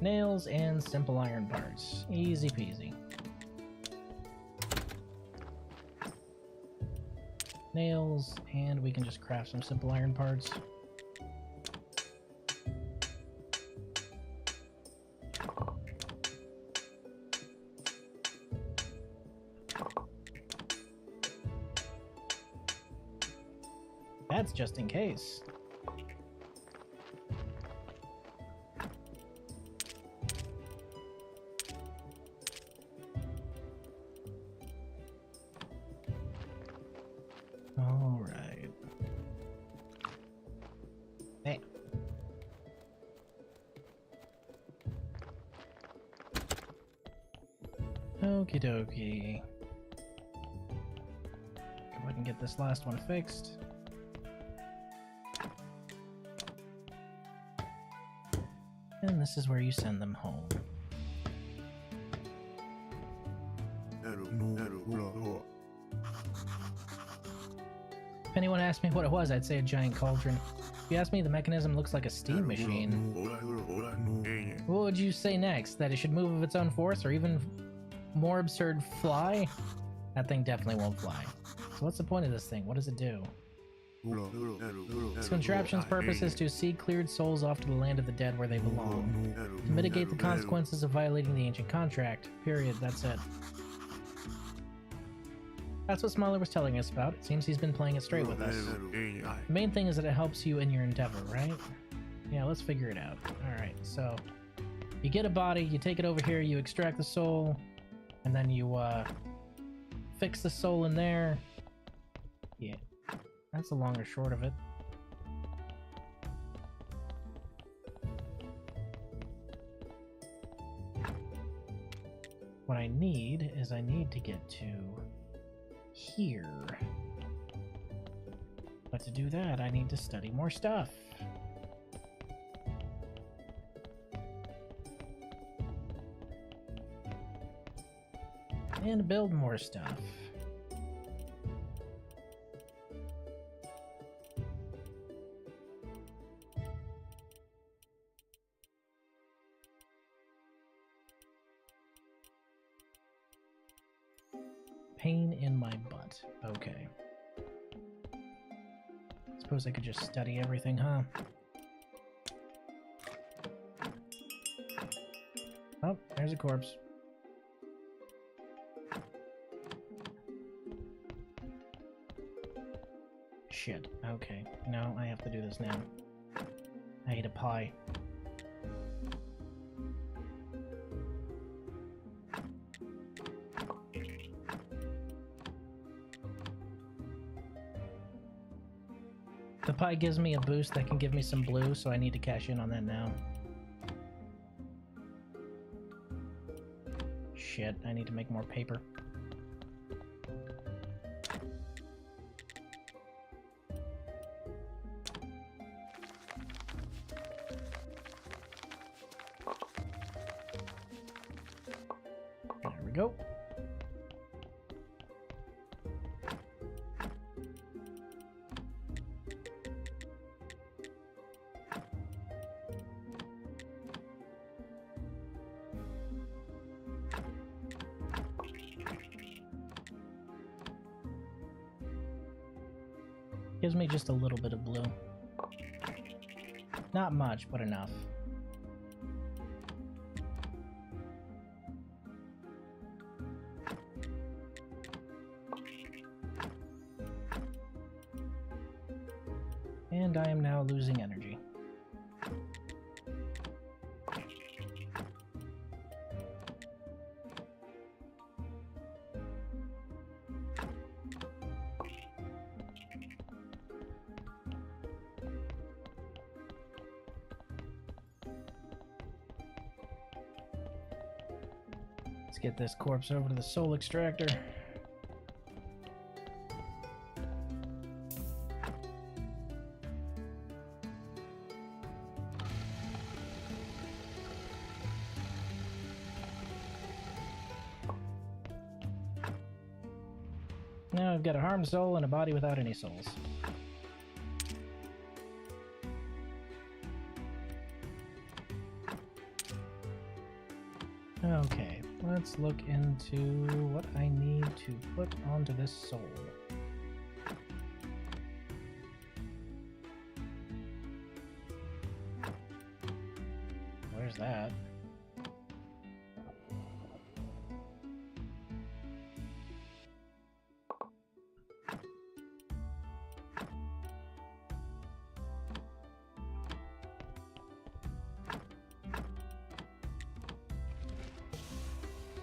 Nails and simple iron parts. Easy peasy. Nails, and we can just craft some simple iron parts. That's just in case. All right. Hey. Okie dokie. Go ahead and get this last one fixed. And this is where you send them home. If anyone asked me what it was, I'd say a giant cauldron. If you ask me, the mechanism looks like a steam machine. What would you say next? That it should move of its own force, or even more absurd, fly? That thing definitely won't fly. So what's the point of this thing? What does it do? Its contraption's purpose is to see cleared souls off to the land of the dead where they belong. To mitigate the consequences of violating the ancient contract. Period. That's it. That's what Smaller was telling us about. It seems he's been playing it straight with us. The main thing is that it helps you in your endeavor, right? Yeah, let's figure it out. Alright, so you get a body, you take it over here, you extract the soul, and then you fix the soul in there. Yeah, that's the long or short of it. What I need is I need to get to here. But to do that, I need to study more stuff. And build more stuff. Pain in my butt. Okay. Suppose I could just study everything, huh? Oh, there's a corpse. Shit. Okay. No, I have to do this now. I ate a pie. The pie gives me a boost that can give me some blue, so I need to cash in on that now. Shit, I need to make more paper. There we go. Gives me just a little bit of blue. Not much, but enough. And I am now losing energy. Let's get this corpse over to the soul extractor. Now I've got a harmed soul and a body without any souls. Okay, let's look into what I need to put onto this soul. Where's that?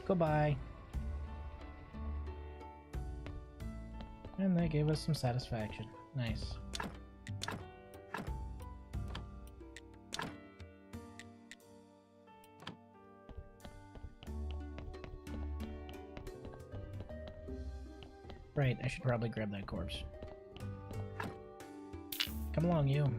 Goodbye. And that gave us some satisfaction. Nice. Right, I should probably grab that corpse. Come along, you.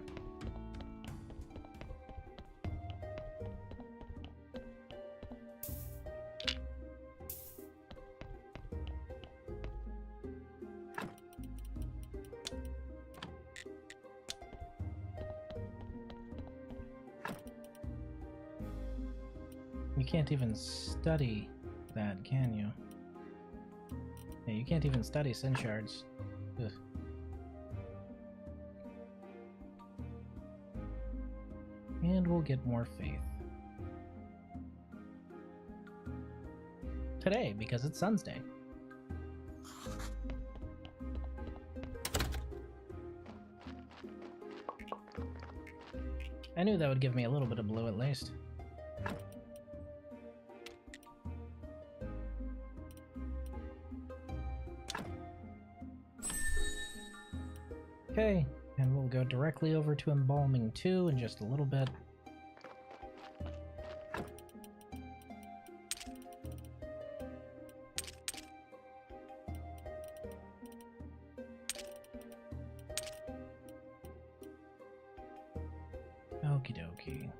You can't even study that, can you? Yeah, you can't even study sin shards. Ugh. And we'll get more faith. Today, because it's Sun's Day. I knew that would give me a little bit of blue at least. Okay, and we'll go directly over to Embalming 2 in just a little bit. Okie dokie.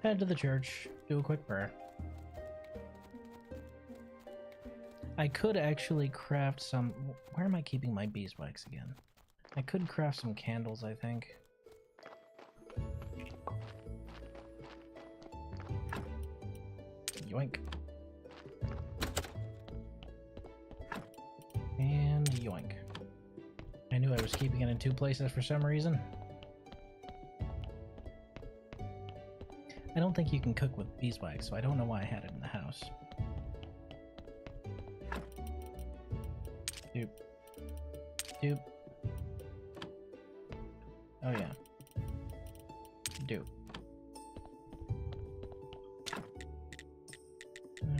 Head to the church, do a quick prayer. I could actually craft some... Where am I keeping my beeswax again? I could craft some candles, I think. Yoink. And yoink. I knew I was keeping it in two places for some reason. I don't think you can cook with beeswax, so I don't know why I had it in the house. Doop. Doop. Oh yeah. Doop.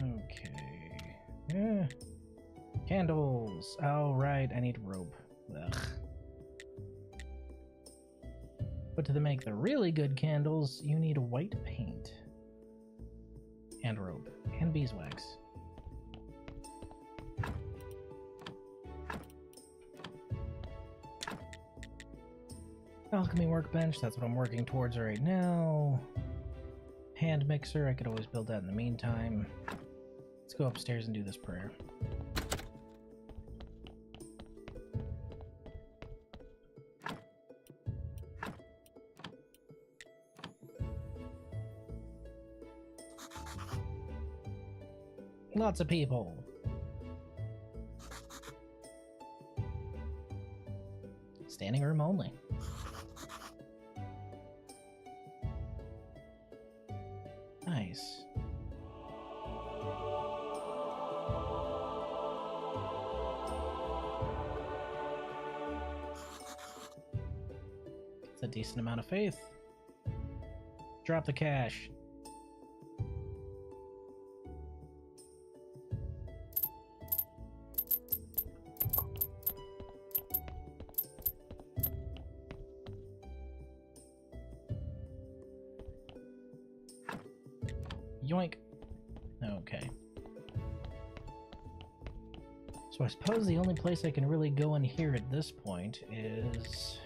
Okay. Yeah. Candles. Oh right, I need rope. Ugh. But to make the really good candles, you need white paint. And rope. And beeswax. Alchemy workbench, that's what I'm working towards right now. Hand mixer, I could always build that in the meantime. Let's go upstairs and do this prayer. Lots of people. Standing room only. Nice. It's a decent amount of faith. Drop the cash. Yoink. Okay. So I suppose the only place I can really go in here at this point is...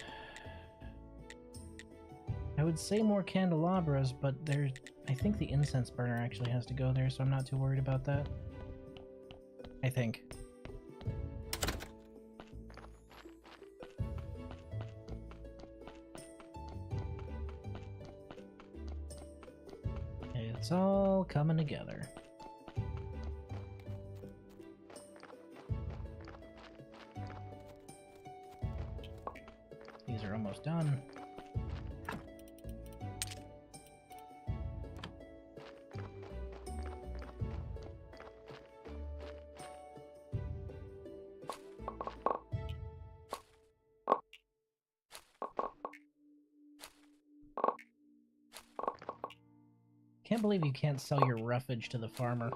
I would say more candelabras, but there's... I think the incense burner actually has to go there, so I'm not too worried about that. I think. It's all coming together. These are almost done. Can't believe you can't sell your roughage to the farmer.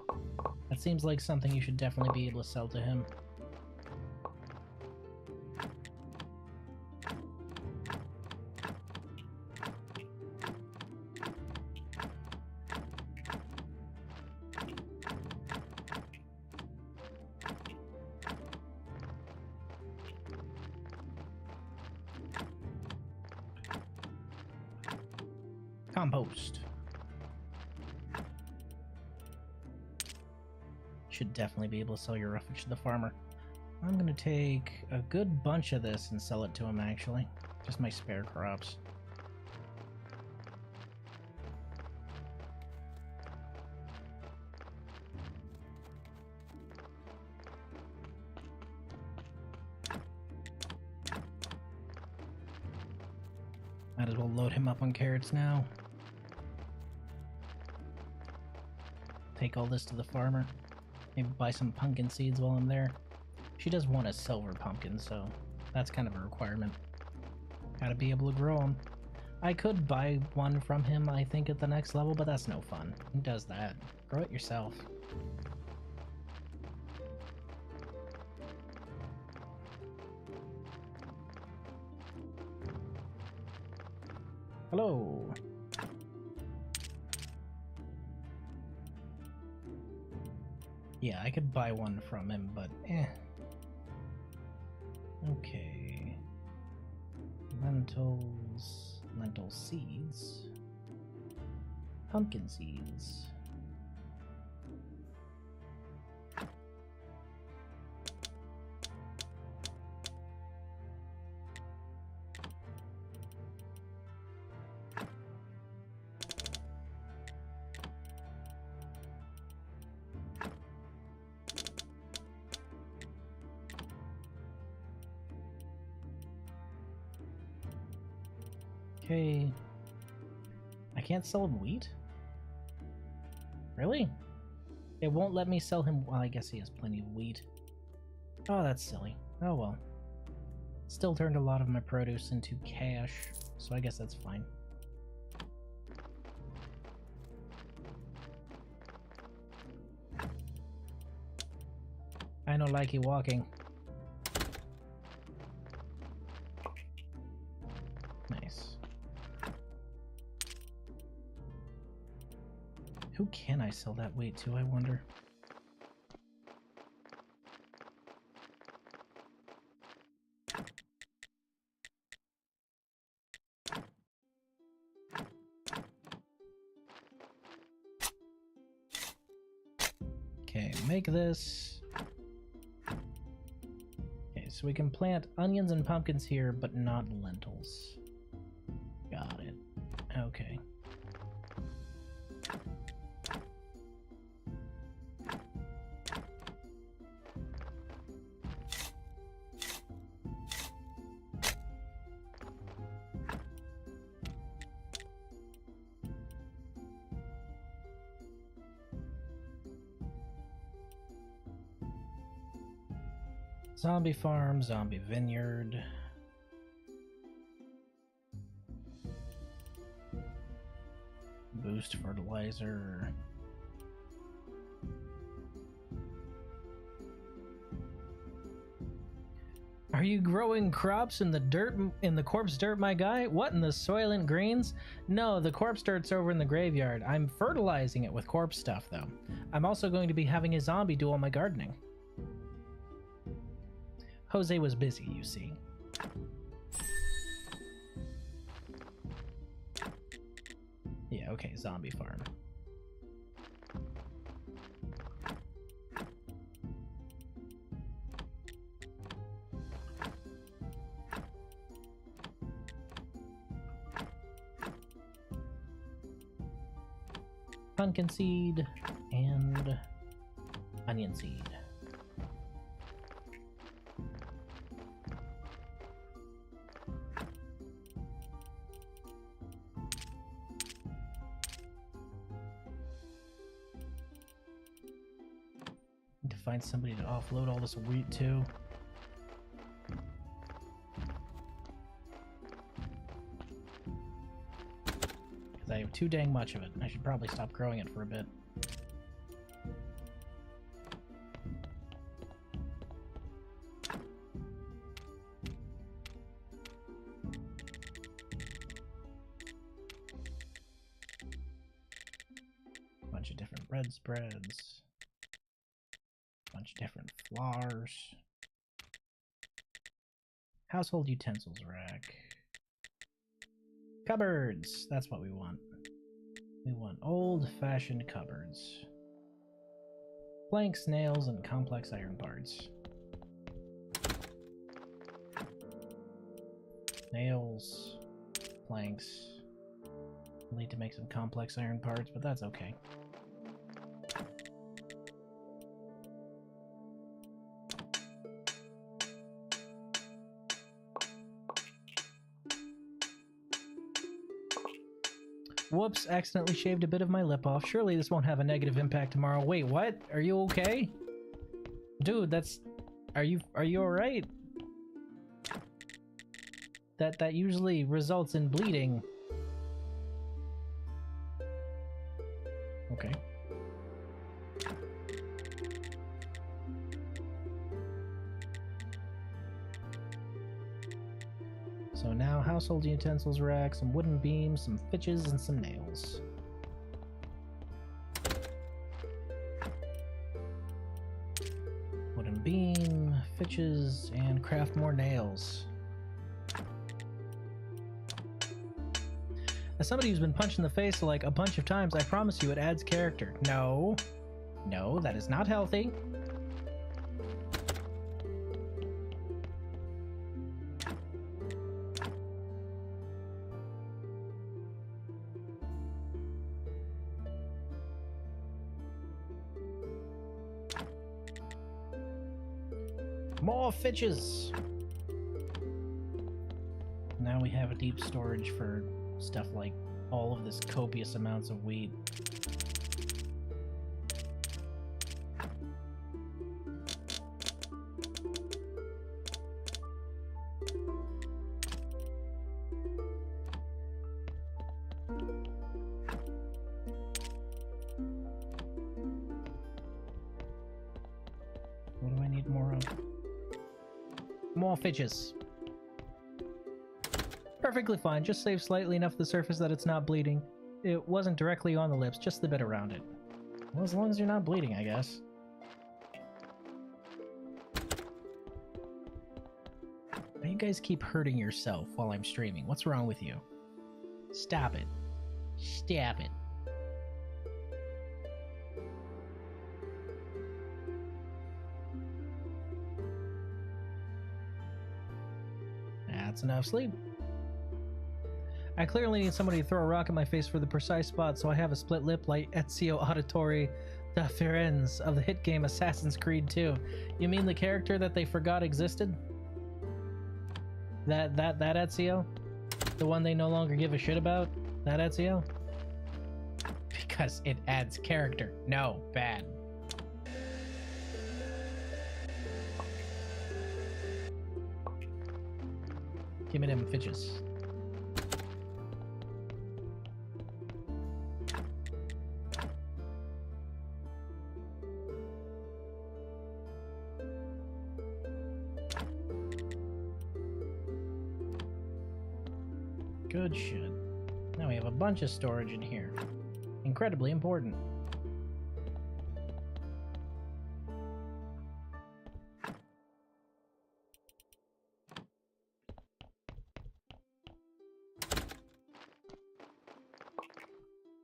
That seems like something you should definitely be able to sell to him. Compost. Should definitely be able to sell your roughage to the farmer. I'm gonna take a good bunch of this and sell it to him, actually. Just my spare crops. Might as well load him up on carrots now. Take all this to the farmer. Maybe buy some pumpkin seeds while I'm there. She does want a silver pumpkin, so that's kind of a requirement. Gotta be able to grow them. I could buy one from him, I think, at the next level, but that's no fun. Who does that? Grow it yourself. Hello. Yeah, I could buy one from him, but eh. Okay. Lentils, lentil seeds, pumpkin seeds. Okay. I can't sell him wheat? Really? It won't let me sell him. Well, I guess he has plenty of wheat. Oh, that's silly. Oh well. Still turned a lot of my produce into cash, so I guess that's fine. I don't like you walking. Nice. Who can I sell that wheat to, I wonder? Okay, make this. Okay, so we can plant onions and pumpkins here, but not lentils. Got it. Okay. Zombie farm, zombie vineyard. Boost fertilizer. Are you growing crops in the dirt, in the corpse dirt, my guy? What, in the soylent greens? No, the corpse dirt's over in the graveyard. I'm fertilizing it with corpse stuff, though. I'm also going to be having a zombie do all my gardening. Jose was busy, you see. Yeah, okay, zombie farm. Pumpkin seed and onion seed. Need to find somebody to offload all this wheat to. Because I have too dang much of it. I should probably stop growing it for a bit. Bunch of different bread spreads. Bunch of different flours. Household utensils rack. Cupboards! That's what we want. We want old-fashioned cupboards. Planks, nails, and complex iron parts. Nails, planks. We'll need to make some complex iron parts, but that's okay. Whoops, accidentally shaved a bit of my lip off. Surely this won't have a negative impact tomorrow. Wait, what? Are you okay? Dude, that's... Are you alright? That usually results in bleeding. Okay. So now household utensils rack, some wooden beams, some fitches, and some nails. Wooden beam, fitches, and craft more nails. As somebody who's been punched in the face like a bunch of times, I promise you it adds character. No. No, that is not healthy. More fitches! Now we have a deep storage for stuff like all of this copious amounts of wheat. What do I need more of? More fidges. Perfectly fine, just save slightly enough the surface that it's not bleeding. It wasn't directly on the lips, just the bit around it. Well, as long as you're not bleeding, I guess. Why you guys keep hurting yourself while I'm streaming? What's wrong with you? Stop it. Stop it. That's enough sleep. I clearly need somebody to throw a rock at my face for the precise spot, so I have a split lip like Ezio Auditore da Firenze of the hit game Assassin's Creed 2. You mean the character that they forgot existed? That Ezio? The one they no longer give a shit about? That Ezio? Because it adds character. No, bad. Give me them fidges. Good shit. Now we have a bunch of storage in here. Incredibly important.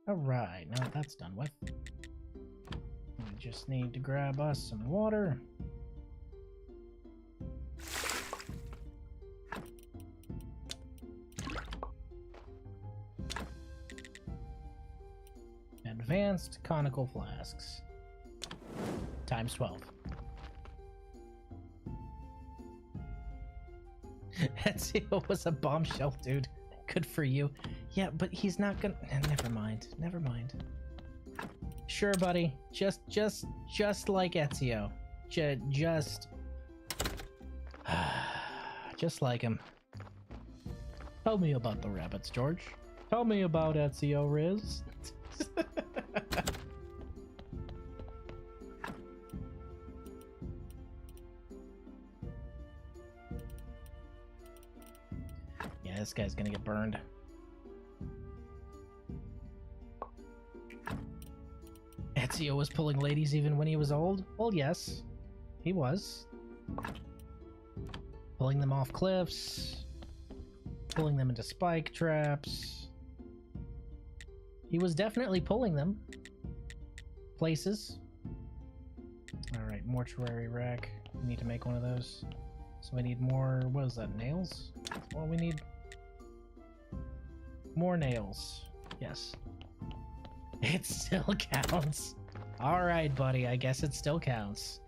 Alright, now that that's done with, we just need to grab us some water. Advanced conical flasks. Times 12. Ezio was a bombshell, dude. Good for you. Yeah, but he's not gonna... Never mind. Never mind. Sure, buddy. Just like Ezio. Just like him. Tell me about the rabbits, George. Tell me about Ezio, Riz. Yeah, this guy's gonna get burned. Ezio was pulling ladies even when he was old? Well, yes, he was. Pulling them off cliffs, pulling them into spike traps. He was definitely pulling them. Places. Alright, mortuary rack. We need to make one of those. So we need more, what is that, nails? Well, we need more nails. Yes. It still counts. Alright, buddy, I guess it still counts.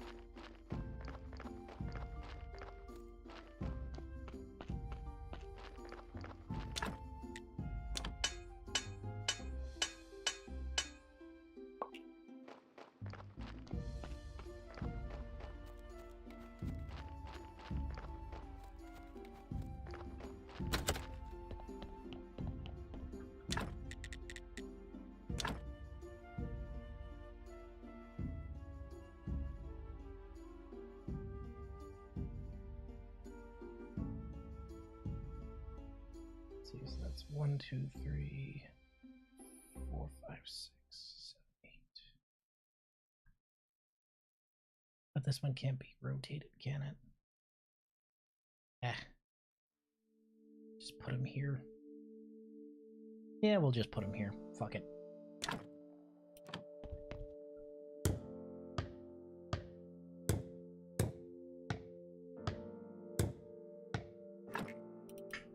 1, 2, 3, 4, 5, 6, 7, 8. But this one can't be rotated, can it? Just put him here. Yeah, we'll just put him here. Fuck it.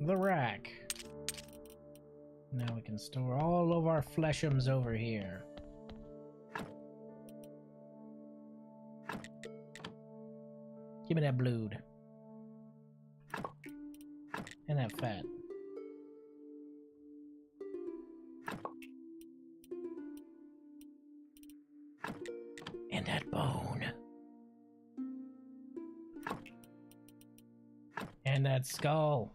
The rack. Now we can store all of our fleshums over here. Give me that blood. And that fat. And that bone. And that skull.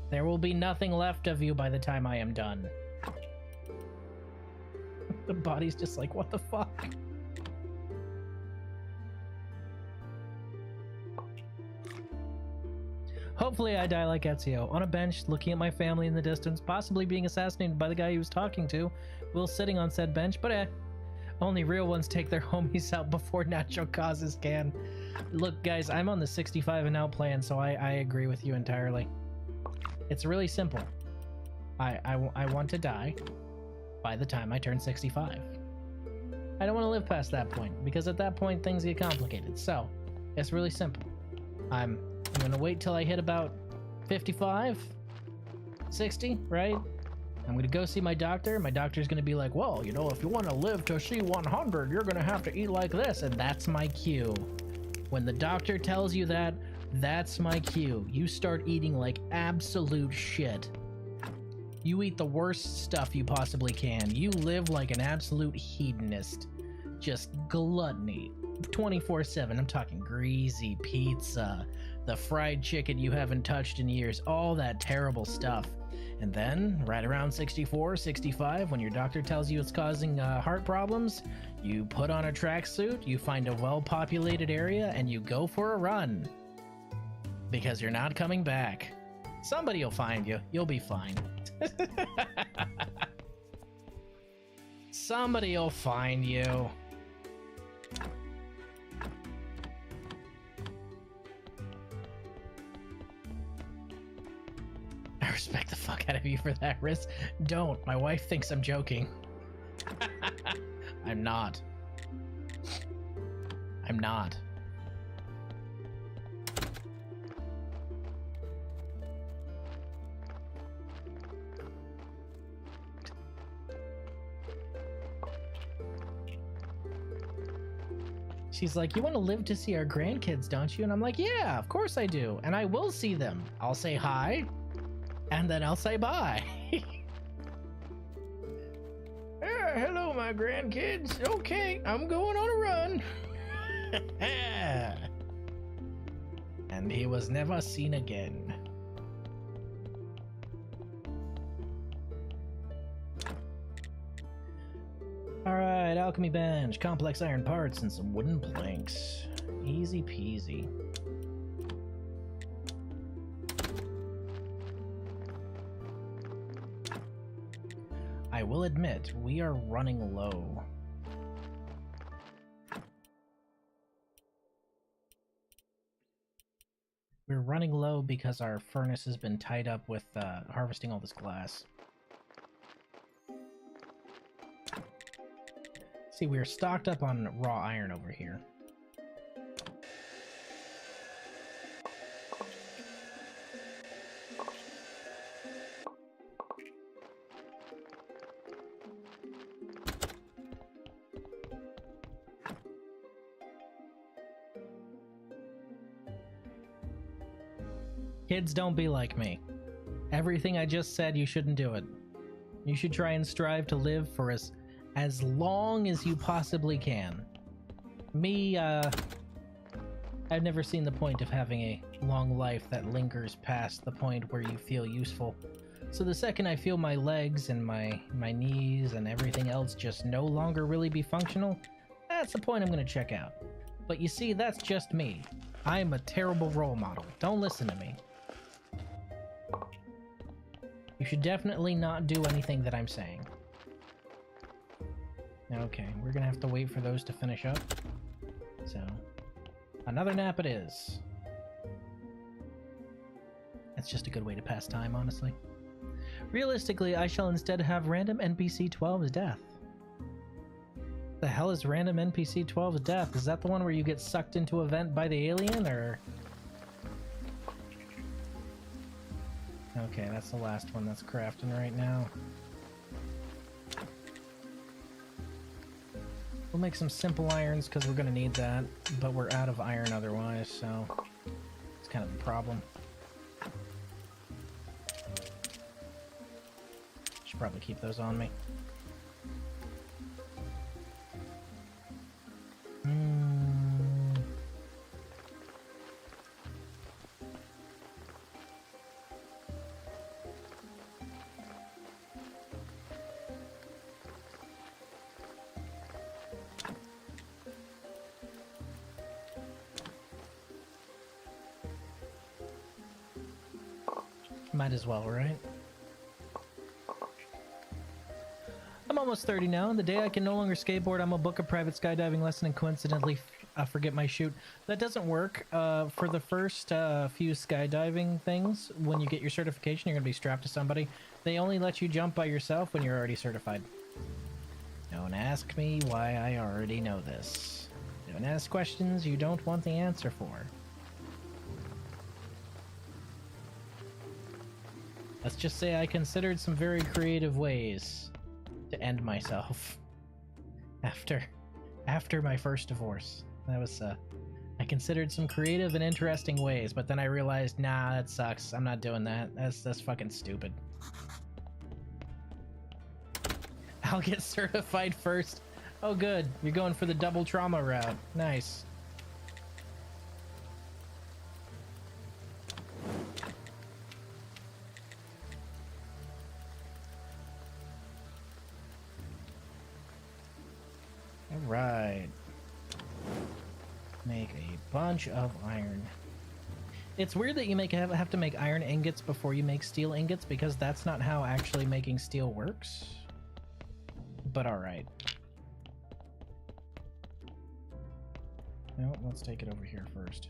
There will be nothing left of you by the time I am done. The body's just like, what the fuck? Hopefully I die like Ezio, on a bench, looking at my family in the distance, possibly being assassinated by the guy he was talking to, while sitting on said bench, but only real ones take their homies out before natural causes can. Look, guys, I'm on the 65 and out plan, so I agree with you entirely. It's really simple. I want to die by the time I turn 65. I don't want to live past that point, because at that point things get complicated. So, it's really simple. I'm going to wait till I hit about 55, 60, right? I'm going to go see my doctor. My doctor's going to be like, well, you know, if you want to live to see 100, you're going to have to eat like this. And that's my cue. When the doctor tells you that, that's my cue. You start eating like absolute shit. You eat the worst stuff you possibly can. You live like an absolute hedonist. Just gluttony. 24/7. I'm talking greasy pizza, the fried chicken you haven't touched in years, all that terrible stuff. And then, right around 64, 65, when your doctor tells you it's causing heart problems, you put on a tracksuit, you find a well-populated area, and you go for a run. Because you're not coming back. Somebody will find you. You'll be fine. Somebody will find you. I respect the fuck out of you for that, Riz. Don't. My wife thinks I'm joking. I'm not. I'm not. She's like, you want to live to see our grandkids, don't you? And I'm like, yeah, of course I do. And I will see them. I'll say hi, and then I'll say bye. Hello, my grandkids. Okay, I'm going on a run. And he was never seen again. Alright, alchemy bench, complex iron parts, and some wooden planks. Easy peasy. I will admit, we are running low. We're running low because our furnace has been tied up with harvesting all this glass. See, we're stocked up on raw iron over here. Kids, don't be like me. Everything I just said, you shouldn't do it. You should try and strive to live for as long as you possibly can. Me, I've never seen the point of having a long life that lingers past the point where you feel useful. So the second I feel my legs and my knees and everything else just no longer really be functional, that's the point I'm gonna check out. But you see, that's just me. I'm a terrible role model. Don't listen to me. You should definitely not do anything that I'm saying. Okay, we're gonna have to wait for those to finish up. So, another nap it is. That's just a good way to pass time, honestly. Realistically, I shall instead have random NPC 12's death. The hell is random NPC 12's death? Is that the one where you get sucked into a vent by the alien, or...? Okay, that's the last one that's crafting right now. We'll make some simple irons because we're gonna need that, but we're out of iron otherwise, so it's kind of a problem. Should probably keep those on me. Might as well, right? I'm almost 30 now, and the day I can no longer skateboard, I'm gonna book a private skydiving lesson and coincidentally forget my chute. That doesn't work. For the first few skydiving things, when you get your certification, you're gonna be strapped to somebody. They only let you jump by yourself when you're already certified. Don't ask me why I already know this. Don't ask questions you don't want the answer for. Let's just say I considered some very creative ways to end myself after my first divorce. That was I considered some creative and interesting ways, but then I realized, nah, that sucks. I'm not doing that. That's fucking stupid. I'll get certified first. Oh good, you're going for the double trauma route. Nice. Alright. Make a bunch of iron. It's weird that you have to make iron ingots before you make steel ingots, because that's not how actually making steel works. But alright. No, let's take it over here first.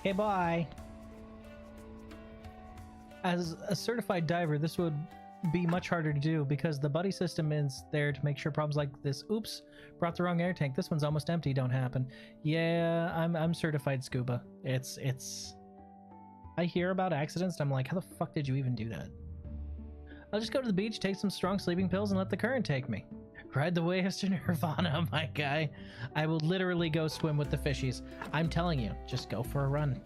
Hey, bye. As a certified diver, this would be much harder to do because the buddy system is there to make sure problems like this, oops, brought the wrong air tank, this one's almost empty, don't happen. Yeah, I'm certified scuba. It's I hear about accidents and I'm like, how the fuck did you even do that? I'll just go to the beach, take some strong sleeping pills, and let the current take me. Ride the waves to Nirvana, my guy. I will literally go swim with the fishies. I'm telling you, just go for a run.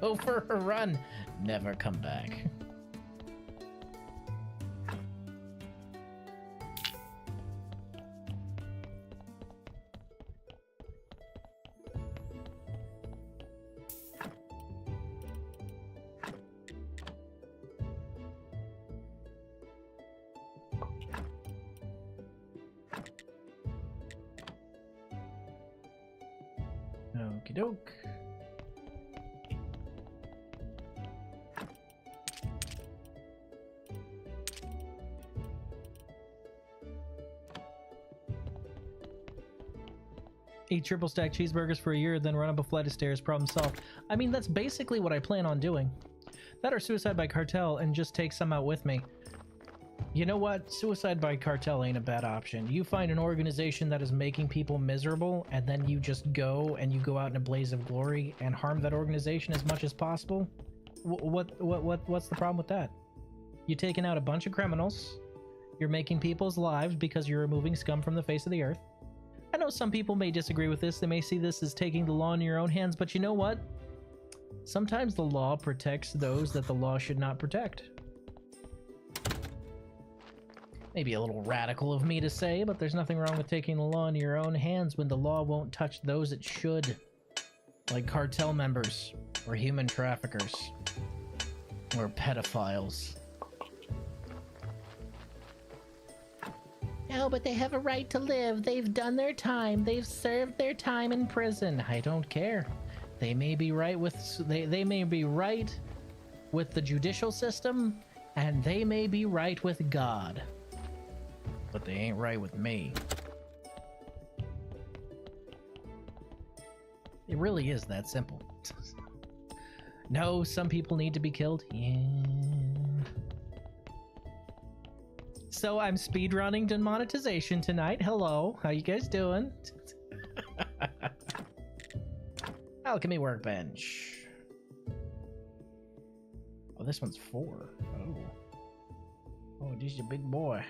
Go for a run. Never come back. Okie doke. Eat triple stack cheeseburgers for a year, then run up a flight of stairs, problem solved. I mean, that's basically what I plan on doing. That or suicide by cartel and just take some out with me. You know what? Suicide by cartel ain't a bad option. You find an organization that is making people miserable, and then you just go and you go out in a blaze of glory and harm that organization as much as possible. What's the problem with that? You're taking out a bunch of criminals. You're making people's lives because you're removing scum from the face of the earth. I know some people may disagree with this. They may see this as taking the law in your own hands, but you know what? Sometimes the law protects those that the law should not protect. Maybe a little radical of me to say, but there's nothing wrong with taking the law into your own hands when the law won't touch those it should. Like cartel members, or human traffickers, or pedophiles. No, but they have a right to live. They've done their time. They've served their time in prison. I don't care. They may be right with they may be right with the judicial system, and they may be right with God. But they ain't right with me. It really is that simple. No, some people need to be killed. Yeah. So I'm speedrunning demonetization tonight. Hello, how you guys doing? Alchemy workbench. Oh, this one's 4. Oh, this is a big boy.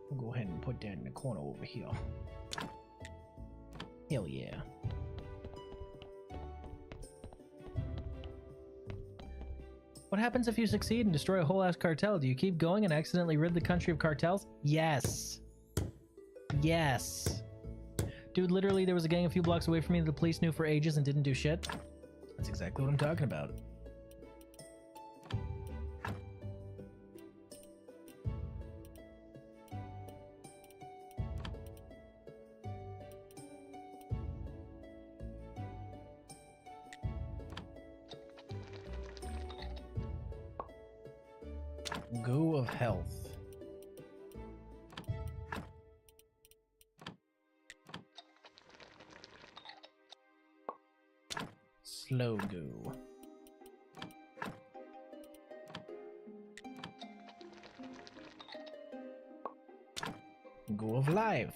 I'll go ahead and put that in the corner over here. Hell yeah. What happens if you succeed and destroy a whole ass cartel? Do you keep going and accidentally rid the country of cartels? Yes. Yes. Dude, literally there was a gang a few blocks away from me that the police knew for ages and didn't do shit. That's exactly what I'm talking about. Goo of health. Slow goo. Goo of life.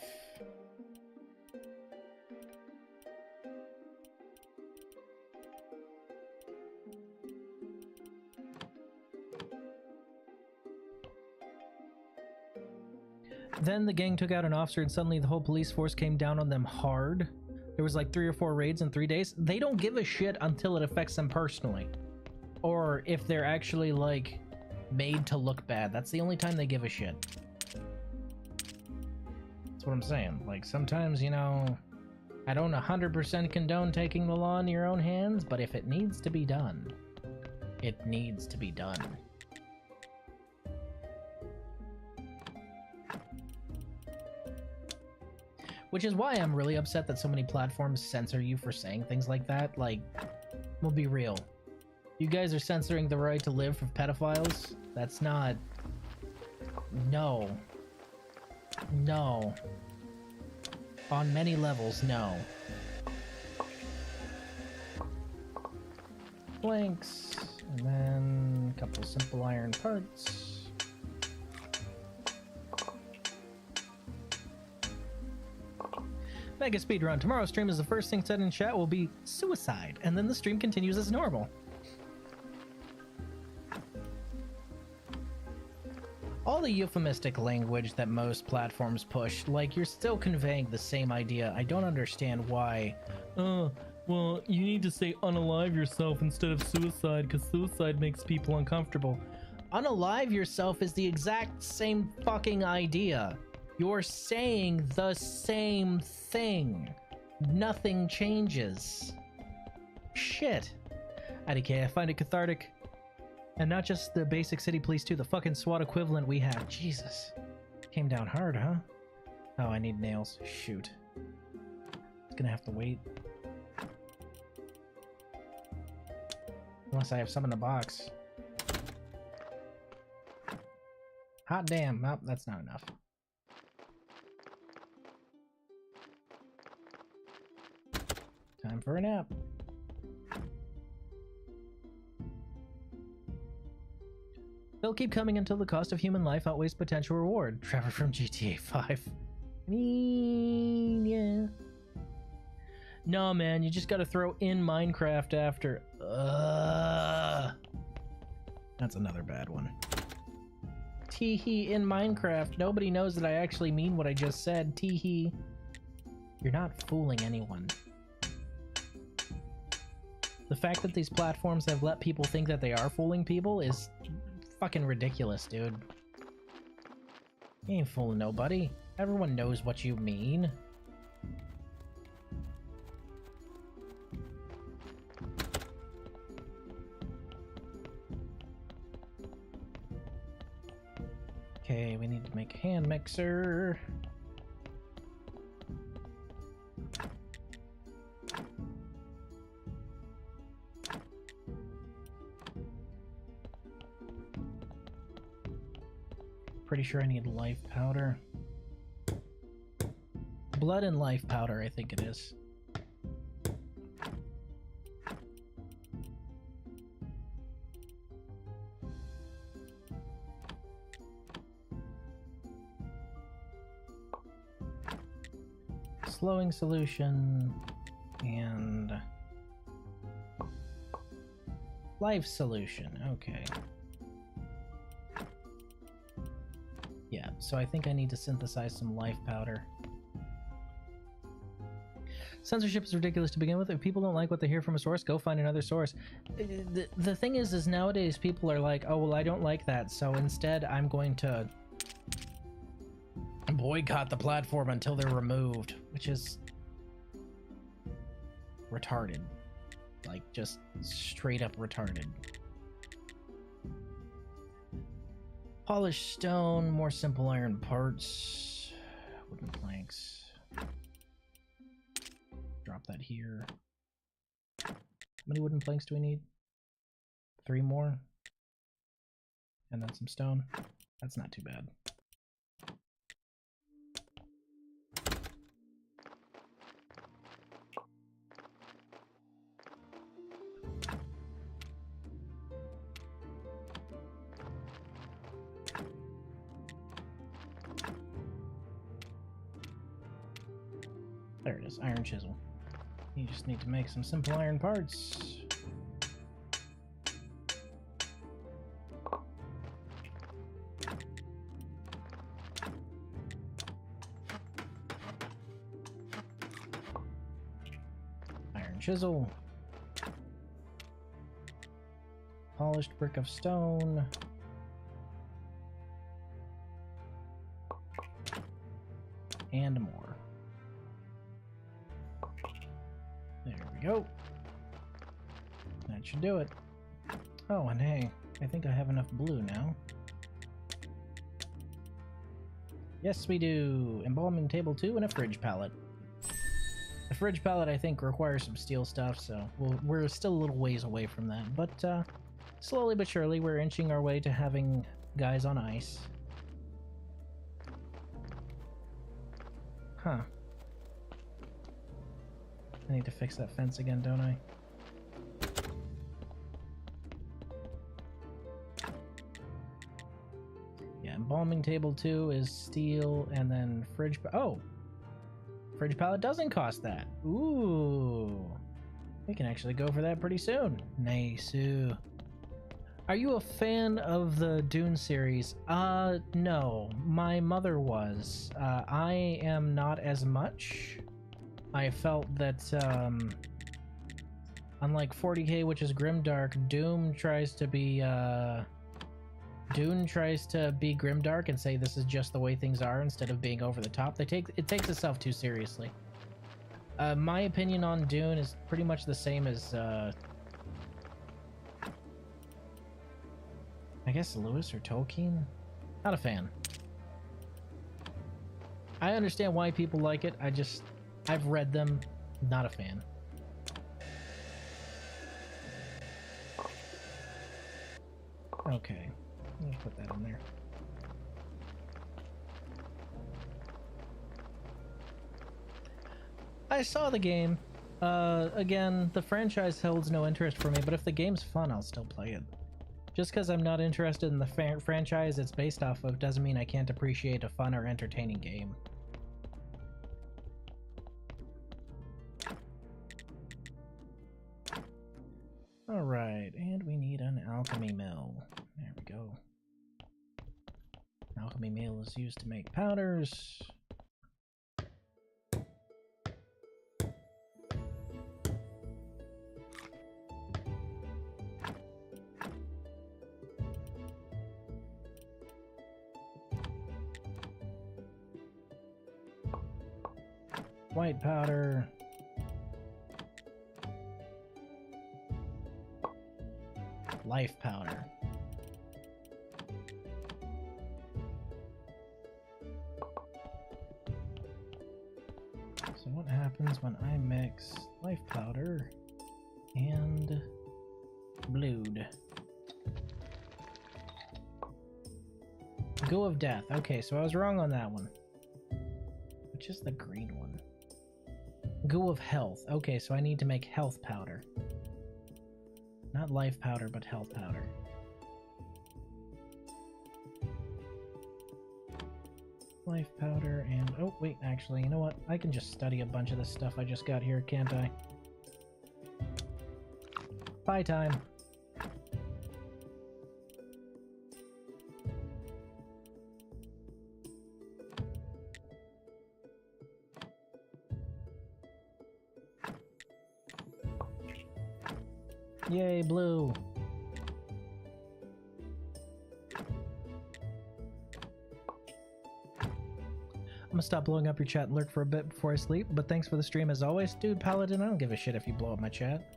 Then the gang took out an officer and suddenly the whole police force came down on them hard. There was like 3 or 4 raids in 3 days. They don't give a shit until it affects them personally. Or if they're actually like made to look bad. That's the only time they give a shit. That's what I'm saying. Like sometimes, you know, I don't 100% condone taking the law in your own hands, but if it needs to be done, it needs to be done. Which is why I'm really upset that so many platforms censor you for saying things like that. Like, we'll be real. You guys are censoring the right to live for pedophiles? That's not... No. No. On many levels, no. Blanks. And then a couple simple iron parts. Mega speedrun. Tomorrow's stream is the first thing said in chat will be suicide, and then the stream continues as normal. All the euphemistic language that most platforms push, like, you're still conveying the same idea. I don't understand why. Well, you need to say unalive yourself instead of suicide, because suicide makes people uncomfortable. Unalive yourself is the exact same fucking idea. You're saying the same thing. Nothing changes. Shit. IDK, I find it cathartic. And not just the basic city police too, the fucking SWAT equivalent we have. Jesus. Came down hard, huh? Oh, I need nails. Shoot. It's gonna have to wait. Unless I have some in the box. Hot damn. Nope, that's not enough. Time for a nap. They'll keep coming until the cost of human life outweighs potential reward. Trevor from GTA 5. Yeah. No, man, you just gotta throw in Minecraft after. That's another bad one. Teehee in Minecraft. Nobody knows that I actually mean what I just said. Teehee. You're not fooling anyone. The fact that these platforms have let people think that they are fooling people is fucking ridiculous, dude. You ain't fooling nobody. Everyone knows what you mean. Okay, we need to make a hand mixer. Pretty sure I need life powder. Blood and life powder, I think it is. Slowing solution and life solution. Okay. Yeah, so I think I need to synthesize some life powder. Censorship is ridiculous to begin with. If people don't like what they hear from a source, go find another source. The thing is nowadays people are like, oh, well, I don't like that, so instead I'm going to boycott the platform until they're removed, which is retarded. Like, just straight up retarded. Polished stone, more simple iron parts, wooden planks. Drop that here. How many wooden planks do we need? 3 more. And then some stone. That's not too bad. There it is, iron chisel. You just need to make some simple iron parts. Iron chisel. Polished brick of stone. And more. There we go. That should do it. Oh, and hey, I think I have enough blue now. Yes, we do. Embalming table 2 and a fridge pallet. The fridge pallet, I think, requires some steel stuff, so we're still a little ways away from that. But slowly but surely, we're inching our way to having guys on ice. Huh. I need to fix that fence again, don't I? Yeah, embalming table 2 is steel, and then fridge... Oh! Fridge pallet doesn't cost that. Ooh. We can actually go for that pretty soon. Nice. Are you a fan of the Dune series? No. My mother was. I am not as much. I felt that, unlike 40k, which is grimdark, Dune tries to be grimdark and say this is just the way things are instead of being over the top. It takes itself too seriously. My opinion on Dune is pretty much the same as, I guess Lewis or Tolkien? Not a fan. I understand why people like it, I've read them, not a fan. Okay, let me put that in there. I saw the game. Again, the franchise holds no interest for me, but if the game's fun, I'll still play it. Just because I'm not interested in the franchise it's based off of doesn't mean I can't appreciate a fun or entertaining game. Alright, and we need an alchemy mill. There we go. Alchemy mill is used to make powders. White powder. Life powder. So what happens when I mix life powder and blood? Go of death. Okay, so I was wrong on that one. Which is the green one? Go of health. Okay, so I need to make health powder. Not life powder, but health powder. Life powder and... oh, wait, actually, you know what? I can just study a bunch of this stuff I just got here, can't I? Bye time. Yay, blue. I'm gonna stop blowing up your chat and lurk for a bit before I sleep, but thanks for the stream as always. Dude, Paladin, I don't give a shit if you blow up my chat.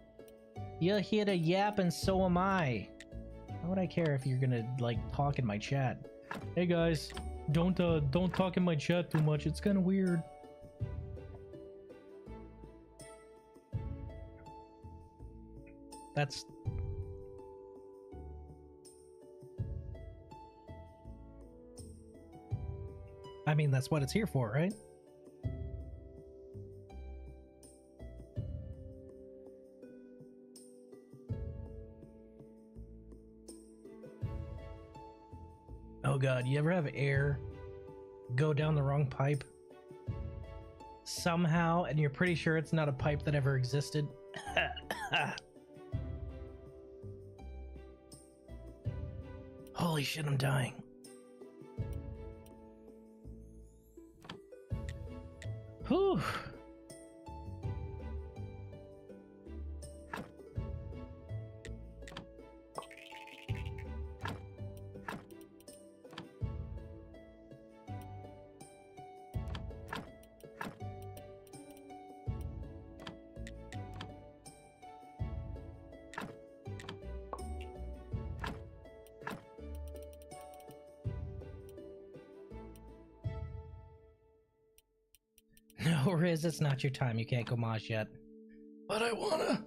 You're here to yap and so am I. Why would I care if you're gonna, like, talk in my chat? Hey guys, don't talk in my chat too much, it's kinda weird. That's... I mean, that's what it's here for, right? Oh god, you ever have air go down the wrong pipe? Somehow, and you're pretty sure it's not a pipe that ever existed? Holy shit, I'm dying. Whew. No, Riz, it's not your time. You can't go mosh yet. But I wanna.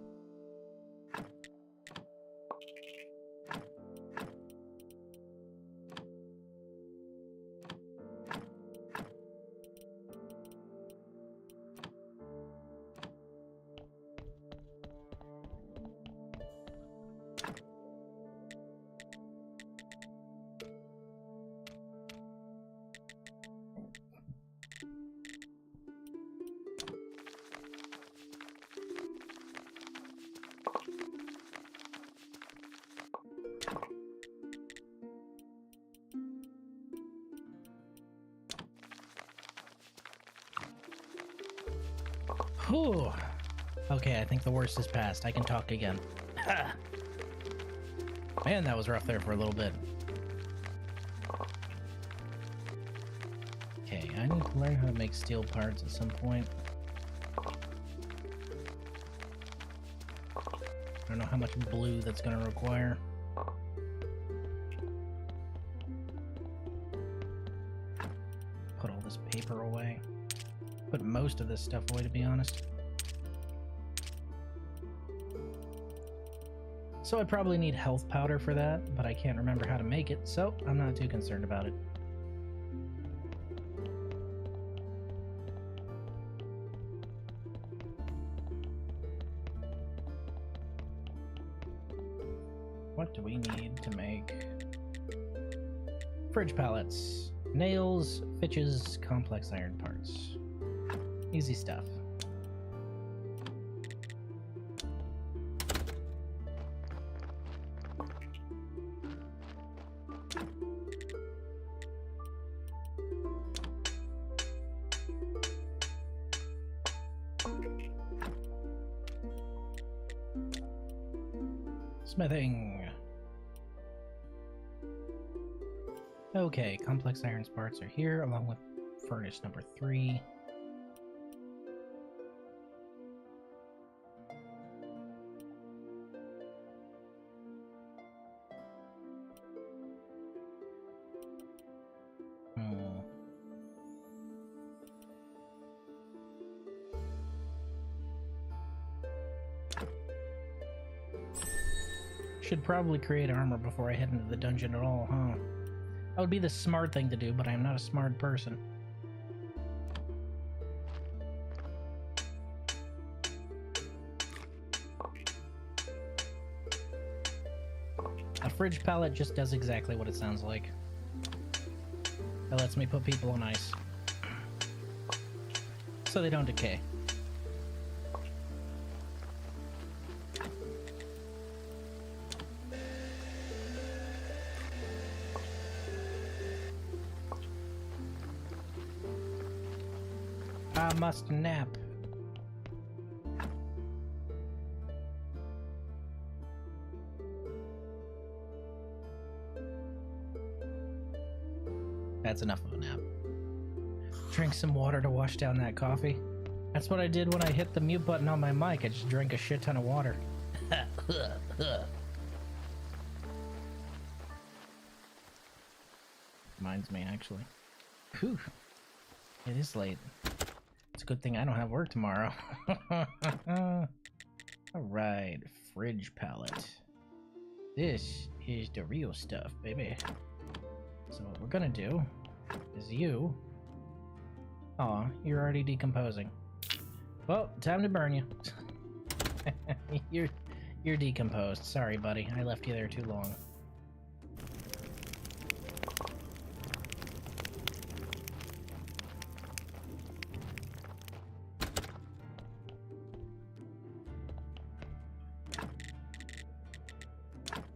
Whew. Okay, I think the worst is past. I can talk again. Man, that was rough there for a little bit. Okay, I need to learn how to make steel parts at some point. I don't know how much blue that's going to require. Put all this paper away. Put most of this stuff away, to be honest. So I probably need health powder for that, but I can't remember how to make it, so I'm not too concerned about it. What do we need to make fridge pallets? Nails, fitches, complex iron parts. Easy stuff. Smithing. Okay, complex iron parts are here, along with furnace number 3. Should probably create armor before I head into the dungeon at all, huh? That would be the smart thing to do, but I am not a smart person. A fridge pallet just does exactly what it sounds like. It lets me put people on ice, so they don't decay. I must nap. That's enough of a nap. Drink some water to wash down that coffee. That's what I did when I hit the mute button on my mic. I just drank a shit ton of water. Reminds me, actually. Whew. It is late. It's a good thing I don't have work tomorrow. Alright, fridge pallet. This is the real stuff, baby. So what we're gonna do is you... Aw, you're already decomposing. Well, time to burn you. You're decomposed. Sorry, buddy. I left you there too long.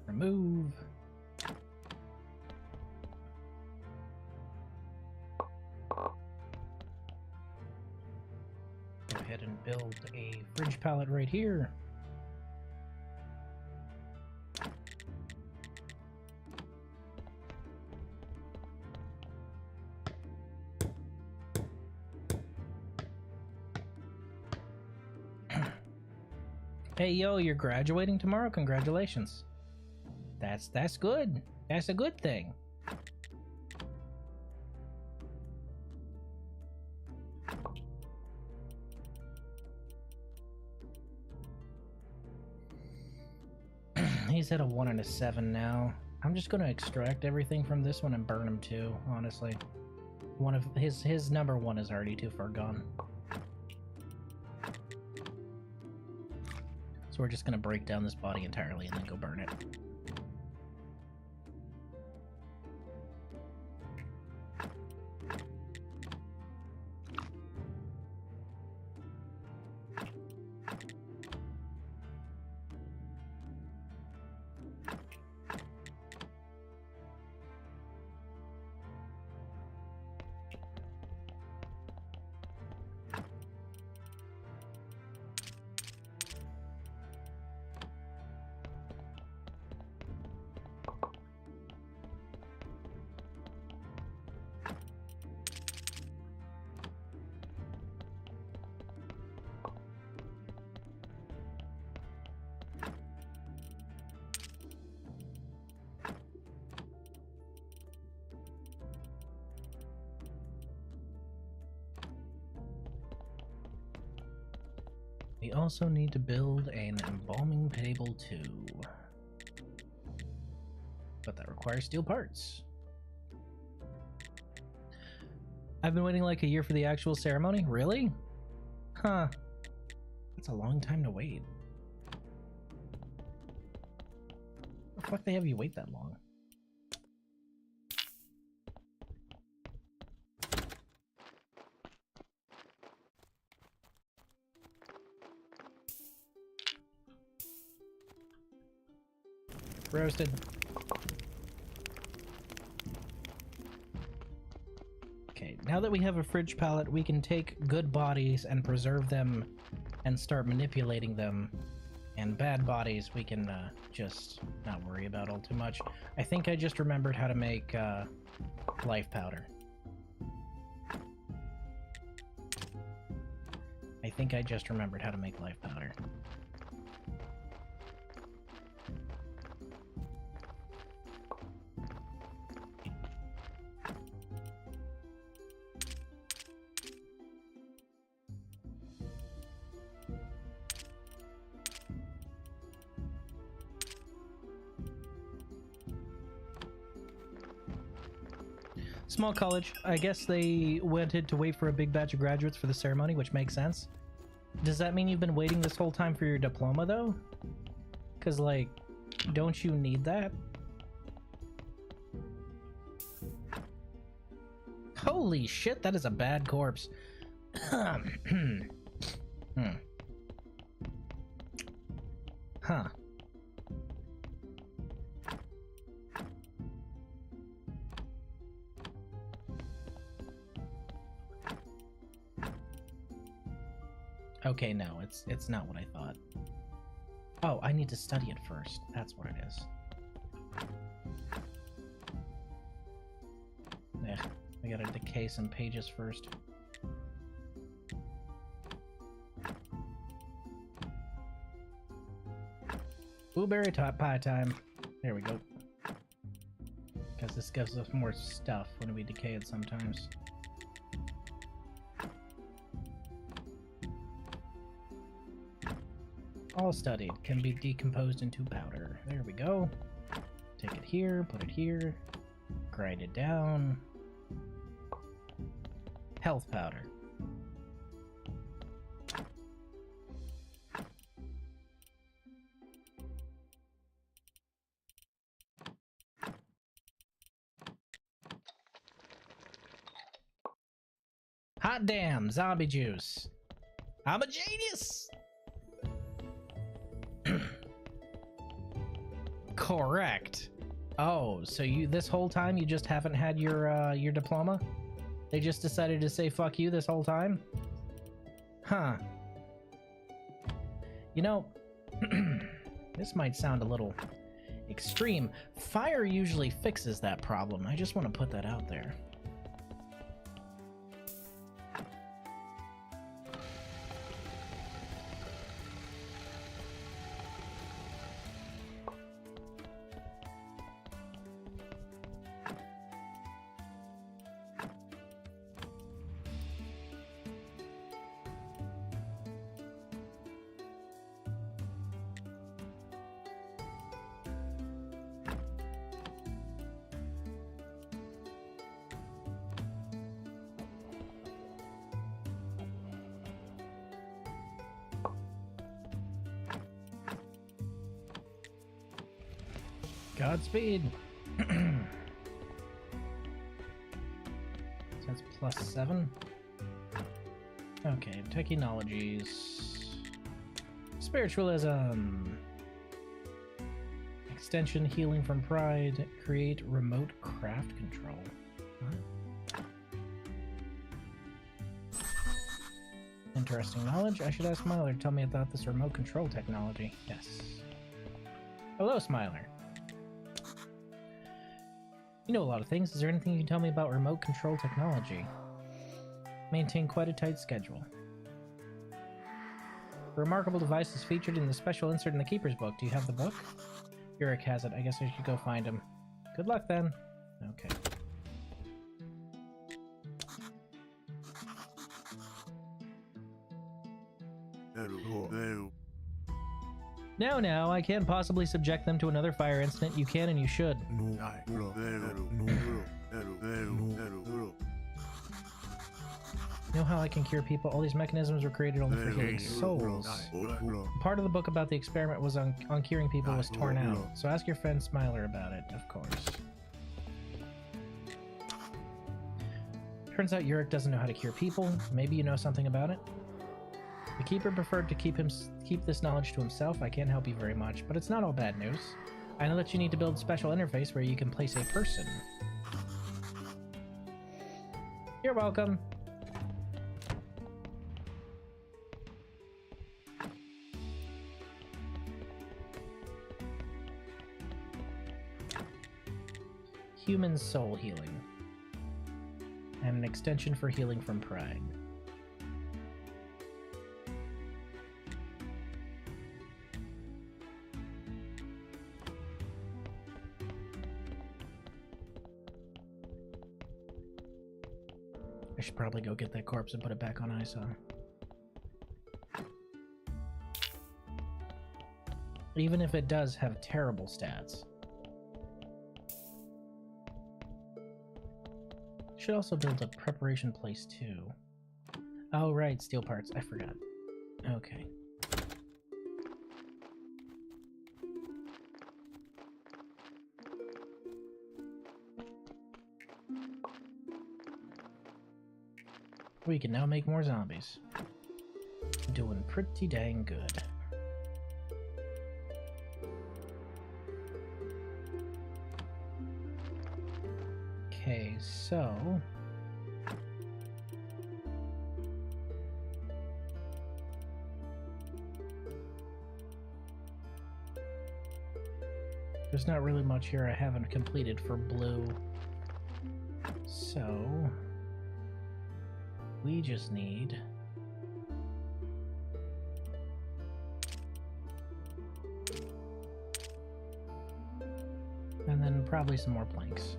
Remove. Go ahead and build a fridge pallet right here. Hey, yo, you're graduating tomorrow? Congratulations. That's good. That's a good thing. He's at a 1 and a 7 now. I'm just gonna extract everything from this one and burn him too, honestly. One of his number 1 is already too far gone. So we're just gonna break down this body entirely and then go burn it. We also need to build an embalming table too. But that requires steel parts. I've been waiting like a year for the actual ceremony? Really? Huh. That's a long time to wait. the fuck they have you wait that long? Roasted. Okay, now that we have a fridge pallet, we can take good bodies and preserve them and start manipulating them. And bad bodies, we can just not worry about all too much. I think I just remembered how to make life powder. I think I just remembered how to make life powder. Small college. I guess they wanted to wait for a big batch of graduates for the ceremony, which makes sense. Does that mean you've been waiting this whole time for your diploma, though? Because, like, don't you need that? Holy shit, that is a bad corpse. Huh. Okay, no, it's not what I thought. Oh, I need to study it first. That's what it is. Yeah, I gotta decay some pages first. Blueberry pie time. There we go. Because this gives us more stuff when we decay it sometimes. All studied can be decomposed into powder. There we go. Take it here, put it here, grind it down. Health powder. Hot damn, zombie juice. I'm a genius! Correct. Oh, so you this whole time you just haven't had your diploma? They just decided to say fuck you this whole time? Huh. You know, this might sound a little extreme. Fire usually fixes that problem. I just want to put that out there. Godspeed. So that's +7. Okay, technologies. Spiritualism. Extension, healing from pride. Create remote craft control. Huh? Interesting knowledge. I should ask Smiler to tell me about this remote control technology. Yes. Hello, Smiler. You know a lot of things. Is there anything you can tell me about remote control technology? Maintain quite a tight schedule. A remarkable device is featured in the special insert in the Keeper's book. Do you have the book? Yurik has it. I guess I should go find him. Good luck then. Okay. No, I can't possibly subject them to another fire incident. You can and you should. You know how I can cure people? All these mechanisms were created only for healing souls. Part of the book about the experiment was on curing people was torn out. So ask your friend Smiler about it, of course. Turns out Yurik doesn't know how to cure people. Maybe you know something about it? The Keeper preferred to keep this knowledge to himself. I can't help you very much, but it's not all bad news. I know that you need to build a special interface where you can place a person. You're welcome. Human soul healing. And an extension for healing from pride. I should probably go get that corpse and put it back on ISO. Even if it does have terrible stats. Should also build a preparation place too. Oh right, steel parts. I forgot. Okay. We can now make more zombies. Doing pretty dang good. Okay, so... there's not really much here I haven't completed for blue. So... we just need... and then probably some more planks.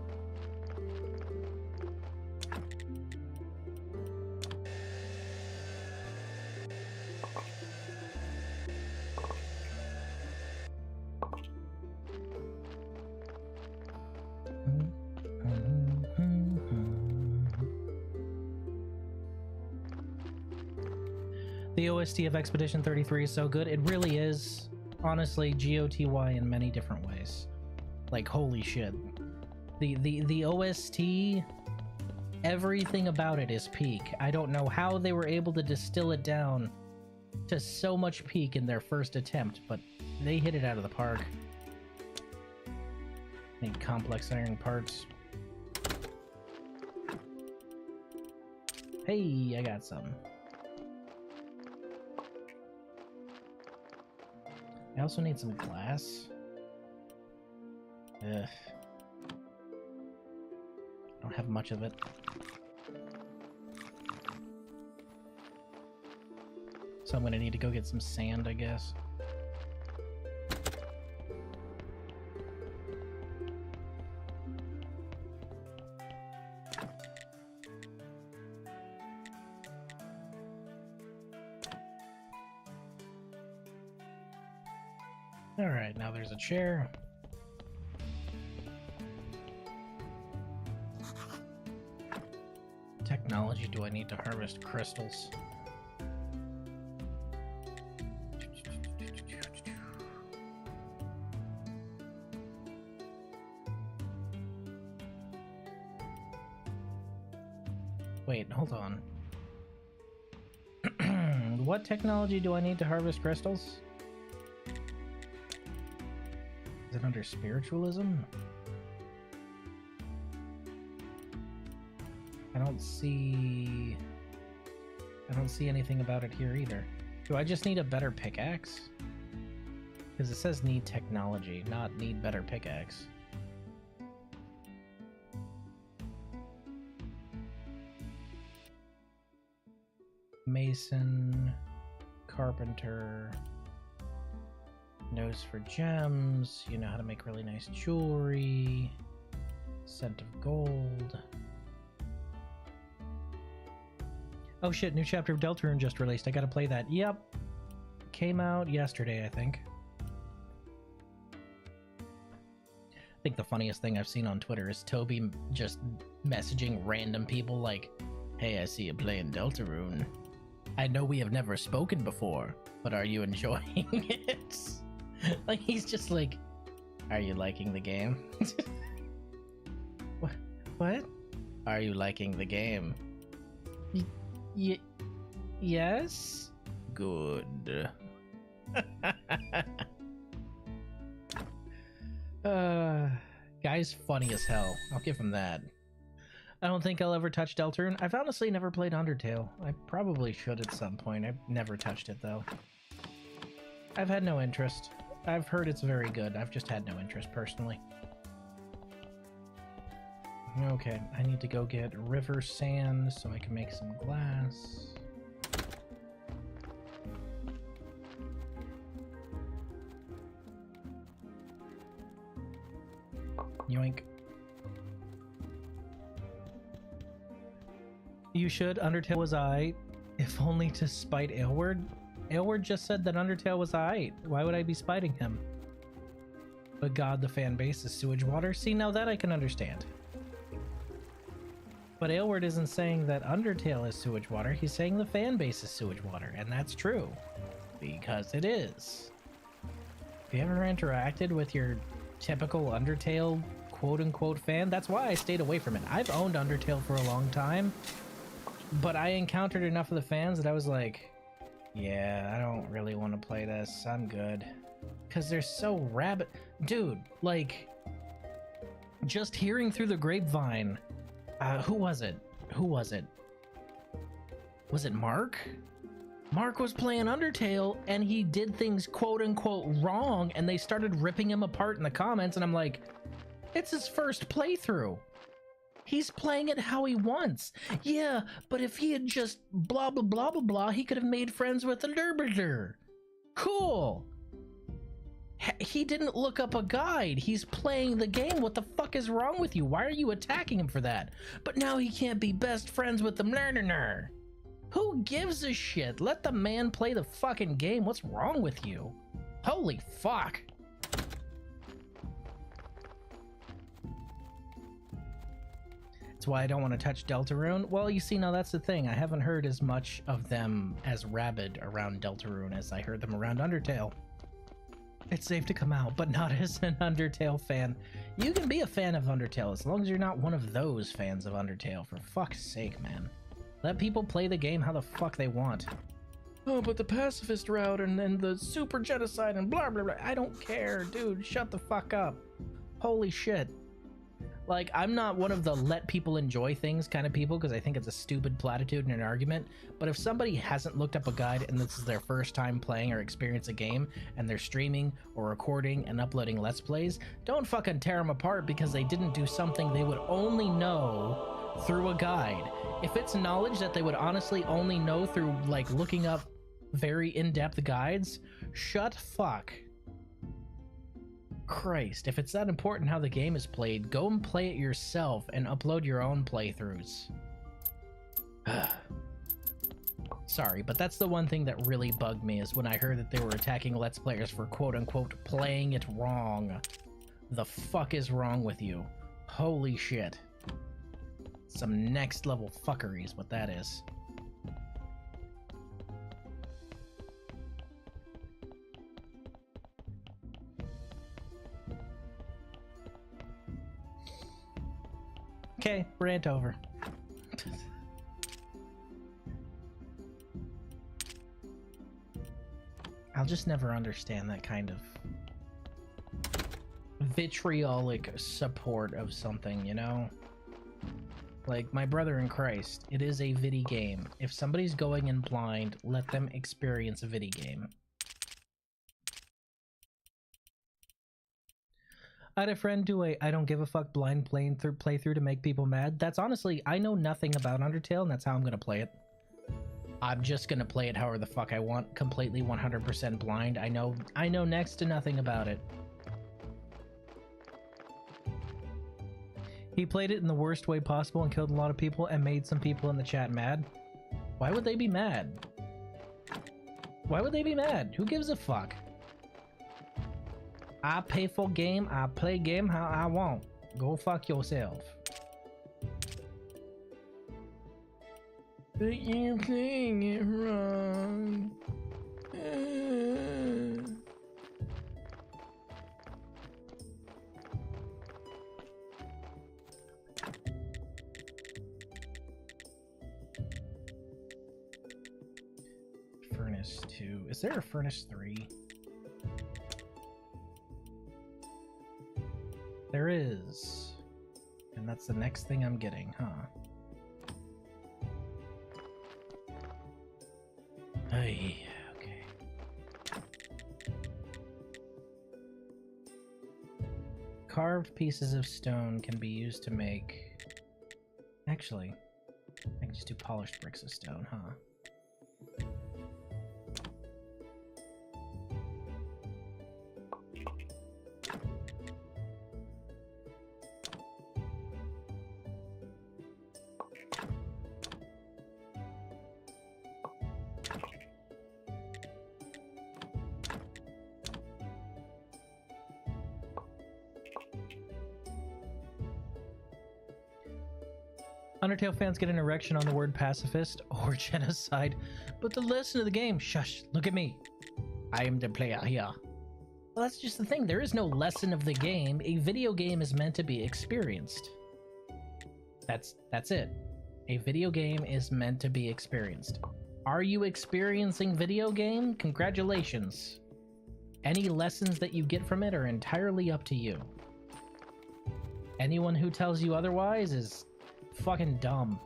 The OST of Expedition 33 is so good. It really is, honestly, GOTY in many different ways. Like, holy shit. The OST, everything about it is peak. I don't know how they were able to distill it down to so much peak in their first attempt, but they hit it out of the park. Need complex iron parts. Hey, I got some. I also need some glass. Ugh. I don't have much of it. So I'm gonna need to go get some sand, I guess. Alright, now there's a chair. Technology, do I need to harvest crystals? Wait, hold on. What technology do I need to harvest crystals? Is it under spiritualism? I don't see anything about it here either. Do I just need a better pickaxe? Because it says need technology, not need better pickaxe. Mason, carpenter, nose for gems, you know how to make really nice jewelry, scent of gold. Oh shit, new chapter of Deltarune just released. I gotta play that. Yep. Came out yesterday, I think. I think the funniest thing I've seen on Twitter is Toby just messaging random people like, Hey, I see you playing Deltarune. I know we have never spoken before, but are you enjoying it? Like, he's just like, are you liking the game? What? Are you liking the game? Yes? Good. Guy's funny as hell. I'll give him that. I don't think I'll ever touch Deltarune. I've honestly never played Undertale. I probably should at some point. I've never touched it, though. I've had no interest. I've heard it's very good. I've just had no interest, personally. Okay, I need to go get river sand so I can make some glass. Yoink. You should. Undertale was aight. If only to spite Aylward. Aylward just said that Undertale was aight. Why would I be spiting him? But God, the fan base is sewage water. See, now that I can understand. But Aylward isn't saying that Undertale is sewage water. He's saying the fan base is sewage water. And that's true. Because it is. Have you ever interacted with your typical Undertale quote-unquote fan? That's why I stayed away from it. I've owned Undertale for a long time. But I encountered enough of the fans that I was like, yeah, I don't really want to play this. I'm good. Because they're so rabid. Dude, like, just hearing through the grapevine. Who was it? Was it Mark? Mark was playing Undertale and he did things quote unquote wrong and they started ripping him apart in the comments and I'm like, it's his first playthrough. He's playing it how he wants. Yeah, but if he had just blah blah blah blah blah, he could have made friends with a Derbiger. Cool. He didn't look up a guide. He's playing the game. What the fuck is wrong with you? Why are you attacking him for that? But now he can't be best friends with the learner. Who gives a shit? Let the man play the fucking game. What's wrong with you? Holy fuck. That's why I don't want to touch Deltarune. Well, you see, now that's the thing. I haven't heard as much of them as rabid around Deltarune as I heard them around Undertale. It's safe to come out, but not as an Undertale fan. You can be a fan of Undertale as long as you're not one of those fans of Undertale. For fuck's sake, man. Let people play the game how the fuck they want. Oh, but the pacifist route and then the super genocide and blah blah blah. I don't care, dude. Shut the fuck up. Holy shit. Like, I'm not one of the let people enjoy things kind of people because I think it's a stupid platitude and an argument. But if somebody hasn't looked up a guide and this is their first time playing or experience a game and they're streaming or recording and uploading Let's Plays, don't fucking tear them apart because they didn't do something they would only know through a guide. If it's knowledge that they would honestly only know through, like, looking up very in-depth guides, shut fuck. Christ, if it's that important how the game is played, go and play it yourself and upload your own playthroughs. Sorry, but that's the one thing that really bugged me is when I heard that they were attacking Let's Players for quote-unquote playing it wrong. The fuck is wrong with you? Holy shit. Some next level fuckery is what that is. Okay, rant over. I'll just never understand that kind of vitriolic support of something, you know? Like, my brother in Christ, it is a viddy game. If somebody's going in blind, let them experience a viddy game. I had a friend do a I don't give a fuck blind playthrough to make people mad. That's honestly, I know nothing about Undertale, and that's how I'm gonna play it. I'm just gonna play it however the fuck I want, completely 100% blind. I know next to nothing about it. He played it in the worst way possible and killed a lot of people and made some people in the chat mad. Why would they be mad? Why would they be mad? Who gives a fuck? I pay for game, I play game how I want. Go fuck yourself. But you're playing it wrong. Furnace 2. Is there a furnace 3? There is. And that's the next thing I'm getting, huh? Hey, okay. Carved pieces of stone can be used to make... Actually, I can just do polished bricks of stone, huh? Undertale fans get an erection on the word pacifist or genocide, but the lesson of the game, shush, look at me. I am the player here. Well, that's just the thing. There is no lesson of the game. A video game is meant to be experienced. That's it. A video game is meant to be experienced. Are you experiencing video game? Congratulations. Any lessons that you get from it are entirely up to you. Anyone who tells you otherwise is fucking dumb.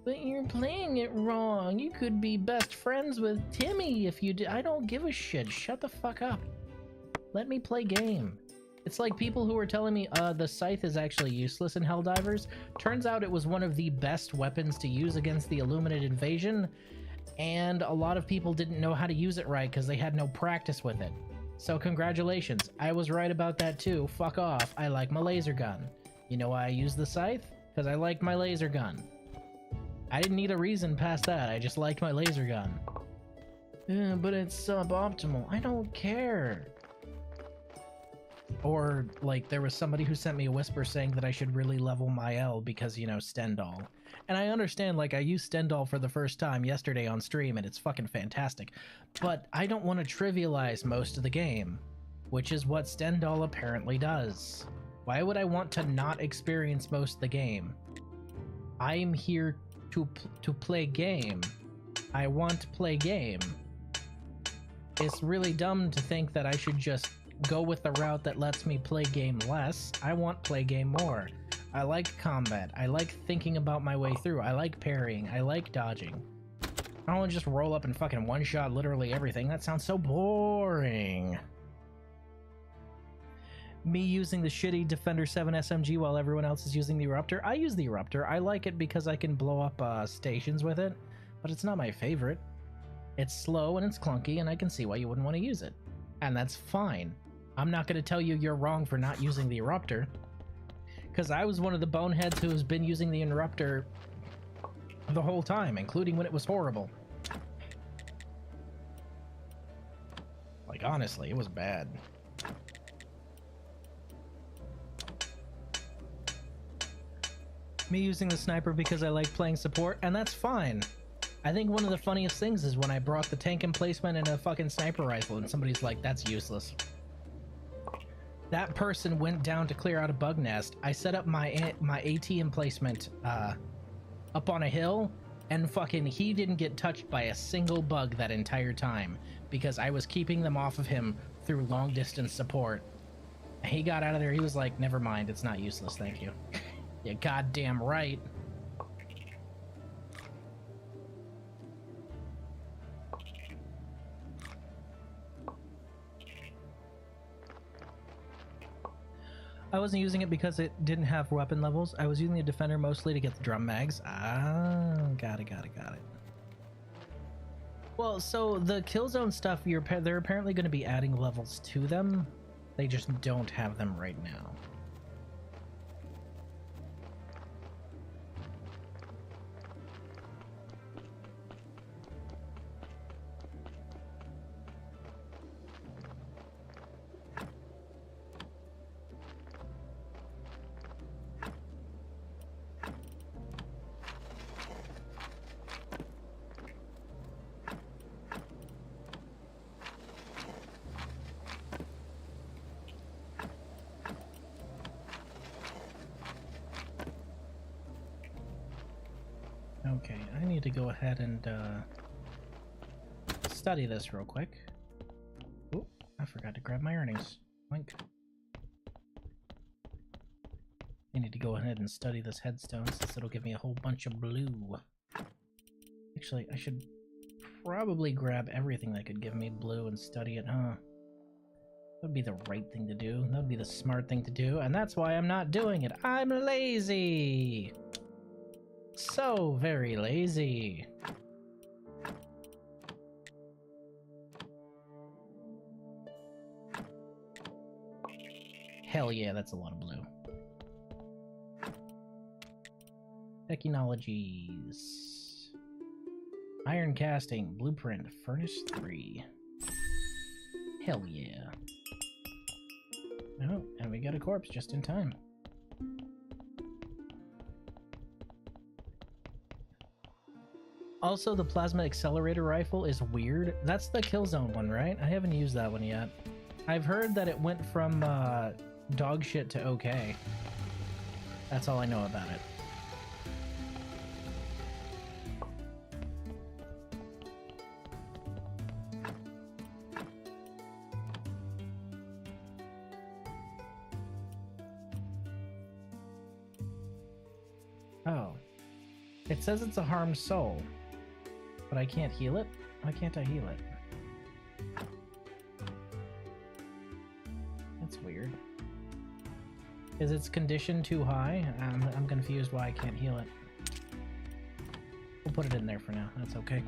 But you're playing it wrong. You could be best friends with Timmy if you did. I don't give a shit. Shut the fuck up. Let me play game. It's like people who are telling me the scythe is actually useless in Helldivers. Turns out it was one of the best weapons to use against the Illuminate invasion, and a lot of people didn't know how to use it right because they had no practice with it. So congratulations. I was right about that too. Fuck off. I like my laser gun. You know why I use the scythe? Because I liked my laser gun. I didn't need a reason past that, I just liked my laser gun. But it's suboptimal. I don't care. Or, like, there was somebody who sent me a whisper saying that I should really level my L because, you know, Stendhal. And I understand, like, I used Stendhal for the first time yesterday on stream, and it's fucking fantastic. But I don't want to trivialize most of the game, which is what Stendhal apparently does. Why would I want to not experience most of the game? I'm here to play game. I want to play game. It's really dumb to think that I should just go with the route that lets me play game less. I want play game more. I like combat. I like thinking about my way through. I like parrying. I like dodging. I don't want to just roll up and fucking one-shot literally everything. That sounds so boring. Me using the shitty Defender 7 SMG while everyone else is using the Eruptor. I use the Eruptor. I like it because I can blow up stations with it, but it's not my favorite. It's slow and it's clunky, and I can see why you wouldn't want to use it. And that's fine. I'm not going to tell you you're wrong for not using the Eruptor, because I was one of the boneheads who has been using the Eruptor the whole time, including when it was horrible. Like, honestly, it was bad. Me using the sniper because I like playing support, and that's fine. I think one of the funniest things is when I brought the tank emplacement and a fucking sniper rifle, and somebody's like, that's useless. That person went down to clear out a bug nest. I set up my AT emplacement up on a hill, and fucking he didn't get touched by a single bug that entire time because I was keeping them off of him through long distance support. He got out of there, he was like, never mind, it's not useless, thank you. You're goddamn right. I wasn't using it because it didn't have weapon levels. I was using the Defender mostly to get the drum mags. Ah, got it. Well, so the Killzone stuff, they're apparently going to be adding levels to them. They just don't have them right now. Okay, I need to go ahead and study this real quick. Oh, I forgot to grab my earnings. Wink. I need to go ahead and study this headstone since it'll give me a whole bunch of blue. Actually, I should probably grab everything that could give me blue and study it, huh? That would be the right thing to do. That would be the smart thing to do, and that's why I'm not doing it. I'm lazy! So very lazy. Hell yeah, that's a lot of blue. Technologies. Iron casting, blueprint, furnace 3. Hell yeah. Oh, and we got a corpse just in time. Also, the plasma accelerator rifle is weird. That's the Killzone one, right? I haven't used that one yet. I've heard that it went from dog shit to okay. That's all I know about it. Oh. It says it's a harmed soul. But I can't heal it? Why can't I heal it? That's weird. Is its condition too high? I'm confused why I can't heal it. We'll put it in there for now. That's okay.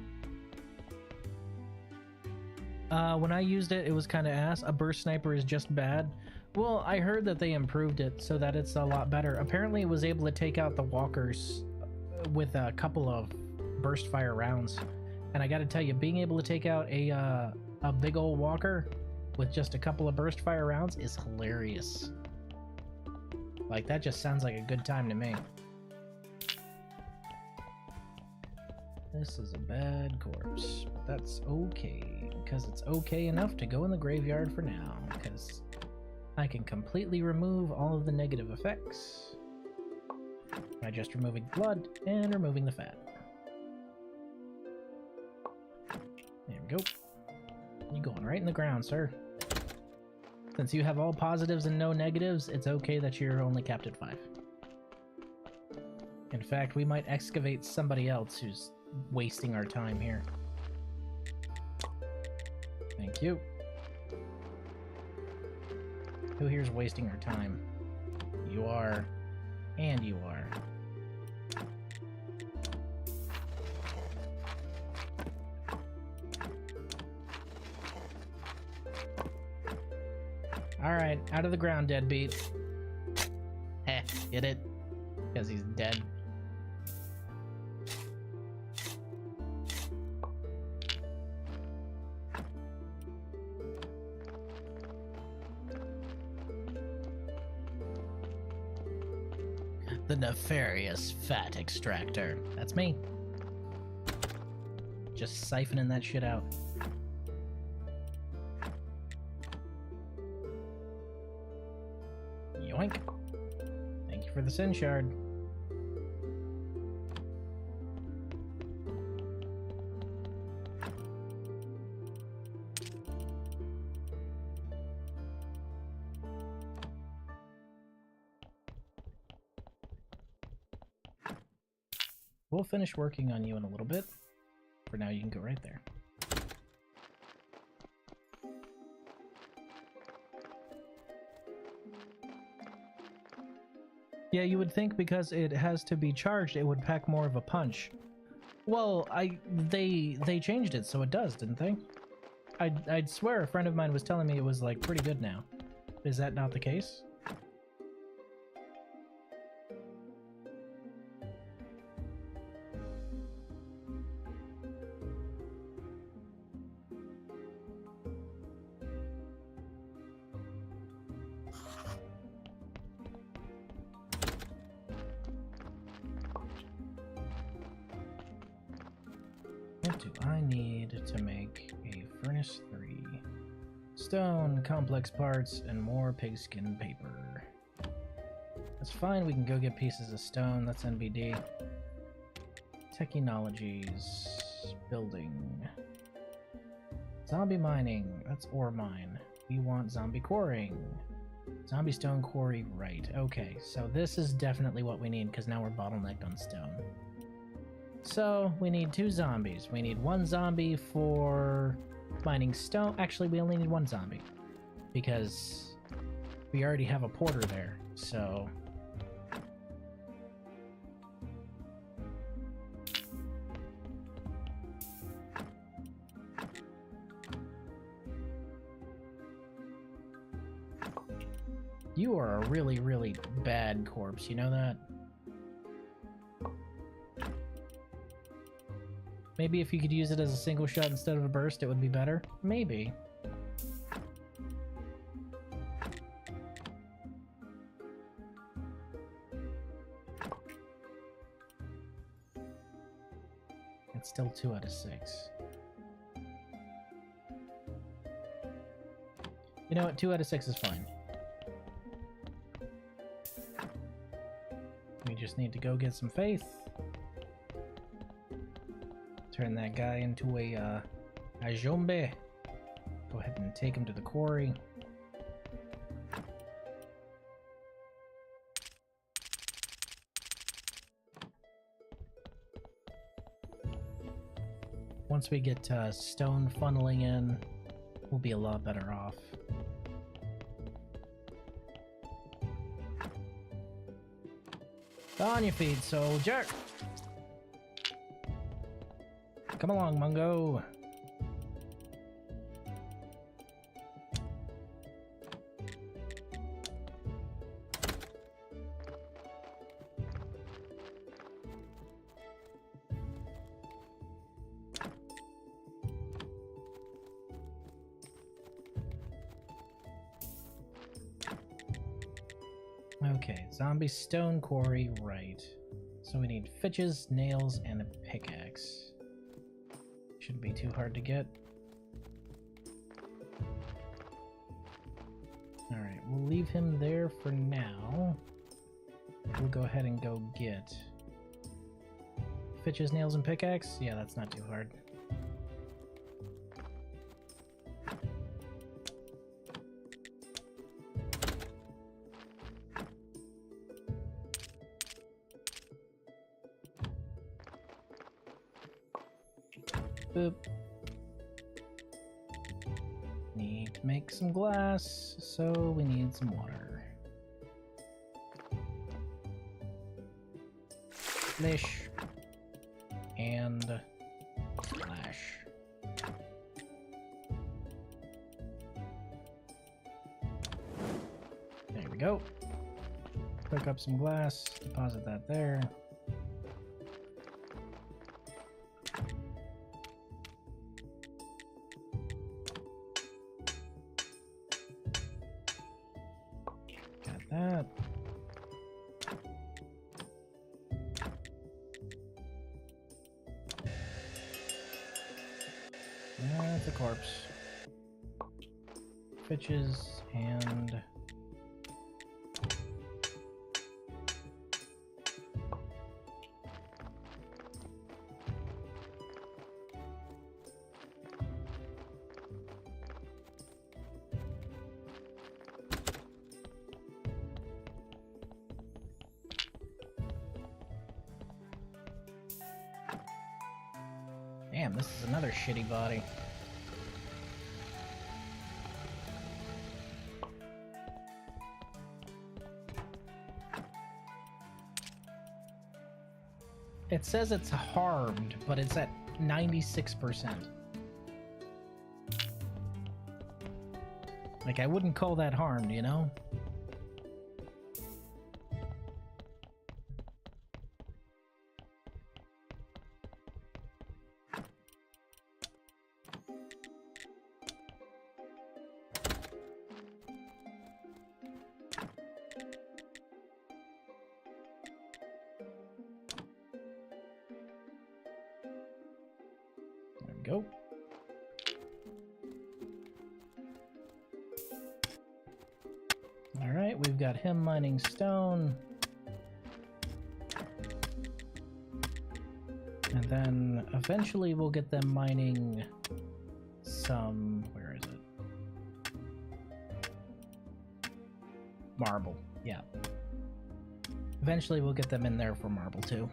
When I used it, it was kind of ass. A burst sniper is just bad. Well, I heard that they improved it so that it's a lot better. Apparently, it was able to take out the walkers with a couple of burst fire rounds. And I gotta tell you, being able to take out a big old walker with just a couple of burst fire rounds is hilarious. Like, that just sounds like a good time to me. This is a bad corpse, but that's okay, because it's okay enough to go in the graveyard for now, because I can completely remove all of the negative effects by just removing blood and removing the fat. There we go. You're going right in the ground, sir. Since you have all positives and no negatives, it's okay that you're only capped at 5. In fact, we might excavate somebody else who's wasting our time here. Thank you. Who here's wasting our time? You are. And you are. Alright, out of the ground, deadbeat. Heh, get it? Because he's dead. The nefarious fat extractor. That's me. Just siphoning that shit out. Yoink. Thank you for the sin shard. We'll finish working on you in a little bit. For now, you can go right there. Yeah, you would think because it has to be charged, it would pack more of a punch. Well, they changed it so it does, didn't they? I'd swear a friend of mine was telling me it was like pretty good now. Is that not the case? What do I need to make a furnace 3? Stone, complex parts, and more pigskin paper. That's fine, we can go get pieces of stone, that's NBD. Technologies. Building. Zombie mining. That's ore mine. We want zombie quarrying. Zombie stone quarry, right. Okay, so this is definitely what we need because now we're bottlenecked on stone. So we need 2 zombies. We need 1 zombie for mining stone. Actually, we only need 1 zombie because we already have a porter there. So you are a really, really bad corpse, you know that? Maybe if you could use it as a single shot instead of a burst, it would be better? Maybe. It's still 2 out of 6. You know what? 2 out of 6 is fine. We just need to go get some faith. Turn that guy into a zombie. Go ahead and take him to the quarry. Once we get stone funneling in, we'll be a lot better off. On your feet, soldier! Come along, Mungo! Okay, zombie stone quarry, right. So we need fitches, nails, and a pickaxe. Shouldn't be too hard to get. Alright, we'll leave him there for now. We'll go ahead and go get fitches, nails, and pickaxe. Yeah, that's not too hard. Boop. Need to make some glass, so we need some water. Splish. And splash. There we go. Pick up some glass, deposit that there. That. That's a corpse. Fitches and damn, this is another shitty body. It says it's harmed, but it's at 96%. Like, I wouldn't call that harmed, you know? Go. All right, we've got him mining stone. And then eventually we'll get them mining some... where is it? Marble, yeah. Eventually we'll get them in there for marble too.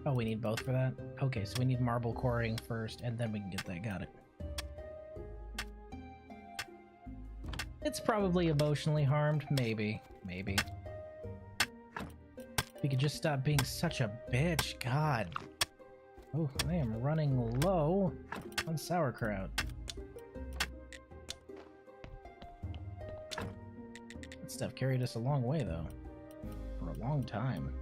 Oh, we need both for that? Okay, so we need marble quarrying first, and then we can get that. Got it. It's probably emotionally harmed. Maybe. Maybe. If you could just stop being such a bitch. God. Oh, I am running low on sauerkraut. That stuff carried us a long way, though. For a long time.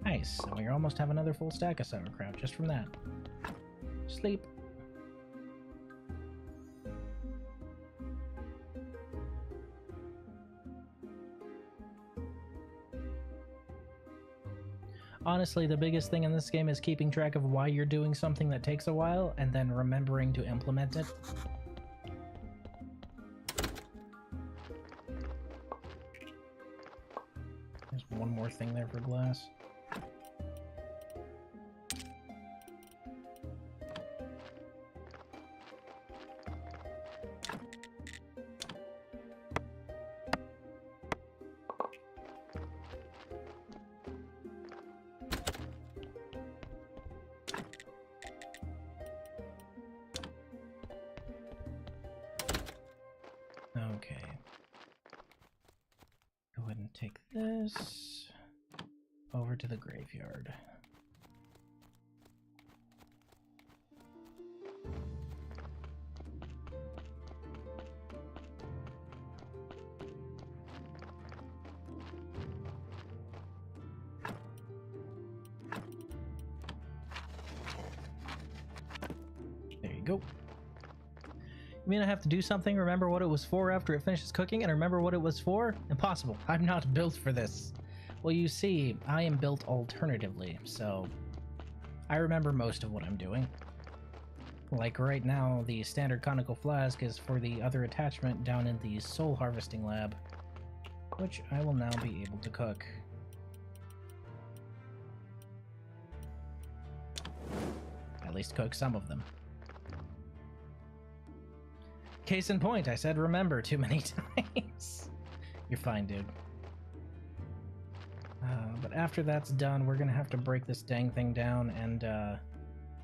Nice, and we almost have another full stack of sauerkraut just from that. Sleep. Honestly, the biggest thing in this game is keeping track of why you're doing something that takes a while and then remembering to implement it. There's one more thing there for glass. Okay. Go ahead and take this over to the graveyard. There you go. You mean I have to do something, remember what it was for after it finishes cooking, and remember what it was for? Impossible. I'm not built for this. Well, you see, I am built alternatively, so I remember most of what I'm doing. Like right now, the standard conical flask is for the other attachment down in the soul harvesting lab, which I will now be able to cook. At least cook some of them. Case in point, I said remember too many times. You're fine, dude. But after that's done, we're gonna have to break this dang thing down and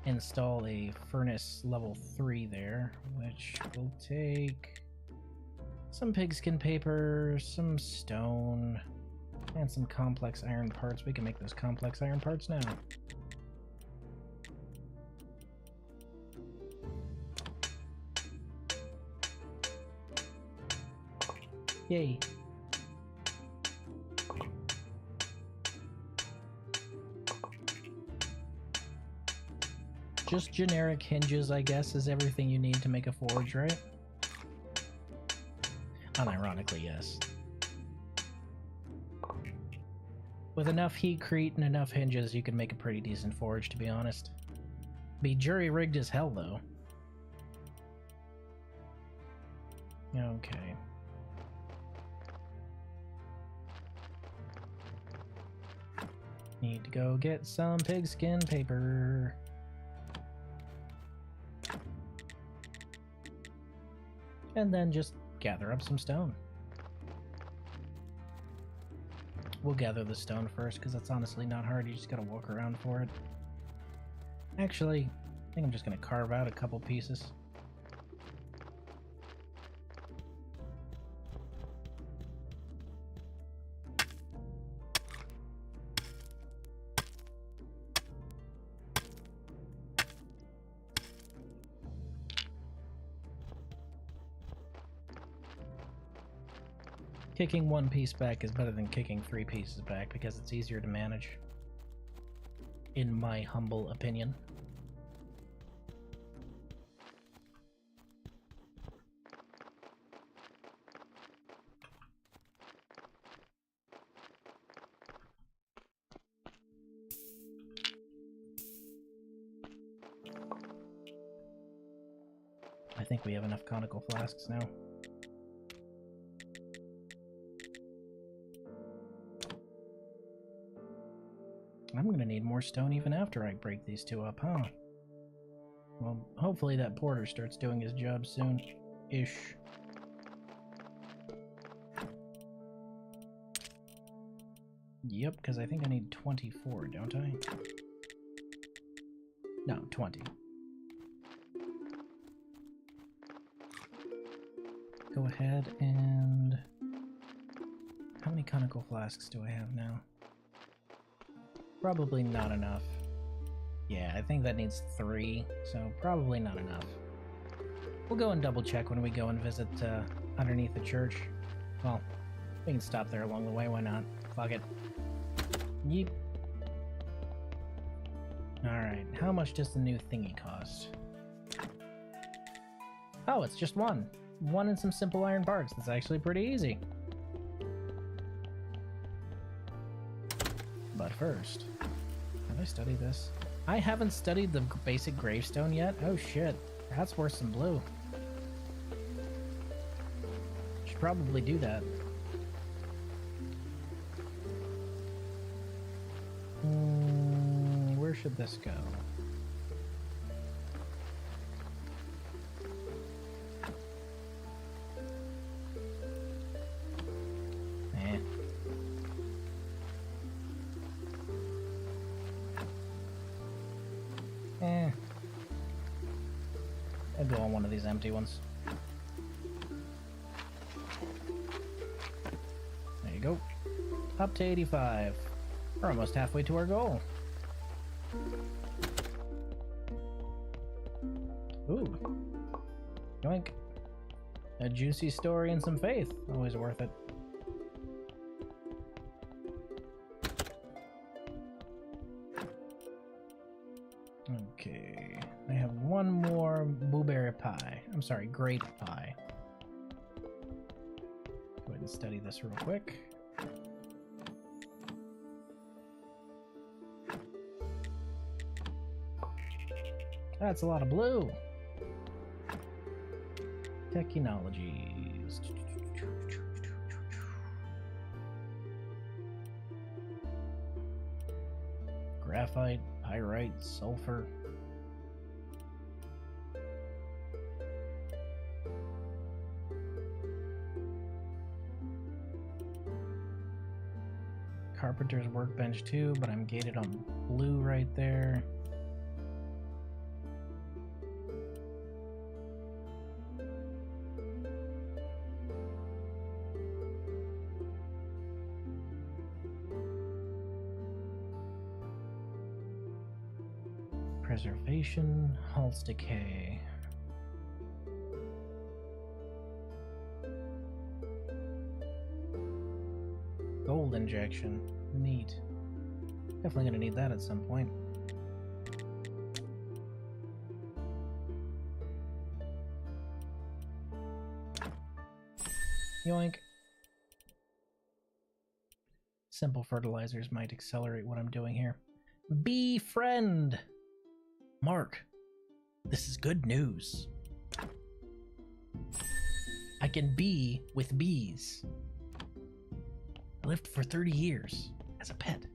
install a furnace level 3 there, which will take some pigskin paper, some stone, and some complex iron parts. We can make those complex iron parts now. Yay. Just generic hinges, I guess, is everything you need to make a forge, right? Unironically, yes. With enough heatcrete and enough hinges, you can make a pretty decent forge, to be honest. Be jury-rigged as hell, though. Okay. Need to go get some pigskin paper. And then just gather up some stone. We'll gather the stone first, because that's honestly not hard. You just gotta walk around for it. Actually, I think I'm just gonna carve out a couple pieces. Kicking one piece back is better than kicking 3 pieces back because it's easier to manage, in my humble opinion. think we have enough conical flasks now. I'm gonna need more stone even after I break these two up, huh? Well, hopefully that porter starts doing his job soon-ish. Yep, because I think I need 24, don't I? No, 20. Go ahead and... How many conical flasks do I have now? Probably not enough. Yeah, I think that needs 3, so probably not enough. We'll go and double check when we go and visit underneath the church. Well, we can stop there along the way, why not? Fuck it. Yeep. Alright, how much does the new thingy cost? Oh, it's just one. One and some simple iron parts. That's actually pretty easy. But first, have I studied this? I haven't studied the basic gravestone yet. Oh shit, that's worse than blue. Should probably do that. Where should this go? I'll go on one of these empty ones. There you go. Up to 85. We're almost halfway to our goal. Ooh. Yoink. A juicy story and some faith. Always worth it. Okay. I have one more blueberry pie. I'm sorry, grape pie. Go ahead and study this real quick. That's a lot of blue. Technologies. Graphite, pyrite, sulfur. Carpenter's workbench too, but I'm gated on blue right there. Preservation, halts decay. Gold injection. Neat. Definitely gonna need that at some point. Yoink. Simple fertilizers might accelerate what I'm doing here. Befriend! Mark, this is good news. I can be with bees. I lived for 30 years as a pet.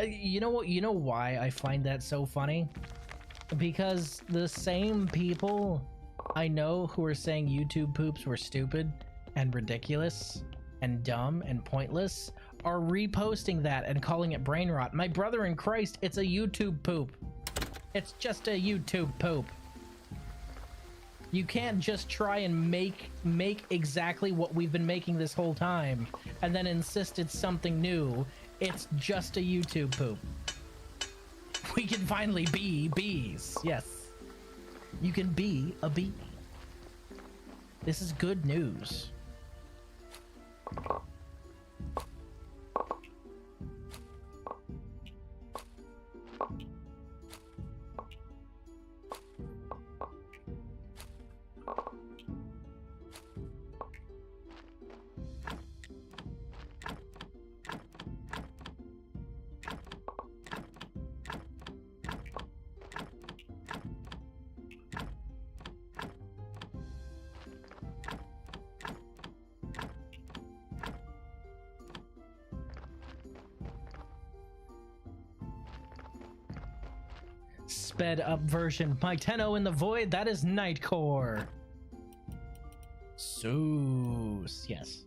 You know what? You know why I find that so funny? Because the same people I know who are saying YouTube poops were stupid and ridiculous and dumb and pointless are reposting that and calling it brain rot. My brother in Christ, it's a YouTube poop. It's just a YouTube poop. You can't just try and make exactly what we've been making this whole time and then insist it's something new. It's just a YouTube poop. We can finally be bees. Yes. You can be a bee. This is good news. sped up version. My 10-0 in the void, that is Nightcore. Soos. Yes.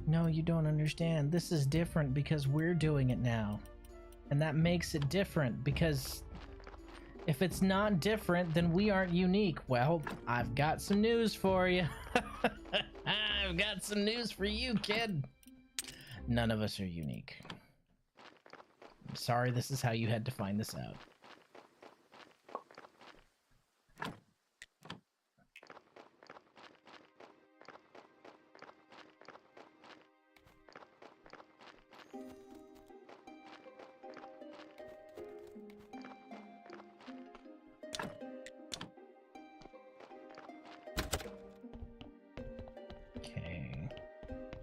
No, you don't understand. This is different because we're doing it now. And that makes it different because if it's not different, then we aren't unique. Well, I've got some news for you. I've got some news for you, kid. None of us are unique. I'm sorry this is how you had to find this out.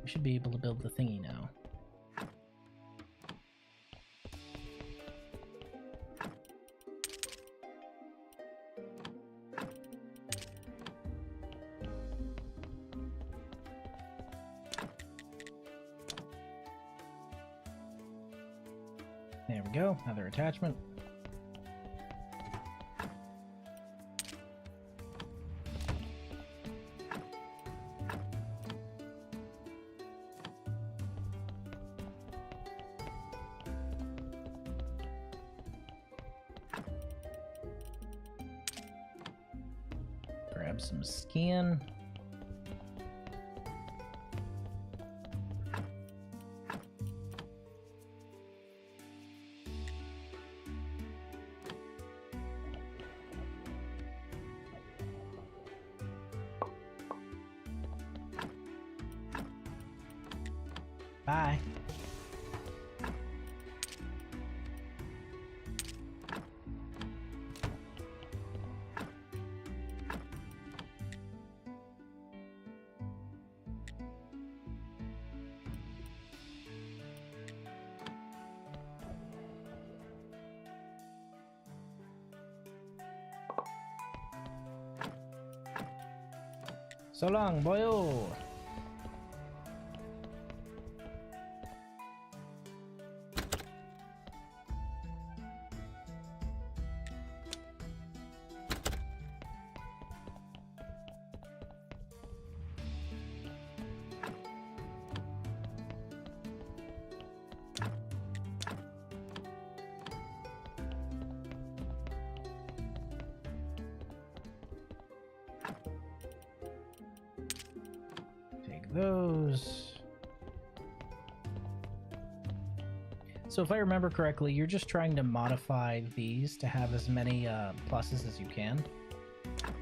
We should be able to build the thingy now. There we go, another attachment. Grab some skin. Bye. So long, boyo. Those. So if I remember correctly, you're just trying to modify these to have as many pluses as you can.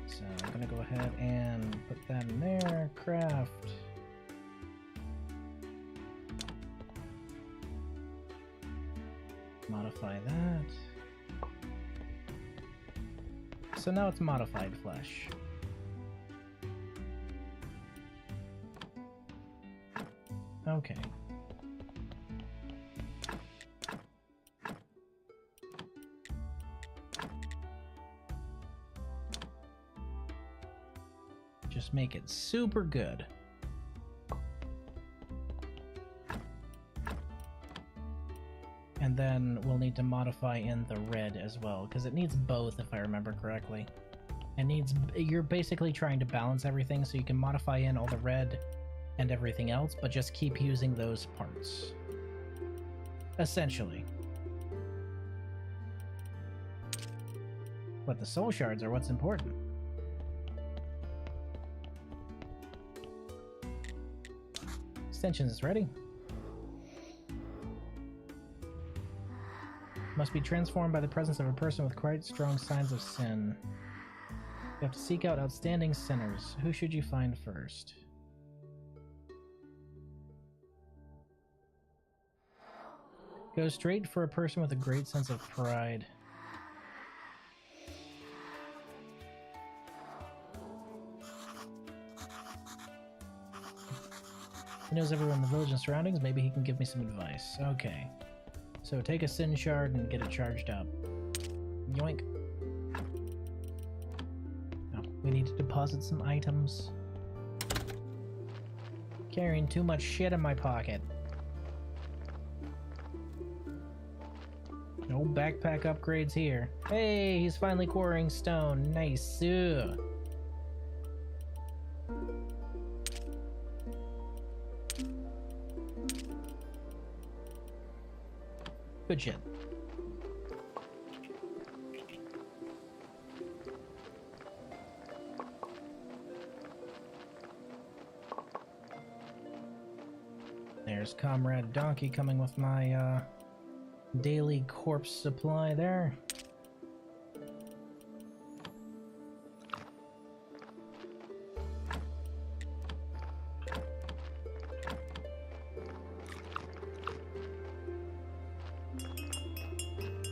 So I'm gonna go ahead and put that in there. Craft. Modify that. So now it's modified flesh. Okay. Just make it super good. And then we'll need to modify in the red as well, because it needs both if I remember correctly. It needs, you're basically trying to balance everything so you can modify in all the red and everything else, but just keep using those parts. Essentially. But the soul shards are what's important. Extension is ready. Must be transformed by the presence of a person with quite strong signs of sin. You have to seek out outstanding sinners. Who should you find first? Go straight for a person with a great sense of pride. He knows everyone in the village and surroundings. Maybe he can give me some advice. Okay. So take a sin shard and get it charged up. Yoink. Oh, we need to deposit some items. Carrying too much shit in my pocket. No backpack upgrades here. Hey, he's finally quarrying stone. Nice. Ugh. Good shit. There's Comrade Donkey coming with my daily corpse supply there.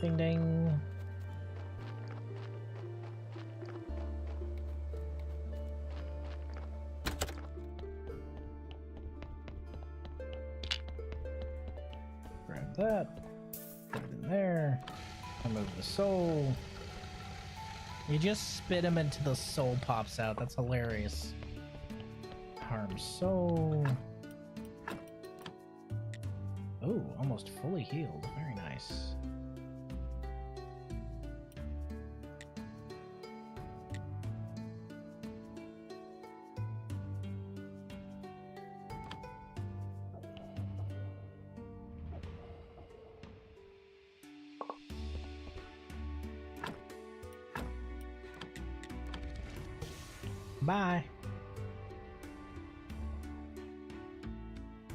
Ding ding. Grab that. Put it in there. Remove the soul. You just spit him until the soul pops out. That's hilarious. Harm soul. Oh, almost fully healed. Very nice. Bye.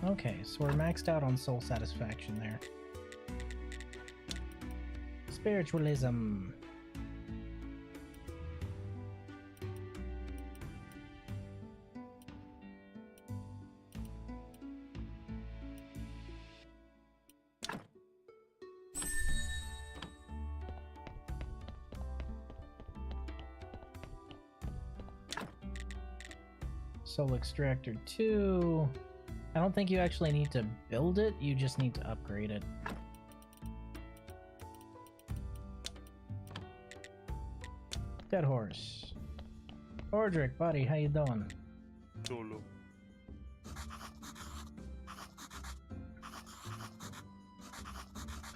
Okay, so we're maxed out on soul satisfaction there. Spiritualism. Soul Extractor 2. I don't think you actually need to build it, you just need to upgrade it. Dead horse. Ordric, buddy, how you doing? Solo.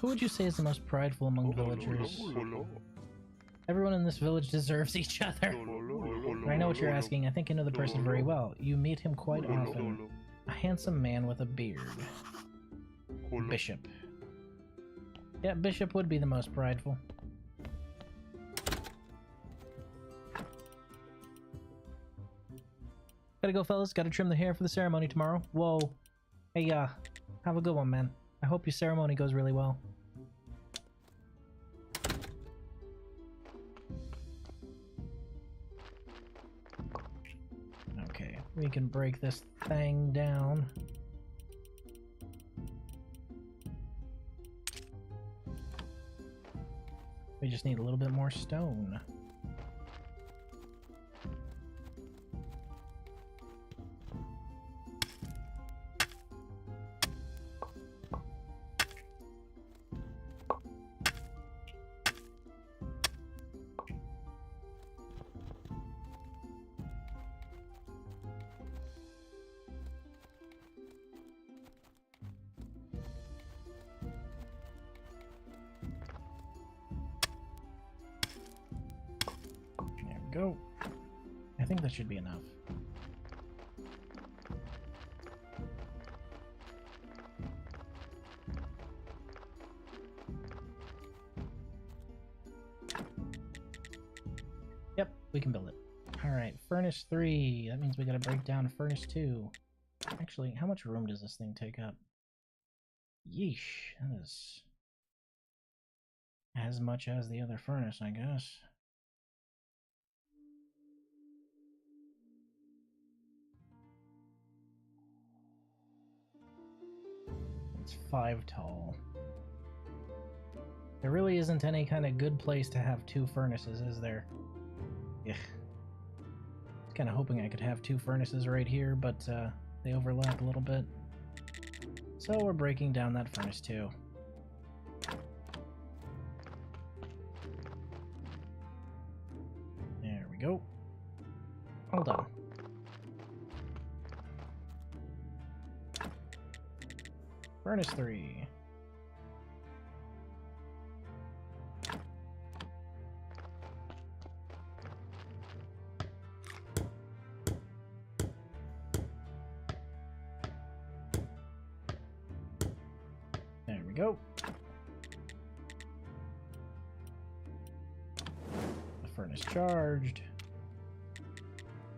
Who would you say is the most prideful among villagers? Everyone in this village deserves each other. I know what you're asking. I think I know the person very well. You meet him quite often. A handsome man with a beard. Bishop. Yeah, Bishop would be the most prideful. Gotta go, fellas. Gotta trim the hair for the ceremony tomorrow. Whoa. Hey, have a good one, man. I hope your ceremony goes really well. Okay, we can break this thing down. We just need a little bit more stone. Go. I think that should be enough. Yep, we can build it. Alright, furnace 3. That means we gotta break down furnace 2. Actually, how much room does this thing take up? Yeesh, that is as much as the other furnace, I guess. It's 5 tall. There really isn't any kind of good place to have 2 furnaces, is there? Ugh. I was kind of hoping I could have 2 furnaces right here, but they overlap a little bit. So we're breaking down that furnace too. Furnace 3. There we go. The furnace charged.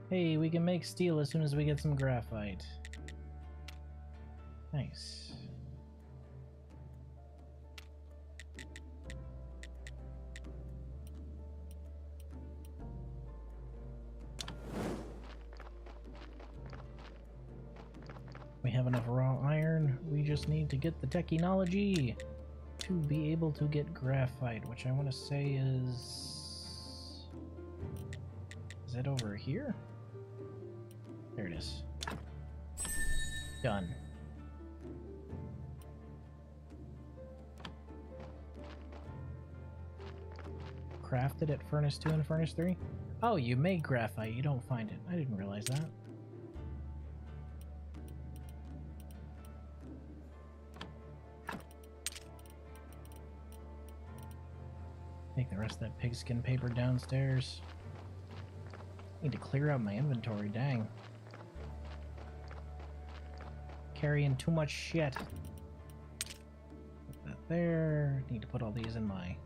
Hey, we can make steel as soon as we get some graphite. Nice. We have enough raw iron. We just need to get the technology to be able to get graphite, which I want to say is... Is it over here? There it is. Done. Crafted at Furnace 2 and Furnace 3? Oh, you make graphite, you don't find it. I didn't realize that. Take the rest of that pigskin paper downstairs. Need to clear out my inventory, dang. Carrying too much shit. Put that there. Need to put all these in my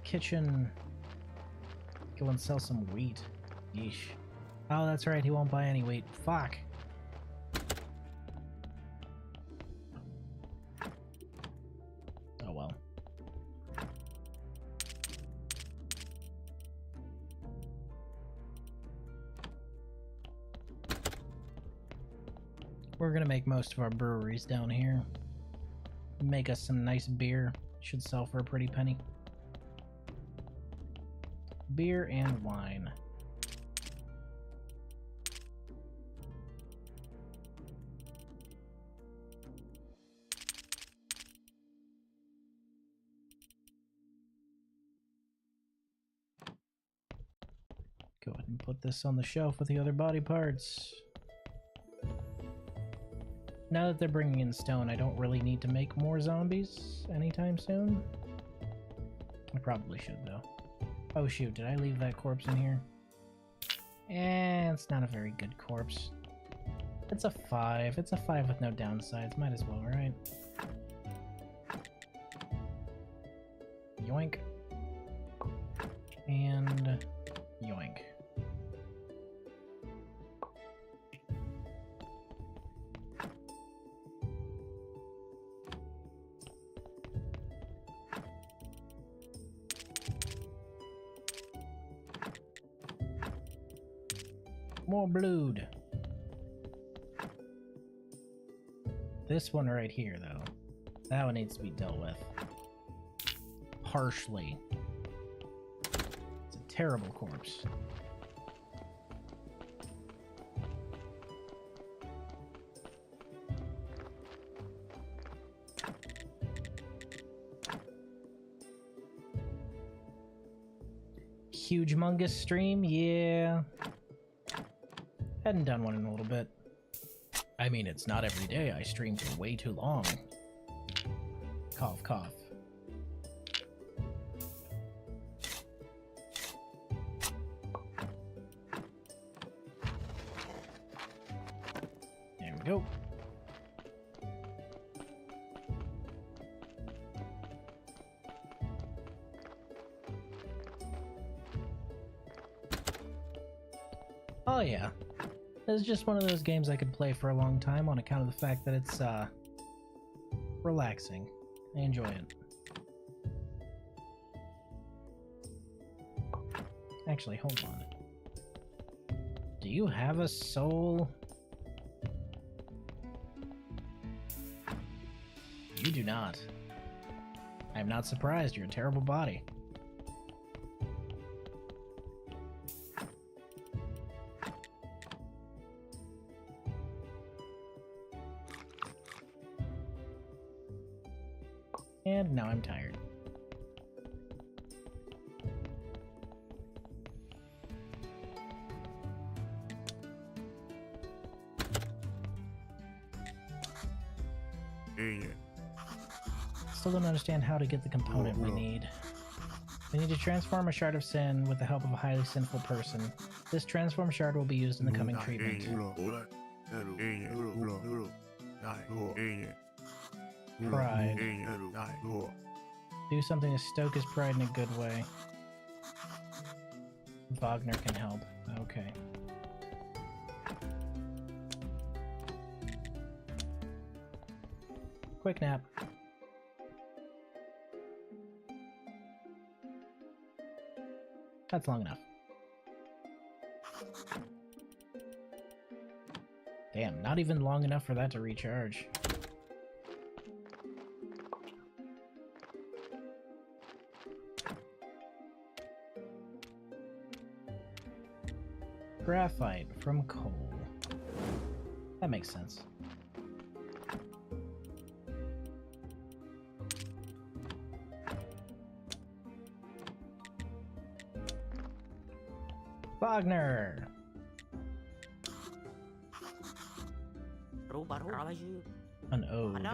kitchen. Go and sell some wheat. Yeesh. Oh, that's right, he won't buy any wheat. Fuck. Oh well. We're gonna make most of our breweries down here. Make us some nice beer. Should sell for a pretty penny. Beer and wine. Go ahead and put this on the shelf with the other body parts. Now that they're bringing in stone, I don't really need to make more zombies anytime soon. I probably should, though. Oh shoot, did I leave that corpse in here? Eh, it's not a very good corpse. It's a 5. It's a 5 with no downsides. Might as well, right? Yoink. And yoink. More blood. This one right here, though. That one needs to be dealt with. Harshly. It's a terrible corpse. Huge mungus stream? Yeah. Hadn't done one in a little bit. I mean, it's not every day I stream for way too long. Cough, cough. There we go. Oh yeah. It's just one of those games I could play for a long time on account of the fact that it's, relaxing. I enjoy it. Actually, hold on. Do you have a soul? You do not. I'm not surprised, you're a terrible body. And now I'm tired. Still don't understand how to get the component we need. We need to transform a shard of sin with the help of a highly sinful person. This transform shard will be used in the coming treatment. Pride. Do something to stoke his pride in a good way. Wagner can help. Okay. Quick nap. That's long enough. Damn, not even long enough for that to recharge. Graphite from coal. That makes sense. Wagner! An ode.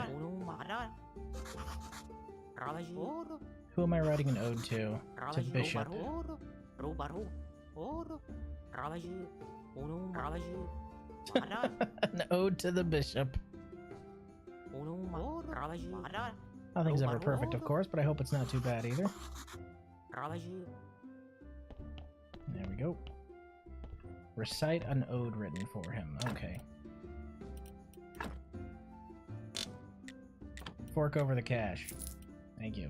Who am I writing an ode to? To Bishop. An ode to the Bishop. Nothing's ever perfect, of course, but I hope it's not too bad either. There we go. Recite an ode written for him. Okay. Fork over the cash. Thank you.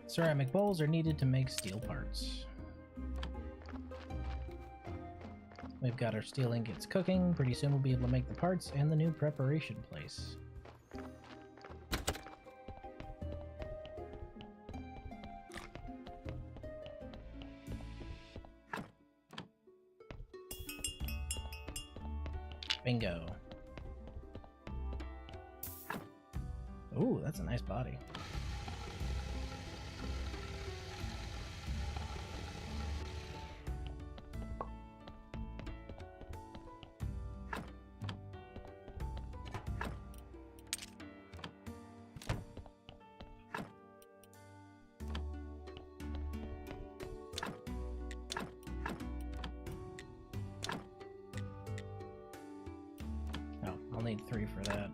Ceramic bowls are needed to make steel parts. We've got our steel ingots cooking. Pretty soon we'll be able to make the parts and the new preparation place. Bingo. Ooh, that's a nice body. I'll need 3 for that.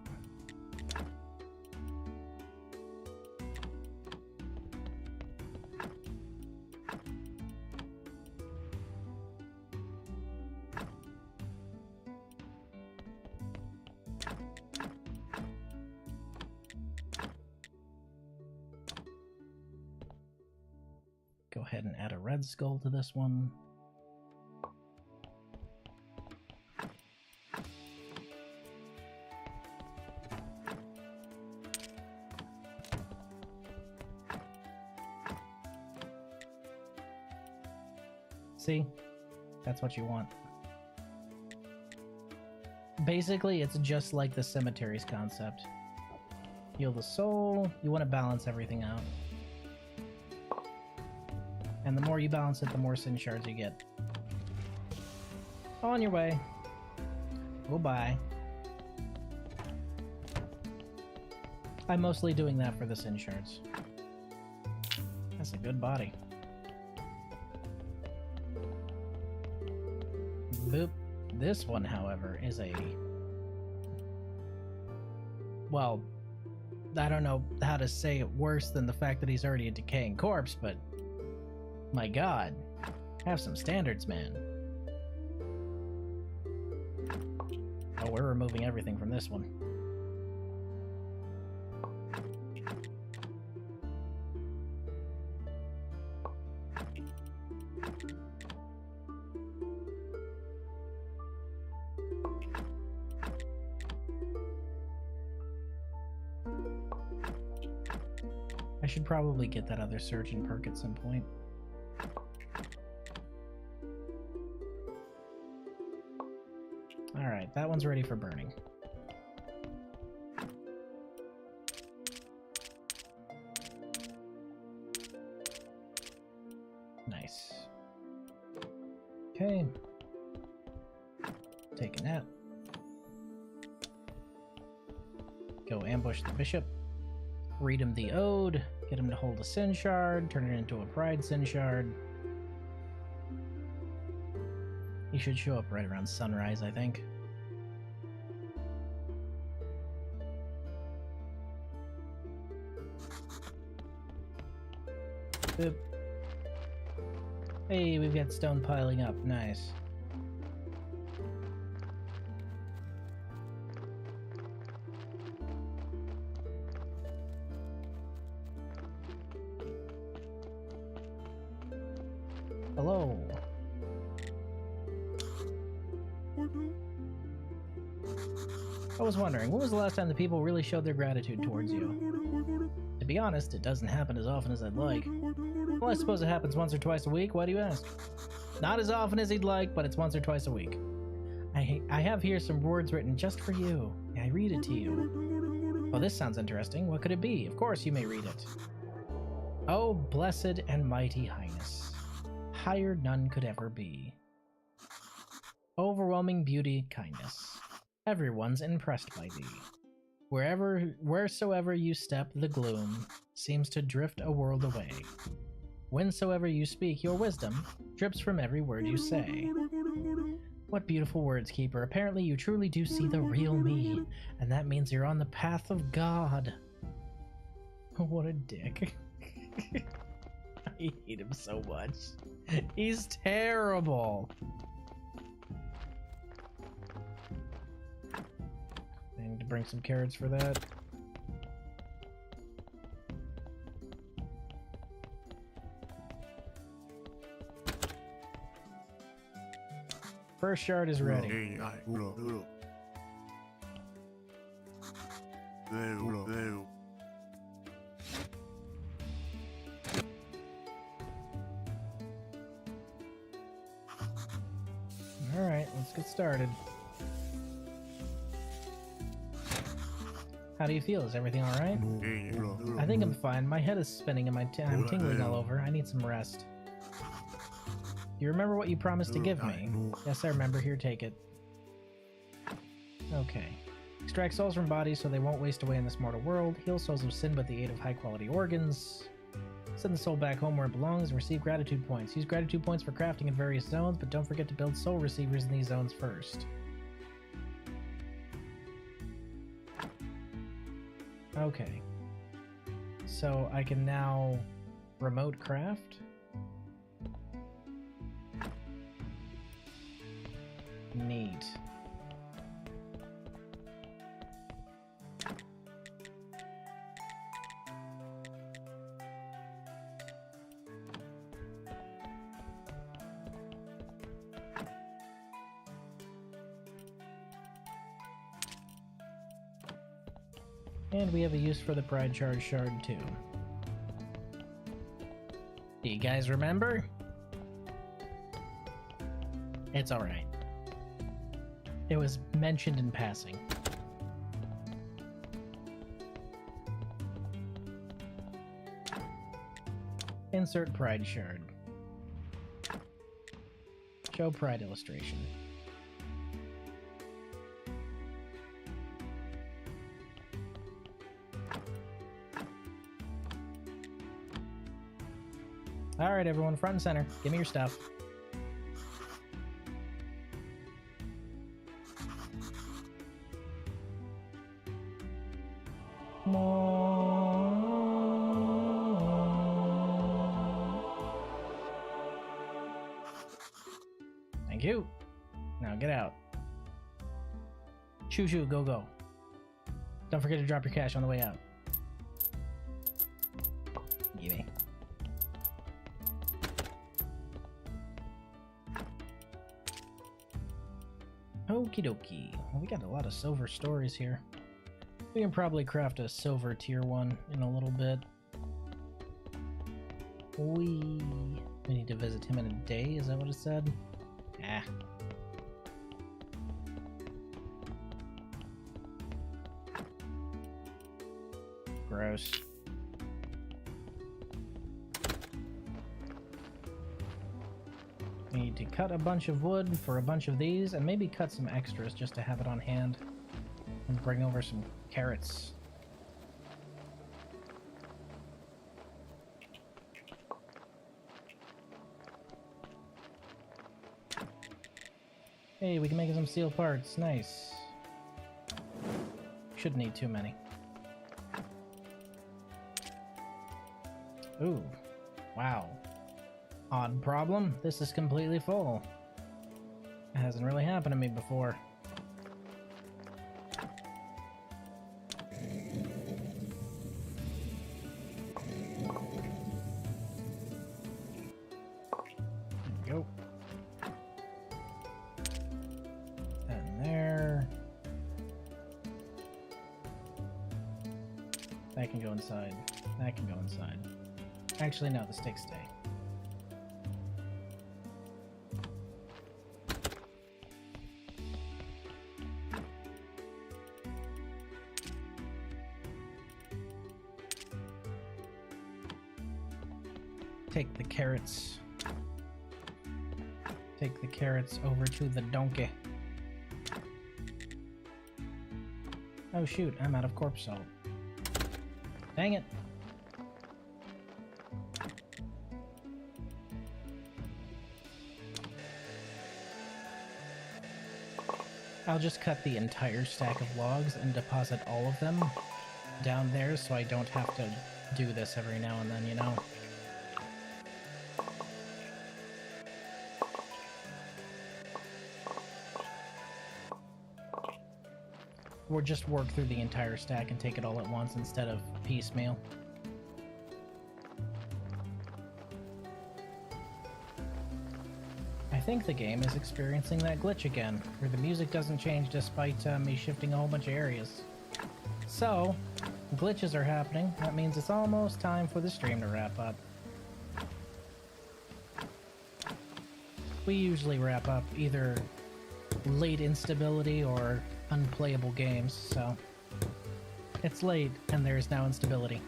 Go ahead and add a red skull to this one. See? That's what you want. Basically, it's just like the cemeteries concept. Heal the soul, you want to balance everything out. And the more you balance it, the more sin shards you get. On your way. Goodbye. I'm mostly doing that for the sin shards. That's a good body. Boop. This one, however, is a... Well, I don't know how to say it worse than the fact that he's already a decaying corpse, but... My god. Have some standards, man. Oh, we're removing everything from this one. I should probably get that other surgeon perk at some point. Alright, that one's ready for burning. Nice. Okay. Take a nap. Go ambush the bishop. Read him the ode. Get him to hold a sin shard. Turn it into a pride sin shard. He should show up right around sunrise, I think. Boop. Hey, we've got stone piling up. Nice. Hello. I was wondering, when was the last time the people really showed their gratitude towards you? To be honest, it doesn't happen as often as I'd like. Well, I suppose it happens once or twice a week. Why do you ask? Not as often as he'd like, but it's once or twice a week. I have here some words written just for you. May I read it to you? Oh, this sounds interesting. What could it be? Of course you may read it. Oh, blessed and mighty highness. Higher none could ever be. Overwhelming beauty, kindness. Everyone's impressed by thee. Wheresoever you step, the gloom seems to drift a world away. Whensoever you speak, your wisdom drips from every word you say. What beautiful words, Keeper. Apparently you truly do see the real me, and that means you're on the path of God. What a dick. I hate him so much. He's terrible. I need to bring some carrots for that. First shard is ready. Alright, let's get started. How do you feel? Is everything alright? I think I'm fine. My head is spinning and I'm tingling all over. I need some rest. You remember what you promised to give me? Yes, I remember. Here, take it. Okay. Extract souls from bodies so they won't waste away in this mortal world. Heal souls of sin with the aid of high-quality organs. Send the soul back home where it belongs and receive gratitude points. Use gratitude points for crafting in various zones, but don't forget to build soul receivers in these zones first. Okay. So I can now remote craft. Neat. And we have a use for the Pride Charge Shard too. Do you guys remember? It's alright. It was mentioned in passing. Insert Pride Shard. Show Pride illustration. Alright everyone, front and center. Give me your stuff. Thank you. Now get out. Shoo shoo, go go. Don't forget to drop your cash on the way out. Gimme. Okie dokie. Well, we got a lot of silver stories here. We can probably craft a silver tier 1 in a little bit. Wee. We need to visit him in a day, is that what it said? Ah. Gross. We need to cut a bunch of wood for a bunch of these, and maybe cut some extras just to have it on hand. And bring over some carrots. Hey, we can make some steel parts. Nice. Shouldn't need too many. Ooh. Wow. Odd problem. This is completely full. It hasn't really happened to me before. There we go. And there. That can go inside. That can go inside. Actually, no, the sticks stay. Take the carrots. Take the carrots over to the donkey. Oh shoot, I'm out of corpse salt. Dang it. I'll just cut the entire stack of logs and deposit all of them down there so I don't have to do this every now and then, you know? Or just work through the entire stack and take it all at once instead of piecemeal. I think the game is experiencing that glitch again, where the music doesn't change despite me shifting a whole bunch of areas. So, glitches are happening. That means it's almost time for the stream to wrap up. We usually wrap up either late instability or unplayable games, so it's late and there is now instability.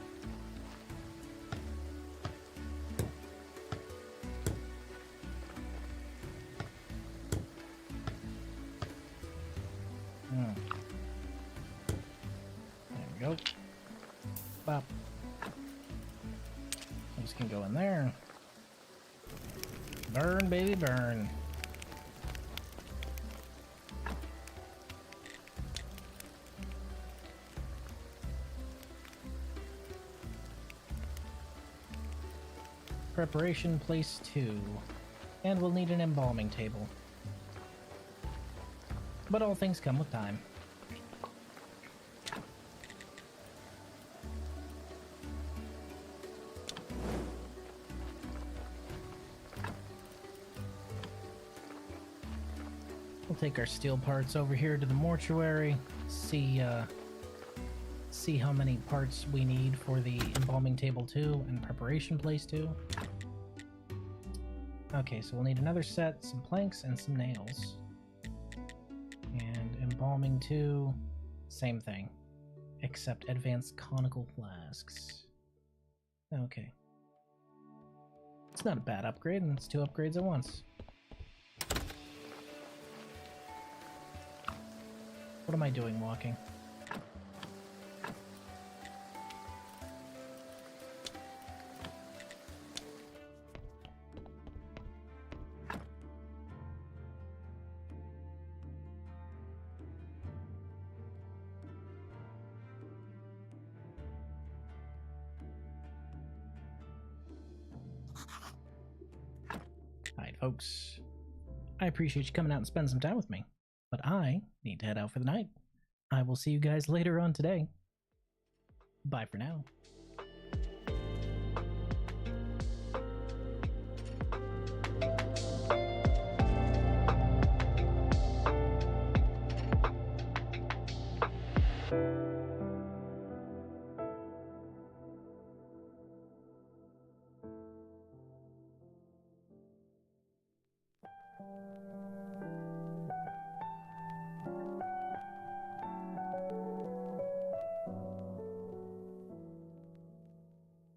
There we go. Bop. Those can go in there. Burn, baby, burn. Preparation place 2. And we'll need an embalming table. But all things come with time. We'll take our steel parts over here to the mortuary, see how many parts we need for the embalming table 2 and preparation place 2. Okay, so we'll need another set, some planks, and some nails. And embalming 2, same thing, except advanced conical flasks. Okay. It's not a bad upgrade, and it's 2 upgrades at once. What am I doing walking? Alright, folks. I appreciate you coming out and spending some time with me, but I need to head out for the night. I will see you guys later on today. Bye for now.